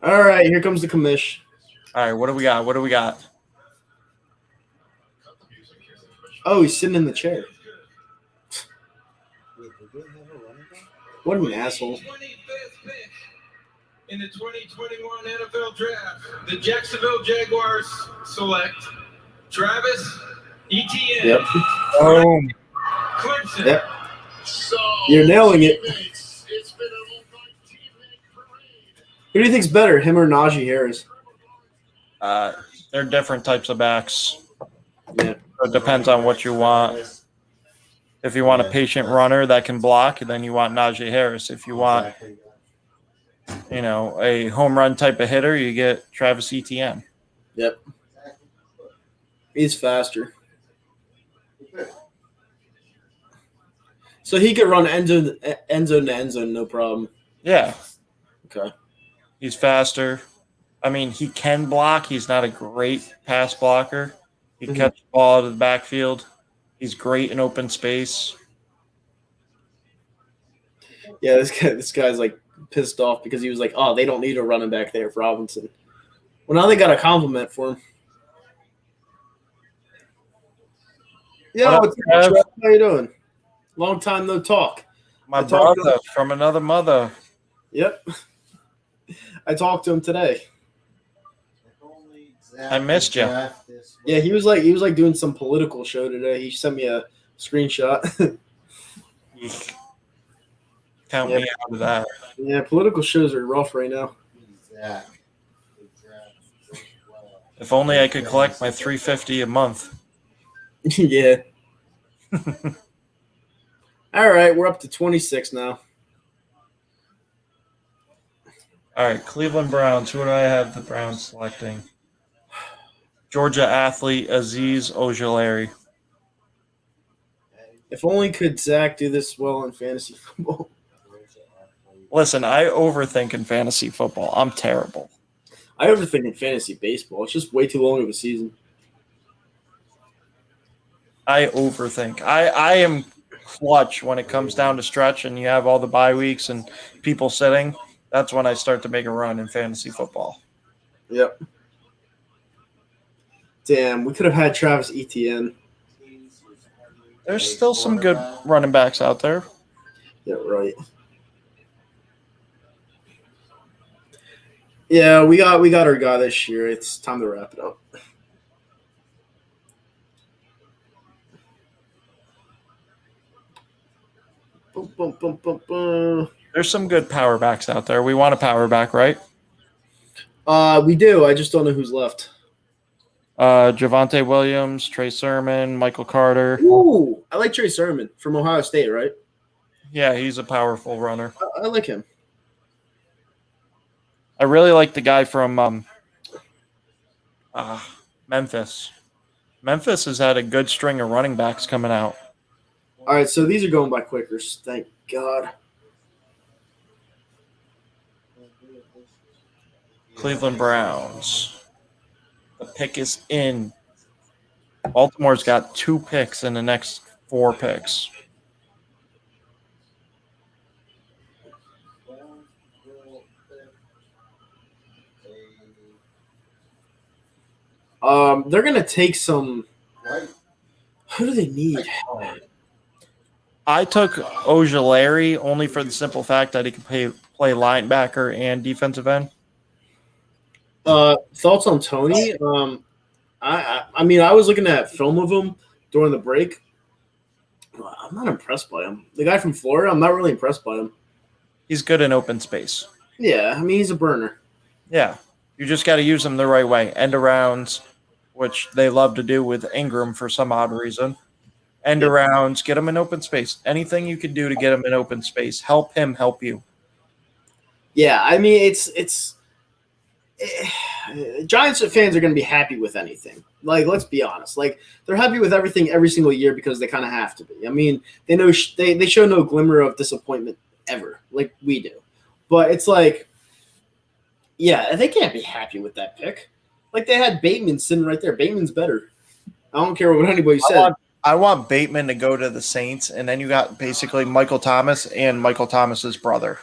All right, here comes the commish. All right, what do we got? What do we got? Oh, he's sitting in the chair. What an asshole. In the 2021 NFL Draft, the Jacksonville Jaguars select Travis Etienne. Yep. Boom. Clemson. Yep. You're nailing it. Who do you think's better, him or Najee Harris? They're different types of backs. Yeah. So it depends on what you want. If you want a patient runner that can block, then you want Najee Harris. If you want, a home run type of hitter, you get Travis Etienne. Yep. He's faster. So he could run end zone to end zone, no problem. Yeah. Okay. He's faster. I mean, he can block. He's not a great pass blocker. He can catch the ball out of the backfield. He's great in open space. Yeah, this guy's like pissed off because he was like, "Oh, they don't need a running back there for Robinson." Well, now they got a compliment for him. Yeah, What what's up, up, Trev? Trev? How you doing? Long time no talk. My brother from another mother. Yep. I talked to him today. I missed you. Yeah, he was like doing some political show today. He sent me a screenshot. Count me out of that. Yeah, political shows are rough right now. If only I could collect my $350 a month. Yeah. All right, we're up to 26 now. All right, Cleveland Browns. Who do I have the Browns selecting? Georgia athlete Azeez Ojulari. If only could Zach do this well in fantasy football. Listen, I overthink in fantasy football. I'm terrible. I overthink in fantasy baseball. It's just way too long of a season. I overthink. I am clutch when it comes down to stretch and you have all the bye weeks and people sitting. That's when I start to make a run in fantasy football. Yep. Damn, we could have had Travis Etienne. There's still some good running backs out there. Yeah, right. Yeah, we got our guy this year. It's time to wrap it up. Boom, boom, boom, boom, boom. There's some good power backs out there. We want a power back, right? We do. I just don't know who's left. Javonte Williams, Trey Sermon, Michael Carter. Ooh, I like Trey Sermon from Ohio State, right? Yeah, he's a powerful runner. I like him. I really like the guy from Memphis. Memphis has had a good string of running backs coming out. All right, so these are going by quickers. Thank God. Cleveland Browns. The pick is in. Baltimore's got 2 picks in the next 4 picks. They're gonna take some. Who do they need? I took Ojulari only for the simple fact that he can play linebacker and defensive end. Thoughts on Tony? I mean, I was looking at film of him during the break. I'm not impressed by him. The guy from Florida, I'm not really impressed by him. He's good in open space. Yeah, I mean, he's a burner. Yeah. You just got to use him the right way. End arounds, which they love to do with Ingram for some odd reason. End arounds, get him in open space. Anything you can do to get him in open space. Help him help you. Yeah, I mean, Giants fans are going to be happy with anything. Like, let's be honest. Like, they're happy with everything every single year because they kind of have to be. I mean, they know they show no glimmer of disappointment ever, like we do. But it's like, yeah, they can't be happy with that pick. Like, they had Bateman sitting right there. Bateman's better. I don't care what anybody said. I want Bateman to go to the Saints, and then you got basically Michael Thomas and Michael Thomas's brother.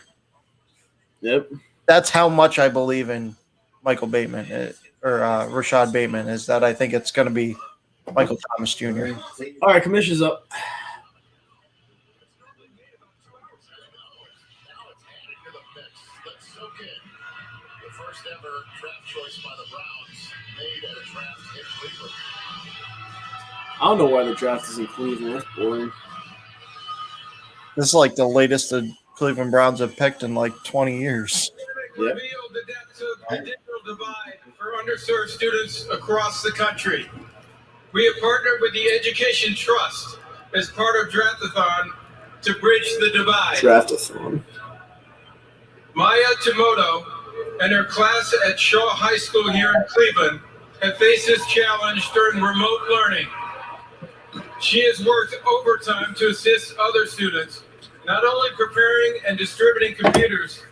Yep. That's how much I believe in Michael Bateman or Rashad Bateman, is that I think it's going to be Michael Thomas Jr. All right, commission's up. I don't know why the draft is in Cleveland. That's boring. This is like the latest the Cleveland Browns have picked in like 20 years. Yep. Revealed the depths of the digital divide for underserved students across the country. We have partnered with the Education Trust as part of Draftathon to bridge the divide. Draftathon. Maya Tomoto and her class at Shaw High School here in Cleveland have faced this challenge during remote learning. She has worked overtime to assist other students, not only preparing and distributing computers,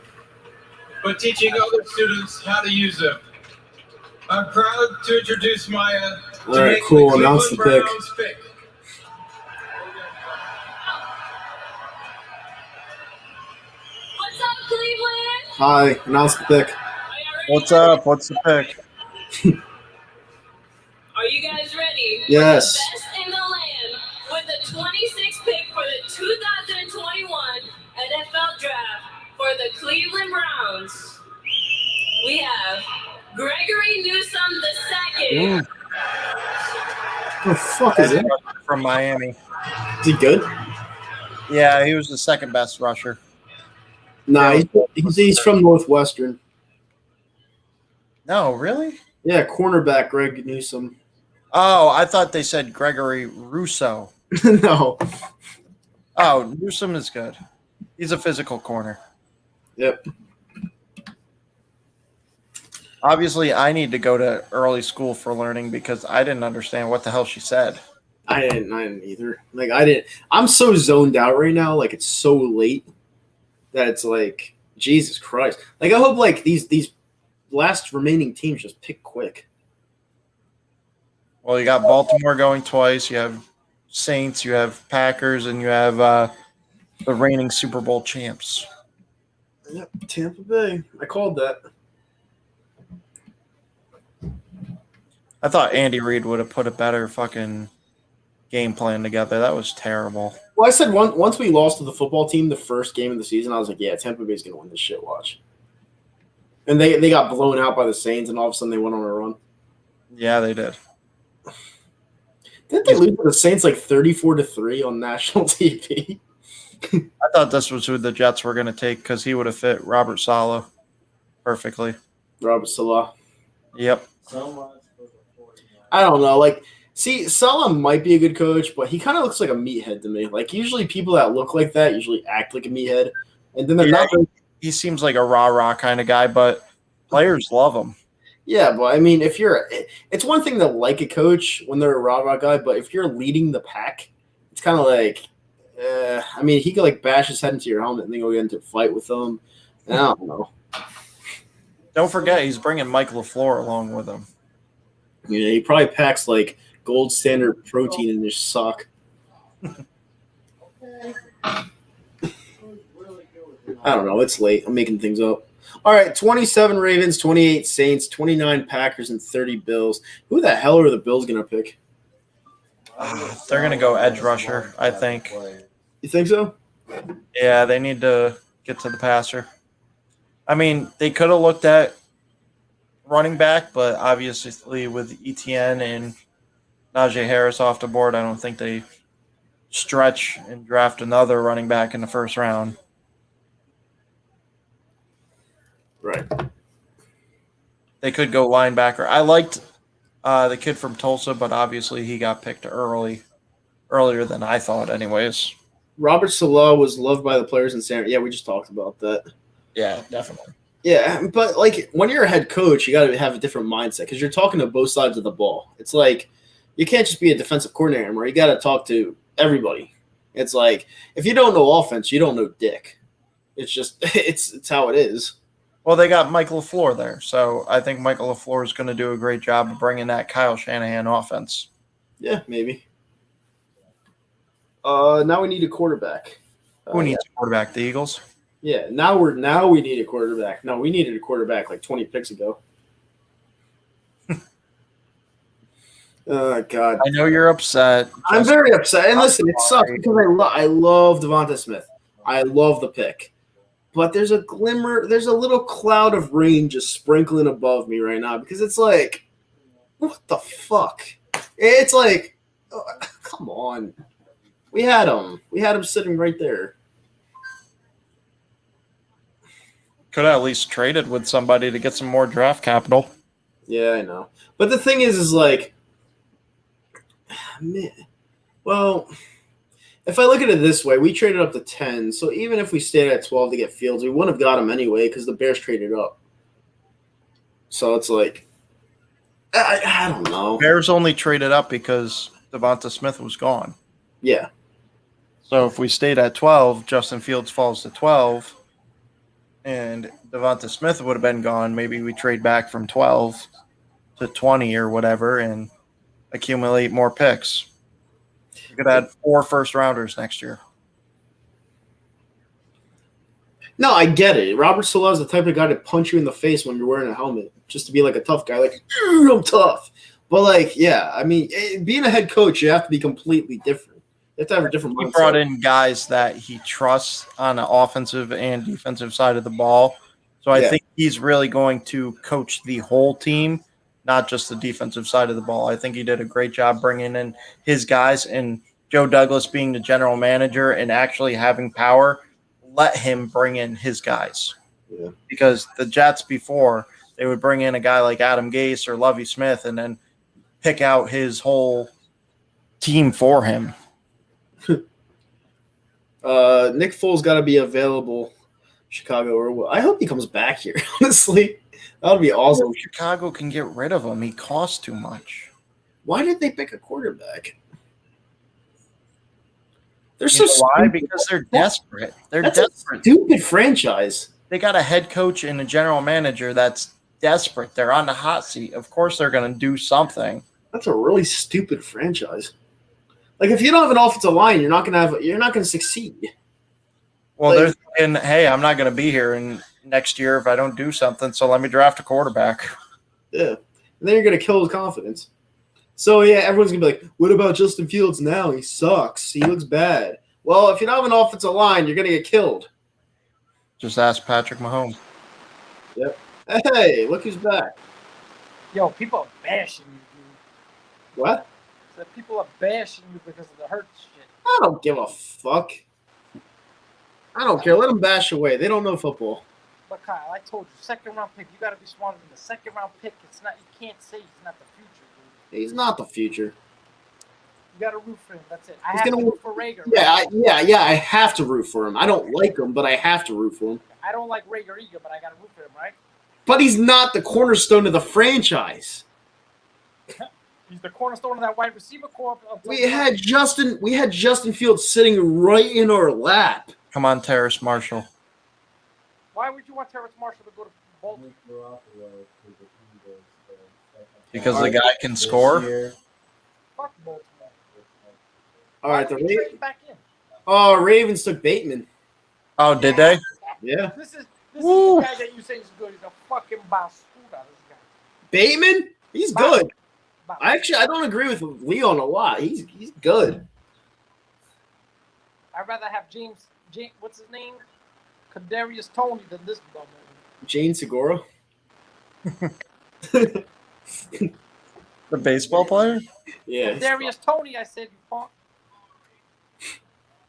but teaching other students how to use them. I'm proud to introduce Maya to All right, make cool. the Announce the Cleveland pick. Browns pick. What's up, Cleveland? Hi, announce the pick. What's up? What's the pick? Are you guys ready? Yes. The best in the land with the 26th pick for the 2021 NFL Draft for the Cleveland Browns. We have Gregory Newsome II. What the fuck is it? From Miami. Is he good? Yeah, he was the second best rusher. Nah, he's from Northwestern. No, really? Yeah, cornerback Greg Newsome. Oh, I thought they said Gregory Rousseau. No. Oh, Newsome is good. He's a physical corner. Yep. Obviously, I need to go to early school for learning because I didn't understand what the hell she said. I didn't either. Like, I'm so zoned out right now. Like, it's so late that it's like, Jesus Christ. Like, I hope like these last remaining teams just pick quick. Well, you got Baltimore going twice. You have Saints, you have Packers, and you have the reigning Super Bowl champs. Yep, Tampa Bay. I called that. I thought Andy Reid would have put a better fucking game plan together. That was terrible. Well, I said once we lost to the football team the first game of the season, I was like, yeah, Tampa Bay's going to win this shit, watch. And they got blown out by the Saints, and all of a sudden they went on a run. Yeah, they did. Didn't they lose to the Saints like 34-3 on national TV? I thought this was who the Jets were going to take because he would have fit Robert Saleh perfectly. Robert Saleh. Yep. I don't know. Like, see, Saleh might be a good coach, but he kind of looks like a meathead to me. Like, usually people that look like that usually act like a meathead. And then they're not very he seems like a rah-rah kind of guy, but players love him. Yeah, but I mean, it's one thing to like a coach when they're a rah-rah guy, but if you're leading the pack, it's kind of like, I mean, he could like bash his head into your helmet and then go get into a fight with them. I don't know. Don't forget, he's bringing Mike LaFleur along with him. Yeah, he probably packs like gold standard protein in his sock. I don't know. It's late. I'm making things up. All right, 27 Ravens, 28 Saints, 29 Packers, and 30 Bills. Who the hell are the Bills going to pick? They're going to go edge rusher, I think. You think so? Yeah, they need to get to the passer. I mean, they could have looked at running back, but obviously with ETN and Najee Harris off the board, I don't think they stretch and draft another running back in the first round. Right. They could go linebacker. I liked the kid from Tulsa, but obviously he got picked earlier than I thought anyways. Robert Salah was loved by the players in San. Yeah, we just talked about that. Yeah, definitely. Yeah, but like when you're a head coach, you got to have a different mindset because you're talking to both sides of the ball. It's like you can't just be a defensive coordinator anymore. You got to talk to everybody. It's like if you don't know offense, you don't know dick. It's just it's how it is. Well, they got Mike LaFleur there, so I think Michael LaFleur is going to do a great job of bringing that Kyle Shanahan offense. Yeah, maybe. Now we need a quarterback. Who needs a quarterback? The Eagles? Yeah, now we need a quarterback. No, we needed a quarterback like 20 picks ago. Oh, God. I know you're upset. I'm very upset. And listen, it sucks because I love Devonta Smith. I love the pick. But there's a little cloud of rain just sprinkling above me right now because it's like, what the fuck? It's like, oh, come on. We had him. We had him sitting right there. Could have at least traded with somebody to get some more draft capital. Yeah, I know. But the thing is like, man, well, if I look at it this way, we traded up to 10. So even if we stayed at 12 to get Fields, we wouldn't have got him anyway because the Bears traded up. So it's like, I don't know. Bears only traded up because Devonta Smith was gone. Yeah. So if we stayed at 12, Justin Fields falls to 12, and Devonta Smith would have been gone. Maybe we trade back from 12 to 20 or whatever and accumulate more picks. We could add 4 first-rounders next year. No, I get it. Robert Salah is the type of guy to punch you in the face when you're wearing a helmet, just to be like a tough guy. Like, I'm tough. But, like, yeah, I mean, being a head coach, you have to be completely different. You have to have a different mindset. He brought in guys that he trusts on the offensive and defensive side of the ball. So I think he's really going to coach the whole team, not just the defensive side of the ball. I think he did a great job bringing in his guys, and Joe Douglas being the general manager and actually having power, let him bring in his guys. Yeah. Because the Jets before, they would bring in a guy like Adam Gase or Lovie Smith and then pick out his whole team for him. Nick Foles got to be available, Chicago, or I hope he comes back here. Honestly, that would be awesome. Chicago can get rid of him. He costs too much. Why did they pick a quarterback? They're You so know why? stupid. Because they're desperate. They're That's desperate. a stupid franchise. They got a head coach and a general manager that's desperate. They're on the hot seat. Of course, they're going to do something. That's a really stupid franchise. Like if you don't have an offensive line, you're not gonna succeed. Well, Like- they're thinking, hey, I'm not going to be here in next year if I don't do something, so let me draft a quarterback. Yeah, and then you're gonna kill his confidence. So yeah, everyone's gonna be like, "What about Justin Fields now? He sucks. He looks bad." Well, if you don't have an offensive line, you're gonna get killed. Just ask Patrick Mahomes. Yep. Hey, look who's back. Yo, people are bashing you, dude. What? So people are bashing you because of the Hurts shit. I don't give a fuck. I don't care. Let them bash away. They don't know football. But Kyle, I told you, second round pick, you got to be smarter than the second round pick. It's not. You can't say he's not the future, dude. He's not the future. You got to root for him. That's it. I He's have to gonna- root for Rager. Yeah. I have to root for him. I don't like him, but I have to root for him. I don't like Rager either, but I got to root for him, right? But he's not the cornerstone of the franchise. He's the cornerstone of that wide receiver corps. We had Justin Fields sitting right in our lap. Come on, Terrace Marshall. Why would you want Terrence Marshall to go to Because the guy can score. Fuck Baltimore. All right, the Why don't we Ravens. trade back in? Oh, Ravens took Bateman. Oh, did they? Yeah. This is the guy that you say is good. He's a fucking basura, this guy. Bateman? He's good. I don't agree with Leon a lot. He's good. I'd rather have James, what's his name? Kadarius Toney than this bum. Jane Segura. The baseball player? Yeah. Kadarius Toney, I said, you punk.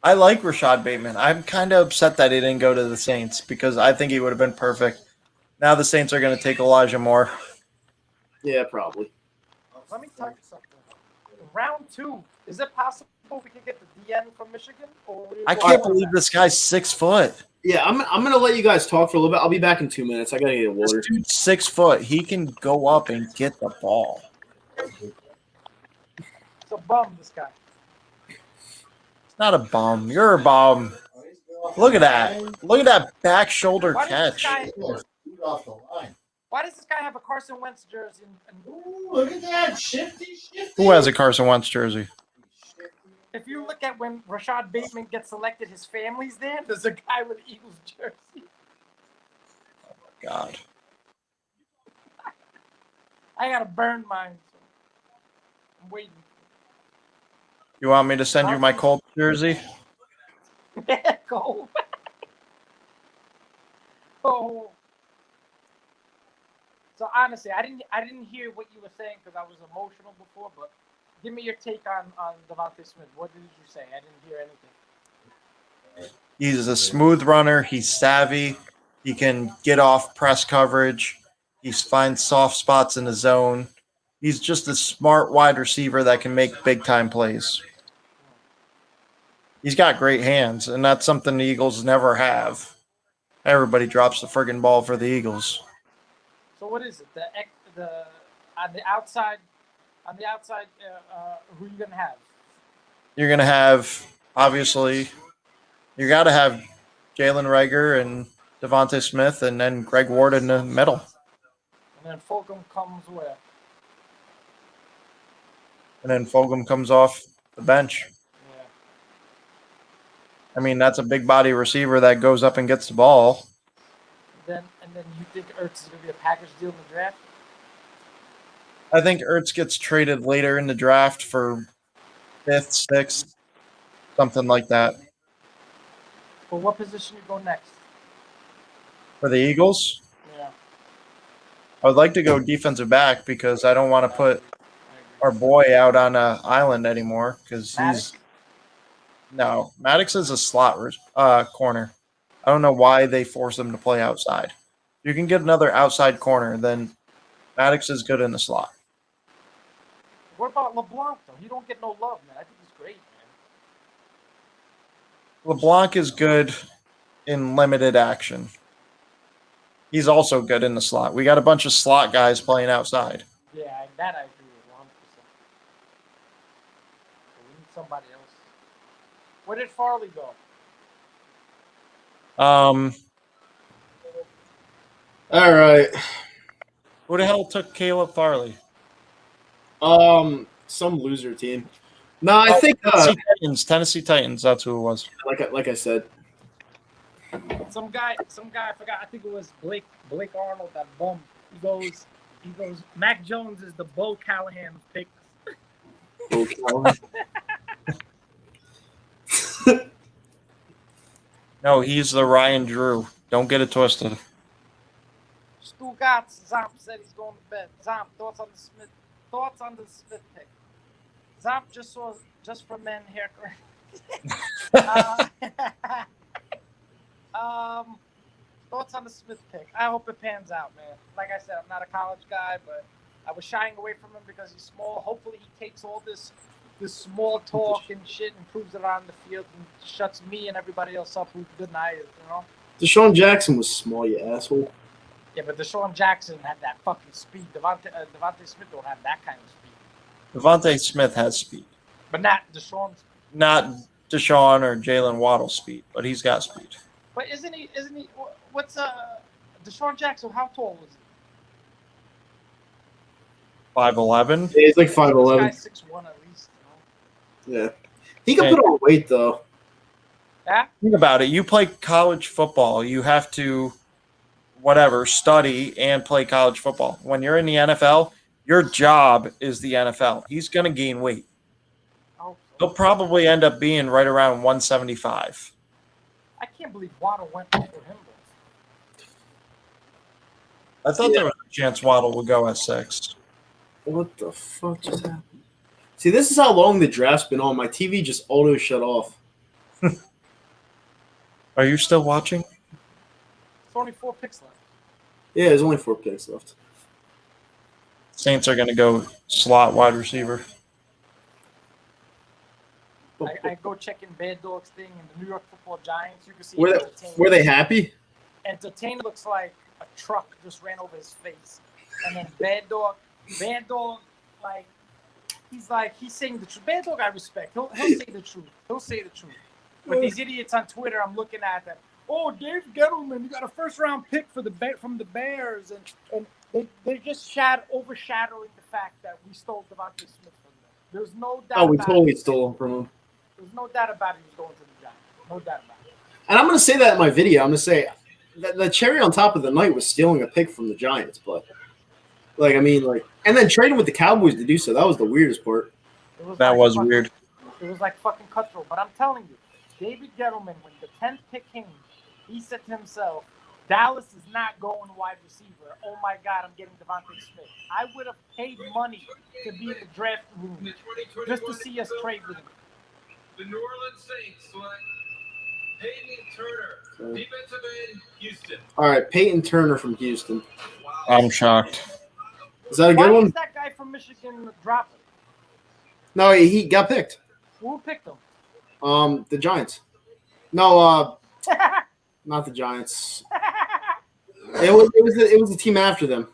I like Rashad Bateman. I'm kind of upset that he didn't go to the Saints because I think he would have been perfect. Now the Saints are going to take Elijah Moore. Yeah, probably. Let me tell you something. Round 2, is it possible we can get the DN from Michigan? Or I can't believe this guy's 6 foot. Yeah, I'm gonna let you guys talk for a little bit. I'll be back in 2 minutes. I gotta get water. This dude's 6 foot. He can go up and get the ball. It's a bum, this guy. It's not a bum. You're a bum. Look at that. Look at that back shoulder catch. Why does this guy have a Carson Wentz jersey? Look at that. Shifty. Who has a Carson Wentz jersey? If you look at when Rashad Bateman gets selected, his family's there. There's a guy with an Eagles jersey. God. I gotta burn mine. So I'm waiting. You want me to send you my Colts jersey? Go. Oh. So honestly, I didn't hear what you were saying because I was emotional before. But give me your take on Devontae Smith. What did you say? I didn't hear anything. He's a smooth runner. He's savvy. He can get off press coverage. He finds soft spots in the zone. He's just a smart wide receiver that can make big-time plays. He's got great hands, and that's something the Eagles never have. Everybody drops the friggin' ball for the Eagles. So what is it? The on the outside, who are you gonna have? You're going to have, obviously, you got to have Jalen Reagor and Devontae Smith and then Greg Ward in the middle. And then Fulgham comes where? And then Fulgham comes off the bench. Yeah. I mean, that's a big body receiver that goes up and gets the ball. And then you think Ertz is gonna be a package deal in the draft? I think Ertz gets traded later in the draft for 5th, 6th, something like that. For what position you go next? For the Eagles, Yeah. I would like to go defensive back because I don't want to put our boy out on an island anymore because Maddox is a slot corner. I don't know why they force him to play outside. You can get another outside corner, then Maddox is good in the slot. What about LeBlanc though? He don't get no love, man. I think he's great, man. LeBlanc is good in limited action. He's also good in the slot. We got a bunch of slot guys playing outside. Yeah, that I agree with 100%. We need somebody else. Where did Farley go? All right. Who the hell took Caleb Farley? Some loser team. No, I think Tennessee Titans. That's who it was. Like I said. Some guy, I forgot. I think it was Blake Arnold, that bum. He goes. Mac Jones is the Bo Callahan of picks. Bo Callahan. No, he's the Ryan Drew. Don't get it twisted. Stu Gatz, Zomp said he's going to bed. Zomp, thoughts on the Smith pick. Zomp just for men haircut. Thoughts on the Smith pick. I hope it pans out, man. Like I said, I'm not a college guy, but I was shying away from him because he's small. Hopefully he takes all this small talk and shit and proves it on the field and shuts me and everybody else up who's good and I is, you know? Deshaun Jackson was small, you asshole. Yeah, but Deshaun Jackson had that fucking speed. Devontae Smith don't have that kind of speed. Devontae Smith has speed. But not Deshaun's. Not Deshaun or Jalen Waddle speed, but he's got speed. But isn't he? What's Deshaun Jackson, how tall was he? 5'11". Yeah, he's like This 5'11". guy's 6'1" at least. Yeah, he can put on weight though. Yeah. Think about it. You play college football. You have to, study and play college football. When you're in the NFL, your job is the NFL. He's going to gain weight. He'll probably end up being right around 175. I can't believe Waddle went over him. I thought there was a chance Waddle would go at 6. What the fuck just happened? See, this is how long the draft's been on. My TV just auto shut off. Are you still watching? It's only 4 picks left. Yeah, there's only 4 picks left. Saints are going to go slot wide receiver. I go checking Bad Dog's thing and the New York Football Giants. You can see Were they happy? Entertainer looks like a truck just ran over his face, and then Bad Dog, like he's saying the truth. Bad Dog, I respect. He'll say the truth. He'll say the truth. But these idiots on Twitter, I'm looking at them. Oh, Dave Gettleman, you got a first-round pick from the Bears, and they're just overshadowing the fact that we stole Devontae Smith from them. There's no doubt. Oh, we about totally it. stole him from him. There's no doubt about it. He's going to the Giants. No doubt about it. And I'm going to say that in my video. I'm going to say the cherry on top of the night was stealing a pick from the Giants, but and then trading with the Cowboys to do so. That was the weirdest part. That was weird. It was like fucking cutthroat. But I'm telling you, David Gettleman, when the 10th pick came, he said to himself, Dallas is not going wide receiver. Oh my God, I'm getting Devontae Smith. I would have paid money to be in the draft room just to see us trade with him. The New Orleans Saints select Peyton Turner, defensive end, Houston. All right, Peyton Turner from Houston. I'm shocked. Is that a good Why one? is that guy from Michigan dropping? No, he got picked. Who picked him? The Giants. No, not the Giants. It was the team after them.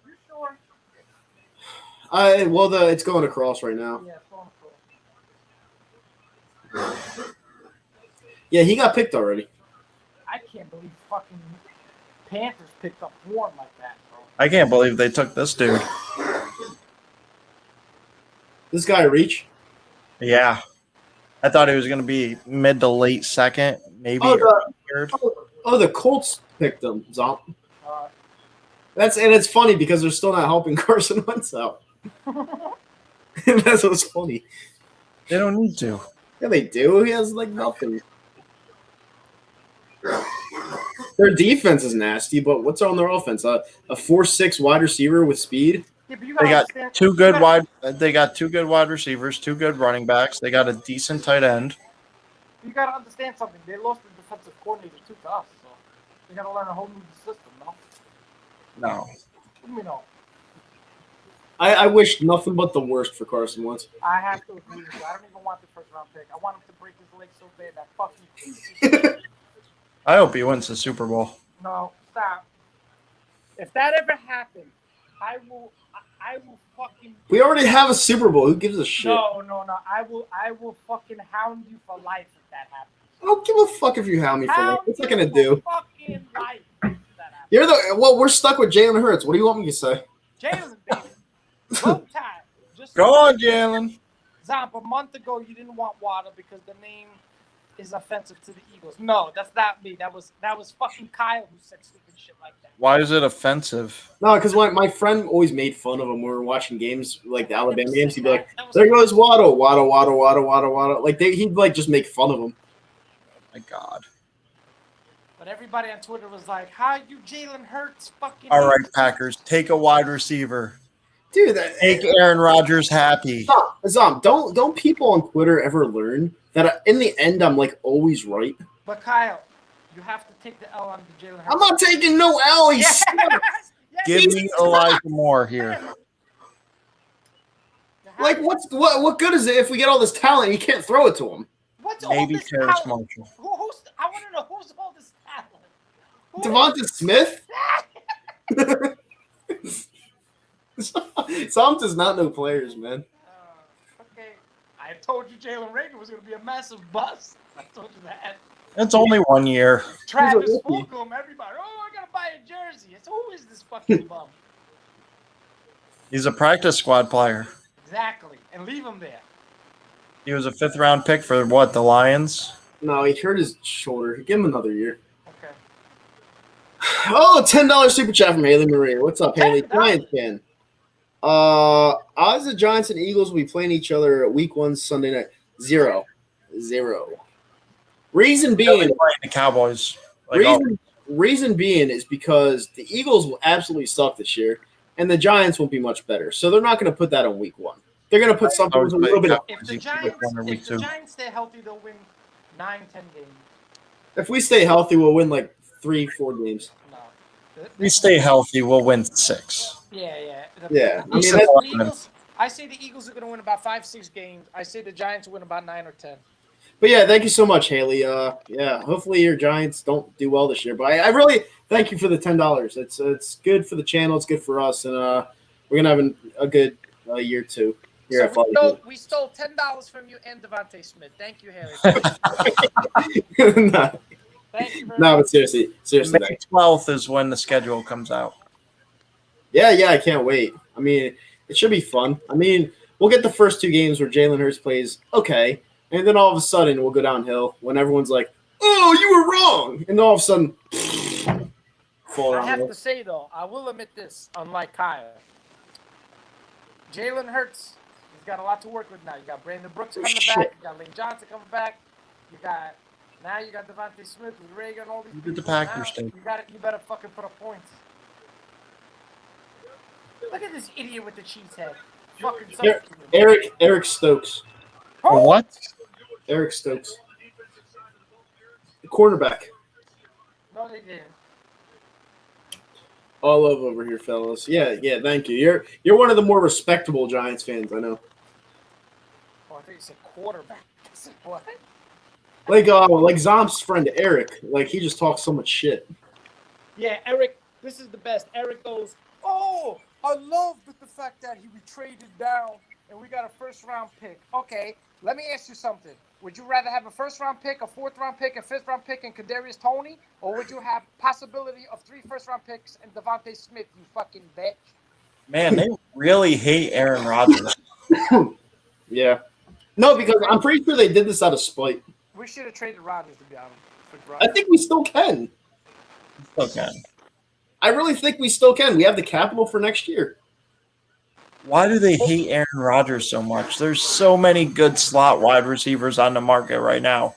You sure? It's going across right now. Yeah, it's going across. Yeah, he got picked already. I can't believe fucking Panthers picked up Warren like that, bro. I can't believe they took this dude. This guy reach. Yeah. I thought he was going to be mid to late second, maybe third. The Colts picked him, Zomp. It's funny because they're still not helping Carson Wentz out. That's what's funny. They don't need to. Yeah, they do. He has nothing. Their defense is nasty, but what's on their offense? A 4'6" wide receiver with speed. Yeah, but They got two good wide receivers, 2 good running backs. They got a decent tight end. You got to understand something. They lost the defensive coordinator too to us, so they got to learn a whole new system, no? No. What do you mean, no? I wish nothing but the worst for Carson Wentz. I have to agree with you. I don't even want the first round pick. I want him to break his leg so bad that fucking. I hope he wins the Super Bowl. No, stop. If that ever happened, I will fucking. We already have a Super Bowl. Who gives a shit? No. I will fucking hound you for life if that happens. I don't give a fuck if you hound me for life. What's that gonna do? Fucking life. We're stuck with Jalen Hurts. What do you want me to say? Jalen, baby. Roll Tide. Just Go on, Jalen. Zomp, a month ago you didn't want Waddle because the name is offensive to the Eagles. No, that's not me. That was fucking Kyle who said stupid shit like that. Why is it offensive? No, because my friend always made fun of him when we were watching games, like the Alabama games. He'd be like, there goes Waddle. Like, he'd like just make fun of him. My God. But everybody on Twitter was like, how you Jalen Hurts fucking. All right, Packers, take a wide receiver. Dude, make Aaron Rodgers happy. Zom, don't people on Twitter ever learn that in the end I'm like always right? But Kyle, you have to take the L on the Jalen Hurts. I'm not taking no L. Give me Elijah Moore here. Like, what good is it if we get all this talent and you can't throw it to him? What's Maybe all this Terrace talent? Marshall. I want to know who's all this talent. Devonta Smith? Sam does not know players, man. Okay, I I told you Jalen Rager was going to be a massive bust. I told you that. It's only 1 year. Travis Fulgham, everybody. Oh, I got to buy a jersey. It's who is this fucking bum? He's a practice squad player. Exactly. And leave him there. He was a 5th-round pick for what, the Lions? No, he hurt his shoulder. Give him another year. Okay. Oh, $10 super chat from Haley Marie. What's up, Haley? Giants fan. Odds the Giants and Eagles will be playing each other at week 1 Sunday night. 0. Reason being, playing the Cowboys. reason being is because the Eagles will absolutely suck this year, and the Giants won't be much better. So they're not going to put that on week 1. They're going to put something with a little bit of. If the Giants stay healthy, they'll win 9-10 games. If we stay healthy, we'll win like 3-4 games. If we stay healthy, we'll win 6. Yeah. Yeah. I say the Eagles are going to win about 5-6 games. I say the Giants will win about 9 or 10. But yeah, thank you so much, Haley. Yeah, hopefully your Giants don't do well this year. But I really thank you for the $10. It's good for the channel. It's good for us, and we're gonna have a good year too here at Folly. We stole $10 from you and Devontae Smith. Thank you, Haley. No, Thank you very no, much. but seriously. May 12th is when the schedule comes out. Yeah, I can't wait. I mean, it should be fun. I mean, we'll get the first 2 games where Jalen Hurts plays okay. And then all of a sudden, we'll go downhill when everyone's like, oh, you were wrong. And all of a sudden, fall I have downhill. to say, though, I will admit this, unlike Kyle. Jalen Hurts, he's got a lot to work with now. You got Brandon Brooks coming back. You got Lane Johnson coming back. You got Devontae Smith with Rager and all these You did the people. Packers Now, thing. You better fucking put up points. Look at this idiot with the cheese head. Fucking Eric Stokes. What? Eric Stokes. The quarterback. No, they didn't. All love over here, fellas. Yeah, thank you. You're one of the more respectable Giants fans, I know. Oh, I think you said quarterback. I said, what? Like Zomp's friend Eric. Like, he just talks so much shit. Yeah, Eric, this is the best. Eric goes, oh, I love the fact that we traded down and we got a first-round pick. Okay, let me ask you something. Would you rather have a first-round pick, a fourth-round pick, a fifth-round pick, and Kadarius Toney? Or would you have possibility of 3 first-round picks and Devontae Smith, you fucking bitch? Man, they really hate Aaron Rodgers. Yeah. No, because I'm pretty sure they did this out of spite. We should have traded Rodgers, to be honest. I think we still can. Okay. I really think we still can. We have the capital for next year. Why do they hate Aaron Rodgers so much? There's so many good slot wide receivers on the market right now.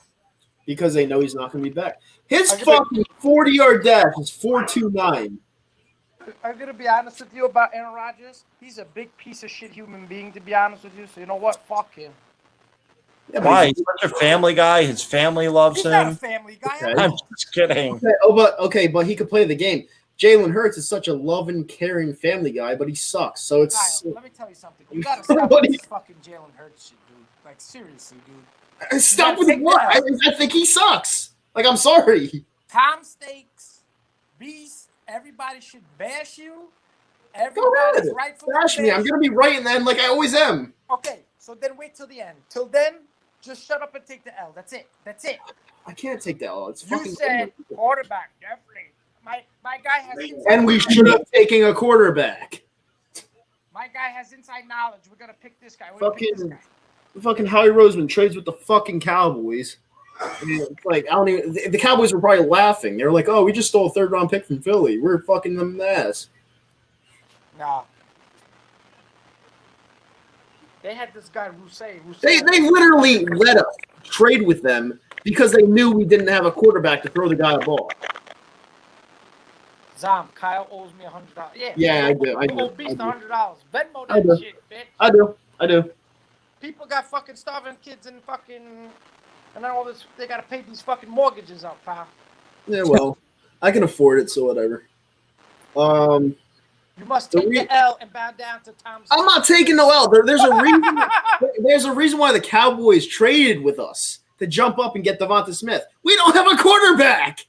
Because they know he's not going to be back. His fucking 40-yard dash is 4.29. I'm going to be honest with you about Aaron Rodgers. He's a big piece of shit human being, to be honest with you. So you know what? Fuck him. Yeah, why? He's such a family guy. His family loves He's him. not a family guy. Okay. I'm just kidding. Okay, but he could play the game. Jalen Hurts is such a loving, caring family guy, but he sucks. So it's. Kyle, let me tell you something. You gotta stop with this fucking Jalen Hurts shit, dude. Like, seriously, dude. Stop with what? I think he sucks. Like, I'm sorry. Tom Steaks, Beast, everybody should bash you. Everybody's right for Bash me. I'm going to be right in the end like I always am. Okay, so then wait till the end. Till then, just shut up and take the L. That's it. I can't take that L. It's You fucking. said quarterback, definitely. My guy has And we should have taken a quarterback. My guy has inside knowledge. We're gonna pick this guy. We're gonna pick this guy. Fucking Howie Roseman trades with the fucking Cowboys. I mean, it's like, I don't even. The Cowboys were probably laughing. They were like, "Oh, we just stole a 3rd-round pick from Philly. We're fucking them in the ass." Nah. They had this guy Rousseau. They literally let us trade with them because they knew we didn't have a quarterback to throw the guy a ball. Zom, Kyle owes me $100. Yeah, I do. You owe Beast $100. Venmo I that do. shit, bitch. I do. People got fucking starving kids and fucking and all this. They gotta pay these fucking mortgages up, pal. Yeah, well, I can afford it, so whatever. You must take the L and bow down to Tom's. I'm not taking no L. There's a reason. There's a reason why the Cowboys traded with us to jump up and get Devonta Smith. We don't have a quarterback.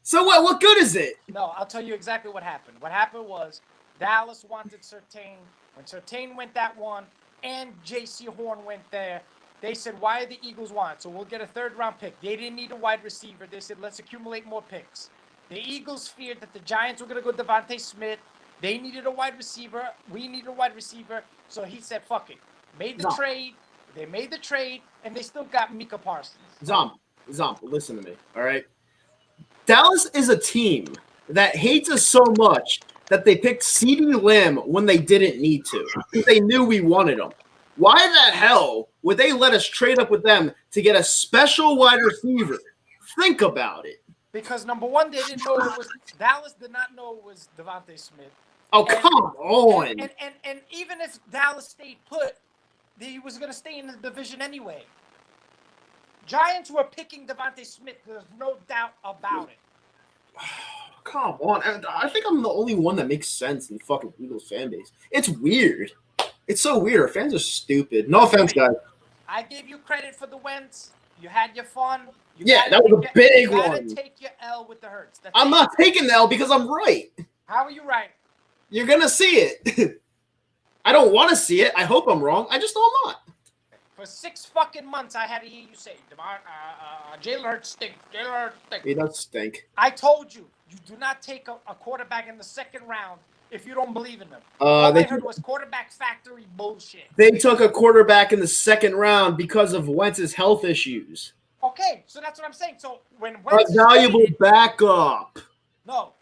So what? What good is it? No, I'll tell you exactly what happened. What happened was Dallas wanted Surtain. When Surtain went that one and J.C. Horn went there, They said, why are the Eagles want? So we'll get a third-round pick. They didn't need a wide receiver. They said, let's accumulate more picks. The Eagles feared that the Giants were going to go Devontae Smith. They needed a wide receiver. We needed a wide receiver. So he said, fuck it. Made the trade. They made the trade, and they still got Micah Parsons. Zomp, listen to me, all right? Dallas is a team that hates us so much that they picked CeeDee Lamb when they didn't need to. They knew we wanted him. Why the hell would they let us trade up with them to get a special wide receiver? Think about it. Because number one, they didn't know it was Dallas did not know it was Devontae Smith. Oh, come on. And even if Dallas stayed put, he was going to stay in the division anyway. Giants were picking Devontae Smith. There's no doubt about it. Come on. I think I'm the only one that makes sense in the fucking Eagles fan base. It's weird. It's so weird. Our fans are stupid. No offense, guys. I gave you credit for the Wentz. You had your fun. Yeah, that was a big one. You gotta take your L with the Hurts. I'm not taking the L because I'm right. How are you right? You're going to see it. I don't want to see it. I hope I'm wrong. I just know I'm not. For 6 fucking months, I had to hear you say, Jalen Hurts stink. Jalen Hurts stink. He does stink. I told you, you do not take a quarterback in the second round if you don't believe in them. They All I heard was quarterback factory bullshit. They took a quarterback in the second round because of Wentz's health issues. Okay, so that's what I'm saying. So when A Wentz valuable backup. No,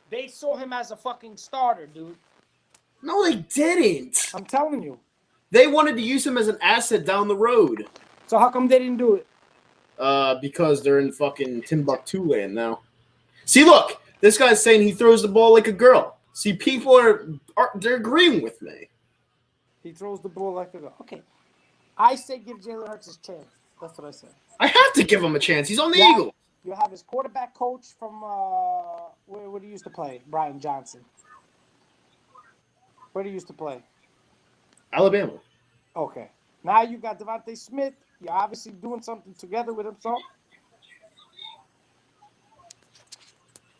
they saw him as a fucking starter, dude. No, they didn't. I'm telling you. They wanted to use him as an asset down the road. So how come they didn't do it? Because they're in fucking Timbuktu land now. See, look, this guy's saying he throws the ball like a girl. See, people they're agreeing with me. He throws the ball like a girl. Okay. I say give Jalen Hurts his chance. That's what I said. I have to give him a chance. He's on the Eagles. You have his quarterback coach from where he used to play, Brian Johnson. Where did he used to play? Alabama. Okay. Now you got Devontae Smith. You're obviously doing something together with him. So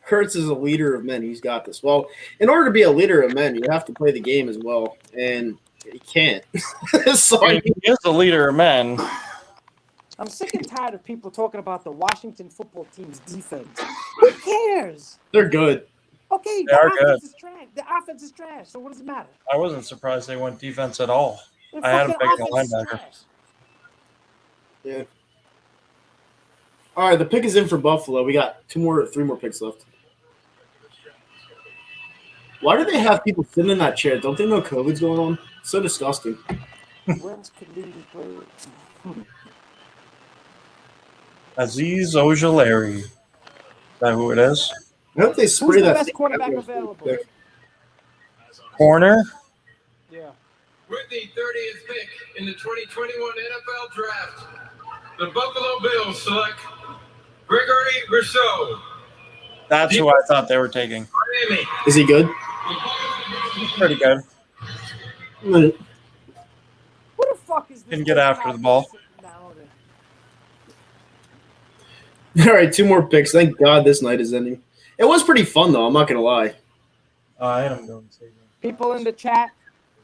Hurts is a leader of men. He's got this. Well, in order to be a leader of men, you have to play the game as well, and he can't. Sorry. He is the leader of men. I'm sick and tired of people talking about the Washington football team's defense. Who cares? They're good. Okay, They are good. is trash. The offense is trash. So what does it matter? I wasn't surprised they went defense at all. The I had him fucking picking a offense is linebacker. trash. Yeah. All right, the pick is in for Buffalo. We got 3 more picks left. Why do they have people sitting in that chair? Don't they know COVID's going on? It's so disgusting. Wentz could lead the play. Aziz Ojulari. Is that who it is? I hope they spray Who's the that. best thing quarterback everywhere. available? Corner. Yeah. With the 30th pick in the 2021 NFL Draft, the Buffalo Bills select Gregory Rousseau. That's who I thought they were taking. Miami. Is he good? He's pretty good. Who the fuck is this? Can get after the ball. All right, 2 more picks. Thank God this night is ending. It was pretty fun, though. I'm not going to lie. I am going to say People in the chat,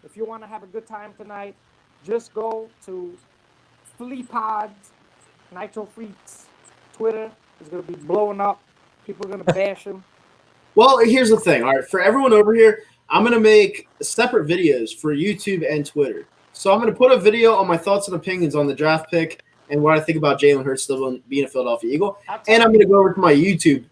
if you want to have a good time tonight, just go to Flea Pods, Nitro Freaks, Twitter. It's going to be blowing up. People are going to bash him. Well, here's the thing. All right, for everyone over here, I'm going to make separate videos for YouTube and Twitter. So I'm going to put a video on my thoughts and opinions on the draft pick and what I think about Jalen Hurts still being a Philadelphia Eagle. And I'm going to go over to my YouTube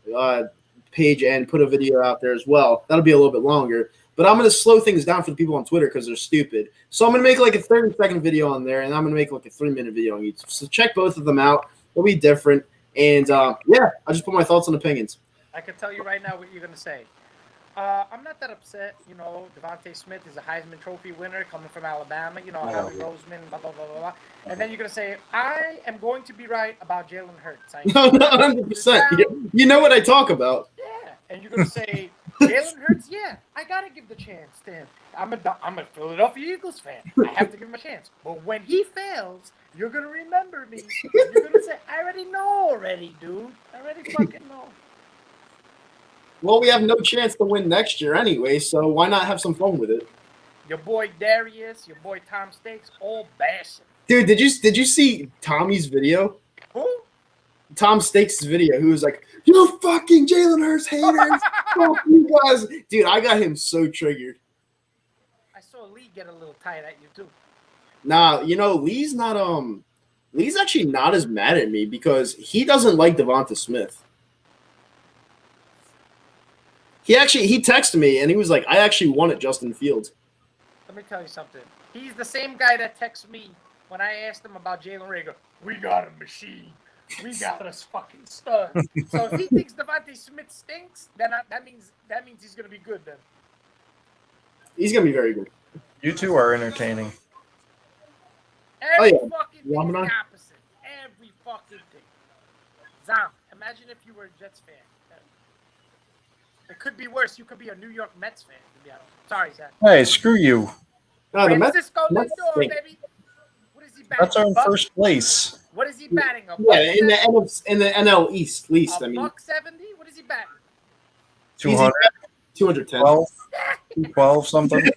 page and put a video out there as well. That'll be a little bit longer. But I'm going to slow things down for the people on Twitter because they're stupid. So I'm going to make like a 30-second video on there, and I'm going to make like a 3-minute video on YouTube. So check both of them out. They'll be different. And, yeah, I just put my thoughts and opinions. I can tell you right now what you're going to say. I'm not that upset. You know, Devontae Smith is a Heisman Trophy winner coming from Alabama. You know, Howie Roseman, blah, blah, blah, blah, blah. And then you're going to say, I am going to be right about Jalen Hurts. No, 100%. You know what I talk about. Yeah. And you're going to say, Jalen Hurts, yeah, I got to give the chance to him. I'm a Philadelphia Eagles fan. I have to give him a chance. But when he fails, you're going to remember me. You're going to say, I already know already, dude. I already fucking know. Well, we have no chance to win next year anyway, so why not have some fun with it? Your boy Darius, your boy Tom Stakes, all bashing. Dude, did you see Tommy's video? Who? Tom Stakes' video. Who was like, "You fucking Jalen Hurts haters, fuck you guys." Dude, I got him so triggered. I saw Lee get a little tight at you too. Nah, Lee's not Lee's actually not as mad at me because he doesn't like Devonta Smith. He texted me and he was like, "I actually wanted Justin Fields." Let me tell you something. He's the same guy that texts me when I asked him about Jalen Reagor. We got a machine. We got us fucking studs. So if he thinks Devontae Smith stinks, then that means he's gonna be good then. He's gonna be very good. You two are entertaining. Every yeah. fucking thing is the opposite. Every fucking thing. Zom, imagine if you were a Jets fan. It could be worse. You could be a New York Mets fan, to be honest. Sorry, Zach. Hey, screw you. No, the Mets- Francisco Mets Lindor, stink. baby. What is he batting? That's our a buck? first place. What is he batting? A Yeah, buck in the NL East, least. a I mean, buck 70? What is he batting? 200, 210. 12 something.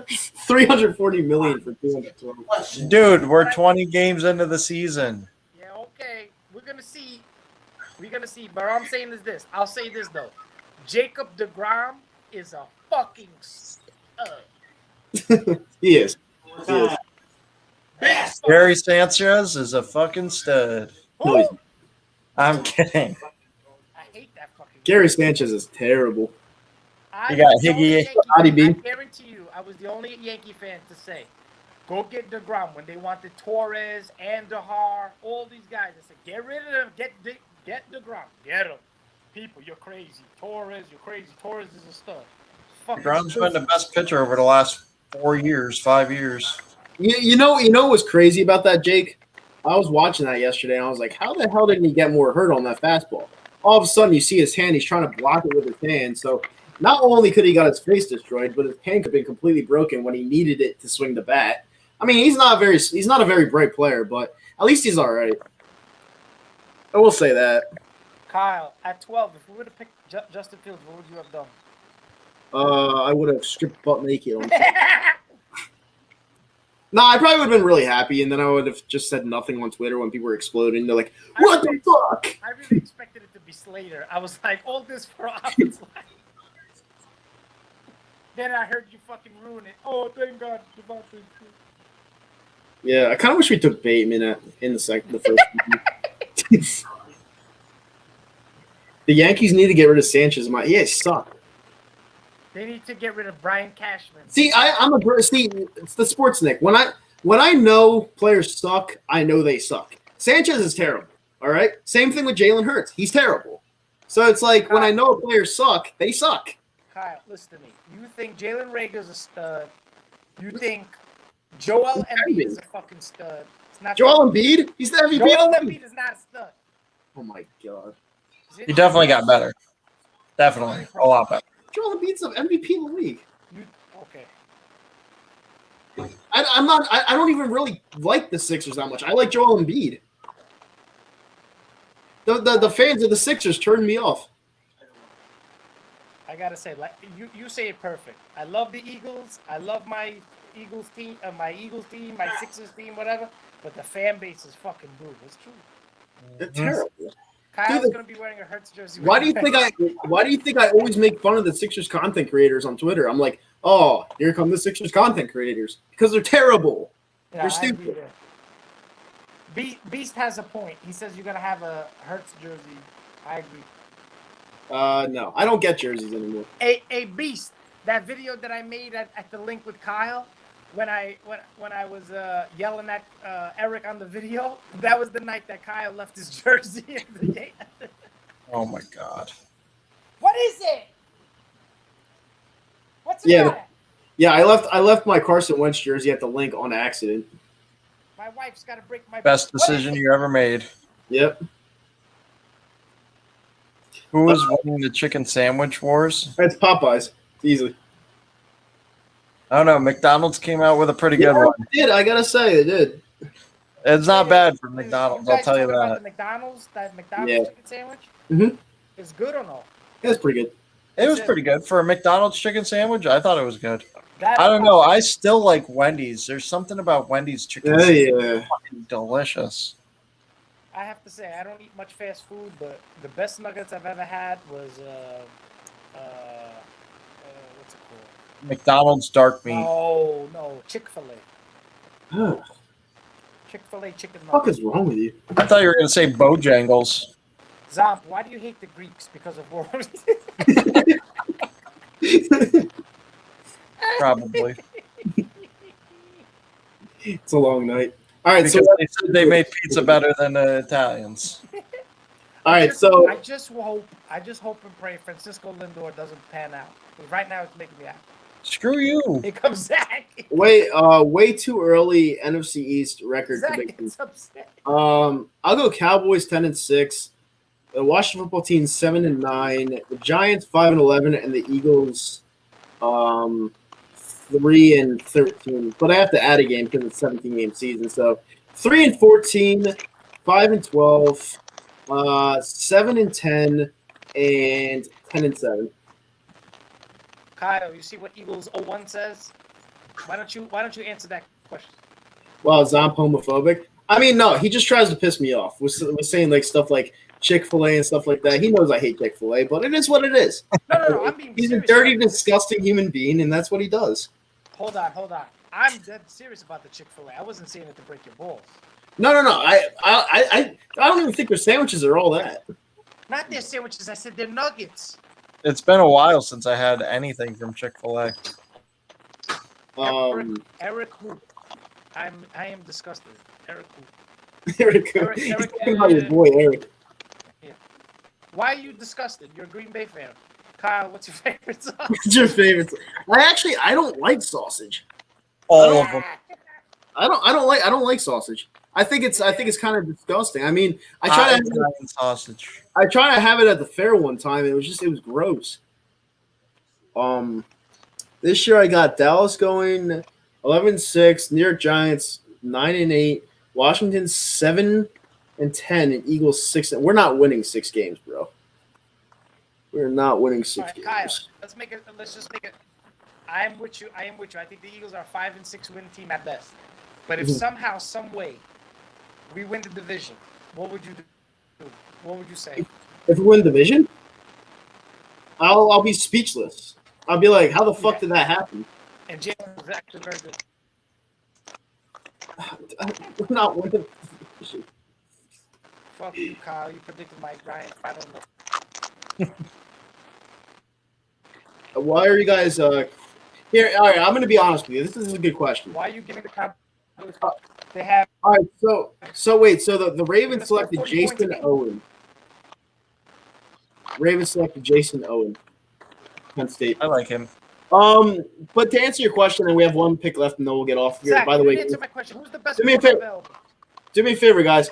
340 million for 212. Dude, we're 20 games into the season. Yeah, okay. We're gonna see. But all I'm saying is this. I'll say this though. Jacob DeGrom is a fucking stud. He is. He is. Gary Sanchez is a fucking stud. No, I'm kidding. I hate that fucking. Gary Sanchez is terrible. You got Higgy. Howdy, B. I guarantee you, I was the only Yankee fan to say, go get DeGrom when they wanted Torres, Andahar, all these guys. I said, get rid of them. Get DeGrom. Get him. People, you're crazy. Torres, you're crazy. Torres is a stud. Fucking DeGrom's stupid. been the best pitcher over the last 5 years. You know what's crazy about that, Jake? I was watching that yesterday, and I was like, how the hell didn't he get more hurt on that fastball? All of a sudden, you see his hand. He's trying to block it with his hand. So not only could he got his face destroyed, but his hand could have been completely broken when he needed it to swing the bat. I mean, he's not a very bright player, but at least he's all right. I will say that. Kyle, at 12, if we would have picked Justin Fields, what would you have done? I would have stripped butt naked. No, I probably would have been really happy, and then I would have just said nothing on Twitter when people were exploding. They're like, "What the fuck?" I really expected it to be Slater. I was like, all this for offense line. Then I heard you fucking ruin it. Oh, thank God. Devontae. Yeah, I kind of wish we took Bateman in the first. The Yankees need to get rid of Sanchez. He suck. They need to get rid of Brian Cashman. See, it's the sports Nick. When I know players suck, I know they suck. Sanchez is terrible. All right. Same thing with Jalen Hurts. He's terrible. So it's like when I know a player suck, they suck. Kyle, listen to me. You think Jalen Reagor's a stud? You think Joel Embiid is a fucking stud? It's not Joel Embiid? He's the MVP. Joel Embiid is not a stud. Oh my God. He definitely got better. Definitely. A lot better. Joel Embiid's the MVP in the league. Okay. I don't even really like the Sixers that much. I like Joel Embiid. The fans of the Sixers turned me off. I gotta say, like you say it perfect. I love the Eagles. I love my Eagles team, my Sixers team, whatever. But the fan base is fucking brutal. It's true. They're terrible. Kyle's gonna be wearing a Hurts jersey. Why do you think I always make fun of the Sixers content creators on Twitter? I'm like, oh, here come the Sixers content creators because they're terrible. Yeah, They're stupid. Beast has a point. He says you're gonna have a Hurts jersey. I agree. No, I don't get jerseys anymore. A Beast. That video that I made at the link with Kyle, when I was yelling at Eric on the video, that was the night that Kyle left his jersey in the game. Oh my God. What is it? What's the matter? Yeah, I left my Carson Wentz jersey at the link on accident. My wife's got to break my Best decision you ever made. Yep. Who was winning the chicken sandwich wars? It's Popeyes. Easily. I don't know. McDonald's came out with a pretty good one. They did. I gotta say, they did. It's not bad for McDonald's. I'll tell you About that. the McDonald's Yeah. chicken sandwich Mm-hmm. is good or no? That's pretty good. It was pretty good for a McDonald's chicken sandwich. I thought it was good. I don't know. I still like Wendy's. There's something about Wendy's chicken. Yeah. Fucking delicious. I have to say, I don't eat much fast food, but the best nuggets I've ever had was what's it called? McDonald's dark meat. No, Chick-fil-A. Oh, Chick-fil-A chicken what the fuck nuggets. is wrong with you? I thought you were going to say Bojangles. Zomp, why do you hate the Greeks? Because of war? Probably. It's a long night. All right, Because so they said they made pizza better than the Italians. all right, so I just hope and pray Francisco Lindor doesn't pan out. 'Cause right now it's making me happy. Screw you. Here comes Zach. way too early NFC East record Zach predictions. is upset. I'll go Cowboys 10-6, the Washington Football Team 7-9, the Giants 5-11, and the Eagles 3-13. But I have to add a game because it's a 17-game season. So 3-14, 5-12, 7-10, and 10-7. Kyle, you see what Eagles 01 says? Why don't you answer that question? Wow, Zomp homophobic? I mean, no, he just tries to piss me off. Was saying like stuff like Chick-fil-A and stuff like that. He knows I hate Chick-fil-A, but it is what it is. No, I'm being He's a serious. dirty, disgusting human being, and that's what he does. Hold on. I'm dead serious about the Chick-fil-A. I wasn't saying it to break your balls. No. I don't even think their sandwiches are all that. Not their sandwiches. I said their nuggets. It's been a while since I had anything from Chick-fil-A. Eric who? I am disgusted. Eric who? Eric, he's talking about your boy Eric. Yeah. Why are you disgusted? You're a Green Bay fan. Kyle, what's your favorite sauce? What's your favorite? I don't like sausage. All of them. I don't like sausage. I think it's kind of disgusting. I mean, I try to sausage. I try to have it at the fair one time. It was gross. This year I got Dallas going 11-6, New York Giants 9-8, Washington 7-10, and Eagles 6. We're not winning 6 games, bro. We're not winning 6 games. Kyle, let's just make it. I am with you. I think the Eagles are a 5-6 win team at best. But if somehow, some way, we win the division, what would you do? What would you say? If we win division, I'll be speechless. I'll be like, how the fuck did that happen? And Jalen was actually very good. We're not winning the division. Fuck you, Kyle. You predicted Mike Bryant. I don't know. Why are you guys here? All right, I'm going to be honest with you. This is a good question. Why are you giving the Cowboys? They have. All right, so wait. So the Ravens selected Jason Owen. Ravens selected Jason Owen. Penn State. I like him. But to answer your question, and we have one pick left, and then we'll get off here. Zach, By the you way, didn't answer my question. Who's the best do me a player favor. available? Do me a favor, guys.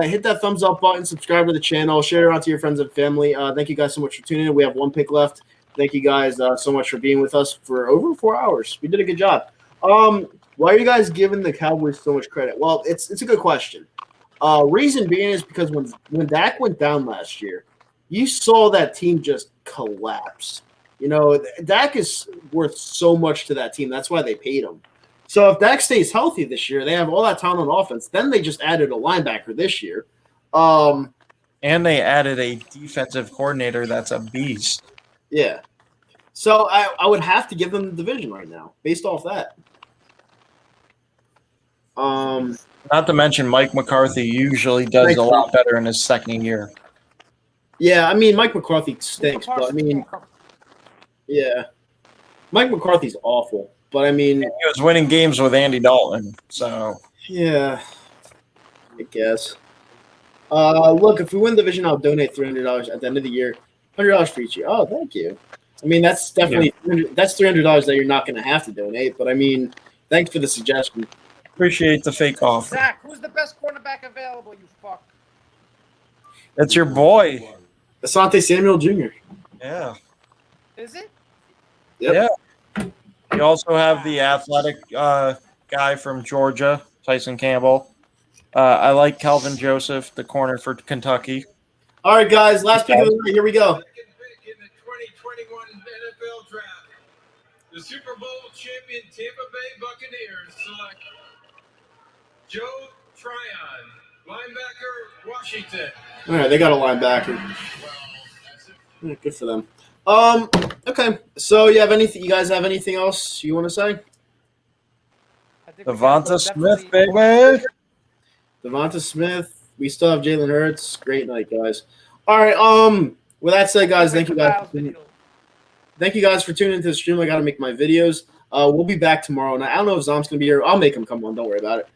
Hit that thumbs up button, subscribe to the channel, share it out to your friends and family. Thank you guys so much for tuning in. We have one pick left. Thank you guys so much for being with us for over 4 hours. We did a good job. Why are you guys giving the Cowboys so much credit? Well, it's a good question. Reason being is because when Dak went down last year, you saw that team just collapse. You know, Dak is worth so much to that team. That's why they paid him. So if Dak stays healthy this year, they have all that talent on offense. Then they just added a linebacker this year. And they added a defensive coordinator that's a beast. Yeah. So I would have to give them the division right now based off that. Not to mention Mike McCarthy usually does a lot better in his second year. Yeah, I mean, Mike McCarthy stinks, but I mean, yeah. Mike McCarthy's awful, but I mean, he was winning games with Andy Dalton, so yeah, I guess. Look, if we win the division, I'll donate $300 at the end of the year. $100 for each year. Oh, thank you. I mean, that's definitely that's $300 that you're not going to have to donate. But I mean, thanks for the suggestion. Appreciate the fake offer. Zach, who's the best cornerback available? You fuck. That's your boy, Asante Samuel Jr. Yeah. Is it? Yep. Yeah. You also have the athletic guy from Georgia, Tyson Campbell. I like Calvin Joseph, the corner for Kentucky. All right, guys. Last pick of the night. Here we go. In the 2021 NFL Draft, the The Super Bowl champion Tampa Bay Buccaneers select Joe Tryon, linebacker, Washington. All right, they got a linebacker. Yeah, good for them. Okay. So you guys have anything else you want to say? Devonta Smith, baby. Devonta Smith. We still have Jalen Hurts. Great night, guys. All right. With that said, guys, thank you guys. Thank you guys for tuning into the stream. I got to make my videos. We'll be back tomorrow night. I don't know if Zom's gonna be here. I'll make him come on. Don't worry about it.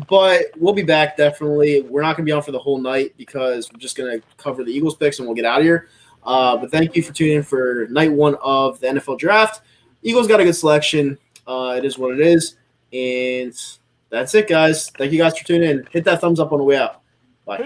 But we'll be back definitely. We're not gonna be on for the whole night because we're just gonna cover the Eagles picks and we'll get out of here. But thank you for tuning in for night 1 of the NFL draft. Eagles got a good selection. It is what it is. And that's it, guys. Thank you guys for tuning in. Hit that thumbs up on the way out. Bye.